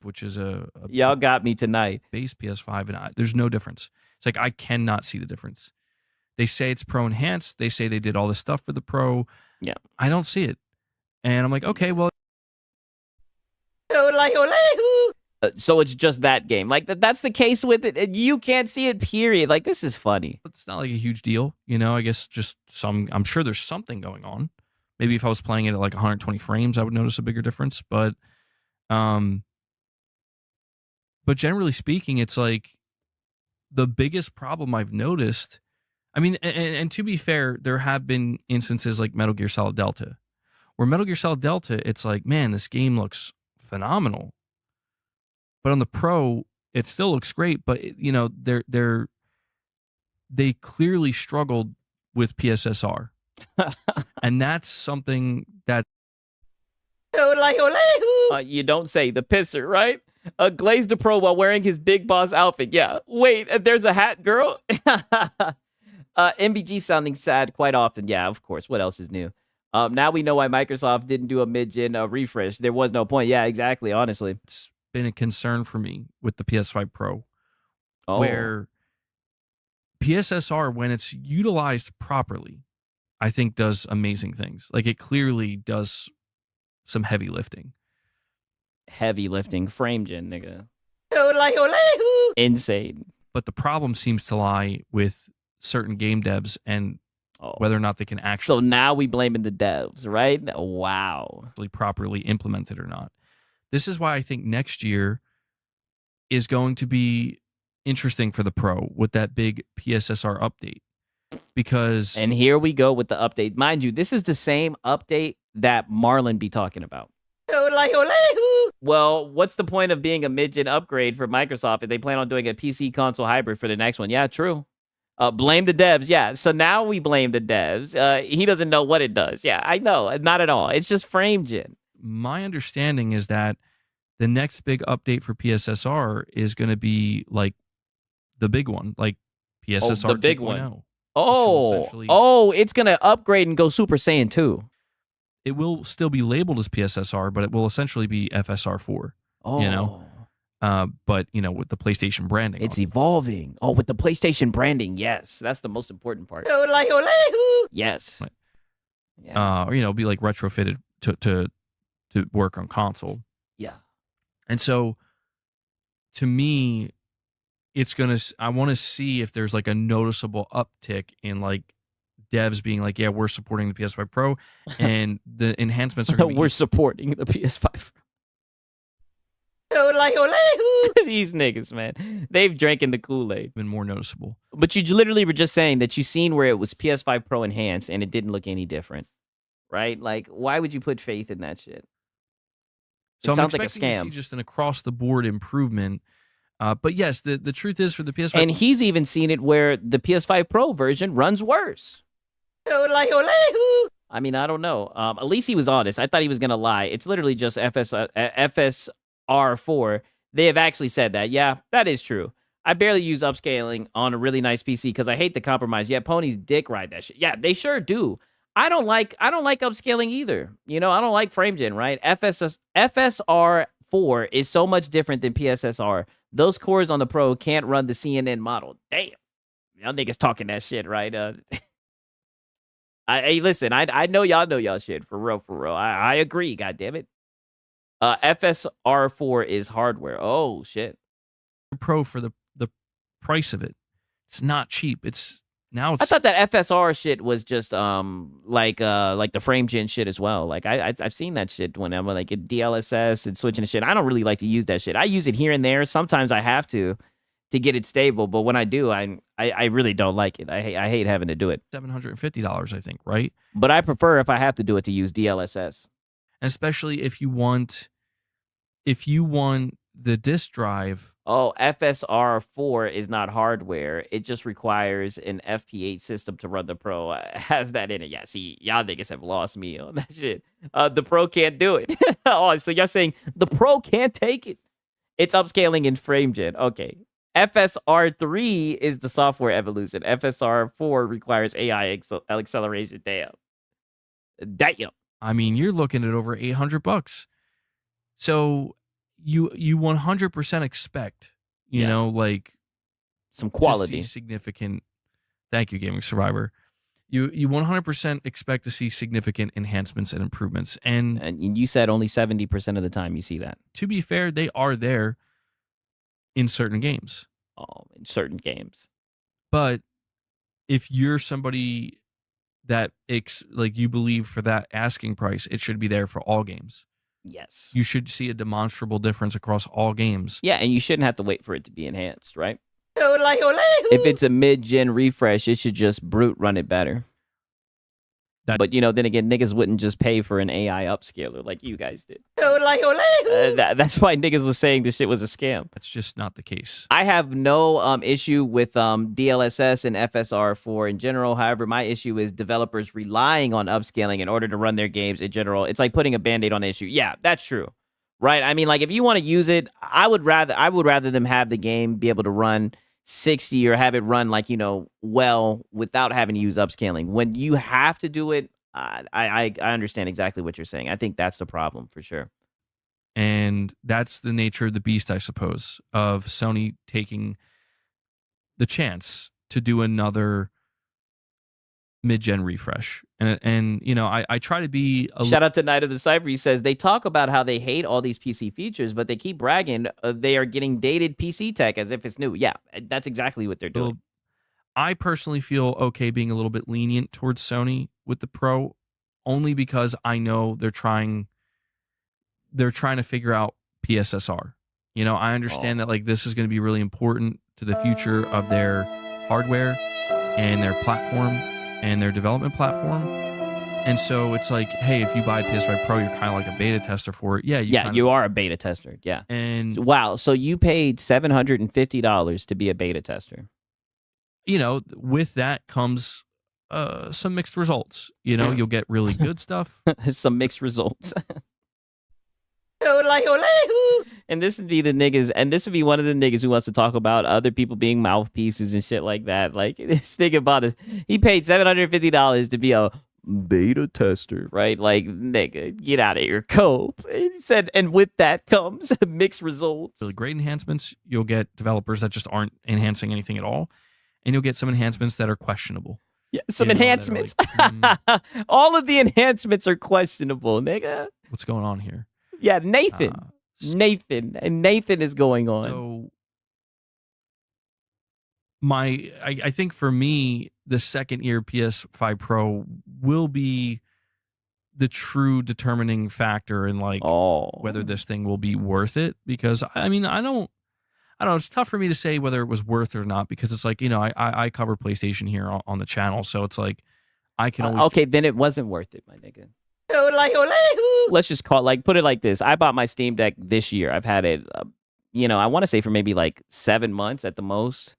Which is a y'all got me tonight. Base PS5, and there's no difference. It's like, I cannot see the difference. They say it's Pro enhanced. They say they did all this stuff for the Pro. Yeah. I don't see it. And I'm like, okay, well. So it's just that game. Like, that's the case with it. And you can't see it, period. Like, this is funny. It's not like a huge deal. You know, I guess just I'm sure there's something going on. Maybe if I was playing it at like 120 frames, I would notice a bigger difference. But generally speaking, it's like the biggest problem I've noticed. I mean, and to be fair, there have been instances like Metal Gear Solid Delta, where Metal Gear Solid Delta, it's like, man, this game looks phenomenal. But on the Pro, it still looks great. But you know, they clearly struggled with PSSR, and that's something that you don't say. The pisser, right? Glazed the Pro while wearing his Big Boss outfit. Yeah. Wait, there's a hat, girl. MBG sounding sad quite often. Yeah, of course. What else is new? Now we know why Microsoft didn't do a mid-gen refresh. There was no point. Yeah, exactly. Honestly, it's been a concern for me with the PS5 Pro. where PSSR, when it's utilized properly, I think does amazing things. Like it clearly does some heavy lifting. Heavy lifting, frame gen, nigga. Insane. But the problem seems to lie with certain game devs and whether or not they can actually. So now we blaming the devs, right? Wow. Properly implement it or not. This is why I think next year is going to be interesting for the Pro with that big PSSR update. Because and here we go with the update. Mind you, this is the same update that Marlon be talking about. Well, what's the point of being a mid-gen upgrade for Microsoft if they plan on doing a PC console hybrid for the next one? Yeah, true. Blame the devs. Yeah, so now we blame the devs. He doesn't know what it does. Yeah, I know. Not at all. It's just frame gen. My understanding is that the next big update for PSSR is going to be like the big one, like PSSR the big 2.0. one. Oh, it's going to upgrade and go Super Saiyan 2. It will still be labeled as PSSR, but it will essentially be FSR4. You know? But, you know, with the PlayStation branding. It's evolving. Oh, with the PlayStation branding, yes. That's the most important part. Yes. Right. Yeah. Or, you know, be like retrofitted to work on console. Yeah. And so, to me, I want to see if there's like a noticeable uptick in like devs being like, yeah, we're supporting the PS5 Pro and the enhancements are we're supporting the PS5 These niggas, man. They've drinking the Kool-Aid. Been more noticeable. But you literally were just saying that you seen where it was PS5 Pro enhanced and it didn't look any different. Right? Like, why would you put faith in that shit? So it I'm sounds like a expecting scam. to see just an across-the-board improvement. But yes, the truth is for the PS5... And he's even seen it where the PS5 Pro version runs worse. I mean, I don't know. At least he was honest. I thought he was going to lie. It's literally just FSR4. They have actually said that. Yeah, that is true. I barely use upscaling on a really nice PC because I hate the compromise. Yeah, ponies dick ride that shit. Yeah, they sure do. I don't like upscaling either. You know, I don't like frame gen, right? FSR4 is so much different than PSSR. Those cores on the Pro can't run the CNN model. Damn. Y'all niggas talking that shit, right? Hey, listen, I know y'all shit. For real. I agree, goddammit. FSR4 is hardware. Oh, shit. Pro for the price of it. It's not cheap. I thought that FSR shit was just like the frame gen shit as well. Like I've seen that shit when I'm like at DLSS and switching the shit. I don't really like to use that shit. I use it here and there. Sometimes I have to get it stable, but when I do, I really don't like it. I hate having to do it. $750, I think, right? But I prefer if I have to do it to use DLSS. And especially if you want the disk drive. Oh, FSR4 is not hardware. It just requires an FP8 system to run the Pro. Has that in it. Yeah, see, y'all niggas have lost me on that shit. The Pro can't do it. Oh, so you're saying the Pro can't take it. It's upscaling in frame gen. Okay. FSR3 is the software evolution. FSR4 requires AI acceleration. Damn. I mean, you're looking at over $800. So you 100% expect, you know, like some quality, significant. Thank you, Gaming Survivor. You 100% expect to see significant enhancements and improvements, and you said only 70% of the time you see that. To be fair, they are there in certain games. Oh, in certain games. But if you're somebody that like you believe for that asking price, it should be there for all games. Yes. You should see a demonstrable difference across all games. Yeah, and you shouldn't have to wait for it to be enhanced, right? If it's a mid-gen refresh, it should just brute run it better. But, you know, then again, niggas wouldn't just pay for an AI upscaler like you guys did. That's why niggas was saying this shit was a scam. That's just not the case. I have no issue with DLSS and FSR4 in general. However, my issue is developers relying on upscaling in order to run their games in general. It's like putting a Band-Aid on the issue. Yeah, that's true. Right? I mean, like, if you want to use it, I would rather them have the game be able to run 60 or have it run like, you know, well without having to use upscaling. When you have to do it, I understand exactly what you're saying. I think that's the problem for sure. And that's the nature of the beast, I suppose, of Sony taking the chance to do another mid-gen refresh. And you know, I try to be a Shout out to Night of the Cypher. He says they talk about how they hate all these PC features, but they keep bragging they are getting dated PC tech as if it's new. Yeah, that's exactly what they're doing. I personally feel okay being a little bit lenient towards Sony with the Pro, only because I know they're trying to figure out PSSR. You know, I understand that like this is going to be really important to the future of their hardware and their platform and their development platform. And so it's like, hey, if you buy a PS5 Pro, you're kind of like a beta tester for it. Yeah, you are a beta tester. Yeah. And wow, so you paid $750 to be a beta tester. You know, with that comes some mixed results. You know, you'll get really good stuff. Some mixed results. And this would be the niggas, and this would be one of the niggas who wants to talk about other people being mouthpieces and shit like that. Like this nigga he paid $750 to be a beta tester, right? Like, nigga, get out of here, cope. He said, and with that comes mixed results. Really great enhancements. You'll get developers that just aren't enhancing anything at all. And you'll get some enhancements that are questionable. Yeah, some enhancements. Like, all of the enhancements are questionable, nigga. What's going on here? Yeah, Nathan is going on. So I think for me, the second year PS5 Pro will be the true determining factor in like whether this thing will be worth it. Because I mean, I don't know. It's tough for me to say whether it was worth it or not, because it's like, you know, I cover PlayStation here on the channel. So it's like, I can always. Okay, then it wasn't worth it, my nigga. Let's just put it like this. I bought my Steam Deck this year. I've had it, you know, I want to say for maybe like 7 months at the most.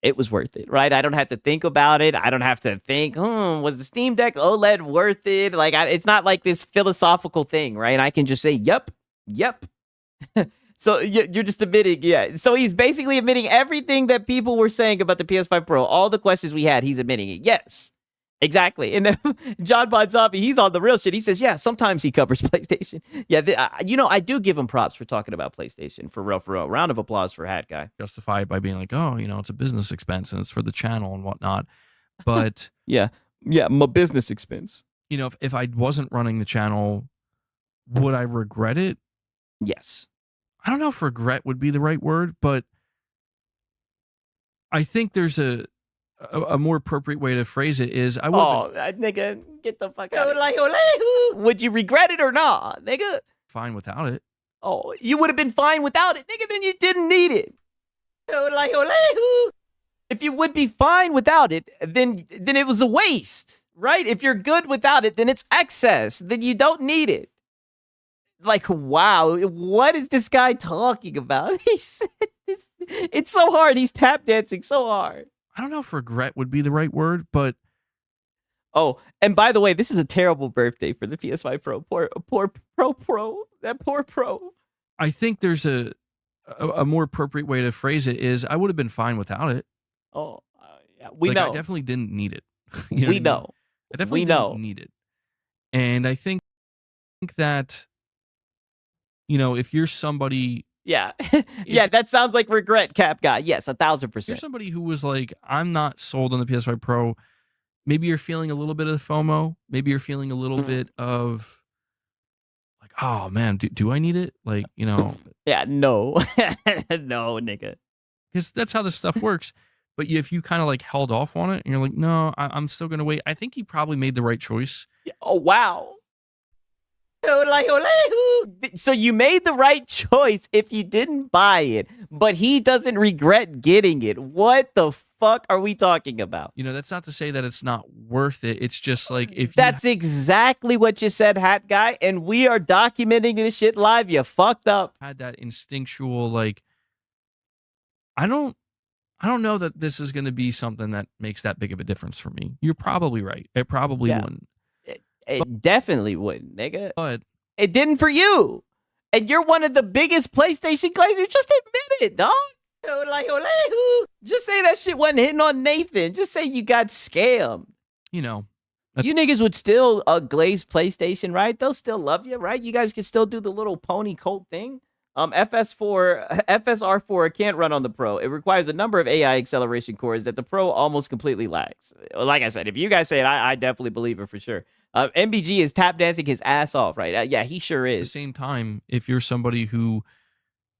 It was worth it, right? I don't have to think about it. I don't have to think, was the Steam Deck OLED worth it? Like, it's not like this philosophical thing, right? I can just say, yep. So you're just admitting, yeah. So he's basically admitting everything that people were saying about the PS5 Pro. All the questions we had, he's admitting it. Yes, exactly. And then John Bon Zombie, he's on the real shit. He says, yeah, sometimes he covers PlayStation. Yeah, you know, I do give him props for talking about PlayStation. For real. Round of applause for Hat Guy. Justify it by being like, oh, you know, it's a business expense and it's for the channel and whatnot. But yeah, my business expense. You know, if I wasn't running the channel, would I regret it? Yes. I don't know if regret would be the right word, but I think there's a more appropriate way to phrase it is I would. Nigga, get the fuck out. Would you regret it or not, nigga? Fine without it. Oh, you would have been fine without it, nigga. Then you didn't need it. If you would be fine without it, then it was a waste, right? If you're good without it, then it's excess. Then you don't need it. Like, wow, what is this guy talking about? He said this. It's so hard. He's tap dancing so hard. I don't know if regret would be the right word, but. Oh, and by the way, this is a terrible birthday for the PS5 Pro. That poor Pro. I think there's a more appropriate way to phrase it is I would have been fine without it. Oh, yeah, we know. I definitely didn't need it. We know. I definitely didn't need it. And I think that, you know, if you're somebody. Yeah. Yeah, that sounds like regret, Cap Guy. Yes, 1,000%. You're somebody who was like, I'm not sold on the PS5 Pro. Maybe you're feeling a little bit of FOMO. Maybe you're feeling a little bit of like, oh man, do I need it? Like, you know. Yeah, no. No, nigga. Because that's how this stuff works. But if you kind of like held off on it and you're like, no, I'm still going to wait. I think you probably made the right choice. Yeah. Oh, wow. So you made the right choice if you didn't buy it, but he doesn't regret getting it. What the fuck are we talking about? You know, that's not to say that it's not worth it. It's just like if that's exactly what you said, Hat Guy, and we are documenting this shit live. You fucked up. Had that instinctual like, I don't know that this is going to be something that makes that big of a difference for me. You're probably right. It probably wouldn't. It definitely wouldn't, nigga. But it didn't for you. And you're one of the biggest PlayStation claimers. Just admit it, dog. Just say that shit wasn't hitting on Nathan. Just say you got scammed. You know. You niggas would still glaze PlayStation, right? They'll still love you, right? You guys can still do the little pony cult thing. FSR4 can't run on the Pro. It requires a number of AI acceleration cores that the Pro almost completely lacks. Like I said, if you guys say it, I definitely believe it for sure. MBG is tap dancing his ass off, right? Yeah, he sure is. At the same time, if you're somebody who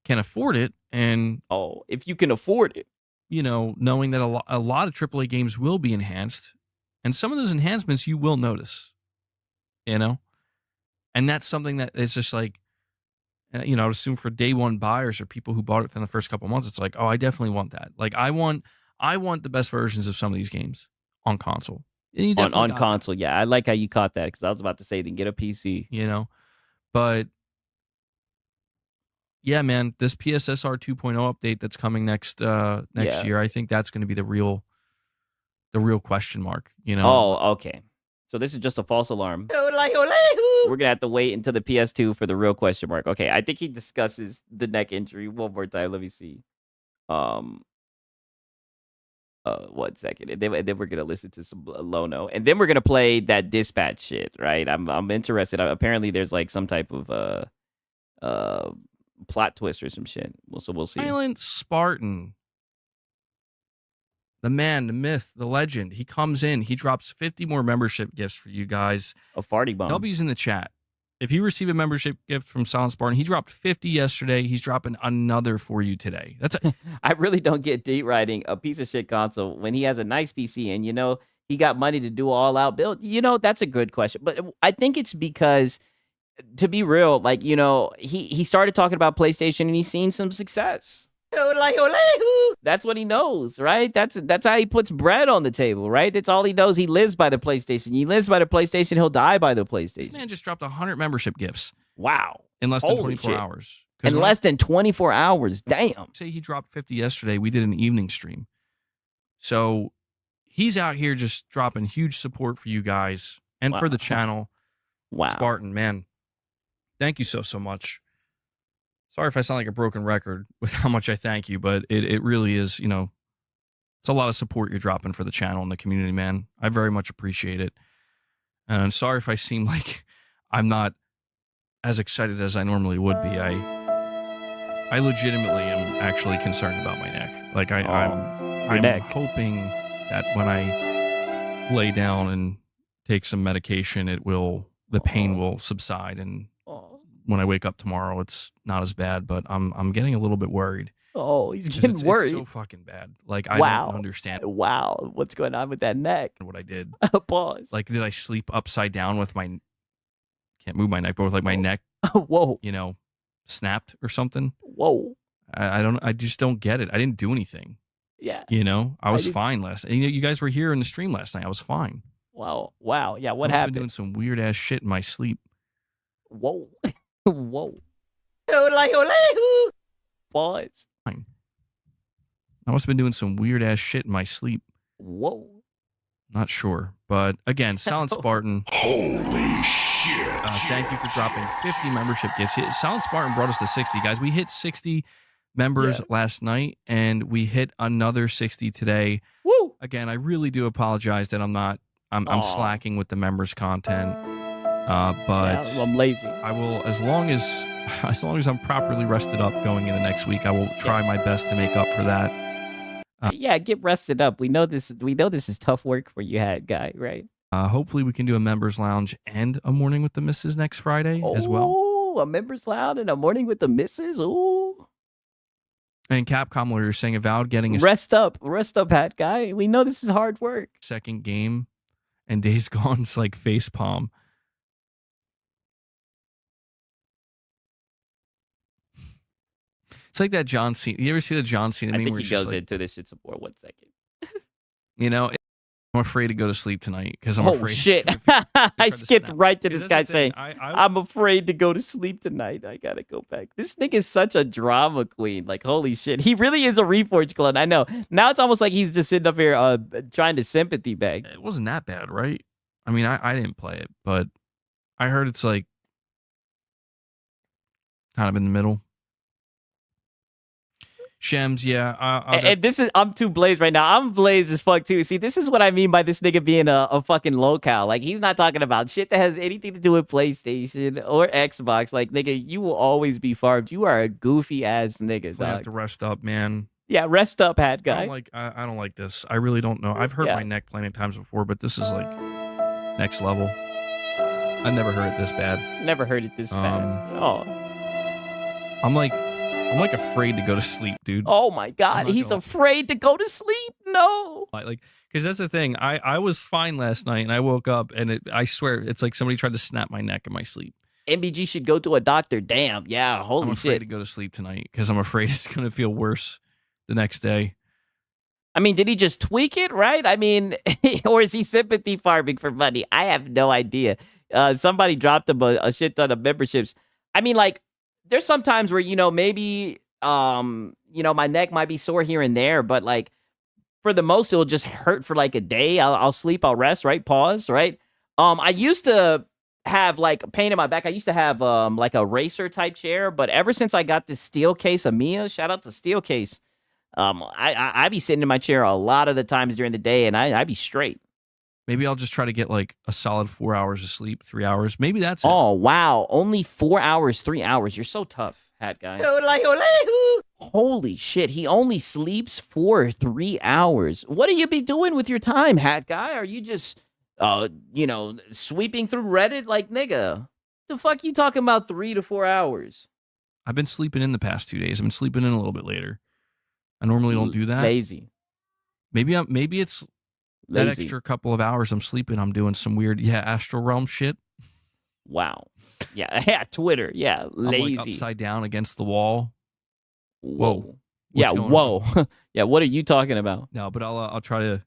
can afford it, and if you can afford it, knowing that a lot of AAA games will be enhanced, and some of those enhancements you will notice, and that's something that it's just like, I would assume for day one buyers or people who bought it within the first couple months, it's like, oh, I definitely want that. Like I want the best versions of some of these games on console. On console, yeah. I like how you caught that because I was about to say then get a PC. But yeah, man, this PSSR 2.0 update that's coming next year, I think that's going to be the real question mark. Oh, okay. So this is just a false alarm. We're going to have to wait until the PS2 for the real question mark. Okay, I think he discusses the neck injury one more time. Let me see. 1 second. And then we're going to listen to some Lono. And then we're going to play that dispatch shit, right? I'm interested. Apparently there's like some type of plot twist or some shit. So we'll see. Silent Spartan. The man, the myth, the legend. He comes in. He drops 50 more membership gifts for you guys. A farty bomb. W's in the chat. If you receive a membership gift from Silent Spartan, he dropped 50 yesterday. He's dropping another for you today. I really don't get Deep riding a piece of shit console when he has a nice PC and, he got money to do all out build. That's a good question. But I think it's because, to be real, like, he started talking about PlayStation and he's seen some success. That's what he knows, right? That's how he puts bread on the table, right? That's all he knows. He lives by the PlayStation. He lives by the PlayStation. He'll die by the PlayStation. This man just dropped 100 membership gifts. Wow. In less than 24 hours. In less than 24 hours. Damn. Say he dropped 50 yesterday. We did an evening stream. So he's out here just dropping huge support for you guys and for the channel. Wow. Spartan, man. Thank you so much. Sorry if I sound like a broken record with how much I thank you, but it really is, it's a lot of support you're dropping for the channel and the community, man. I very much appreciate it. And I'm sorry if I seem like I'm not as excited as I normally would be. I legitimately am actually concerned about my neck. Like I'm hoping that when I lay down and take some medication, the pain will subside, and when I wake up tomorrow, it's not as bad, but I'm getting a little bit worried. Oh, he's getting worried. It's so fucking bad. Like, I don't understand. Wow. What's going on with that neck? What I did. Pause. Like, did I sleep upside down with can't move my neck, but with like my neck, whoa, snapped or something? Whoa. I just don't get it. I didn't do anything. Yeah. I was fine last night. You guys were here in the stream last night. I was fine. Wow. Yeah, what I've happened? been doing some weird ass shit in my sleep. Whoa. Whoa. Pause. Fine. I must have been doing some weird ass shit in my sleep. Whoa. Not sure. But again, Silent Spartan. Holy shit. Thank you for dropping 50 membership gifts. Silent Spartan brought us to 60. Guys, we hit 60 members last night, and we hit another 60 today. Woo! Again, I really do apologize that I'm slacking with the members content. But I'm lazy. I will, as long as I'm properly rested up going into next week, I will try my best to make up for that. Get rested up. We know this is tough work for you, guy, right? Hopefully we can do a members lounge and a morning with the missus next Friday as well. Oh, a members lounge and a morning with the missus. Ooh. And Capcom Lawyer saying Avowed getting a rest up, hat guy. We know this is hard work. Second game, and Days Gone's like face palm. It's like that John Cena. You ever see the John Cena meme? I think where he goes into this shit some more. 1 second. I'm afraid to go to sleep tonight because I'm afraid. Oh shit! I skipped right to this guy saying, "I'm afraid to go to sleep tonight. I gotta go back." This nigga is such a drama queen. Like, holy shit, he really is a Reforged clone. I know. Now it's almost like he's just sitting up here trying to sympathy beg. It wasn't that bad, right? I mean, I didn't play it, but I heard it's like kind of in the middle. Shems, yeah. And this is, I'm too blazed right now. I'm blazed as fuck too. See, this is what I mean by this nigga being a fucking locale. Like, he's not talking about shit that has anything to do with PlayStation or Xbox. Like, nigga, you will always be farmed. You are a goofy ass nigga, I have dog. to rest up, man. Yeah, rest up, hat guy. I don't like this. I really don't know. I've hurt my neck plenty of times before, but this is like next level. I've never heard it this bad. Never heard it this bad. Oh. I'm like afraid to go to sleep, dude. Oh my God, he's afraid to go to sleep. No. Like, because that's the thing. I was fine last night, and I woke up, and I swear it's like somebody tried to snap my neck in my sleep. MBG should go to a doctor. Damn. Yeah. Holy I'm afraid shit. to go to sleep tonight because I'm afraid it's gonna feel worse the next day. I mean, did he just tweak it, right? I mean, or is he sympathy farming for money? I have no idea. Somebody dropped him a shit ton of memberships. I mean, like, there's some times where, maybe, my neck might be sore here and there, but like, for the most, it'll just hurt for like a day. I'll sleep, I'll rest, right? Pause, right? I used to have like pain in my back. I used to have like a racer type chair, but ever since I got this steel case of Mia, shout out to steel case. I be sitting in my chair a lot of the times during the day, and I be straight. Maybe I'll just try to get like a solid 4 hours of sleep, 3 hours. Maybe that's it. Oh, wow. Only 4 hours, 3 hours. You're so tough, hat guy. Holy shit. He only sleeps for 3 hours. What do you be doing with your time, hat guy? Are you just, sweeping through Reddit? Like, nigga, the fuck you talking about 3 to 4 hours? I've been sleeping in the past 2 days. I've been sleeping in a little bit later. I normally don't do that. Lazy. Maybe it's that Lazy. extra couple of hours I'm sleeping. I'm doing some weird, astral realm shit. Wow. Yeah, Twitter. Yeah, lazy. I'm like upside down against the wall. Whoa. What's Yeah, going whoa. on? Yeah, what are you talking about? No, but I'll try to.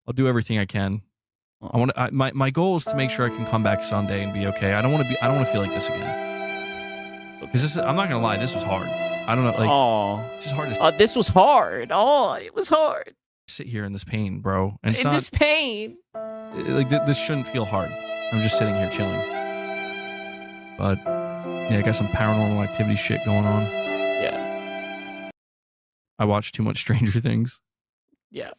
I'll do everything I can. My goal is to make sure I can come back Sunday and be okay. I don't want to feel like this again. Because I'm not gonna lie, this was hard. I don't know, like, it's just hard to. This was hard. Oh, it was hard. Sit here in this pain, bro. And it's In not, this pain. like this shouldn't feel hard. I'm just sitting here chilling. But yeah, I got some paranormal activity shit going on. Yeah. I watched too much Stranger Things. Yeah.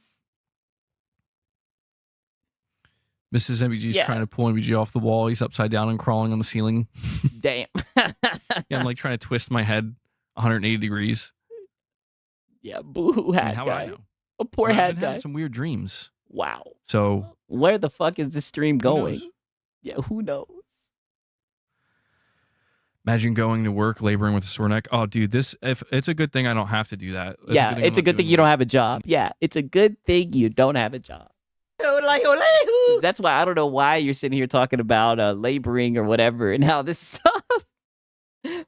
Mrs. MBG's trying to pull MBG off the wall. He's upside down and crawling on the ceiling. Damn. Yeah, I'm like trying to twist my head 180 degrees. Yeah, boo-hoo hat how guy. would I know? A poor I've hat been guy. having some weird dreams. Wow. So Where the fuck is this stream going? knows? Yeah, who knows? Imagine going to work laboring with a sore neck. Oh, dude, if it's a good thing I don't have to do that. It's a good thing you don't have a job. Yeah, it's a good thing you don't have a job. That's why I don't know why you're sitting here talking about laboring or whatever and how this stuff.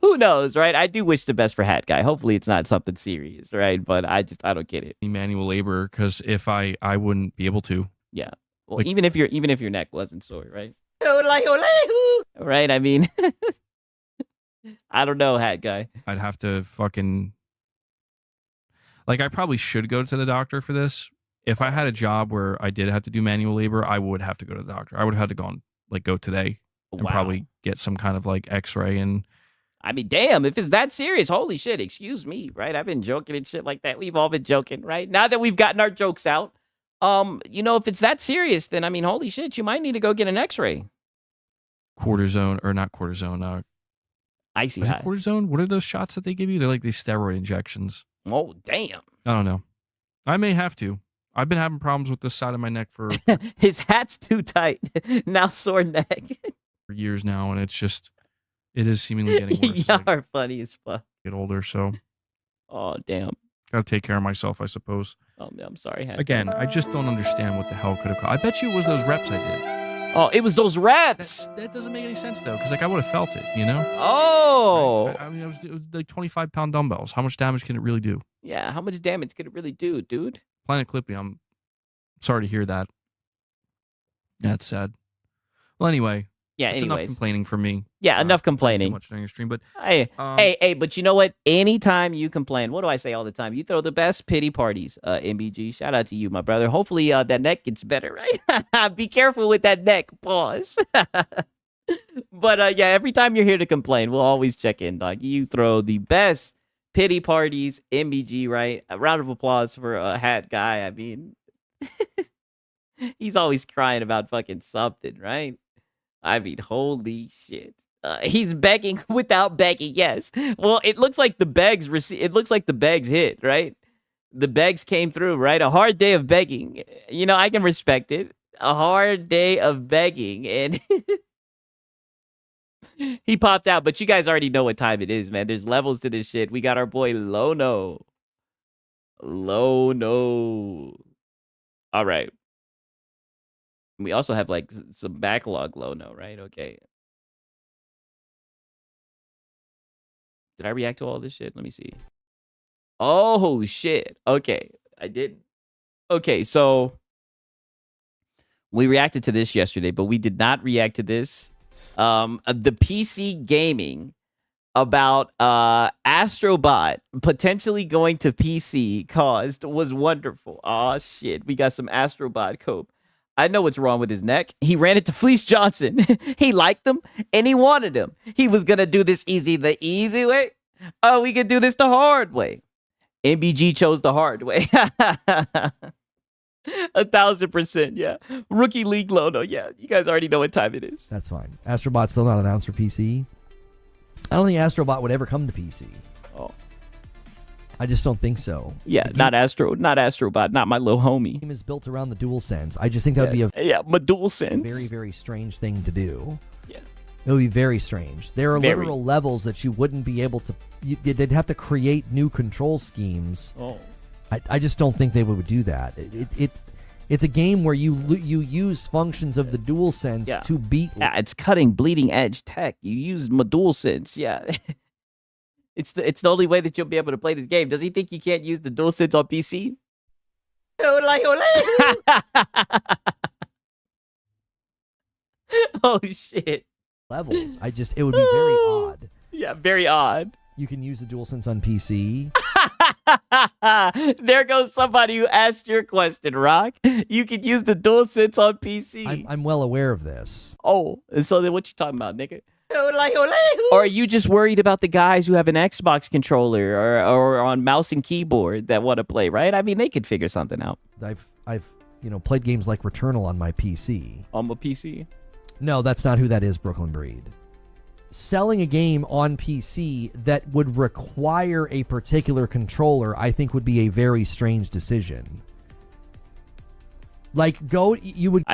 Who knows, right? I do wish the best for Hat Guy. Hopefully it's not something serious, right? But I don't get it. Manual labor, because if I wouldn't be able to. Yeah. Well, Like- even if your neck wasn't sore, right? Right? I mean, I don't know, Hat Guy. I'd have to fucking. Like, I probably should go to the doctor for this. If I had a job where I did have to do manual labor, I would have to go to the doctor. I would have had to go today and Wow. probably get some kind of like X-ray and. I mean, damn, if it's that serious, holy shit, excuse me, right? I've been joking and shit like that. We've all been joking, right? Now that we've gotten our jokes out, if it's that serious, then I mean, holy shit, you might need to go get an X-ray. Cortisone, or not cortisone. Icy Is hot. it cortisone? What are those shots that they give you? They're like these steroid injections. Oh, damn. I don't know. I may have to. I've been having problems with this side of my neck for His hat's too tight. Now sore neck. years now, and it is seemingly getting worse as Y'all I are funny as fuck. get older. So, Oh, damn. gotta take care of myself, I suppose. Oh, I'm sorry. Hat Again, Guy. I just don't understand what the hell could have caused. I bet you it was those reps I did. Oh, it was those reps. That doesn't make any sense though, because like I would have felt it, you know. Oh. I mean, it was like 25-pound dumbbells. How much damage can it really do? Yeah, how much damage could it really do, dude? Planet Clippy, I'm sorry to hear that. That's sad. Well, anyway. Yeah, That's enough anyways. complaining from me. Yeah, enough Too complaining. much during your stream, but Hey, hey, but you know what? Anytime you complain, what do I say all the time? You throw the best pity parties, MBG. Shout out to you, my brother. Hopefully that neck gets better, right? Be careful with that neck. Pause. But yeah, every time you're here to complain, we'll always check in, dog. You throw the best Pity parties, MBG, right? A round of applause for a hat guy. I mean, he's always crying about fucking something, right? I mean, holy shit. He's begging without begging. Yes. Well, it looks like the begs hit, right? The begs came through, right? A hard day of begging. You know, I can respect it. A hard day of begging, and he popped out. But you guys already know what time it is, man. There's levels to this shit. We got our boy Lono. All right. We also have like some backlog Lono, right? Okay. Did I react to all this shit? Let me see. Oh, shit. Okay. I did. Okay, so we reacted to this yesterday, but we did not react to this. The PC gaming about Astrobot potentially going to PC was wonderful. Oh, shit. We got some Astrobot cope. I know what's wrong with his neck. He ran into Fleece Johnson. He liked him, and he wanted him. He was going to do this the easy way. Oh, we could do this the hard way. MBG chose the hard way. 1,000%, yeah. Rookie League Lono, yeah. You guys already know what time it is. That's fine. Astrobot's still not announced for PC. I don't think Astrobot would ever come to PC. Oh. I just don't think so. Yeah, not Astrobot, not my little homie. The game is built around the DualSense. I just think that would be my DualSense. Very, very strange thing to do. Yeah. It would be very strange. There are literal levels that you wouldn't be able to... they'd have to create new control schemes. Oh. I just don't think they would do that. It's a game where you use functions of the DualSense to beat... Yeah, it's cutting bleeding edge tech. You use my DualSense, yeah. It's the only way that you'll be able to play this game. Does he think you can't use the DualSense on PC? Oh, shit. Levels. It would be very odd. Yeah, very odd. You can use the DualSense on PC. There goes somebody who asked your question, Rock. You can use the DualSense on PC. I'm well aware of this. Oh, and so then what you talking about, nigga? Or are you just worried about the guys who have an Xbox controller or on mouse and keyboard that want to play, right? I mean, they could figure something out. I've played games like Returnal on my PC. On my PC? No, that's not who that is, Brooklyn Breed. Selling a game on PC that would require a particular controller, I think, would be a very strange decision. I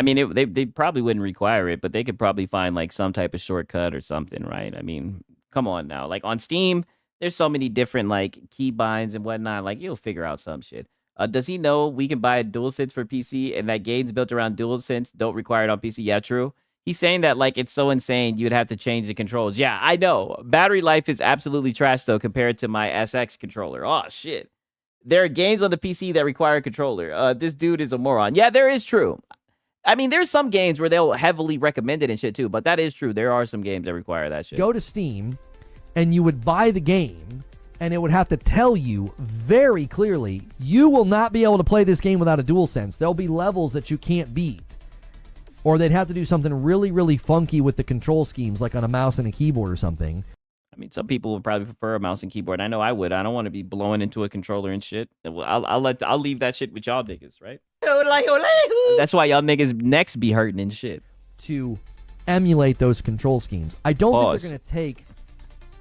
mean, they probably wouldn't require it, but they could probably find like some type of shortcut or something, right? I mean, come on now. Like on Steam, there's so many different like keybinds and whatnot. Like you'll figure out some shit. Does he know we can buy a DualSense for PC and that games built around DualSense don't require it on PC? Yeah, true. He's saying that like it's so insane you'd have to change the controls. Yeah, I know. Battery life is absolutely trash though compared to my SX controller. Oh shit. There are games on the PC that require a controller. This dude is a moron. Yeah, there is true. I mean, there's some games where they'll heavily recommend it and shit too, but that is true. There are some games that require that shit. Go to Steam and you would buy the game and it would have to tell you very clearly, you will not be able to play this game without a DualSense. There'll be levels that you can't beat. Or they'd have to do something really, really funky with the control schemes, like on a mouse and a keyboard or something. I mean, some people would probably prefer a mouse and keyboard. I know I would. I don't want to be blowing into a controller and shit. I'll leave that shit with y'all niggas, right? That's why y'all niggas necks be hurting and shit. To emulate those control schemes. I don't think they're going to take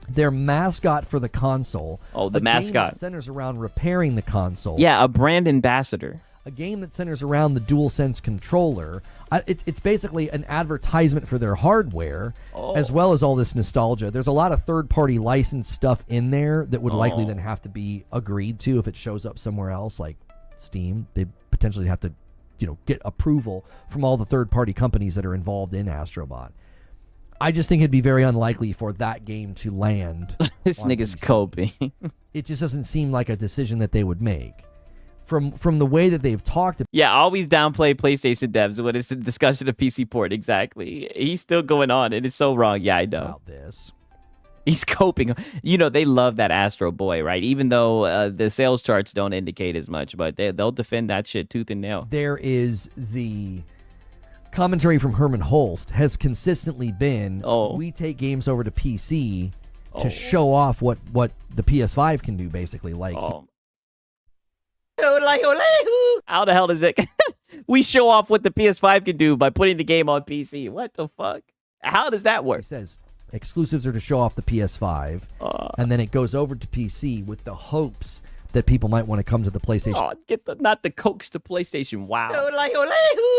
their mascot for the console. Oh, the mascot. Game that centers around repairing the console. Yeah, a brand ambassador. A game that centers around the DualSense controller. It's basically an advertisement for their hardware, as well as all this nostalgia. There's a lot of third-party licensed stuff in there that would likely then have to be agreed to if it shows up somewhere else, like Steam. They'd potentially have to, get approval from all the third-party companies that are involved in Astrobot. I just think it'd be very unlikely for that game to land. This nigga's coping. It just doesn't seem like a decision that they would make. From the way that they've talked about. Yeah, always downplay PlayStation devs when it's a discussion of PC port. Exactly. He's still going on, and it's so wrong. Yeah, I know. About this. He's coping. They love that Astro Boy, right? Even though the sales charts don't indicate as much, but they'll defend that shit tooth and nail. There is the commentary from Herman Holst has consistently been, we take games over to PC to show off what the PS5 can do, basically. Like, how the hell does it? We show off what the PS5 can do by putting the game on PC. What the fuck? How does that work? It says exclusives are to show off the PS5, and then it goes over to PC with the hopes that people might want to come to the PlayStation. Oh, not the coax to PlayStation. Wow.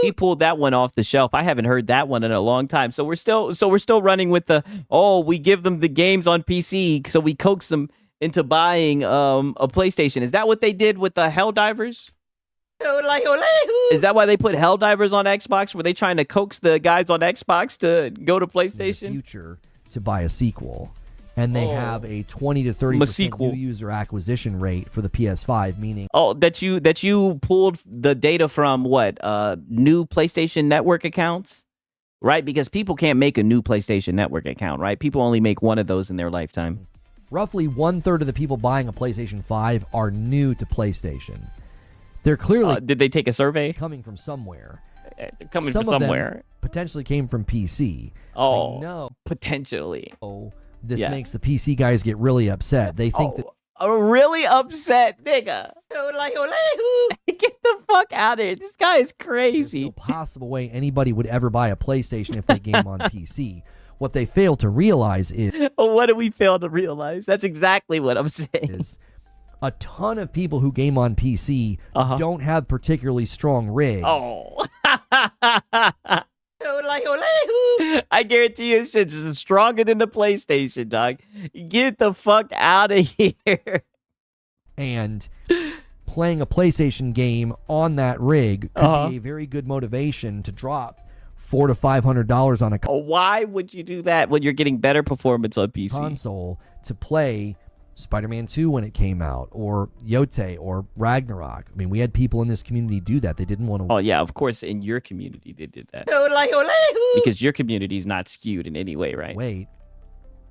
He pulled that one off the shelf. I haven't heard that one in a long time. So we're still running with the we give them the games on PC, so we coax them into buying a PlayStation. Is that what they did with the Helldivers? Is that why they put Helldivers on Xbox? Were they trying to coax the guys on Xbox to go to PlayStation? In the future to buy a sequel. And they have a 20 to 30% new user acquisition rate for the PS5, meaning that you pulled the data from what new PlayStation Network accounts, right? Because people can't make a new PlayStation Network account, right? People only make one of those in their lifetime. Roughly 1/3 of the people buying a PlayStation 5 are new to PlayStation. They're clearly did they take a survey? Coming from somewhere. Coming Some from of them somewhere. Potentially came from PC. Oh, no, potentially. Oh. This makes the PC guys get really upset. They think that really upset, nigga. Get the fuck out of here. This guy is crazy. There's no possible way anybody would ever buy a PlayStation if they game on PC. What they fail to realize is what do we fail to realize? That's exactly what I'm saying. Is a ton of people who game on PC don't have particularly strong rigs. Oh. I guarantee you shit's stronger than the PlayStation, dog. Get the fuck out of here. And playing a PlayStation game on that rig could be a very good motivation to drop $400 to $500 on a why would you do that when you're getting better performance on PC? Console to play Spider-Man 2 when it came out, or Yote, or Ragnarok. I mean, we had people in this community do that. They didn't want to. Oh, yeah, of course, in your community, they did that. Because your community is not skewed in any way, right? Wait.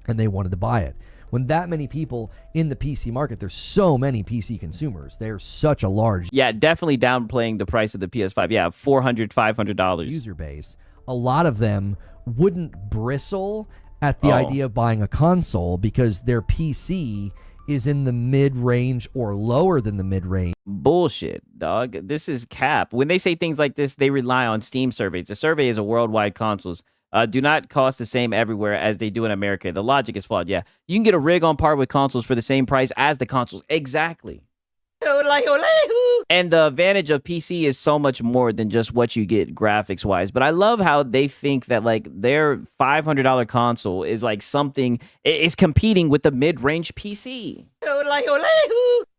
And they wanted to buy it. When that many people in the PC market, there's so many PC consumers. They're such a large. Yeah, definitely downplaying the price of the PS5. Yeah, $400, $500. User base. A lot of them wouldn't bristle at the idea of buying a console because their PC is in the mid-range or lower than the mid-range. Bullshit, dog. This is cap. When they say things like this, they rely on Steam surveys. The survey is a worldwide consoles. Do not cost the same everywhere as they do in America. The logic is flawed. Yeah, you can get a rig on par with consoles for the same price as the consoles. Exactly. And the advantage of PC is so much more than just what you get graphics wise. But I love how they think that like their $500 console is like something is competing with the mid-range PC.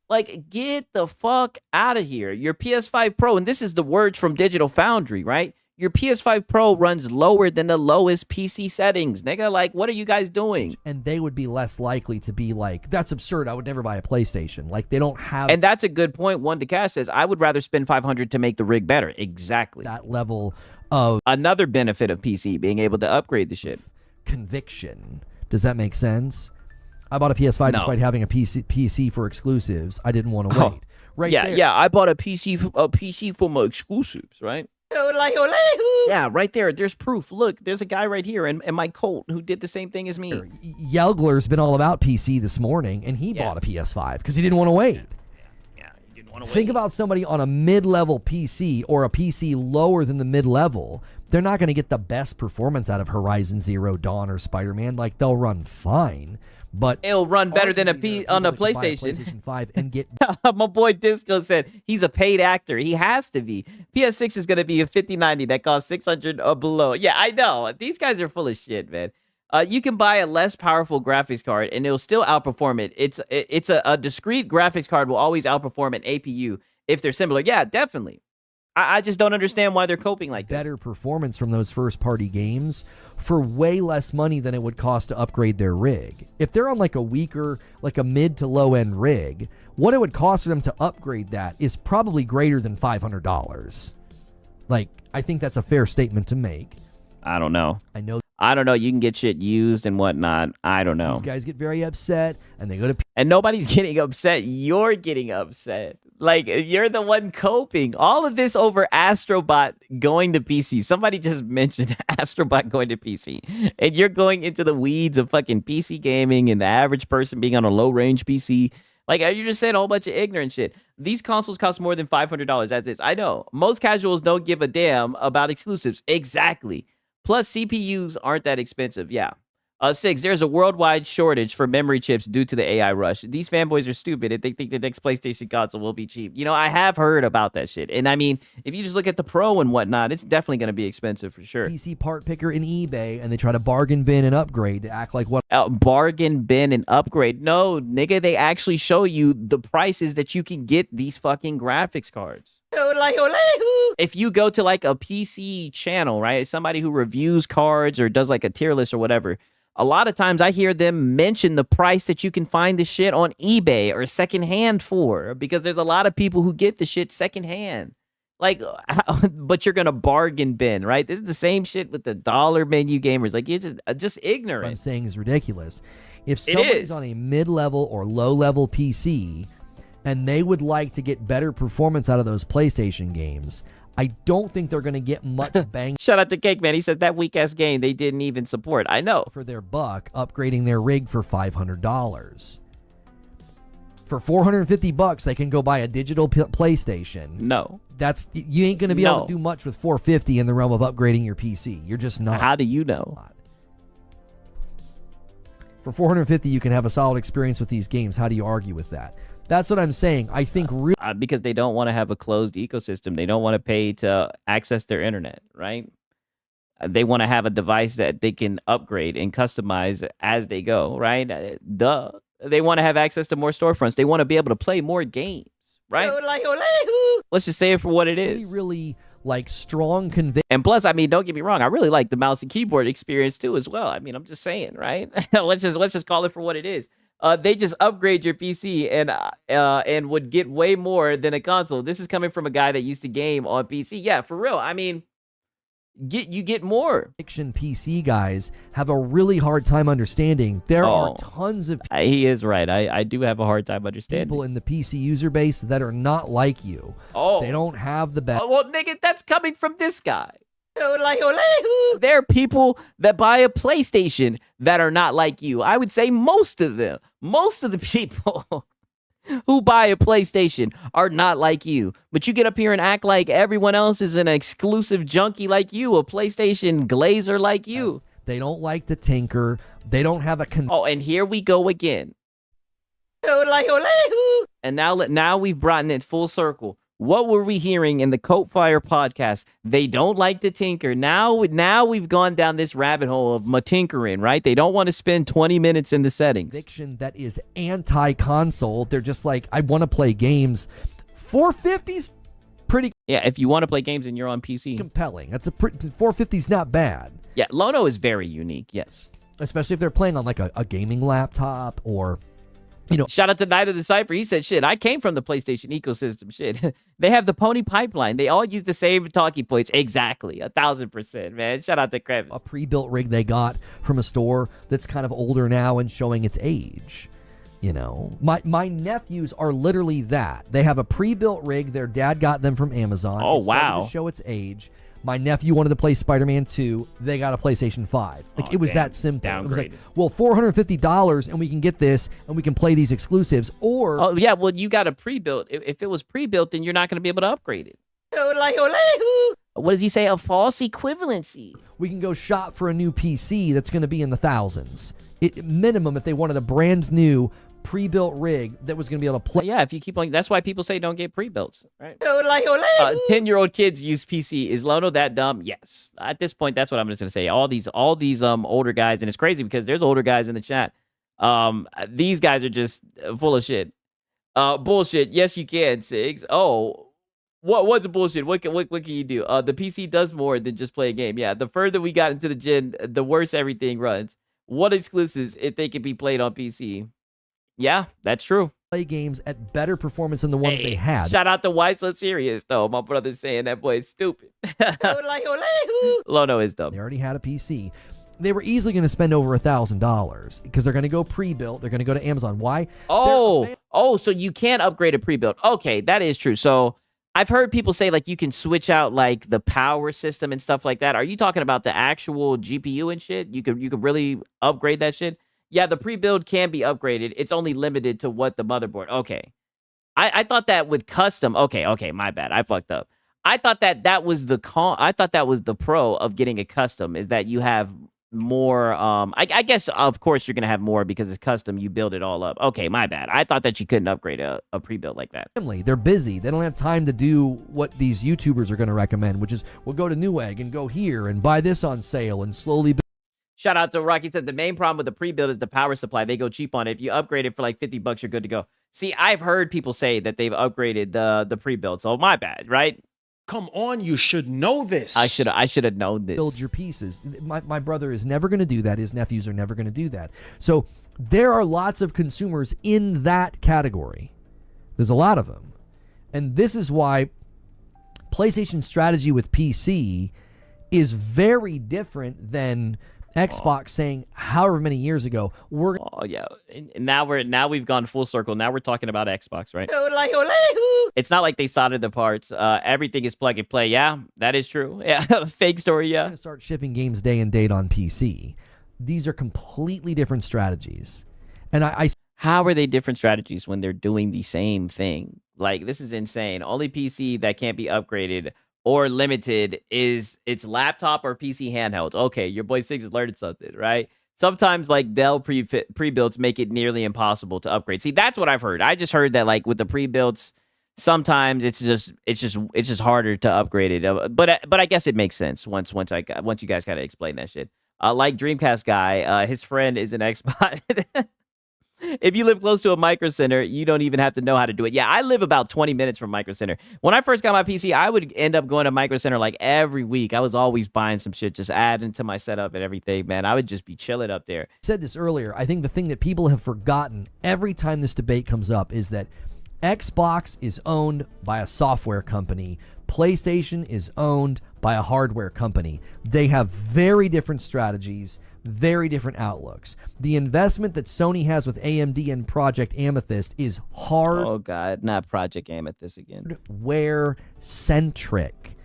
Like, get the fuck out of here. Your PS5 Pro, and this is the words from Digital Foundry, right? Your PS5 Pro runs lower than the lowest PC settings, nigga. Like, what are you guys doing? And they would be less likely to be like, that's absurd. I would never buy a PlayStation. Like, they don't have. And that's a good point. One to Cash says, I would rather spend $500 to make the rig better. Exactly. That level of. Another benefit of PC, being able to upgrade the shit. Conviction. Does that make sense? I bought a PS5 despite having a PC for exclusives. I didn't want to wait. Right there. Yeah, I bought a PC for my exclusives, right? Yeah, right there. There's proof. Look, there's a guy right here in my Colt who did the same thing as me. Yelgler's been all about PC this morning, and he bought a PS5 because he didn't want to wait. Yeah, he didn't want to wait. Think about somebody on a mid-level PC or a PC lower than the mid-level. They're not going to get the best performance out of Horizon Zero Dawn or Spider-Man. Like, they'll run fine, but it'll run better than on a PlayStation. PlayStation 5 and get. My boy Disco said he's a paid actor. He has to be. PS6 is going to be a 5090 that costs 600 or below. Yeah, I know. These guys are full of shit, man. You can buy a less powerful graphics card and it'll still outperform it. It's a discrete graphics card will always outperform an APU if they're similar. Yeah, definitely. I just don't understand why they're coping like this. Better performance from those first-party games for way less money than it would cost to upgrade their rig. If they're on like a weaker, like a mid to low-end rig, what it would cost for them to upgrade that is probably greater than $500. Like, I think that's a fair statement to make. I don't know. I don't know. You can get shit used and whatnot. I don't know. These guys get very upset, and they go to. And nobody's getting upset. You're getting upset. Like, you're the one coping. All of this over Astrobot going to PC. Somebody just mentioned Astrobot going to PC. And you're going into the weeds of fucking PC gaming and the average person being on a low-range PC. Like, you're just saying a whole bunch of ignorant shit. These consoles cost more than $500 as is. I know. Most casuals don't give a damn about exclusives. Exactly. Plus, CPUs aren't that expensive. Yeah. 6, there's a worldwide shortage for memory chips due to the AI rush. These fanboys are stupid and they think the next PlayStation console will be cheap. You know, I have heard about that shit. And I mean, if you just look at the Pro and whatnot, it's definitely going to be expensive for sure. PC part picker in eBay, and they try to bargain bin and upgrade to act like what? Bargain bin and upgrade. No, nigga, they actually show you the prices that you can get these fucking graphics cards. If you go to like a PC channel, right? Somebody who reviews cards or does like a tier list or whatever, a lot of times I hear them mention the price that you can find the shit on eBay or secondhand for, because there's a lot of people who get the shit secondhand. Like, but you're going to bargain bin, right? This is the same shit with the dollar menu gamers. Like, you're just ignorant. What I'm saying is ridiculous. If somebody's on a mid-level or low-level PC and they would like to get better performance out of those PlayStation games, I don't think they're going to get much bang. Shout out to Cake Man. He said that weak-ass game they didn't even support. I know. For their buck, upgrading their rig for $500. For $450, they can go buy a digital PlayStation. No. You ain't going to be able to do much with $450 in the realm of upgrading your PC. You're just not. How do you know? For $450, you can have a solid experience with these games. How do you argue with that? That's what I'm saying. I think because they don't want to have a closed ecosystem. They don't want to pay to access their internet, right? They want to have a device that they can upgrade and customize as they go, right? Duh. They want to have access to more storefronts. They want to be able to play more games, right? Let's just say it for what it is. Really like strong conviction. And plus, I mean, don't get me wrong, I really like the mouse and keyboard experience too as well. I mean, I'm just saying, right? let's just call it for what it is. They just upgrade your PC and would get way more than a console. This is coming from a guy that used to game on PC. Yeah, for real. I mean, you get more. Fiction PC guys have a really hard time understanding. There are tons of he is right. I do have a hard time understanding people in the PC user base that are not like you. They don't have the best. Well, nigga, that's coming from this guy. There are people that buy a PlayStation that are not like you. I would say most of them. Most of the people who buy a PlayStation are not like you. But you get up here and act like everyone else is an exclusive junkie like you, a PlayStation glazer like you. They don't like to tinker. They don't have a and here we go again. And now we've brought it full circle. What were we hearing in the Coat Fire podcast? They don't like to tinker. Now we've gone down this rabbit hole of tinkering, right? They don't want to spend 20 minutes in the settings. Fiction that is anti-console. They're just like, I want to play games. 450's pretty. Yeah, if you want to play games and you're on PC. Compelling. That's 450's not bad. Yeah, Lono is very unique, yes. Especially if they're playing on like a gaming laptop or... Shout out to Night of the Cypher. He said, shit, I came from the PlayStation ecosystem. Shit. They have the pony pipeline. They all use the same talking points. Exactly. 1,000%, man. Shout out to Krevis. A pre-built rig they got from a store that's kind of older now and showing its age. My nephews are literally that. They have a pre-built rig. Their dad got them from Amazon. Oh, wow. To show its age. My nephew wanted to play Spider-Man 2. They got a PlayStation 5. Like, it was that simple. It was like, well, $450 and we can get this and we can play these exclusives. Or oh yeah, well, you got a pre-built. If it was pre-built, then you're not going to be able to upgrade it. What does he say? A false equivalency. We can go shop for a new PC that's going to be in the thousands. Minimum if they wanted a brand new pre-built rig that was going to be able to play. Yeah, if you keep on, that's why people say don't get pre-builts, right? 10-year-old kids use PC. Is Lono that dumb? Yes. At this point, that's what I'm just going to say. All these older guys, and it's crazy because there's older guys in the chat. These guys are just full of shit. Bullshit. Yes, you can, Sigs. Oh, what's bullshit? What can you do? The PC does more than just play a game. Yeah, the further we got into the gen, the worse everything runs. What exclusives if they can be played on PC? Yeah, that's true. Play games at better performance than the one they had. Shout out to Why So Serious, though. My brother's saying that boy is stupid. Lono is dumb. They already had a PC. They were easily going to spend over $1,000 because they're going to go pre-built. They're going to go to Amazon. Why? So you can't upgrade a pre-built. Okay, that is true. So I've heard people say like you can switch out like the power system and stuff like that. Are you talking about the actual GPU and shit? You could really upgrade that shit? Yeah, the pre-build can be upgraded. It's only limited to what the motherboard. Okay. I thought that with custom. Okay, my bad. I fucked up. I thought that was the pro of getting a custom is that you have more. I guess of course you're gonna have more because it's custom. You build it all up. Okay, my bad. I thought that you couldn't upgrade a pre-built like that. They're busy. They don't have time to do what these YouTubers are going to recommend, which is we'll go to Newegg and go here and buy this on sale and slowly. Shout out to Rocky said the main problem with the pre-build is the power supply. They go cheap on it. If you upgrade it for like $50, you're good to go. See, I've heard people say that they've upgraded the pre-build. So my bad, right? Come on, you should know this. I should have known this. Build your pieces. My brother is never going to do that. His nephews are never going to do that. So there are lots of consumers in that category. There's a lot of them. And this is why PlayStation's strategy with PC is very different than Xbox saying however many years ago we're and now we've gone full circle. Now we're talking about Xbox, right? It's not like they soldered the parts. Everything is plug and play. Yeah, that is true. Yeah, fake story. Yeah, we're gonna start shipping games day and date on PC. These are completely different strategies, and how are they different strategies when they're doing the same thing? Like this is insane. Only PC that can't be upgraded or limited is its laptop or PC handhelds. Okay, your boy Six is learning something, right? Sometimes like Dell pre-builds make it nearly impossible to upgrade. See, that's what I've heard. I just heard that like with the pre-builds, sometimes it's just harder to upgrade it. But I guess it makes sense once you guys kind of explain that shit. Like Dreamcast guy, his friend is an Xbox. If you live close to a Micro Center, you don't even have to know how to do it. Yeah, I live about 20 minutes from Micro Center. When I first got my PC, I would end up going to Micro Center like every week. I was always buying some shit, just adding to my setup and everything, man. I would just be chilling up there. I said this earlier. I think the thing that people have forgotten every time this debate comes up is that Xbox is owned by a software company. PlayStation is owned by a hardware company. They have very different strategies, very different outlooks. The investment that Sony has with AMD and Project Amethyst is hard. Oh God, not Project Amethyst again. Hardware-centric.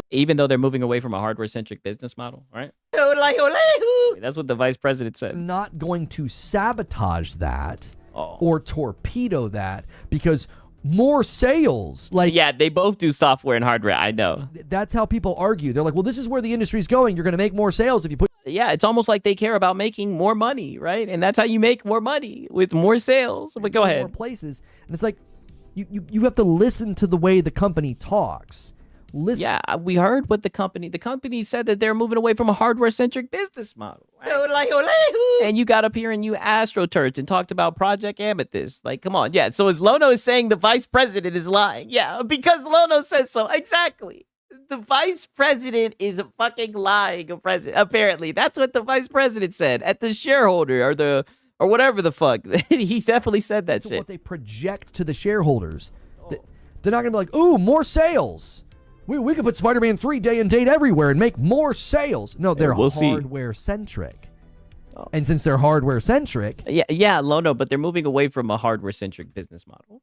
Even though they're moving away from a hardware-centric business model, right? That's what the vice president said. Not going to sabotage that or torpedo that because more sales. Yeah, they both do software and hardware. I know. That's how people argue. They're like, well, this is where the industry's going. You're going to make more sales if you put. Yeah, it's almost like they care about making more money, right? And that's how you make more money with more sales. But go ahead. More places, and it's like you have to listen to the way the company talks. Listen. Yeah, we heard what the company said that they're moving away from a hardware-centric business model. Right? And you got up here and you astroturfed and talked about Project Amethyst. Like, come on. Yeah, so as Lono is saying the vice president is lying. Yeah, because Lono says so. Exactly. The vice president is a fucking lying president. Apparently, that's what the vice president said at the shareholder or whatever the fuck. He's definitely said that shit. What they project to the shareholders. They're not going to be like, ooh, more sales. We could put Spider-Man 3 day and date everywhere and make more sales. No, they're hardware-centric. Oh. And since they're hardware-centric... Yeah, Lono, but they're moving away from a hardware-centric business model.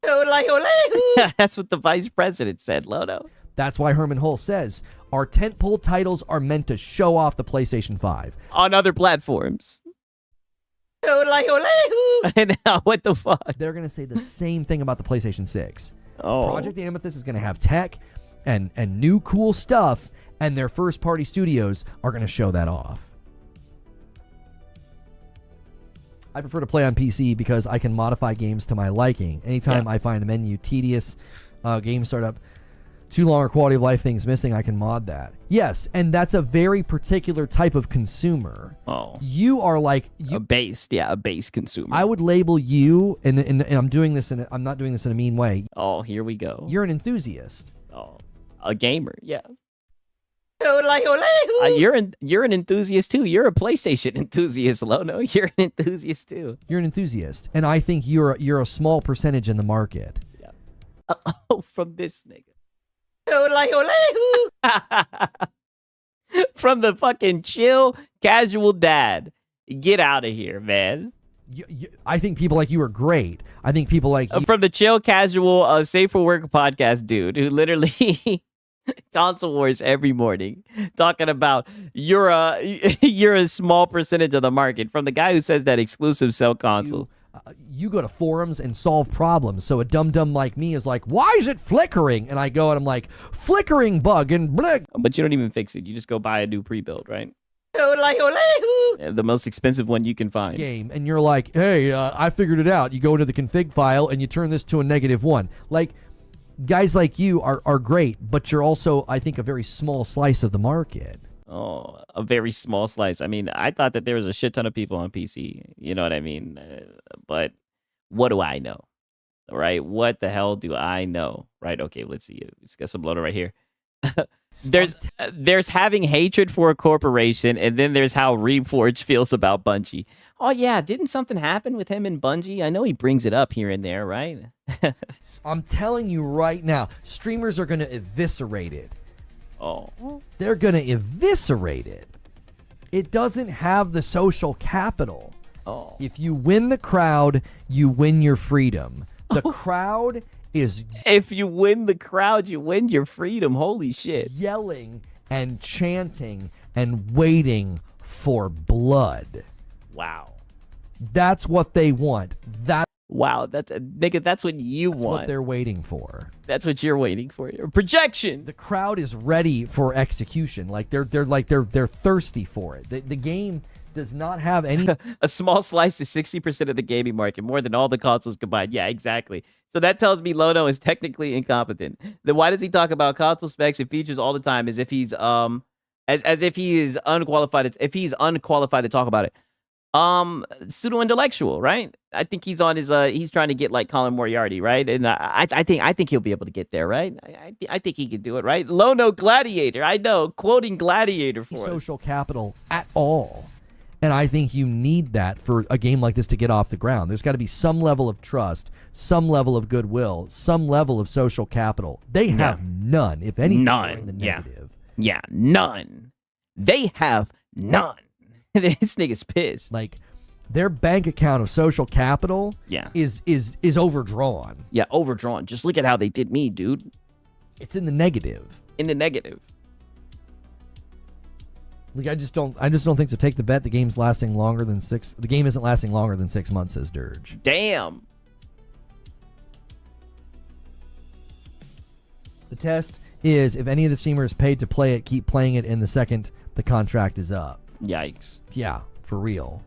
That's what the vice president said, Lono. That's why Herman Hull says, our tentpole titles are meant to show off the PlayStation 5. On other platforms. And what the fuck? They're going to say the same thing about the PlayStation 6. Oh. Project Amethyst is going to have tech and new cool stuff, and their first-party studios are going to show that off. I prefer to play on PC because I can modify games to my liking. Anytime I find a menu tedious, game startup, too long or quality of life things missing, I can mod that. Yes, and that's a very particular type of consumer. Oh. You are like... a base consumer. I would label you, and I'm doing this I'm not doing this in a mean way. Oh, here we go. You're an enthusiast. Oh, a gamer, yeah. You're an enthusiast too. You're a PlayStation enthusiast, Lono. You're an enthusiast too. You're an enthusiast, and I think you're a small percentage in the market. Yeah. From this nigga. From the fucking chill, casual dad. Get out of here, man. I think people like you are great. I think people like From the chill, casual, safe for work podcast dude who literally console wars every morning, talking about you're a small percentage of the market. From the guy who says that exclusive sell console. You go to forums and solve problems. So a dum-dum like me is like, why is it flickering? And I go and I'm like, flickering bug and blick. But you don't even fix it. You just go buy a new pre-build, right? The most expensive one you can find. Game, and you're like, hey, I figured it out. You go into the config file and you turn this to a -1. Like, guys like you are great, but you're also, I think, a very small slice of the market. Oh, a very small slice. I mean, I thought that there was a shit ton of people on PC. You know what I mean? But what do I know? Right? What the hell do I know? Right? Okay, let's see. Let's get some loader right here. There's having hatred for a corporation, and then there's how Reforged feels about Bungie. Oh yeah, didn't something happen with him and Bungie? I know he brings it up here and there, right? I'm telling you right now, streamers are going to eviscerate it. Oh. They're going to eviscerate it. It doesn't have the social capital. Oh. If you win the crowd, you win your freedom. The crowd is... If you win the crowd, you win your freedom. Holy shit. Yelling and chanting and waiting for blood. Wow. That's what they want. Wow, nigga, that's what you want. That's what they're waiting for. That's what you're waiting for. Projection. The crowd is ready for execution. Like they're thirsty for it. The game does not have any. A small slice is 60% of the gaming market, more than all the consoles combined. Yeah, exactly. So that tells me Lono is technically incompetent. Then why does he talk about console specs and features all the time as if he's as if he is unqualified? If he's unqualified to talk about it. Pseudo intellectual, right? I think he's on his he's trying to get like Colin Moriarty, right? And I think he'll be able to get there, right? I think he can do it, right? Lono Gladiator, I know, quoting Gladiator for social capital at all. And I think you need that for a game like this to get off the ground. There's got to be some level of trust, some level of goodwill, some level of social capital. They have none, if anything. None. The negative. Yeah, none. They have none. This nigga's pissed. Like, their bank account of social capital is overdrawn. Yeah, overdrawn. Just look at how they did me, dude. It's in the negative. In the negative. Like, I just don't think so. Take the bet. The game's lasting longer than 6. The game isn't lasting longer than 6 months, says Dirge. Damn. The test is if any of the streamers paid to play it, keep playing it in the second the contract is up. Yikes. Yeah, for real.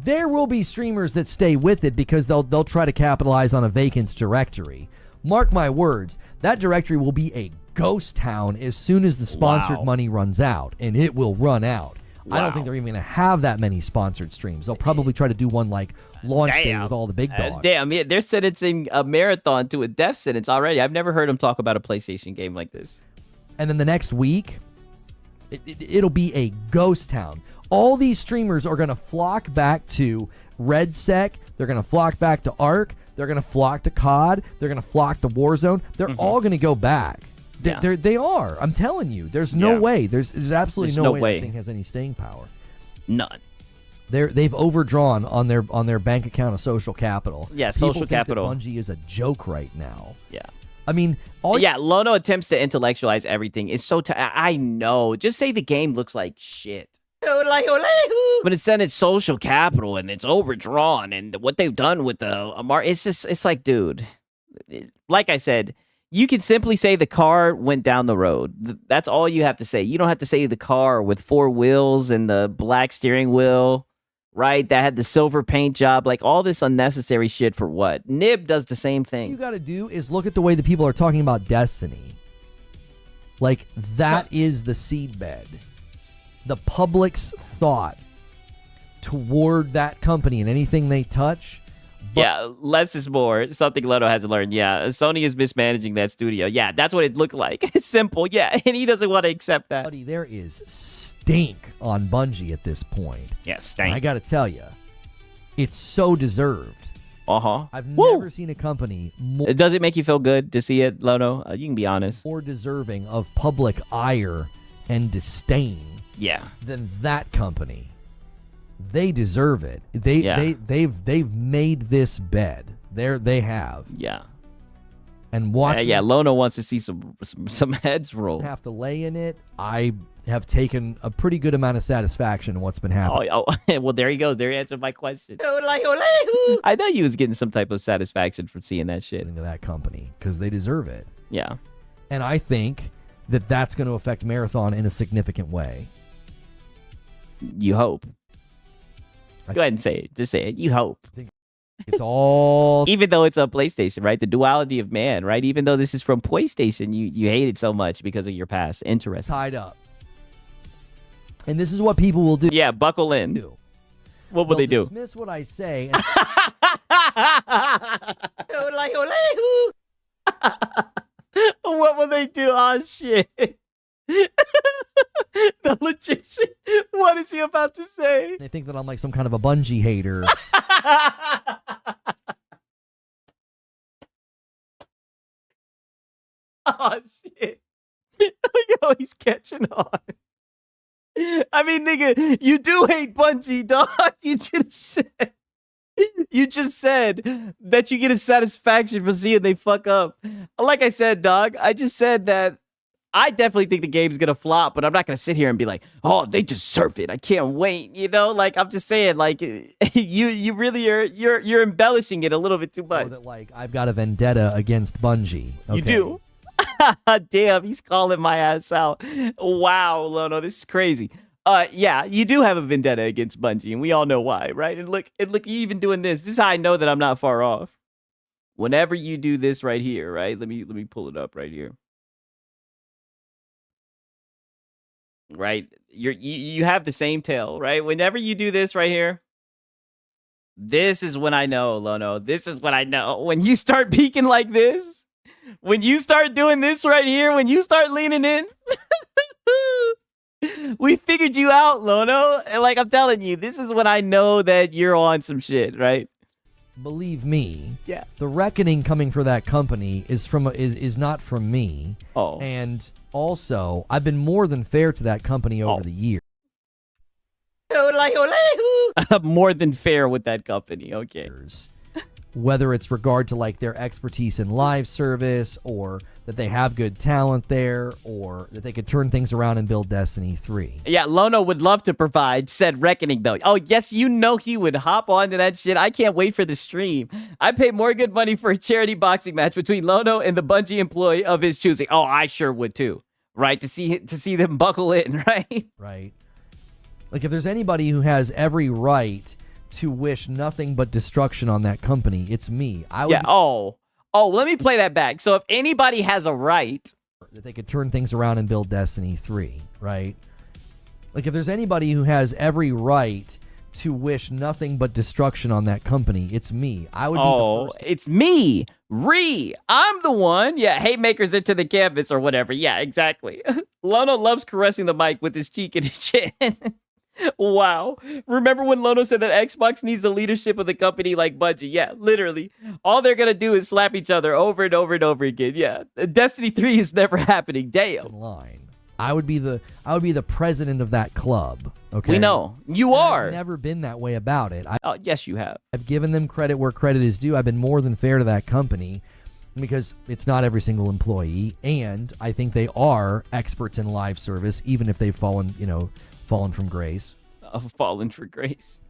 There will be streamers that stay with it because they'll try to capitalize on a vacant directory. Mark my words, that directory will be a ghost town as soon as the sponsored money runs out, and it will run out. I don't think they're even going to have that many sponsored streams. They'll probably try to do one like launch day with all the big dogs. Damn, yeah, they're sentencing a marathon to a death sentence already. I've never heard them talk about a PlayStation game like this. And then the next week, it'll be a ghost town. All these streamers are going to flock back to RedSec. They're going to flock back to Ark. They're going to flock to COD. They're going to flock to Warzone. They're all going to go back. They are. I'm telling you. There's no way. There's absolutely no way that thing has any staying power. None. They've overdrawn on their bank account of social capital. Yeah, People social think capital. That Bungie is a joke right now. Yeah. I mean, Lono attempts to intellectualize everything. It's so I know. Just say the game looks like shit. But instead it's social capital and it's overdrawn, and what they've done with the it's like, dude, like I said, you can simply say the car went down the road. That's all you have to say. You don't have to say the car with 4 wheels and the black steering wheel, right? That had the silver paint job, like all this unnecessary shit for what? Nib does the same thing. What you got to do is look at the way the people are talking about Destiny. Like, that is the seedbed. The public's thought toward that company and anything they touch. Yeah, less is more. Something Lono hasn't learned. Yeah, Sony is mismanaging that studio. Yeah, that's what it looked like. It's simple. Yeah, and he doesn't want to accept that. Buddy, there is stink on Bungie at this point. Yeah, stink. I got to tell you, it's so deserved. Uh-huh. I've never seen a company more... Does it make you feel good to see it, Lono? You can be honest. More deserving of public ire and disdain, then that company, they deserve it. They've made this bed. They have. Yeah. And watching Lono wants to see some heads roll. Have to lay in it. I have taken a pretty good amount of satisfaction in what's been happening. Well, there you go. There you answered my question. I know you was getting some type of satisfaction from seeing that shit. Into that company because they deserve it. Yeah. And I think that that's going to affect Marathon in a significant way. You hope. Go ahead and say it. Just say it. You hope. It's all... Even though it's a PlayStation, right? The duality of man, right? Even though this is from PlayStation, you hate it so much because of your past. Interesting. Tied up. And this is what people will do. Yeah, buckle in. What will they do? Dismiss what I say. What will they do? Oh, shit. The logician. What is he about to say? They think that I'm like some kind of a Bungie hater. Oh, shit. Yo, he's catching on. I mean, nigga, you do hate Bungie, dog. You just said that you get a satisfaction for seeing they fuck up. Like I said, dog, I just said that I definitely think the game's gonna flop, but I'm not gonna sit here and be like, oh, they deserve it. I can't wait. You know, like I'm just saying, like you really are you're embellishing it a little bit too much. That, like, I've got a vendetta against Bungie. Okay? You do. Damn, he's calling my ass out. Wow, Lono, this is crazy. Yeah, you do have a vendetta against Bungie, and we all know why, right? And look, you even doing this. This is how I know that I'm not far off. Whenever you do this right here, right? Let me pull it up right here. Right? You have the same tail, right? Whenever you do this right here, this is when I know, Lono. This is when I know. When you start peeking like this, when you start doing this right here, when you start leaning in, we figured you out, Lono. And like I'm telling you, this is when I know that you're on some shit, right? Believe me, yeah. The reckoning coming for that company is not from me. Oh. And also, I've been more than fair to that company over the years. More than fair with that company, okay. Whether it's regard to like their expertise in live service, or that they have good talent there, or that they could turn things around and build Destiny 3. Yeah, Lono would love to provide said reckoning, though. Oh, yes, you know he would hop onto that shit. I can't wait for the stream. I pay more good money for a charity boxing match between Lono and the Bungie employee of his choosing. Oh, I sure would too. Right? To see them buckle in, right? Right. Like, if there's anybody who has every right to wish nothing but destruction on that company, it's me. Let me play that back. So if anybody has a right that they could turn things around and build Destiny 3, right? Like, if there's anybody who has every right to wish nothing but destruction on that company, it's me. I would be the first. It's me. I'm the one. Yeah, haymakers into the canvas or whatever. Yeah, exactly. Lono loves caressing the mic with his cheek and his chin. Wow. Remember when Lono said that Xbox needs the leadership of the company like Bungie? Yeah, literally. All they're going to do is slap each other over and over and over again. Yeah. Destiny 3 is never happening. Damn. I would be the president of that club. Okay. We know. You are. I've never been that way about it. Yes, you have. I've given them credit where credit is due. I've been more than fair to that company because it's not every single employee, and I think they are experts in live service, even if they've fallen from grace. Fallen for grace.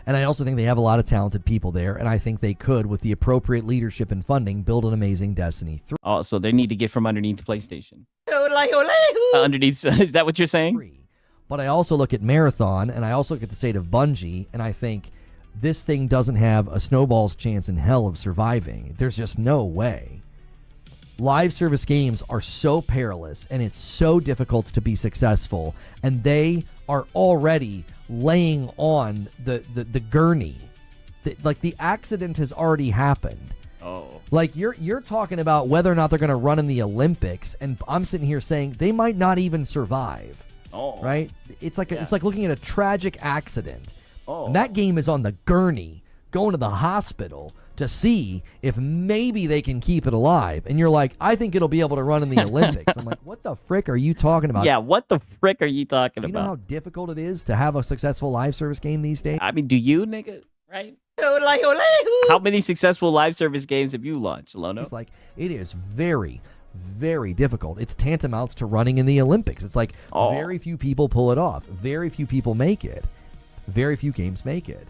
And I also think they have a lot of talented people there, and I think they could, with the appropriate leadership and funding, build an amazing Destiny 3. Oh, so they need to get from underneath PlayStation. Underneath, is that what you're saying? But I also look at Marathon, and I also look at the state of Bungie, and I think this thing doesn't have a snowball's chance in hell of surviving. There's just no way. Live service games are so perilous, and it's so difficult to be successful, and they are already laying on the gurney. The accident has already happened. Oh. Like, you're talking about whether or not they're going to run in the Olympics, and I'm sitting here saying they might not even survive. Oh. Right? It's like it's like looking at a tragic accident. Oh. And that game is on the gurney, going to the hospital to see if maybe they can keep it alive. And you're like, I think it'll be able to run in the Olympics. I'm like, what the frick are you talking about? Yeah, what the frick are you talking Do you know how about? difficult it is to have a successful live service game these days? I mean, do you, nigga? Right? How many successful live service games have you launched, Lono? It's like, it is very, very difficult. It's tantamount to running in the Olympics. It's like very few people pull it off. Very few people make it. Very few games make it.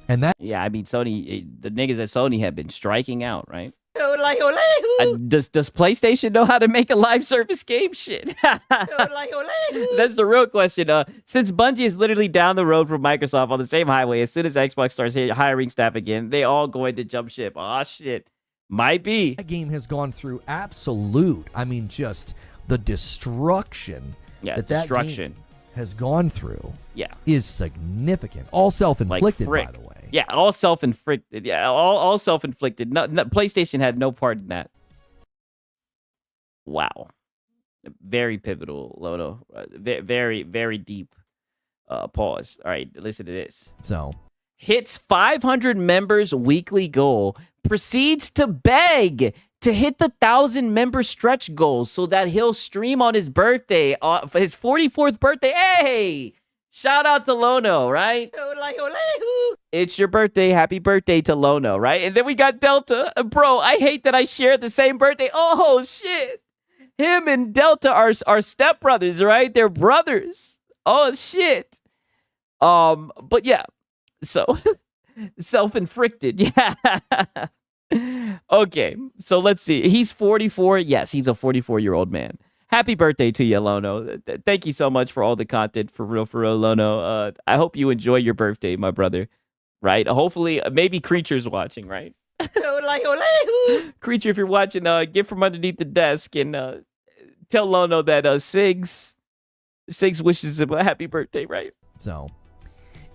And that, yeah, I mean, Sony, the niggas at Sony have been striking out, right? Does PlayStation know how to make a live service game? Shit. That's the real question. Since Bungie is literally down the road from Microsoft on the same highway, as soon as Xbox starts hiring staff again, they all going to jump ship. Oh shit, might be. That game has gone through absolute. I mean, just the destruction. Yeah, that game has gone through. Yeah, is significant. All self-inflicted, by the way. Yeah, all self-inflicted. Yeah, all self-inflicted. No, PlayStation had no part in that. Wow. Very pivotal, Lono. Very, very deep pause. All right, listen to this. So, hits 500 members weekly goal, proceeds to beg to hit the 1,000-member stretch goal so that he'll stream on his birthday, his 44th birthday. Hey! Shout out to Lono, right? It's your birthday. Happy birthday to Lono, right? And then we got Delta. Bro, I hate that I share the same birthday. Oh, shit. Him and Delta are stepbrothers, right? They're brothers. Oh, shit. But yeah. So, self-inflicted. Yeah. Okay. So let's see. He's 44. Yes, he's a 44-year-old man. Happy birthday to you, Lono. Thank you so much for all the content, for real, Lono. I hope you enjoy your birthday, my brother. Right? Hopefully, maybe Creature's watching, right? Creature, if you're watching, get from underneath the desk and tell Lono that Sigs wishes him a happy birthday, right? So,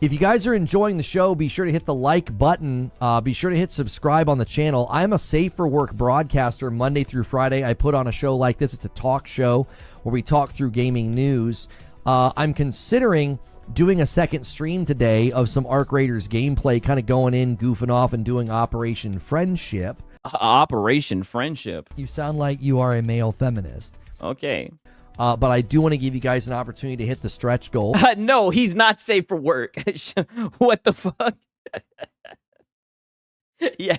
if you guys are enjoying the show, be sure to hit the like button. Be sure to hit subscribe on the channel. I'm a Safe for Work broadcaster Monday through Friday. I put on a show like this. It's a talk show where we talk through gaming news. I'm considering doing a second stream today of some Arc Raiders gameplay, kind of going in, goofing off, and doing Operation Friendship. Operation Friendship? You sound like you are a male feminist. Okay. But I do want to give you guys an opportunity to hit the stretch goal. No, he's not safe for work. What the fuck? Yeah,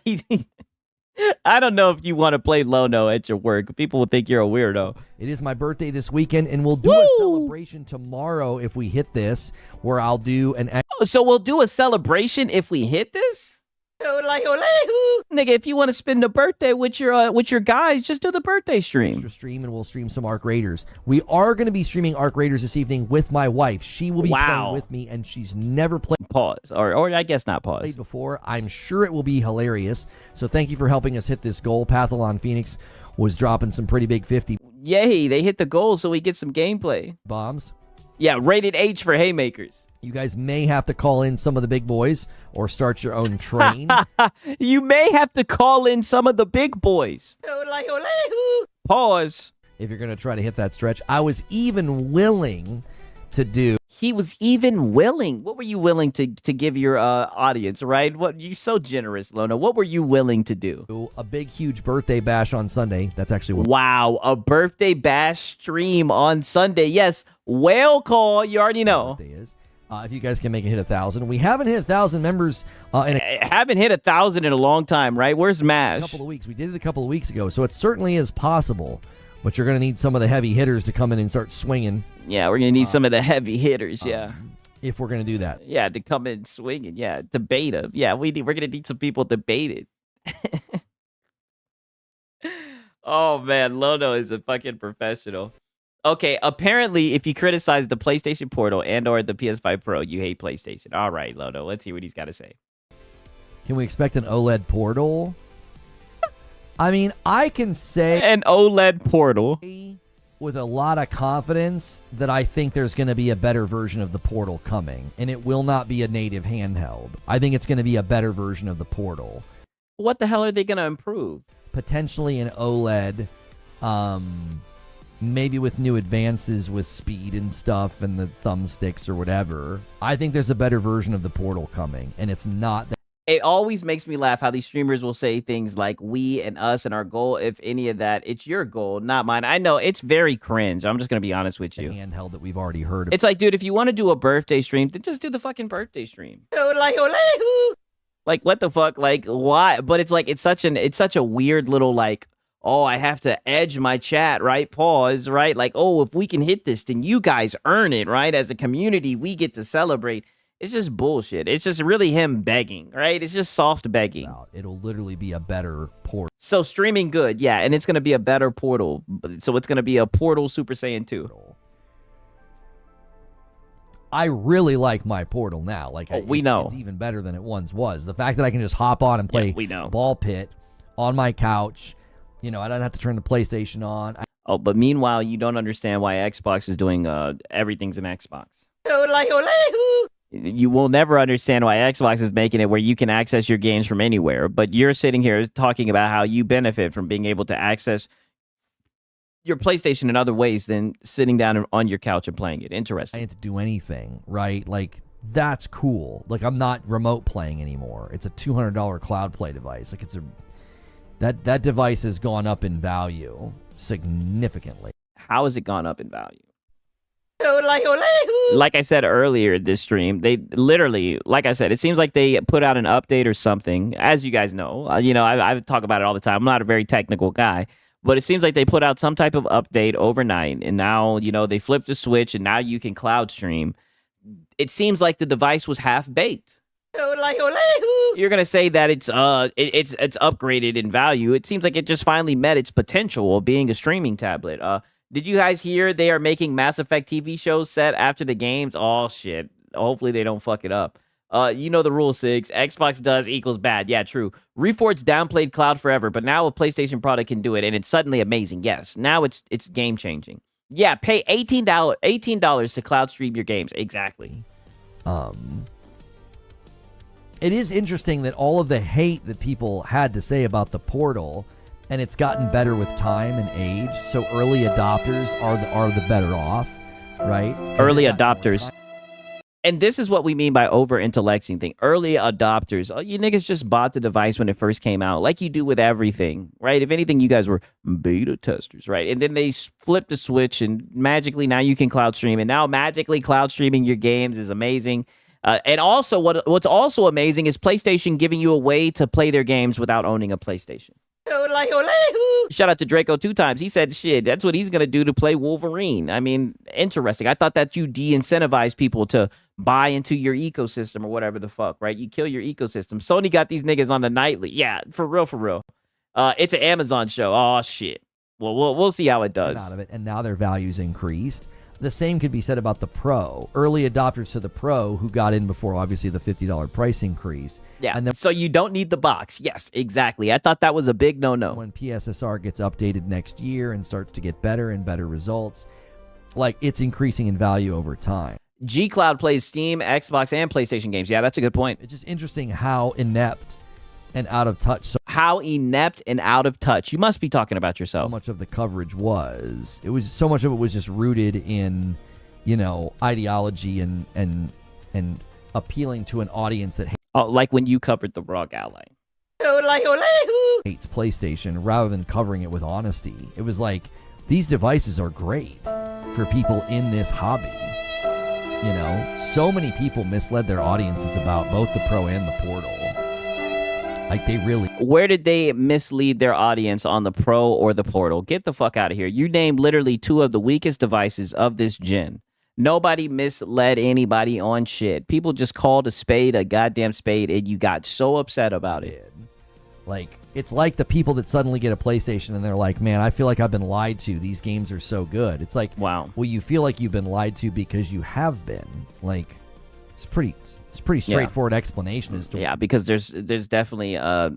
I don't know if you want to play Lono at your work. People will think you're a weirdo. It is my birthday this weekend, and we'll do a celebration tomorrow if we hit this, where I'll do an... So we'll do a celebration if we hit this? Nigga, if you want to spend the birthday with your guys, just do the birthday stream. Extra stream, and we'll stream some Arc Raiders. We are going to be streaming Arc Raiders this evening with my wife. She will be playing with me, and she's never played. Pause, or I guess not pause. Played before. I'm sure it will be hilarious. So thank you for helping us hit this goal. Pathalon Phoenix was dropping some pretty big 50. Yay, they hit the goal, so we get some gameplay. Bombs. Yeah, rated H for haymakers. You guys may have to call in some of the big boys or start your own train. You may have to call in some of the big boys. Pause. If you're going to try to hit that stretch. I was even willing to do. He was even willing. What were you willing to give your audience, right? What, you're so generous, Lono. What were you willing to do? A big, huge birthday bash on Sunday. That's actually what. Wow, a birthday bash stream on Sunday. Yes, whale call. You already know. Birthday is. If you guys can make it hit 1,000. We haven't hit 1,000 members haven't hit 1,000 in a long time, right? Where's Mash? A couple of weeks. We did it a couple of weeks ago, so it certainly is possible. But you're going to need some of the heavy hitters to come in and start swinging. Yeah, we're going to need some of the heavy hitters, if we're going to do that. Yeah, to come in swinging. Yeah, debate them. Yeah, we're going to need some people to debate it. Oh, man, Lono is a fucking professional. Okay, apparently, if you criticize the PlayStation Portal and or the PS5 Pro, you hate PlayStation. All right, Lono, let's hear what he's got to say. Can we expect an OLED Portal? I mean, I can say... An OLED Portal. With a lot of confidence that I think there's going to be a better version of the Portal coming. And it will not be a native handheld. I think it's going to be a better version of the Portal. What the hell are they going to improve? Potentially an OLED... maybe with new advances with speed and stuff and the thumbsticks or whatever. I think there's a better version of the Portal coming, and it's not that It always makes me laugh how these streamers will say things like we and us and our goal. If any of that, it's your goal, not mine. I know it's very cringe. I'm just going to be honest with you. Handheld that we've already heard of. It's like, dude, if you want to do a birthday stream, then just do the fucking birthday stream. Like, what the fuck? Like, why? But it's like, it's such a weird little like, oh, I have to edge my chat, right? Pause, right? Like, oh, if we can hit this, then you guys earn it, right? As a community, we get to celebrate. It's just bullshit. It's just really him begging, right? It's just soft begging. It'll literally be a better portal. So streaming good, yeah, and it's going to be a better portal. So it's going to be a Portal Super Saiyan 2. I really like my portal now. Like, we know. It's even better than it once was. The fact that I can just hop on and play ball pit on my couch. You know, I don't have to turn the PlayStation on. But meanwhile, you don't understand why Xbox is doing everything's an Xbox. You will never understand why Xbox is making it where you can access your games from anywhere. But you're sitting here talking about how you benefit from being able to access your PlayStation in other ways than sitting down on your couch and playing it. Interesting. I didn't have to do anything, right? Like, that's cool. Like, I'm not remote playing anymore. It's a $200 cloud play device. Like, that device has gone up in value significantly. How has it gone up in value? Like I said earlier this stream, they literally, like I said, it seems like they put out an update or something. As you guys know, I talk about it all the time. I'm not a very technical guy, but it seems like they put out some type of update overnight, and now, they flipped the switch, and now you can cloud stream. It seems like the device was half baked. You're gonna say that it's upgraded in value. It seems like it just finally met its potential of being a streaming tablet. Did you guys hear they are making Mass Effect TV shows set after the games? Oh, shit. Hopefully they don't fuck it up. You know the rule, Sigs. Xbox does equals bad. Yeah, true. Reforged downplayed cloud forever, but now a PlayStation product can do it, and it's suddenly amazing. Yes, now it's game-changing. Yeah, pay $18 to cloud stream your games. Exactly. It is interesting that all of the hate that people had to say about the Portal, and it's gotten better with time and age, so early adopters are the better off, right? Early adopters. And this is what we mean by over-intellecting thing. Early adopters. Oh, you niggas just bought the device when it first came out, like you do with everything, right? If anything, you guys were beta testers, right? And then they flipped the switch, and magically now you can cloud stream. And now magically cloud streaming your games is amazing. And also, what's also amazing is PlayStation giving you a way to play their games without owning a PlayStation. Shout out to Draco 2 times. He said, shit, that's what he's going to do to play Wolverine. I mean, interesting. I thought that you de-incentivize people to buy into your ecosystem or whatever the fuck, right? You kill your ecosystem. Sony got these niggas on the nightly. Yeah, for real. It's an Amazon show. Oh, shit. Well, we'll see how it does. Out of it, and now their value's increased. The same could be said about the Pro. Early adopters to the Pro who got in before, obviously, the $50 price increase. Yeah, and then, so you don't need the box. Yes, exactly. I thought that was a big no-no. When PSSR gets updated next year and starts to get better and better results, like, it's increasing in value over time. G Cloud plays Steam, Xbox, and PlayStation games. Yeah, that's a good point. It's just interesting how inept and out of touch. How inept and out of touch. You must be talking about yourself. So much of the coverage was. It was so much of it was just rooted in, ideology and appealing to an audience that like when you covered the Rogue Ally. Hates PlayStation rather than covering it with honesty. It was like, these devices are great for people in this hobby. So many people misled their audiences about both the Pro and the Portal. Like, they really... Where did they mislead their audience on the Pro or the Portal? Get the fuck out of here. You named literally two of the weakest devices of this gen. Nobody misled anybody on shit. People just called a spade a goddamn spade, and you got so upset about it. Like, it's like the people that suddenly get a PlayStation and they're like, man, I feel like I've been lied to. These games are so good. It's like, wow. Well, you feel like you've been lied to because you have been. Like, it's pretty straightforward explanation as to because there's definitely a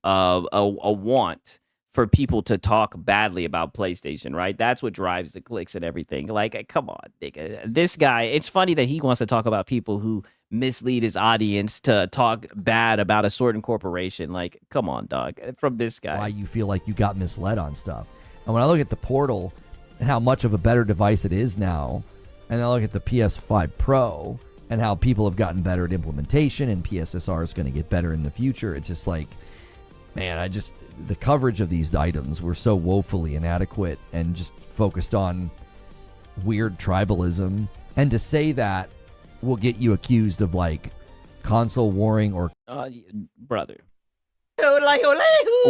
want for people to talk badly about PlayStation, right? That's what drives the clicks and everything. Like, come on, nigga. This guy, it's funny that he wants to talk about people who mislead his audience to talk bad about a certain corporation. Like, come on, dog. From this guy. Why you feel like you got misled on stuff. And when I look at the Portal and how much of a better device it is now, and I look at the PS5 Pro, and how people have gotten better at implementation, and PSSR is going to get better in the future. It's just like, man, the coverage of these items were so woefully inadequate and just focused on weird tribalism. And to say that will get you accused of like console warring or brother.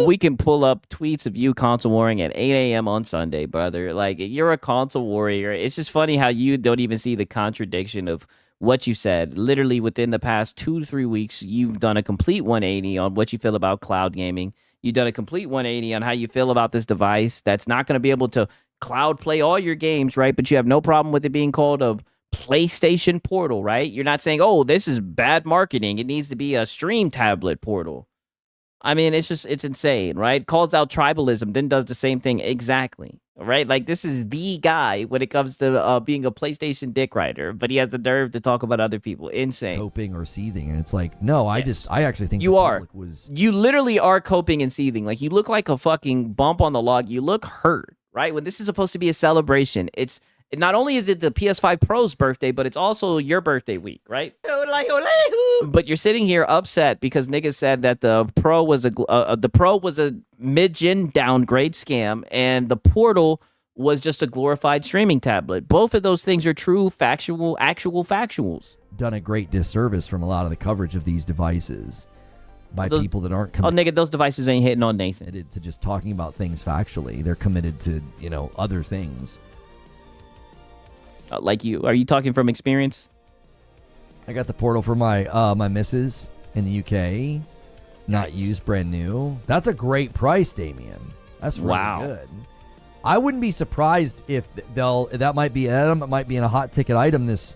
We can pull up tweets of you console warring at 8 a.m. on Sunday, brother. Like, you're a console warrior. It's just funny how you don't even see the contradiction of what you said. Literally within the past 2 to 3 weeks, you've done a complete 180 on what you feel about cloud gaming. You've done a complete 180 on how you feel about this device that's not going to be able to cloud play all your games, right? But you have no problem with it being called a PlayStation Portal, right? You're not saying, oh, this is bad marketing. It needs to be a stream tablet portal. I mean, it's insane, right? Calls out tribalism, then does the same thing exactly, right? Like, this is the guy when it comes to being a PlayStation dick rider, but he has the nerve to talk about other people. Insane. Coping or seething, and it's like, no, I actually think you are. You literally are coping and seething. Like, you look like a fucking bump on the log. You look hurt, right? When this is supposed to be a celebration, not only is it the PS5 Pro's birthday, but it's also your birthday week, right? But you're sitting here upset because niggas said that the Pro was a mid-gen downgrade scam, and the Portal was just a glorified streaming tablet. Both of those things are true, actual factuals. Done a great disservice from a lot of the coverage of these devices by people that aren't committed. Oh, nigga, those devices ain't hitting on Nathan. To just talking about things factually. They're committed to, other things. Like you. Are you talking from experience? I got the Portal for my my missus in the UK. Not used, brand new. That's a great price, Damien. That's really good. I wouldn't be surprised if that might be in a hot ticket item this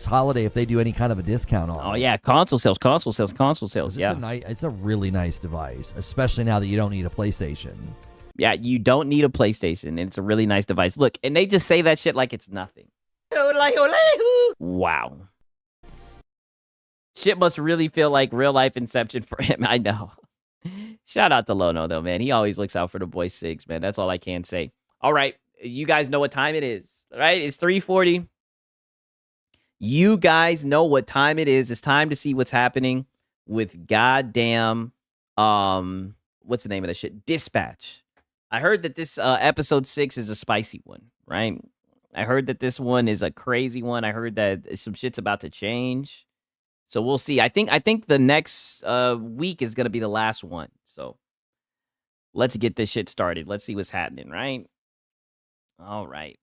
holiday if they do any kind of a discount on it. Oh yeah, console sales. Yeah. It's a really nice device, especially now that you don't need a PlayStation. Yeah, you don't need a PlayStation, and it's a really nice device. Look, and they just say that shit like it's nothing. Wow. Shit must really feel like real life Inception for him. I know. Shout out to Lono, though, man. He always looks out for the boy Sigs, man. That's all I can say. All right. You guys know what time it is, right? It's 3:40. You guys know what time it is. It's time to see what's happening with goddamn, what's the name of that shit? Dispatch. I heard that this episode 6 is a spicy one, right? I heard that this one is a crazy one. I heard that some shit's about to change. So we'll see. I think the next week is going to be the last one. So let's get this shit started. Let's see what's happening, right? All right.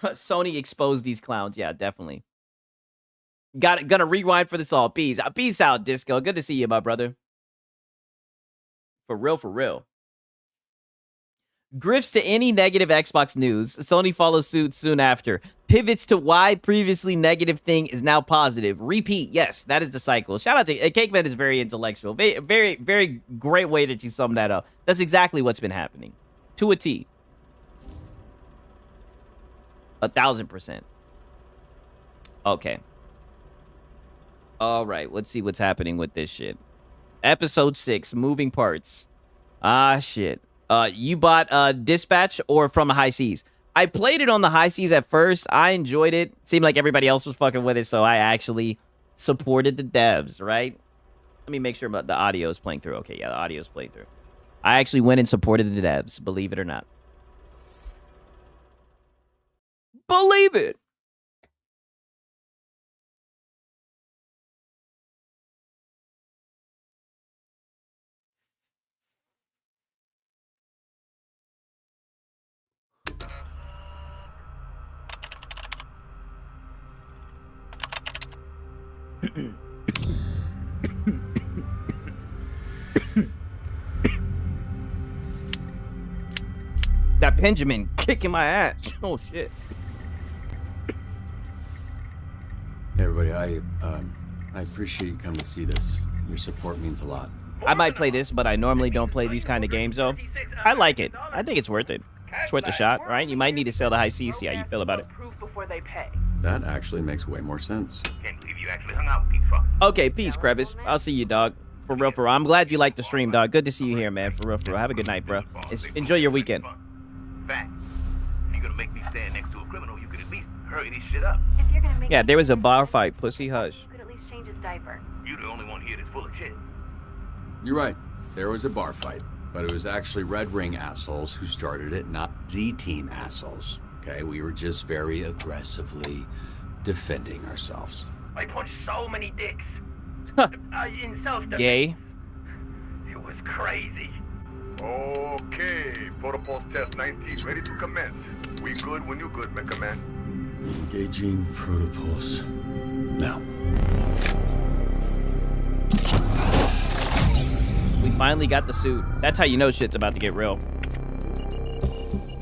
Sony exposed these clowns. Yeah, definitely. Gonna rewind for this all. Peace out, Disco. Good to see you, my brother. For real. Grifts to any negative Xbox news. Sony follows suit soon after. Pivots to why previously negative thing is now positive. Repeat. Yes, that is the cycle. Shout out to Cakeman is very intellectual. Very, very, very great way that you sum that up. That's exactly what's been happening. To a T. 1,000%. Okay. All right. Let's see what's happening with this shit. Episode 6, moving parts. Ah, shit. You bought Dispatch or from the High Seas? I played it on the High Seas at first. I enjoyed it. Seemed like everybody else was fucking with it, so I actually supported the devs, right? Let me make sure the audio is playing through. Okay, yeah, the audio is playing through. I actually went and supported the devs, believe it or not. Believe it! That Benjamin kicking my ass. Oh shit. Hey everybody, I appreciate you coming to see this. Your support means a lot. I might play this, but I normally don't play these kind of games though. I like it. I think it's worth it. It's worth a shot, right? You might need to sell the High Seas, see how you feel about it. That actually makes way more sense. Okay, peace, Crevice. I'll see you, dog. For real. I'm glad you liked the stream, dog. Good to see you here, man. For real. Have a good night, bro. Enjoy your weekend. Fact. If you're gonna make me stand next to a criminal, you could at least hurry this shit up. If you're gonna make Yeah, there was a bar fight. Pussy, hush. you could at least change his diaper. You the only one here that's full of shit. You're right. There was a bar fight, but it was actually Red Ring assholes who started it, not Z-Team assholes. Okay, we were just very aggressively defending ourselves. I punched so many dicks. In self-defense. Gay. It was crazy. Okay, protocols test 19 ready to commence. We good when you good, my command. Engaging protocols. Now. We finally got the suit. That's how you know shit's about to get real.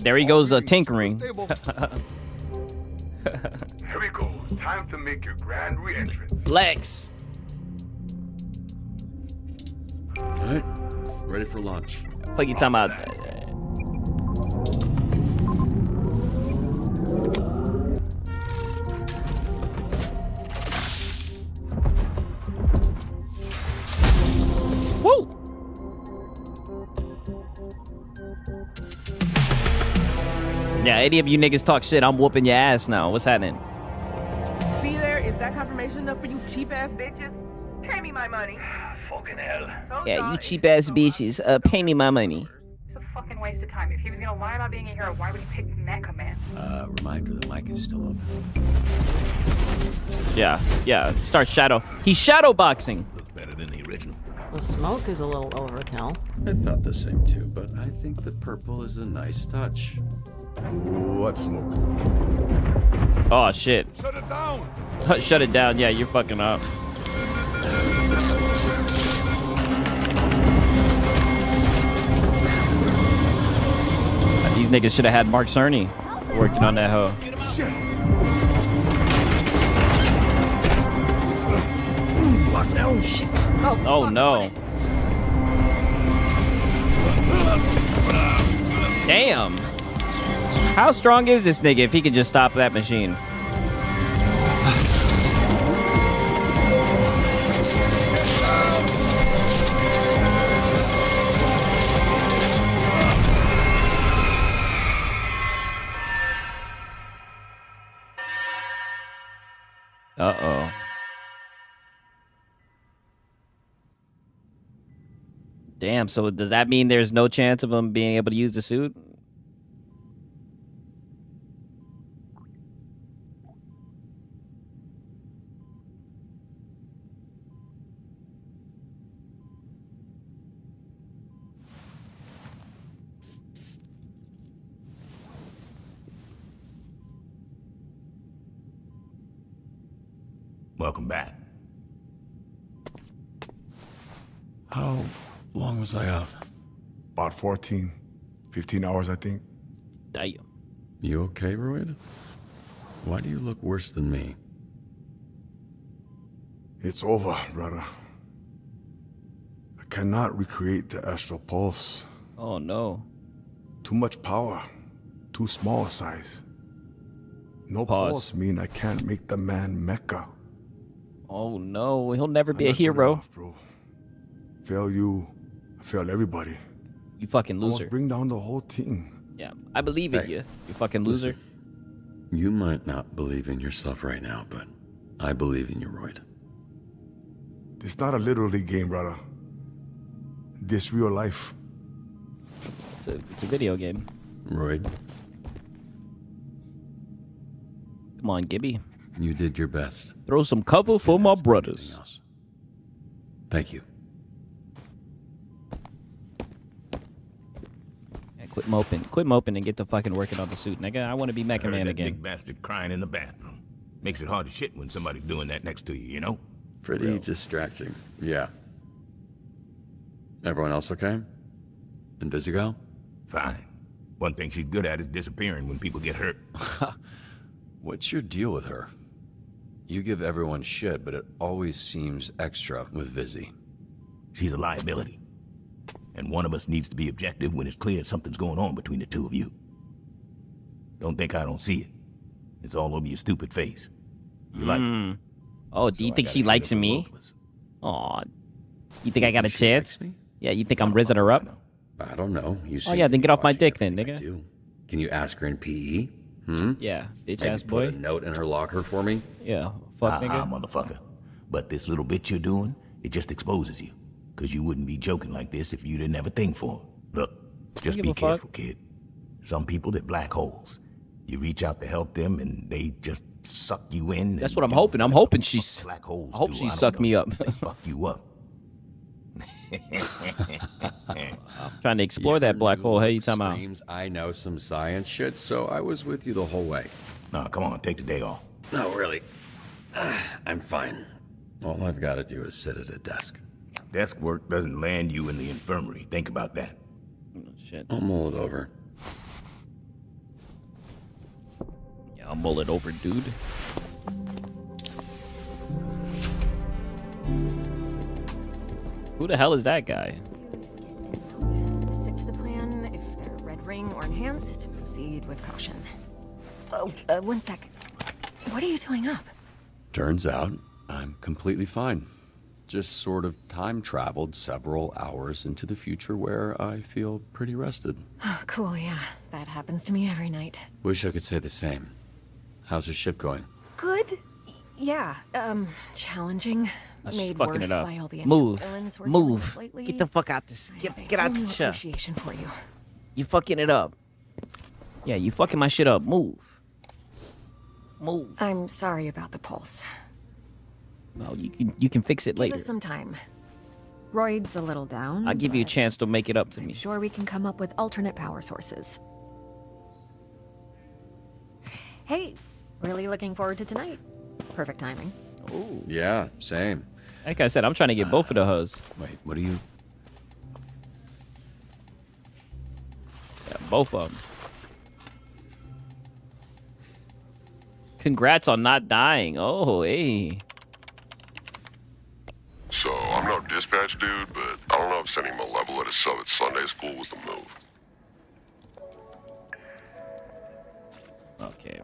There he goes, tinkering. Here we go. Time to make your grand re-entrance. Lex. All right, ready for launch. Fuck you talking about? Woo! Yeah, any of you niggas talk shit, I'm whooping your ass now. What's happening? See there? Is that confirmation enough for you cheap ass bitches? Pay me my money. Fucking hell. Yeah, you cheap ass bitches. Pay me my money. It's a fucking waste of time. If he was gonna lie about being a hero, why would he pick Mecha Man? Reminder, the mic is still open. Yeah. Start shadow. He's shadow boxing. Better than the original. The smoke is a little overkill. I thought the same too, but I think the purple is a nice touch. What smoke? Oh shit. Shut it down. Shut it down. Yeah, you're fucking up. These niggas should have had Mark Cerny working on that hoe. Locked down. Shit. Oh no. Damn. How strong is this nigga if he could just stop that machine? Uh-oh. Damn, so does that mean there's no chance of him being able to use the suit? Welcome back. How long was I out? About 14, 15 hours, I think. Damn. You okay, Royd? Why do you look worse than me? It's over, brother. I cannot recreate the astral pulse. Oh no. Too much power. Too small a size. No Pause. pulse mean I can't make the man mecha. Oh no, he'll never be a hero. Off, bro. Fail you, I fail everybody. You fucking I almost loser. bring down the whole team. Yeah, I believe in Hey, you. You fucking loser. Listen, you might not believe in yourself right now, but I believe in you, Royd. It's not a little league game, brother. This real life. It's a video game. Royd, Come on, Gibby. you did your best. Throw some cover for my brothers. Thank you. Yeah, quit moping. Quit moping and get to fucking working on the suit, nigga. I want to be Mecha Heard Man that again. big bastard crying in the bathroom. Makes it hard to shit when somebody's doing that next to you, you know? Pretty distracting. Yeah. Everyone else okay? And busy girl? Fine. One thing she's good at is disappearing when people get hurt. What's your deal with her? You give everyone shit, but it always seems extra with Vizzy. She's a liability. And one of us needs to be objective when it's clear something's going on between the two of you. Don't think I don't see it. It's all over your stupid face. You like it. Oh, do you think she likes me? Aw. You think I got a chance? Yeah, you think I'm rizzing her up? I don't know. You Oh yeah, then get off my dick then, nigga. Can you ask her in PE? Yeah, bitch Maybe ass put boy. a note in her locker for me. Yeah, fuck nigga. Motherfucker. But this little bit you're doing, it just exposes you. Because you wouldn't be joking like this if you didn't have a thing for it. Look, just give be a fuck. careful, kid. Some people, they're black holes. You reach out to help them and they just suck you in. That's what I'm hoping. I'm hoping she's. Black holes I hope do, she I don't sucked know. me up. They fuck you up. Trying to explore that black hole. Hey, you talking about? Screams, I know some science shit, so I was with you the whole way. Nah, come on, take the day off. No, really. I'm fine. All I've got to do is sit at a desk. Desk work doesn't land you in the infirmary. Think about that. Shit. I'll mull it over. Yeah, I'll mull it over, dude. Who the hell is that guy? Stick to the plan. If they're red ring or enhanced, proceed with caution. Oh, 1 sec. What are you doing up? Turns out, I'm completely fine. Just sort of time traveled several hours into the future where I feel pretty rested. Oh, cool, yeah. That happens to me every night. Wish I could say the same. How's your shift going? Good? Yeah, challenging. She's Made fucking worse it up. by all the Move. villains we're Move. dealing with lately. Get the fuck out this. Get out the shop. Appreciation for you. You fucking it up. Yeah, you fucking my shit up. Move. Move. I'm sorry about the pulse. No, you can fix it later. Give us some time. Royd's a little down. I'll give you a but chance to make it up to me. Sure, we can come up with alternate power sources. Hey, really looking forward to tonight. Perfect timing. Ooh. Yeah, same. Like I said, I'm trying to get both of the hoes. Wait, what are you? Yeah, both of them. Congrats on not dying. Oh, hey. So, I'm no dispatch dude, but I don't know if sending Malevolent a sub at Sunday school was the move. Okay.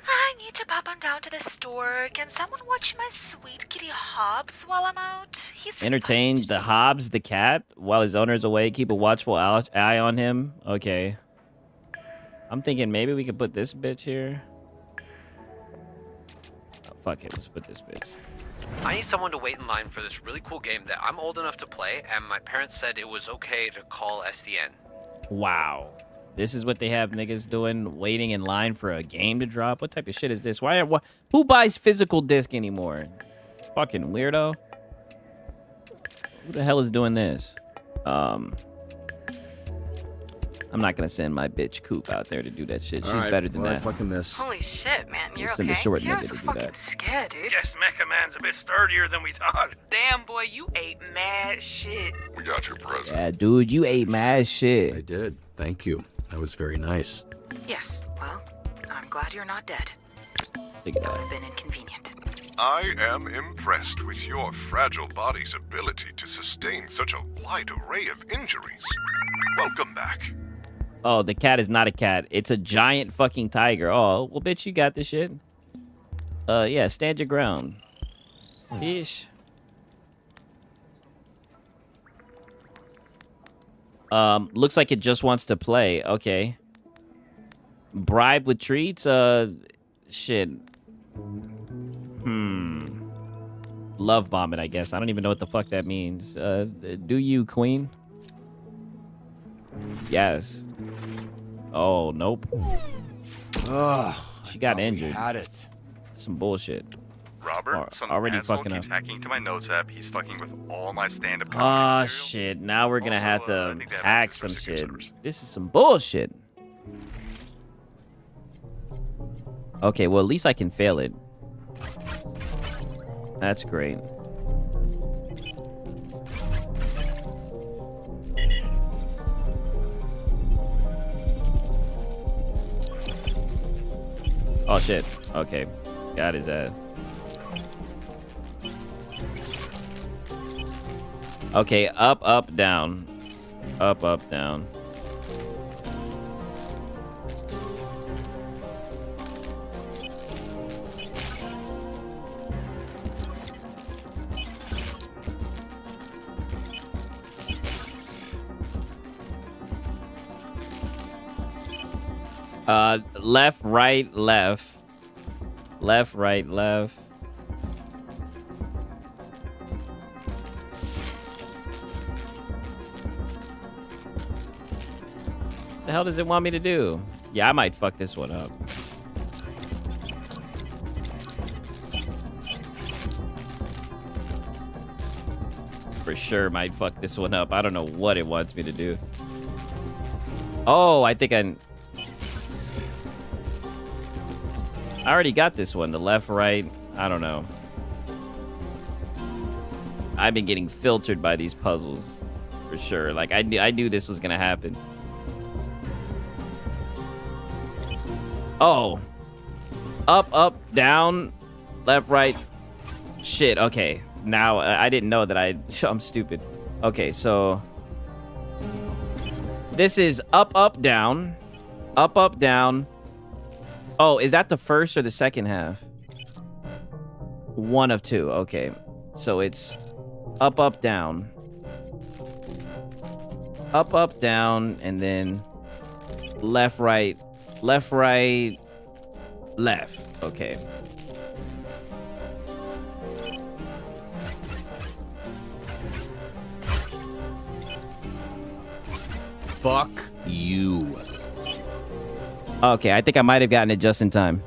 I need to pop on down to the store. Can someone watch my sweet kitty Hobbs while I'm out? He's Entertain the Hobbs the cat while his owner's away. Keep a watchful eye on him. Okay. I'm thinking maybe we could put this bitch here. Oh, fuck it. Let's put this bitch. I need someone to wait in line for this really cool game that I'm old enough to play, and my parents said it was okay to call SDN. Wow. This is what they have niggas doing, waiting in line for a game to drop? What type of shit is this? Who buys physical disc anymore? Fucking weirdo. Who the hell is doing this? I'm not gonna send my bitch Coop out there to do that shit. She's better than that. Fucking this. Holy shit, man, you're Send okay. a short You're nigga so to do fucking that. scared, dude. Guess Mecha Man's a bit sturdier than we thought. Damn, boy, you ate mad shit. We got your present. Yeah, dude, you ate mad shit. I did. Thank you. That was very nice. Yes, well, I'm glad you're not dead. Look at That would that. have been inconvenient. I am impressed with your fragile body's ability to sustain such a wide array of injuries. Welcome back. Oh, the cat is not a cat. It's a giant fucking tiger. Oh, well, bitch, you got this shit. Yeah, stand your ground. Fish. Looks like it just wants to play. Okay. Bribe with treats? Shit. Love bomb it, I guess. I don't even know what the fuck that means. Do you, queen? Yes. Oh, nope. She got injured. Had it. Some bullshit. Robert, some already asshole fucking keeps up. hacking into my notes app. He's fucking with all my stand-up comedy Oh, material. shit. Now we're gonna have to think they have hack access some to shit. servers. This is some bullshit. Okay, well, at least I can fail it. That's great. Oh, shit. Okay. Got his ass. Okay, up, up, down. Up, up, down. Left, right, left. Left, right, left. The hell does it want me to do? Yeah, I might fuck this one up. For sure might fuck this one up. I don't know what it wants me to do. Oh, I think I already got this one. The left, right. I don't know. I've been getting filtered by these puzzles. For sure. Like, I knew this was gonna happen. Oh. Up, down, left, right. Shit, okay. Now, I didn't know that I'm stupid. Okay, so this is up, down. Up, down. Oh, is that the first or the second half? One of two, okay. So it's up, down. Up, down, and then left, right, left. Okay. Fuck you. Okay, I think I might have gotten it just in time.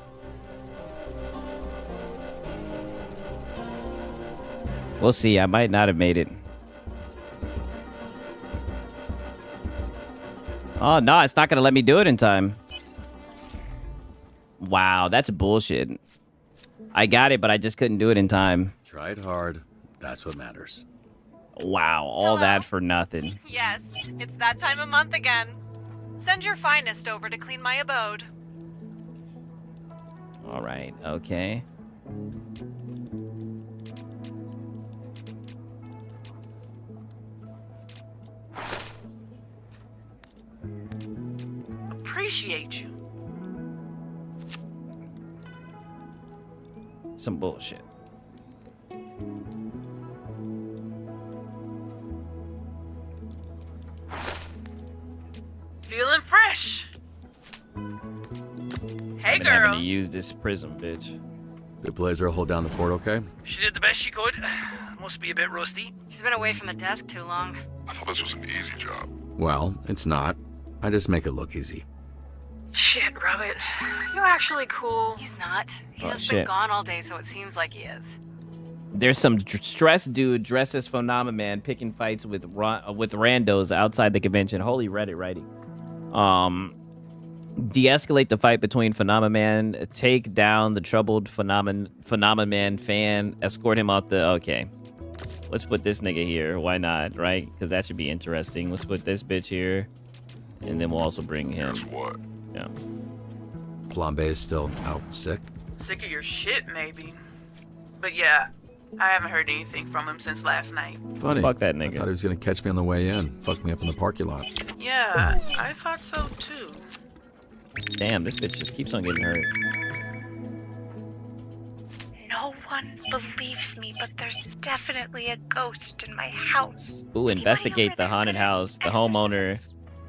We'll see. I might not have made it. Oh, no, it's not going to let me do it in time. Wow, that's bullshit. I got it, but I just couldn't do it in time. Tried hard. That's what matters. Wow, all that for nothing. Yes, it's that time of month again. Send your finest over to clean my abode. All right, okay. Appreciate you. Some bullshit. Feeling fresh. Hey, I've been having girl. to use this prism, bitch. Good blazer, hold down the fort, okay? She did the best she could. Must be a bit rusty. She's been away from the desk too long. I thought this was an easy job. Well, it's not. I just make it look easy. Shit, Robert. You're actually cool. He's not. He's Oh, just shit. been gone all day, so it seems like he is. There's some stressed dude dressed as Phenomenon picking fights with randos outside the convention. Holy Reddit writing. De-escalate the fight between Phenomenon, take down the troubled Phenomenon fan, escort him out the... Okay. Let's put this nigga here. Why not, right? Because that should be interesting. Let's put this bitch here. And then we'll also bring him. Guess what? Yeah. Flambe is still out sick. Sick of your shit, maybe. But yeah, I haven't heard anything from him since last night. Funny. Fuck that I nigga. thought he was gonna catch me on the way in. Fuck me up in the parking lot. Yeah, I thought so too. Damn, this bitch just keeps on getting hurt. No one believes me, but there's definitely a ghost in my house. Ooh, investigate the haunted house. The homeowner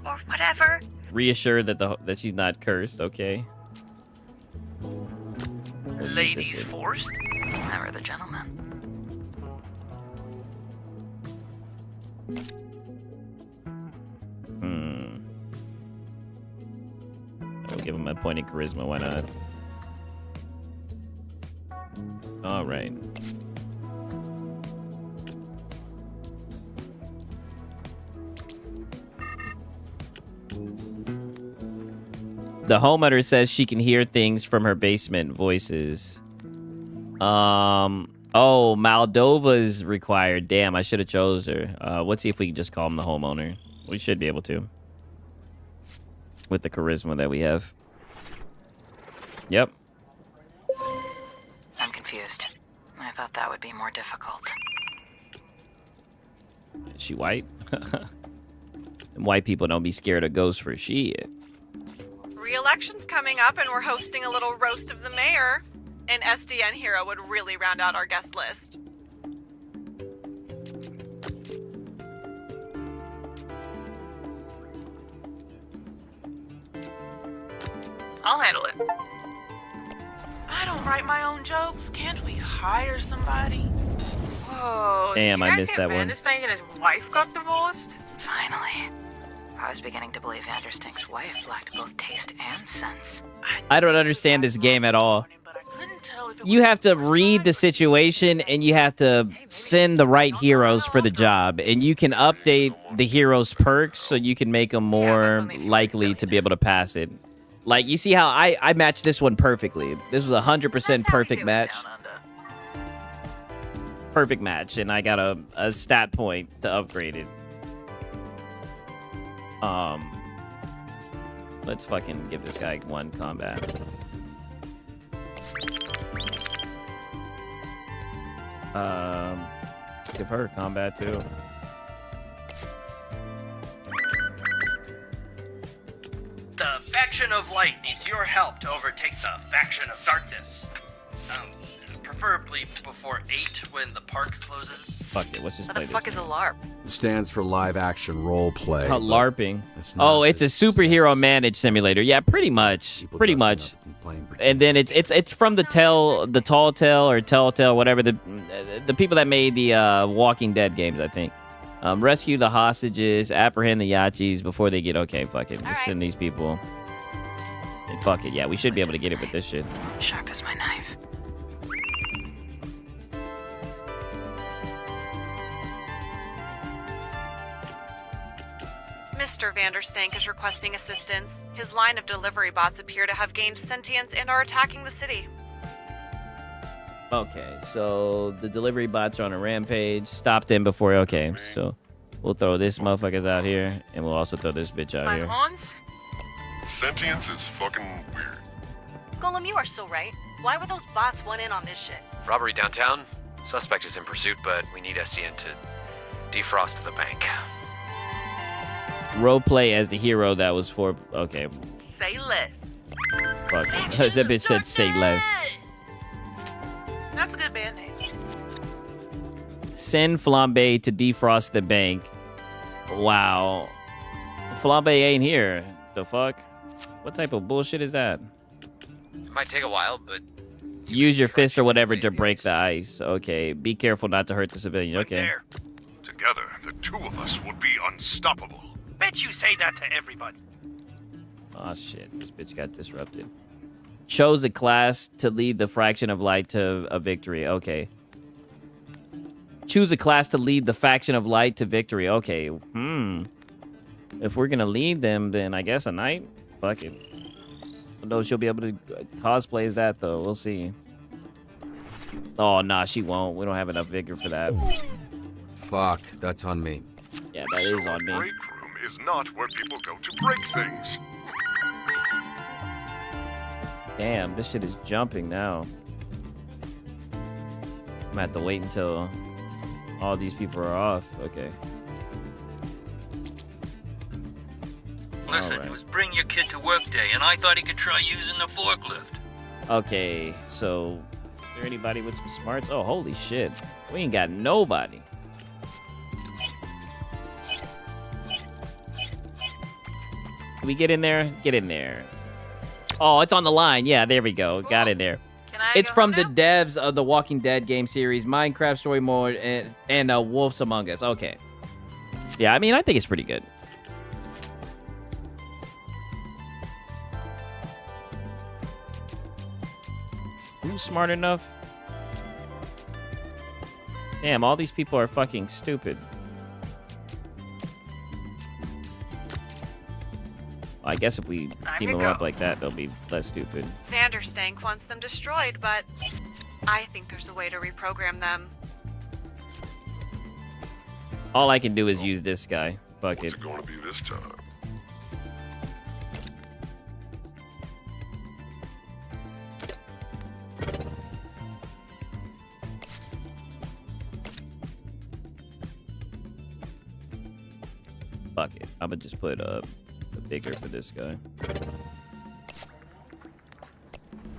Or whatever. reassured that she's not cursed. Okay. We'll use Ladies this one. first. Never the gentleman. I'll give him a point in charisma. Why not? All right. The homeowner says she can hear things from her basement voices. Oh, Moldova's required. Damn, I should have chose her. Let's see if we can just call him the homeowner. We should be able to. With the charisma that we have. Yep. I'm confused. I thought that would be more difficult. Is she white? And white people don't be scared of ghosts for shit. Re-election's coming up, and we're hosting a little roast of the mayor. An SDN hero would really round out our guest list. I'll handle it. I don't write my own jokes. Can't we hire somebody? Whoa. Damn, did you I guys missed hear that one. Vanderstank and his wife got divorced? Finally. I was beginning to believe Vanderstank's wife lacked both taste and sense. I don't understand this game at all. You have to read the situation and you have to send the right heroes for the job. And you can update the heroes' perks so you can make them more likely to be able to pass it. Like, you see how I matched this one perfectly. This was 100% perfect match. Perfect match. And I got a stat point to upgrade it. Let's fucking give this guy one combat. Give her combat too. The faction of light needs your help to overtake the faction of darkness. Preferably before 8 when the park closes. Fuck it, let's just What play the fuck this. is a LARP? It stands for live action role play. LARPing. It's not Oh, it's a superhero managed simulator. Yeah, pretty much. Pretty much. And then it's from the Tall Tale or Telltale, whatever, the people that made the Walking Dead games, I think. Rescue the hostages, apprehend the Yachis before they get okay, fuck it. Let's send these people. And fuck it, yeah, we should be able to get it with this shit. Sharp as my knife. Mr. Vanderstank is requesting assistance. His line of delivery bots appear to have gained sentience and are attacking the city. Okay, so the delivery bots are on a rampage. Stop them before. Okay, so we'll throw this motherfuckers out here, and we'll also throw this bitch out here. Sentience is fucking weird. Golem, you are so right. Why would those bots want in on this shit? Robbery downtown. Suspect is in pursuit, but we need SDN to defrost the bank. Roleplay as the hero that was for. Okay, Say less. fuck it. That bitch said say less. That's a good band name. Send Flambe to defrost the bank. Wow. Flambe ain't here. The fuck? What type of bullshit is that? It might take a while, but Use your fist or whatever to break the ice. Okay. Be careful not to hurt the civilian. Okay. Together, the two of us would be unstoppable. Bet you say that to everybody. Oh shit. This bitch got disrupted. Chose a class to lead the faction of light to a victory. Okay. Choose a class to lead the faction of light to victory. Okay. If we're gonna lead them, then I guess a knight? Fuck it. No, she'll be able to cosplay as that, though. We'll see. Oh, nah, she won't. We don't have enough vigor for that. Fuck, that's on me. Yeah, that is on me. Break room is not where people go to break things. Damn, this shit is jumping now. I'm gonna have to wait until all these people are off. Okay. Listen, Alright. it was bring your kid to work day, and I thought he could try using the forklift. Okay, so is there anybody with some smarts? Oh, holy shit. We ain't got nobody. Can we get in there? Get in there. Oh, it's on the line. Yeah, there we go. Got in there. It's from the devs of the Walking Dead game series, Minecraft Story Mode, and Wolves Among Us. Okay. Yeah, I mean, I think it's pretty good. Who's smart enough? Damn, all these people are fucking stupid. Well, I guess if we team them up like that, they'll be less stupid. Vanderstank wants them destroyed, but I think there's a way to reprogram them. All I can do is use this guy. Fuck it. What's it going to be this time? Fuck it. I'm gonna just put a bigger for this guy.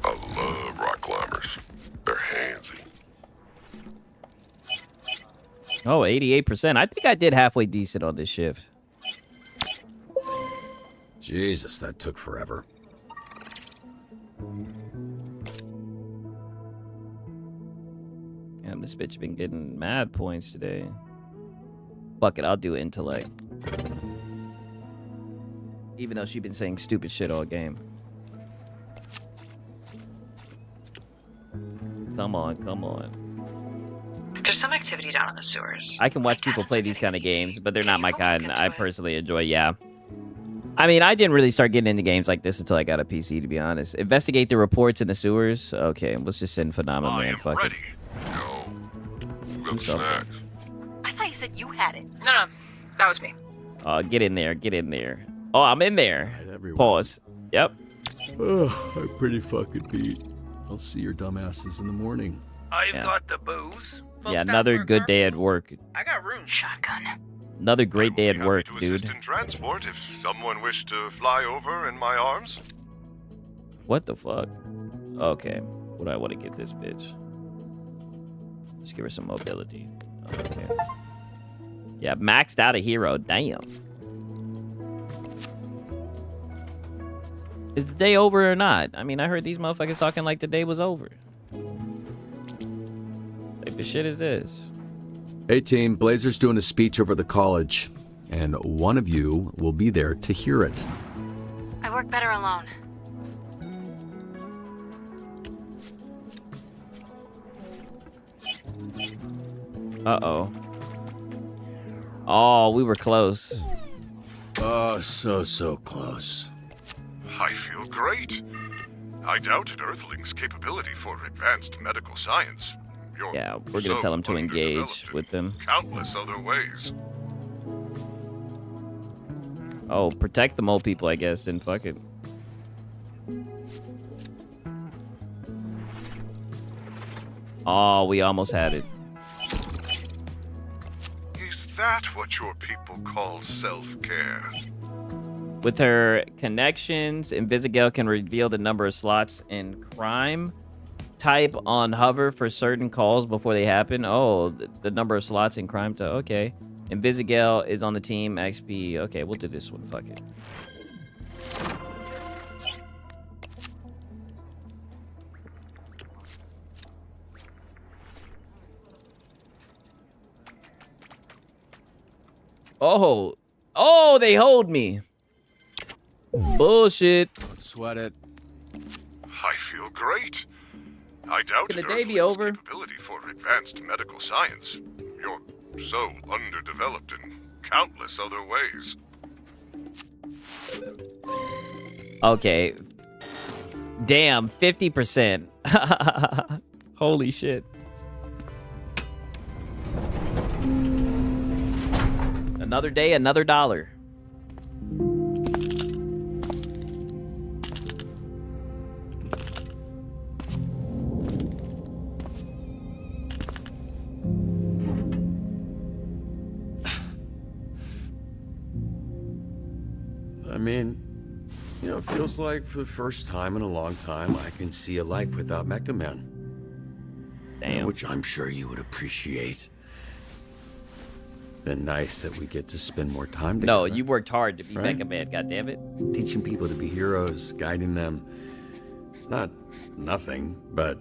I love rock climbers. They're handsy. Oh, 88%. I think I did halfway decent on this shift. Jesus, that took forever. Damn, this bitch been getting mad points today. Fuck it, I'll do intellect. Even though she been saying stupid shit all game. Come on, come on. There's some activity down in the sewers. I can watch people play these kind of games, but they're not my kind. I personally enjoy, yeah. I mean, I didn't really start getting into games like this until I got a PC, to be honest. Investigate the reports in the sewers. Okay, let's just send Phenomenal Man. Fuck it. Got snacks. I thought you said you had it. No, that was me. Get in there, get in there. Oh, I'm in there. Pause. Yep. I'm pretty fucking beat. I'll see your dumbasses in the morning. I've Yeah. got the booze. Yeah, another good day at work. I got room. Shotgun. Another great day at work, To dude. assist in transport if someone wished to fly over in my arms. What the fuck? Okay. What do I want to get this bitch? Let's give her some mobility. Okay. Yeah, maxed out a hero. Damn. Is the day over or not? I mean, I heard these motherfuckers talking like the day was over. Like, the shit is this? Hey team, Blazer's doing a speech over the college, and one of you will be there to hear it. I work better alone. Uh-oh. Oh, we were close. Oh, so close. I feel great. I doubted Earthling's capability for advanced medical science. You're Yeah, we're gonna tell him to engage with them. countless other ways. Oh, protect the mole people, I guess, then fuck it. Oh, we almost had it. Is that what your people call self-care? With her connections, Invisigal can reveal the number of slots in crime. Type on hover for certain calls before they happen. Oh, the number of slots in crime. Okay. Invisigal is on the team. XP. Okay, we'll do this one. Fuck it. Oh. Oh, they hold me. Bullshit. Don't sweat it. I feel great. I doubted Can the day be Earthling's over? capability for advanced medical science. You're so underdeveloped in countless other ways. Okay. Damn, 50%. Holy shit. Another day, another dollar. I mean, you know, it feels like for the first time in a long time, I can see a life without Mecha Man. Damn. Which I'm sure you would appreciate. Been nice that we get to spend more time together. No, you worked hard to be Right? Mega Man, goddammit. Teaching people to be heroes, guiding them. It's not nothing, but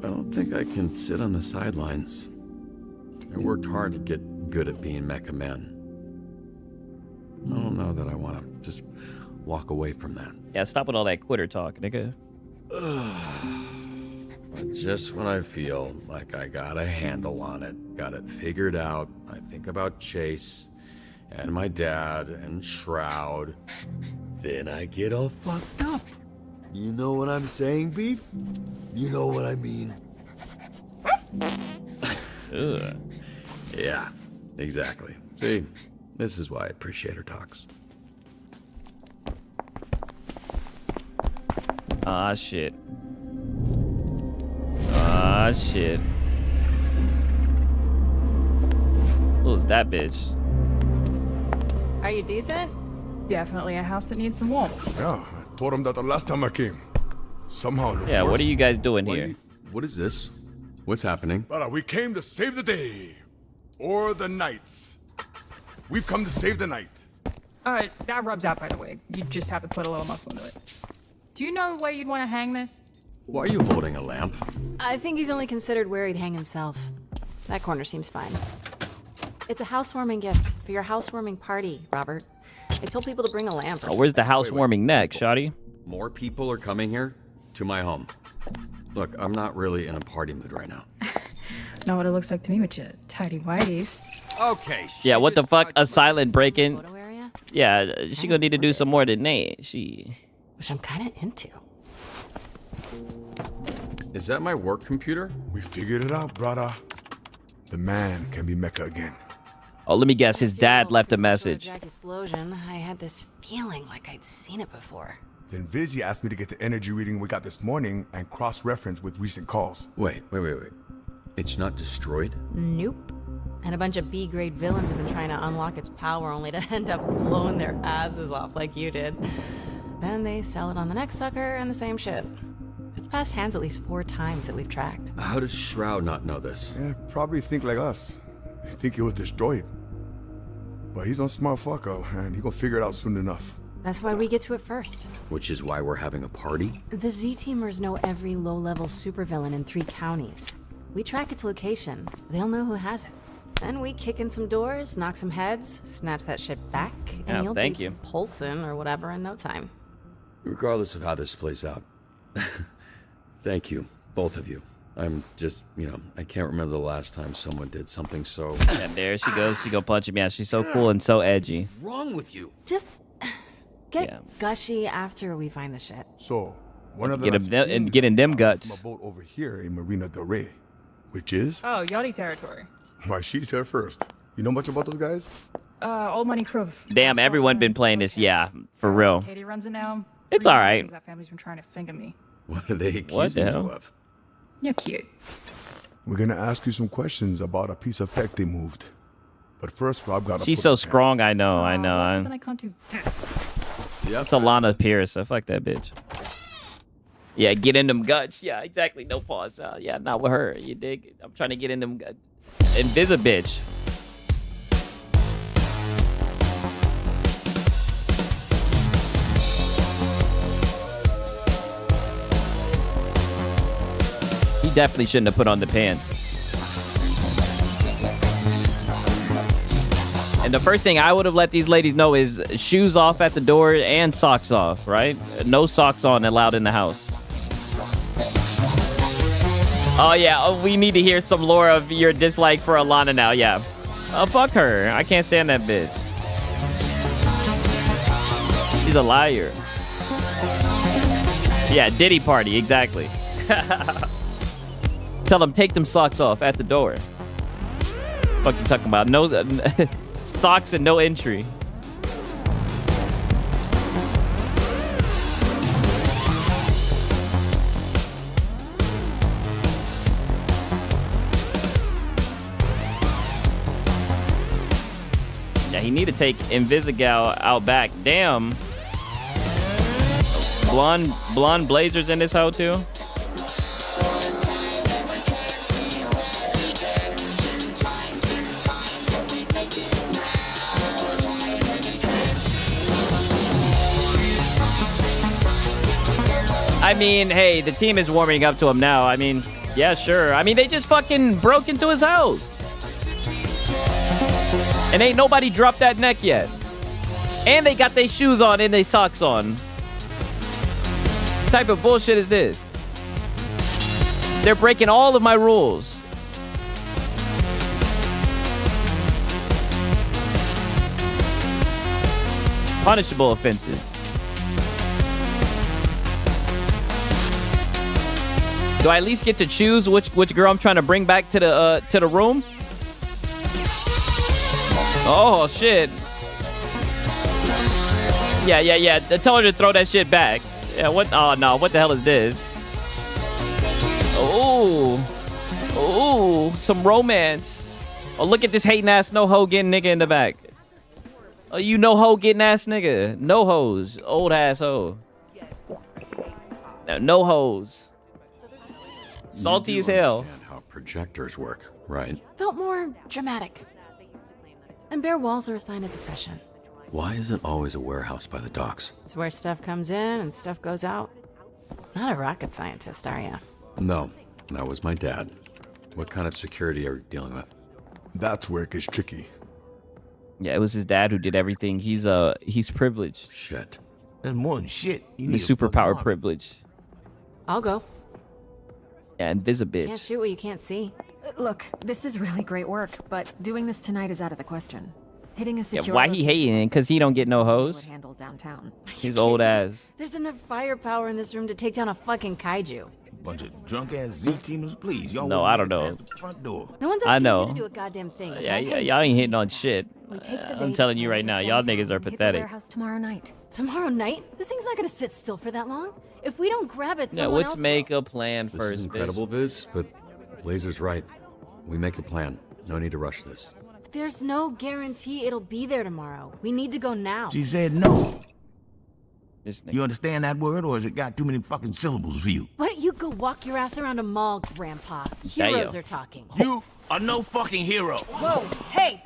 I don't think I can sit on the sidelines. I worked hard to get good at being Mecha Man. I don't know that I want to just walk away from that. Yeah, stop with all that quitter talk, nigga. But just when I feel like I got a handle on it, got it figured out, I think about Chase and my dad and Shroud, then I get all fucked up. You know what I'm saying, Beef? You know what I mean? Ugh. Yeah, exactly. See, this is why I appreciate her talks. Ah, shit. Ah, shit. Who's that bitch? Are you decent? Definitely a house that needs some warmth. Yeah, I told him that the last time I came. Somehow. it looked Yeah, what worse. are you guys doing here? What is this? What's happening? But we came to save the day. Or the nights. We've come to save the night. That rubs out, by the way. You just have to put a little muscle into it. Do you know where you'd want to hang this? Why are you holding a lamp? I think he's only considered where he'd hang himself. That corner seems fine. It's a housewarming gift for your housewarming party, Robert. I told people to bring a lamp. Oh, where's the housewarming next, shawty? More people are coming here to my home. Look, I'm not really in a party mood right now. Not what it looks like to me with your tidy whities. Okay. Yeah, what the fuck? A silent break-in? Yeah, she gonna need to do some more than that. Which I'm kind of into. Is that my work computer? We figured it out, brother. The man can be Mecca again. Oh, let me guess. His dad left a message. Jack explosion. I had this feeling like I'd seen it before. Then Vizzy asked me to get the energy reading we got this morning and cross-reference with recent calls. Wait. It's not destroyed? Nope. And a bunch of B-grade villains have been trying to unlock its power only to end up blowing their asses off like you did. Then they sell it on the next sucker and the same shit. It's passed hands at least 4 times that we've tracked. How does Shroud not know this? Yeah, probably think like us. Think it was destroyed. But he's a smart fucker, and he gonna figure it out soon enough. That's why we get to it first. Which is why we're having a party? The Z-Teamers know every low-level supervillain in 3 counties. We track its location. They'll know who has it. Then we kick in some doors, knock some heads, snatch that shit back, and you'll be pulsing or whatever in no time. Regardless of how this plays out. Thank you, both of you. I'm just, I can't remember the last time someone did something so... And there she goes. She go punch him. Yeah, she's so cool and so edgy. What's wrong with you? Just get gushy after we find the shit. So, one of the get in them guts. A boat over here in Marina Del Rey, which is... Oh, yachty territory. Why, she's here first. You know much about those guys? Old money crew. Damn, everyone been playing this. Yeah, for real. Katie runs it now. It's all right. That family's been trying to finger me. What are they accusing you of? You're cute. We're gonna ask you some questions about a piece of tech they moved. But first, Rob got. She's so strong. I know. Then I can't do this. It's Alana Pierce. So fuck that bitch. Yeah, get in them guts. Yeah, exactly. No pause. Yeah, not with her. You dig? I'm trying to get in them guts. Invisa bitch. He definitely shouldn't have put on the pants. And the first thing I would have let these ladies know is shoes off at the door and socks off, right? No socks on allowed in the house. Oh, yeah. We need to hear some lore of your dislike for Alana now. Yeah. Fuck her. I can't stand that bitch. She's a liar. Yeah, Diddy party. Exactly. Tell them take them socks off at the door. Fuck you talking about? No socks and no entry. Yeah, he need to take Invisigal out back. Damn. Blonde blazers in this hoe too. I mean, hey, the team is warming up to him now. I mean, yeah, sure. I mean, they just fucking broke into his house. And ain't nobody dropped that neck yet. And they got their shoes on and their socks on. What type of bullshit is this? They're breaking all of my rules. Punishable offenses. Do I at least get to choose which girl I'm trying to bring back to the room? Oh shit. Yeah. Tell her to throw that shit back. Yeah, what? Oh no, what the hell is this? Oh, some romance. Oh, look at this hating ass no hoe getting nigga in the back. Oh, you no hoe getting ass nigga. No hoes. Old ass hoe. No hoes. Salty as hell. Understand how projectors work, right? Felt more dramatic. And bare walls are a sign of depression. Why is it always a warehouse by the docks? It's where stuff comes in and stuff goes out. Not a rocket scientist, are you? No, that was my dad. What kind of security are you dealing with? That's where it gets tricky. Yeah, it was his dad who did everything. He's privileged. Shit. That's more than shit. You The need a fucking superpower army. privilege. I'll go. Yeah, invisibility. Can't shoot what you can't see. Look, this is really great work, but doing this tonight is out of the question. Hitting a Yeah, secure why he hating? Because he don't get no would hoes. handle downtown. His old ass. There's enough firepower in this room to take down a fucking kaiju. Bunch of drunk ass Z-teamers, please. Y'all No, wouldn't I don't make it know. past the front door. No one's I asking know. you to do a goddamn thing. Yeah, okay? y'all ain't hitting on shit. take the I'm date telling you before right we now, get y'all downtown niggas are and hit the pathetic. warehouse tomorrow night. Tomorrow night? This thing's not gonna sit still for that long. If we don't grab it, Yeah, someone let's else make a plan This first. is incredible, Viz, but Blazer's right. We make a plan. No need to rush this. will. There's no guarantee it'll be there tomorrow. We need to go now. She said no. This You understand that word, or has it got too many fucking syllables for you? Why don't you go walk your ass around a mall, Grandpa? Heroes Damn. are talking. You are no fucking hero. Whoa, hey!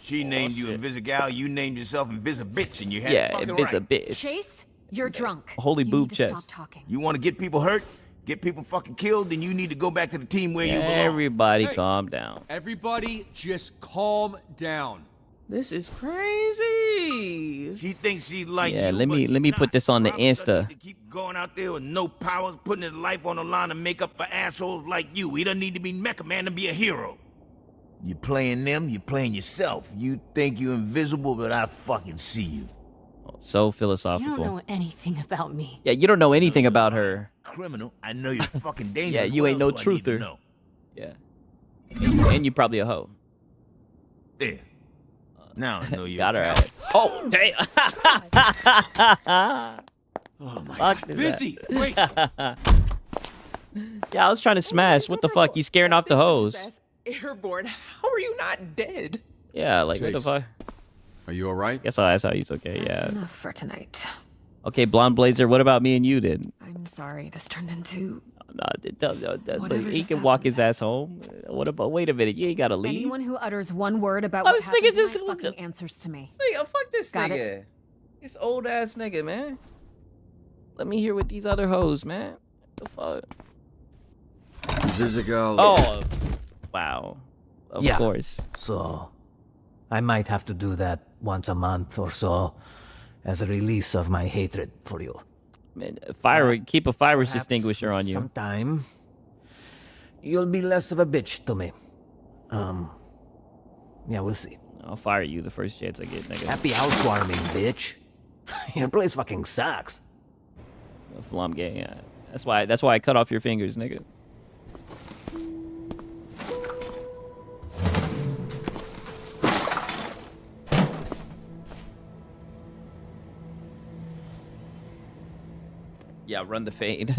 She named you Invisigal, you named yourself Invisibitch, and you had Yeah, fucking Invisibitch. Chase, you're drunk. Holy You boob need to chest. Stop talking. You want to get people hurt, get people fucking killed, then you need to go back to the team where you belong. Everybody calm down. Everybody just calm down. This is crazy. She thinks she like Yeah, you, let but me she's let me not. put this on the Robert doesn't Insta. need to keep going out there with no powers, putting his life on the line to make up for assholes like you. He doesn't need to be Mecha Man to be a hero. You playing them, you playing yourself. You think you're invisible, but I fucking see you. So You philosophical. don't know anything about me. Yeah, you don't know anything about her. Criminal, I know you're fucking dangerous. Yeah, you What ain't no else do I need to truther. know? Yeah. And you probably a hoe. There. Now I know you Got her ass. Oh, damn. Oh my Fuck God. is Busy. that? Wait. Yeah, I was trying to smash. What the fuck? You scaring off the hoes? Airborne. How are you not dead? Yeah, like what the Chase, fuck? Are you all right? Guess I'll ask how he's okay. That's Yeah. enough for tonight. Okay, Blonde Blazer. What about me and you then? I'm sorry, this turned into But Whatever he just can walk his ass home. What about? Wait a minute. You ain't gotta leave. anyone who utters one word about Oh, what this happened nigga tonight just- fucking answers to me. Nigga, fuck this Got nigga. it. This old ass nigga, man. Let me hear what these other hoes, man. The fuck? Visigal. Oh, wow. Of Yeah. course. So, I might have to do that once a month or so as a release of my hatred for you. Man, keep a fire Perhaps extinguisher on you. Sometime, you'll be less of a bitch to me. Yeah, we'll see. I'll fire you the first chance I get, nigga. Happy housewarming, bitch. Your place fucking sucks. Flum gay, yeah. That's why I cut off your fingers, nigga. Yeah, run the fade.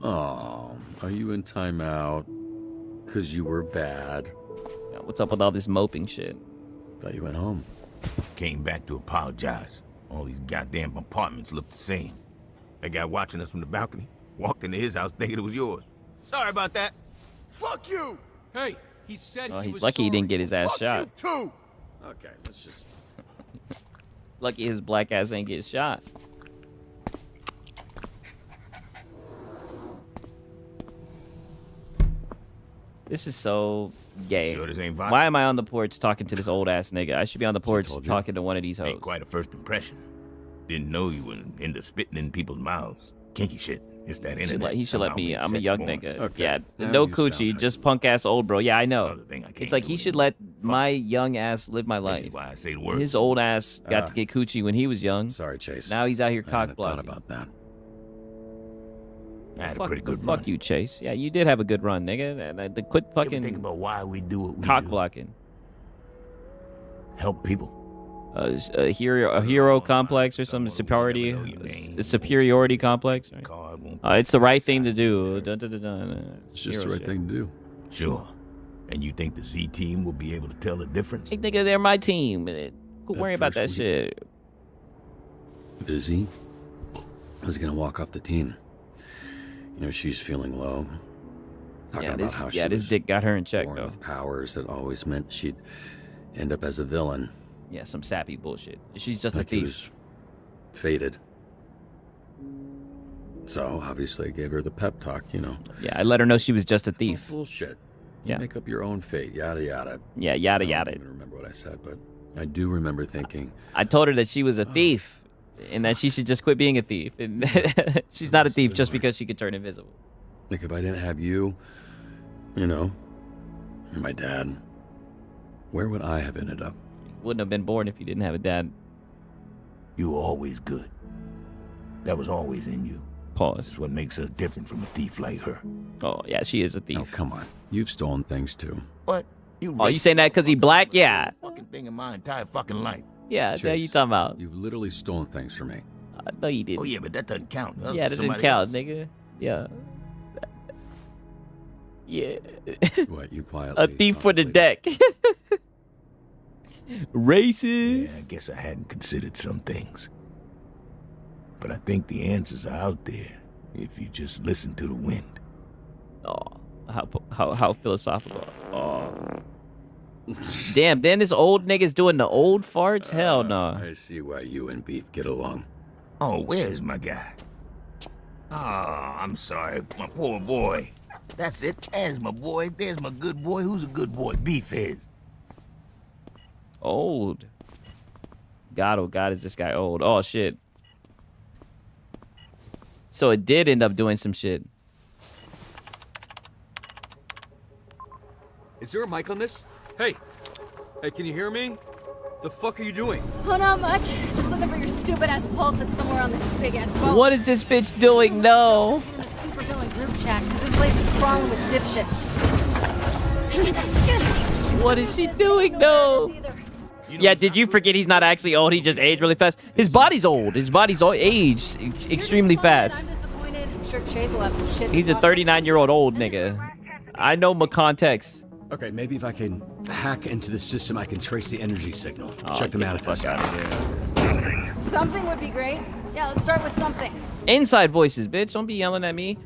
Oh, are you in timeout? Because you were bad. Yeah, what's up with all this moping shit? Thought you went home. Came back to apologize. All these goddamn apartments look the same. That guy watching us from the balcony walked into his house thinking it was yours. Sorry about that. Fuck you! Hey, he said Oh, he he's was lucky he sorry. didn't get his ass Fuck shot. you too! Okay, let's just... Lucky his black ass ain't get shot. This is so gay. Sure this ain't violent? Why am I on the porch talking to this old ass nigga? I should be on the porch told you. talking to one of these hoes. Ain't quite a first impression. Didn't know you were into spitting in people's mouths. Kinky shit. It's that internet. He should let Somehow me. we I'm a set young born. nigga. Okay. Yeah, Now no you sound coochie, like just punk ass old bro. Yeah, I know. Another thing I can't It's like do he is should let my young ass live my Maybe life. why I say the word. His old ass got to get coochie when he was young. Sorry, Chase. Now he's out here I cock hadn't thought blocking. about that. I had a Fuck, pretty good fuck run. you, Chase. Yeah, you did have a good run, nigga. And quit Ever think fucking about why we do what we cock do? blocking. Help people. A hero complex or some superiority, a superiority complex. Right? It's the right thing to do. Dun, dun, dun, dun. It's just the Hero right shit. thing to do. Sure. And you think the Z team will be able to tell the difference? Hey, nigga, they're my team. Quit worrying about that first shit. Busy. Was gonna walk off the team. You know, she's feeling low. Talking Yeah, about how she this was dick got her in check, born though. with powers that always meant she'd end up as a villain. Yeah, some sappy bullshit. She's just Like a thief. he was faded. So obviously I gave her the pep talk, you know. Yeah, I let her know she was just a thief. Bullshit. You Yeah. make up your own fate, yada yada. Yeah, yada I yada. don't even remember what I said, but I do remember thinking, I told her that she was a thief and that she should just quit being a thief. And she's not a thief just because she could turn invisible. like if I didn't have you, you know, and my dad, where would I have ended up? Wouldn't have been born if you didn't have a dad. You were always good. That was always in you. Pause. That's what makes us different from a thief like her. Oh, yeah, she is a thief. Oh, come on. You've stolen things too. What? Oh, you saying that because he black? Yeah. Fucking thing in my entire fucking life. Yeah, that's what Chase, you talking about. You've literally stolen things from me. No, you didn't. Oh, yeah, but that doesn't count. That's Yeah, that didn't somebody count, else. nigga. Yeah. Yeah. What, you quietly? A thief for the deck. Racist. Yeah, I guess I hadn't considered some things. But I think the answers are out there if you just listen to the wind. Oh, how philosophical. Oh. Damn, then this old nigga's doing the old farts? Hell no. I see why you and Beef get along. Oh, where's my guy? Oh, I'm sorry, my poor boy. That's it. There's my boy. There's my good boy. Who's a good boy? Beef is. Old. God, oh God, is this guy old? Oh, shit. So it did end up doing some shit. Is there a mic on this? Hey! Hey, can you hear me? The fuck are you doing? Oh, not much. Just looking for your stupid ass pulse that's somewhere on this big ass boat. What is this bitch doing? No. In the supervillain group chat, because this place is crawling with dipshits. What is she doing? No. Yeah, did you forget he's not actually old? He just aged really fast. His body's old. His body's aged extremely fast. I'm disappointed. I'm sure Chase will have some shit to He's a talk 39-year-old old nigga. I know my context. Okay, maybe if I can hack into the system, I can trace the energy signal. Oh, Check the get the manifest. fuck out of here. Something would be great. Yeah, let's start with something. Inside voices, bitch. Don't be yelling at me.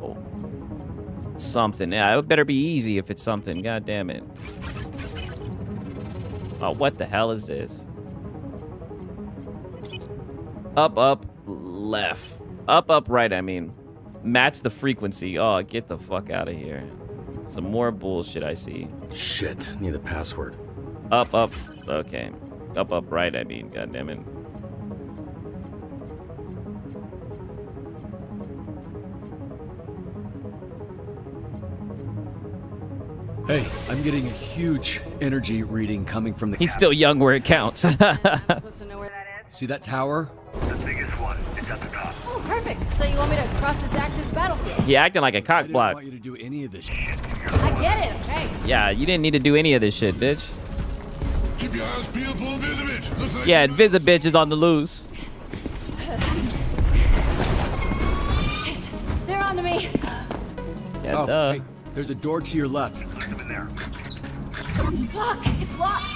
Oh. Something. Yeah, it better be easy if it's something. God damn it. Oh, what the hell is this? Up, up, left. Up, right, I mean. Match the frequency. Oh, get the fuck out of here. Some more bullshit I see. Shit, need the password. Up. Okay. Up, right, I mean. God damn it. Hey, I'm getting a huge energy reading coming from the He's still young where it counts. supposed to know where that is. See that tower? The biggest one. It's at the top. Oh, perfect. So you want me to cross this active battlefield? He acting like a cock I didn't block. want you to do any of this shit. I get it, okay. Yeah, you didn't need to do any of this shit, bitch. Keep your eyes peeled for Invisibitch. Looks like Yeah, Invisibitch is on the loose. Shit. They're onto me. Yeah, Oh, duh. hey, there's a door to your left. Fuck, it's locked.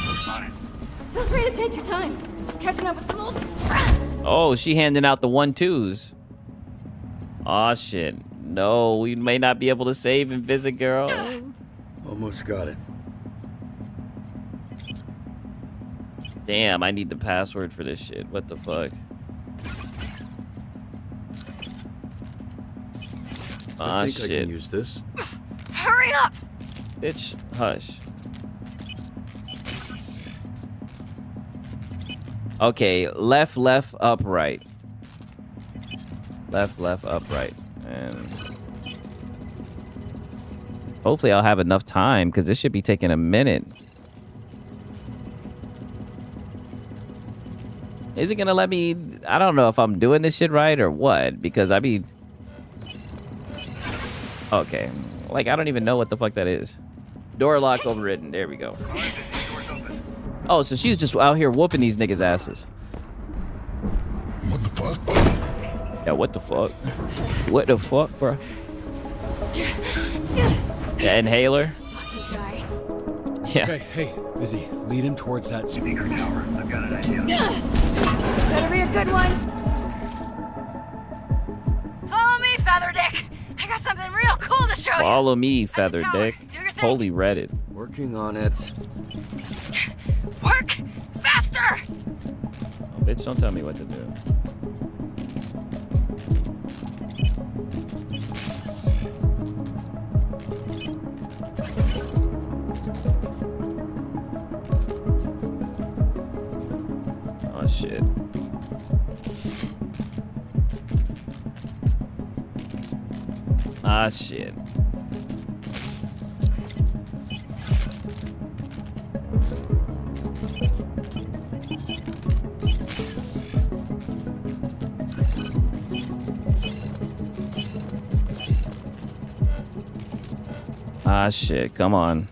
Feel free to take your time. Just catching up with some old friends. Oh, she handing out the 1-2s. Aw, shit. No, we may not be able to save Invisi Girl. Almost got it. Damn, I need the password for this shit. What the fuck? I Ah, think I shit. can use this. Hurry up. Bitch, hush. Okay, left, up, right. Left, up, right. And hopefully I'll have enough time, because this should be taking a minute. Is it gonna let me? I don't know if I'm doing this shit right or what, because I mean... Okay. Like, I don't even know what the fuck that is. Door lock overridden. There we go. Oh, so she's just out here whooping these niggas' asses. What the fuck? Yeah, what the fuck? What the fuck, bro? Yeah, inhaler. Fucking guy. Yeah. Okay, hey, Busy, lead him towards that speaker tower. I've got an idea. Better be a good one. Follow me, Featherdick. I got something real cool to show you. Follow me, Feather Dick. Holy Reddit. Working on it. Work faster. faster! Oh, bitch, don't tell me what to do. Oh, shit. Ah, shit. Ah, shit. Come on.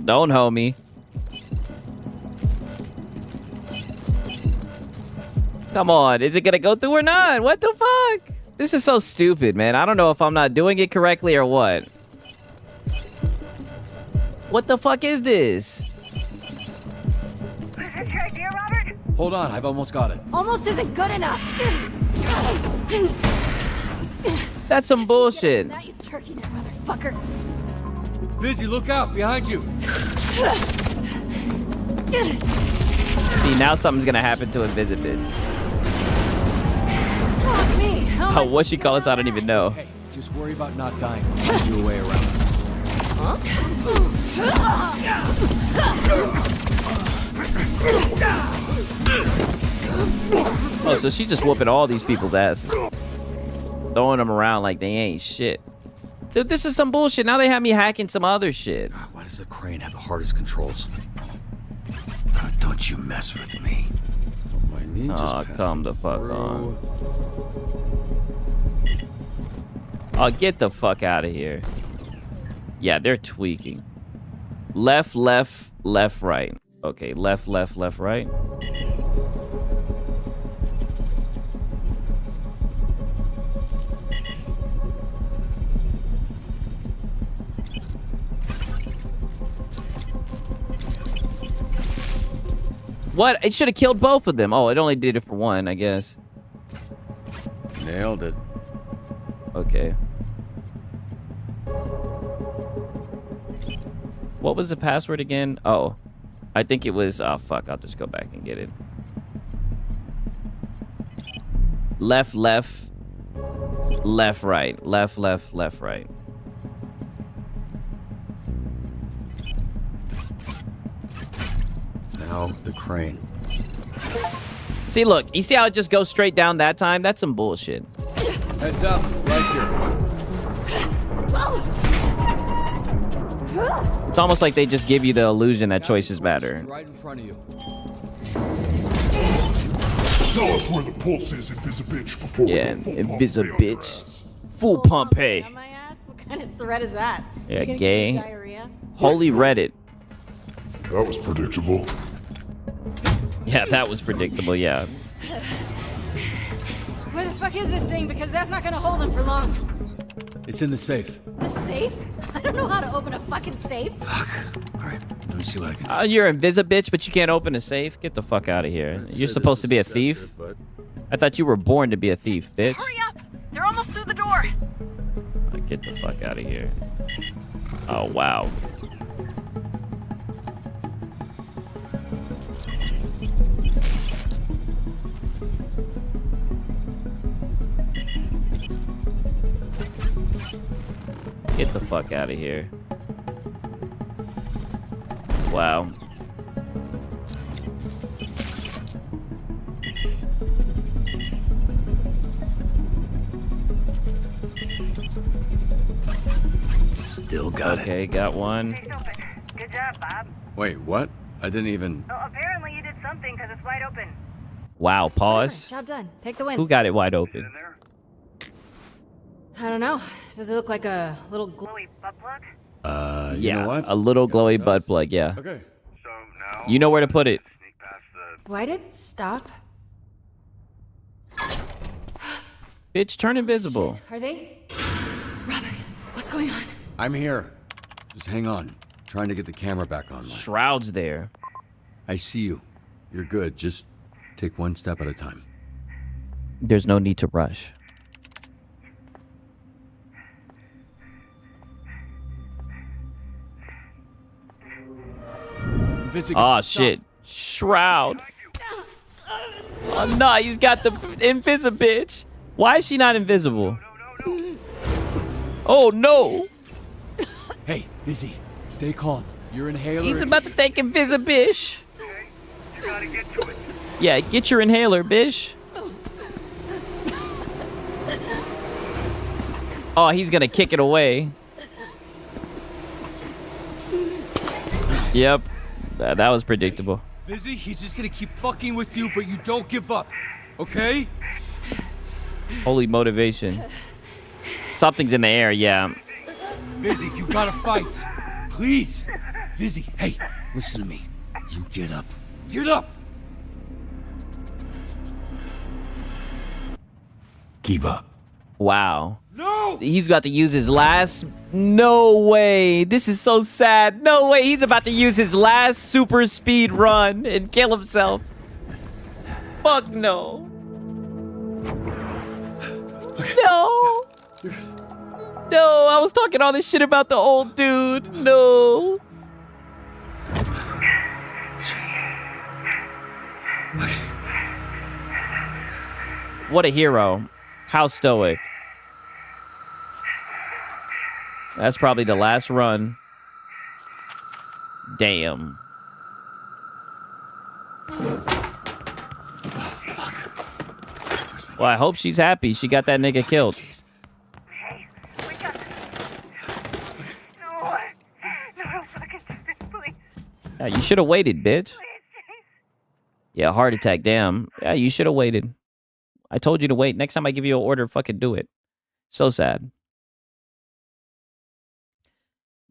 Don't hold me. Come on. Is it going to go through or not? What the fuck? This is so stupid, man. I don't know if I'm not doing it correctly or what. What the fuck is this? Hold on, I've almost got it. Almost isn't good enough. That's some bullshit. That you turkey neck motherfucker. Busy, look out, behind you. See, now something's gonna happen to Invisibitch. Fuck me. Oh, what she calls, I don't even know. Hey, just worry about not dying. Find you a way around. Huh? Oh, so she just whooping all these people's asses. Throwing them around like they ain't shit. Dude, this is some bullshit. Now they have me hacking some other shit. Why does the crane have the hardest controls? Don't you mess with me. My ninja's Oh, come the fuck on. Oh, get the fuck out of here. Yeah, they're tweaking. Left, left, left, right. Okay, left, left, left, right. What? It should have killed both of them. Oh, it only did it for one, I guess. Nailed it. Okay. What was the password again? Oh, I think it was... Oh, fuck. I'll just go back and get it. Left, left. Left, right. Left, left, left, right. Now the crane. See, look. You see how it just goes straight down that time? That's some bullshit. Heads up. Lights here. It's almost like they just give you the illusion that choices matter. Right in front of you. Tell us where the pulse is, Invisibitch, before Yeah, we go full Invisibitch. Full Pompeii. On my ass? What kind of threat is that? Yeah, You gonna gay. give me diarrhea? Holy Reddit. That was predictable. Yeah, that was predictable, yeah. Where the fuck is this thing? Because that's not gonna hold him for long. It's in the safe. A safe? I don't know how to open a fucking safe. Let me see what I can do. Oh, you're Invisibitch, but you can't open a safe? Get the fuck out of here. You're supposed to be a thief? I thought you were born to be a thief, bitch. Hurry up! They're almost through the door. Get the fuck out of here. Oh, wow. Get the fuck out of here. Wow. Still got it. Okay, got one. Good job, Bob. Wait, what? I didn't even... Well, apparently you did something because it's wide open. Wow, pause. Job done. Take the win. Who got it wide open? I don't know. Does it look like a little glowy butt plug? You Yeah, know what? a little glowy butt plug, yeah. Okay. You know where to put it. Why did stop? Bitch, turn invisible. Are they? Robert, what's going on? I'm here. Just hang on. Trying to get the camera back online. Shroud's there. I see you. You're good. Just take one step at a time. There's no need to rush. Invisible. Oh, shit. Shroud. Oh no, he's got the bitch. Why is she not invisible? Oh no. Hey, Izzy, stay calm. Your inhaler. He's about to take Invisibish. You gotta get to it. Yeah, get your inhaler, bish. Oh, he's gonna kick it away. Yep, that was predictable. Izzy, he's just gonna keep fucking with you, but you don't give up, okay? Holy motivation. Something's in the air, yeah. Izzy, you gotta fight. Please. Izzy, hey, listen to me. You get up. Get up! Keep up. Wow. No! He's about to use his last... No way. This is so sad. No way. He's about to use his last super speed run and kill himself. Fuck no. No. No, I was talking all this shit about the old dude. No. What a hero. How stoic. That's probably the last run. Damn. Well, I hope she's happy. She got that nigga killed. Yeah, you should have waited, bitch. Yeah, heart attack. Damn. Yeah, you should have waited. I told you to wait. Next time I give you an order, fucking do it. So sad.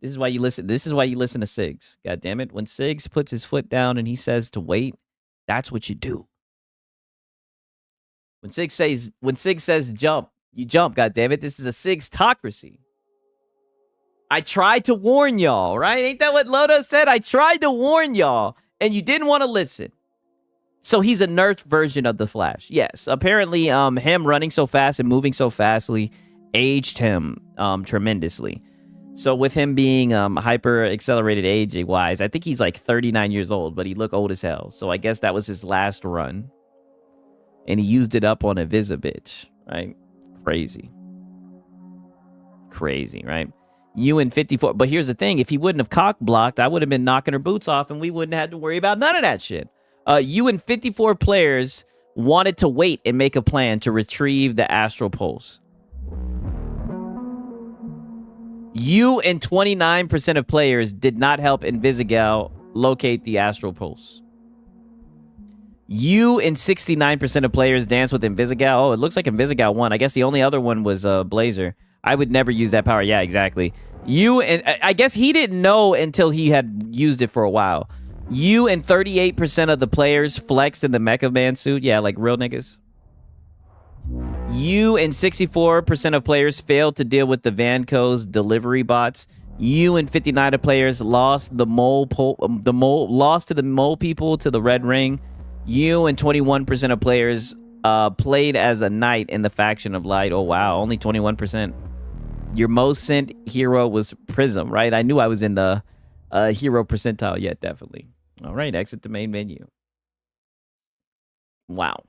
This is why you listen. This is why you listen to Siggs. God damn it. When Siggs puts his foot down and he says to wait, that's what you do. When Siggs says jump, you jump, god damn it. This is a Siggstocracy. I tried to warn y'all, right? Ain't that what Loda said? I tried to warn y'all, and you didn't want to listen. So he's a nerfed version of the Flash. Yes, apparently him running so fast and moving so fastly aged him tremendously. So with him being hyper accelerated aging wise, I think he's like 39 years old, but he looked old as hell. So I guess that was his last run. And he used it up on a Visibitch, right? Crazy. Crazy, right? You in 54. But here's the thing. If he wouldn't have cock blocked, I would have been knocking her boots off and we wouldn't have had to worry about none of that shit. You and 54 players wanted to wait and make a plan to retrieve the Astral Pulse. You and 29% of players did not help Invisigal locate the Astral Pulse. You and 69% of players danced with Invisigal. Oh, it looks like Invisigal won. I guess the only other one was Blazer. I would never use that power. Yeah, exactly. You and I guess he didn't know until he had used it for a while. You and 38% of the players flexed in the Mecha Man suit. Yeah, like real niggas. You and 64% of players failed to deal with the Vanco's delivery bots. You and 59 of players lost the lost to the mole people to the Red Ring. You and 21% of players played as a knight in the faction of Light. Oh wow, only 21%. Your most sent hero was Prism, right? I knew I was in the hero percentile yet, definitely. All right, exit the main menu. Wow.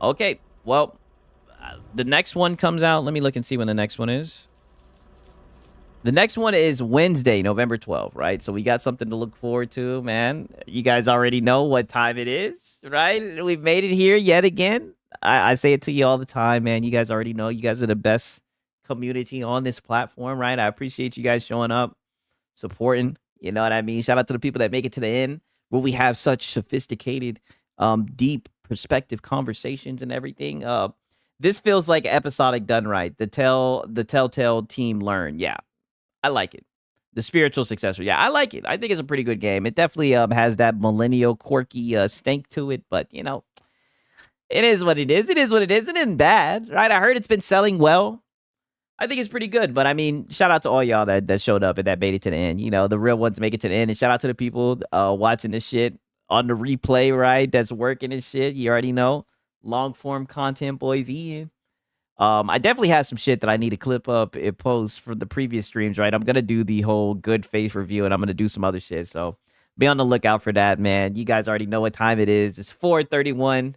Okay, well, the next one comes out. Let me look and see when the next one is. The next one is Wednesday, November 12th, right? So we got something to look forward to, man. You guys already know what time it is, right? We've made it here yet again. I say it to you all the time, man. You guys already know. You guys are the best community on this platform, right? I appreciate you guys showing up, supporting. You know what I mean? Shout out to the people that make it to the end, where we have such sophisticated, deep perspective conversations and everything. This feels like episodic done right. The Telltale team learn. Yeah, I like it. The spiritual successor. Yeah, I like it. I think it's a pretty good game. It definitely has that millennial quirky stank to it, but you know, it is what it is. It is what it is. It isn't bad, right? I heard it's been selling well. I think it's pretty good, but I mean, shout out to all y'all that showed up and that made it to the end. You know, the real ones make it to the end, and shout out to the people watching this shit on the replay, right? That's working and shit. You already know. Long form content, boys. Ian. I definitely have some shit that I need to clip up and post from the previous streams, right? I'm gonna do the whole good faith review, and I'm gonna do some other shit. So be on the lookout for that, man. You guys already know what time it is. It's 4:31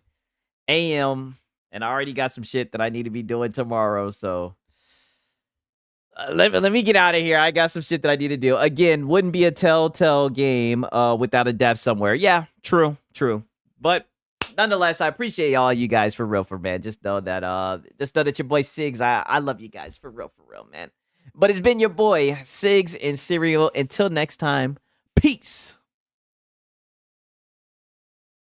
a.m. and I already got some shit that I need to be doing tomorrow. So let me get out of here. I got some shit that I need to do. Again, wouldn't be a Telltale game without a death somewhere. Yeah, true. But nonetheless, I appreciate all you guys for real, man. Just know that your boy Siggs, I love you guys for real, man. But it's been your boy Siggs and Serial. Until next time, peace.